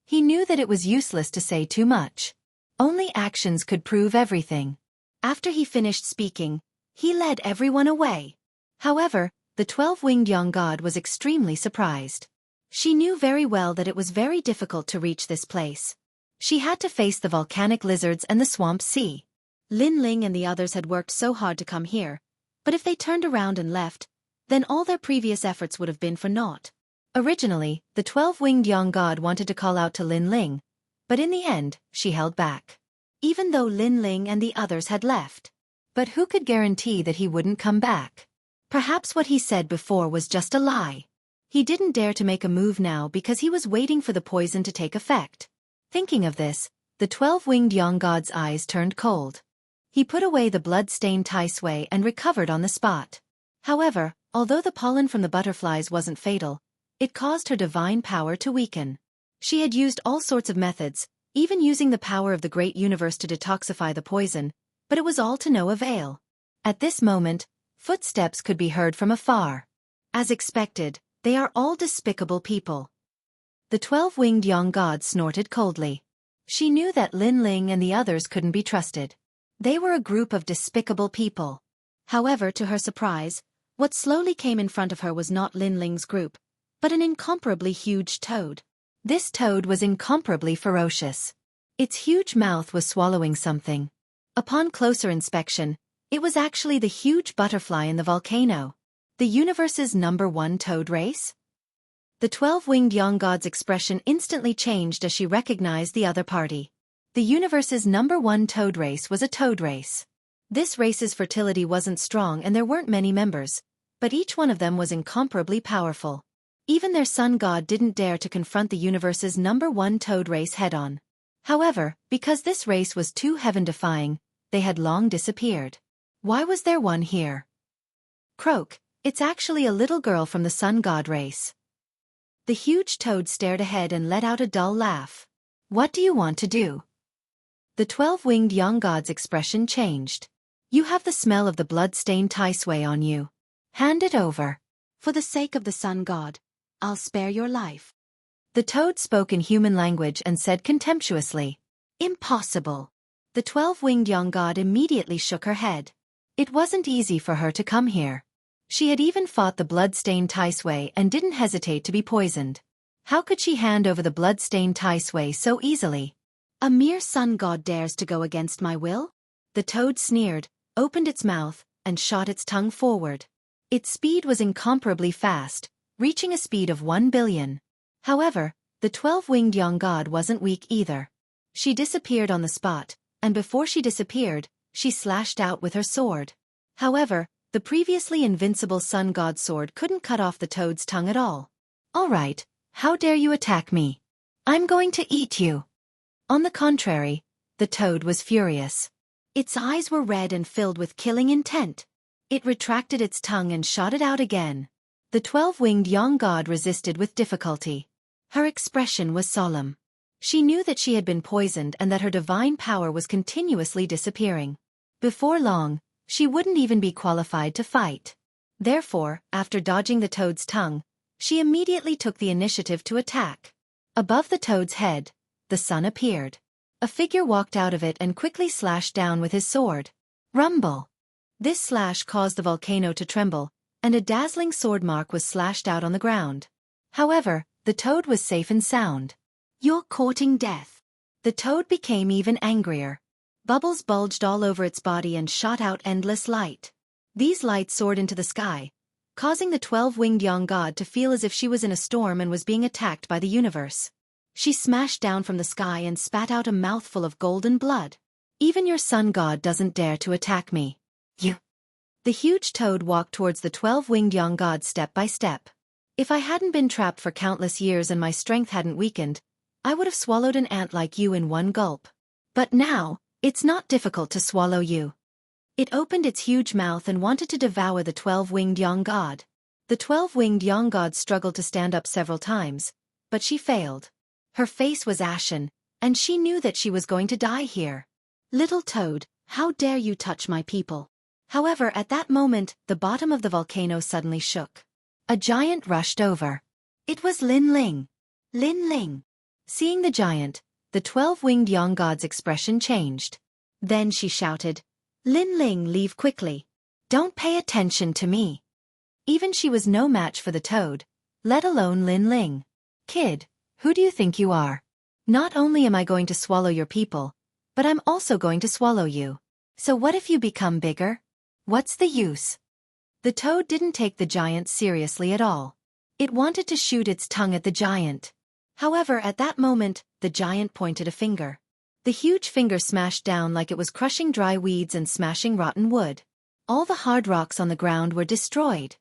He knew that it was useless to say too much. Only actions could prove everything. After he finished speaking, he led everyone away. However, the 12-winged young god was extremely surprised. She knew very well that it was very difficult to reach this place. She had to face the volcanic lizards and the swamp sea. Lin Ling and the others had worked so hard to come here, but if they turned around and left, then all their previous efforts would have been for naught. Originally, the 12-winged young god wanted to call out to Lin Ling, but in the end, she held back. Even though Lin Ling and the others had left. But who could guarantee that he wouldn't come back? Perhaps what he said before was just a lie. He didn't dare to make a move now because he was waiting for the poison to take effect. Thinking of this, the 12-winged young god's eyes turned cold. He put away the blood-stained Tai Sui and recovered on the spot. However, although the pollen from the butterflies wasn't fatal, it caused her divine power to weaken. She had used all sorts of methods, even using the power of the great universe to detoxify the poison, but it was all to no avail. At this moment, footsteps could be heard from afar. As expected, They are all despicable people. The 12-winged young god snorted coldly. She knew that Lin Ling and the others couldn't be trusted. They were a group of despicable people. However, to her surprise, what slowly came in front of her was not Lin Ling's group, but an incomparably huge toad. This toad was incomparably ferocious. Its huge mouth was swallowing something. Upon closer inspection, it was actually the huge butterfly in the volcano. The universe's #1 toad race? The 12-winged young god's expression instantly changed as she recognized the other party. The universe's #1 toad race was a toad race. This race's fertility wasn't strong and there weren't many members, but each one of them was incomparably powerful. Even their sun god didn't dare to confront the universe's #1 toad race head-on. However, because this race was too heaven-defying, they had long disappeared. Why was there one here? Croak, it's actually a little girl from the sun god race. The huge toad stared ahead and let out a dull laugh. What do you want to do? The 12-winged young god's expression changed. You have the smell of the blood-stained Taisui on you. Hand it over. For the sake of the sun god, I'll spare your life. The toad spoke in human language and said contemptuously, Impossible. The 12-winged young god immediately shook her head. It wasn't easy for her to come here. She had even fought the blood-stained Taisui and didn't hesitate to be poisoned. How could she hand over the blood-stained Taisui so easily? A mere sun god dares to go against my will? The toad sneered, opened its mouth, and shot its tongue forward. Its speed was incomparably fast, reaching a speed of 1 billion. However, the 12-winged young god wasn't weak either. She disappeared on the spot, and before she disappeared, she slashed out with her sword. However, the previously invincible sun god sword couldn't cut off the toad's tongue at all. All right, how dare you attack me? I'm going to eat you. On the contrary, the toad was furious. Its eyes were red and filled with killing intent. It retracted its tongue and shot it out again. The 12-winged young god resisted with difficulty. Her expression was solemn. She knew that she had been poisoned and that her divine power was continuously disappearing. Before long, she wouldn't even be qualified to fight. Therefore, after dodging the toad's tongue, she immediately took the initiative to attack. Above the toad's head, the sun appeared. A figure walked out of it and quickly slashed down with his sword. Rumble! This slash caused the volcano to tremble, and a dazzling sword mark was slashed out on the ground. However, the toad was safe and sound. You're courting death. The toad became even angrier. Bubbles bulged all over its body and shot out endless light. These lights soared into the sky, causing the 12-winged young god to feel as if she was in a storm and was being attacked by the universe. She smashed down from the sky and spat out a mouthful of golden blood. Even your sun god doesn't dare to attack me. You. The huge toad walked towards the 12-winged young god step by step. If I hadn't been trapped for countless years and my strength hadn't weakened, I would have swallowed an ant like you in one gulp. But now, it's not difficult to swallow you. It opened its huge mouth and wanted to devour the 12-winged young god. The 12-winged young god struggled to stand up several times, but she failed. Her face was ashen, and she knew that she was going to die here. Little toad, how dare you touch my people? However, at that moment, the bottom of the volcano suddenly shook. A giant rushed over. It was Lin Ling. Lin Ling. Seeing the giant, the 12-winged young god's expression changed. Then she shouted, Lin Ling, leave quickly. Don't pay attention to me. Even she was no match for the toad, let alone Lin Ling. Kid, who do you think you are? Not only am I going to swallow your people, but I'm also going to swallow you. So what if you become bigger? What's the use? The toad didn't take the giant seriously at all. It wanted to shoot its tongue at the giant. However, at that moment, the giant pointed a finger. The huge finger smashed down like it was crushing dry weeds and smashing rotten wood. All the hard rocks on the ground were destroyed.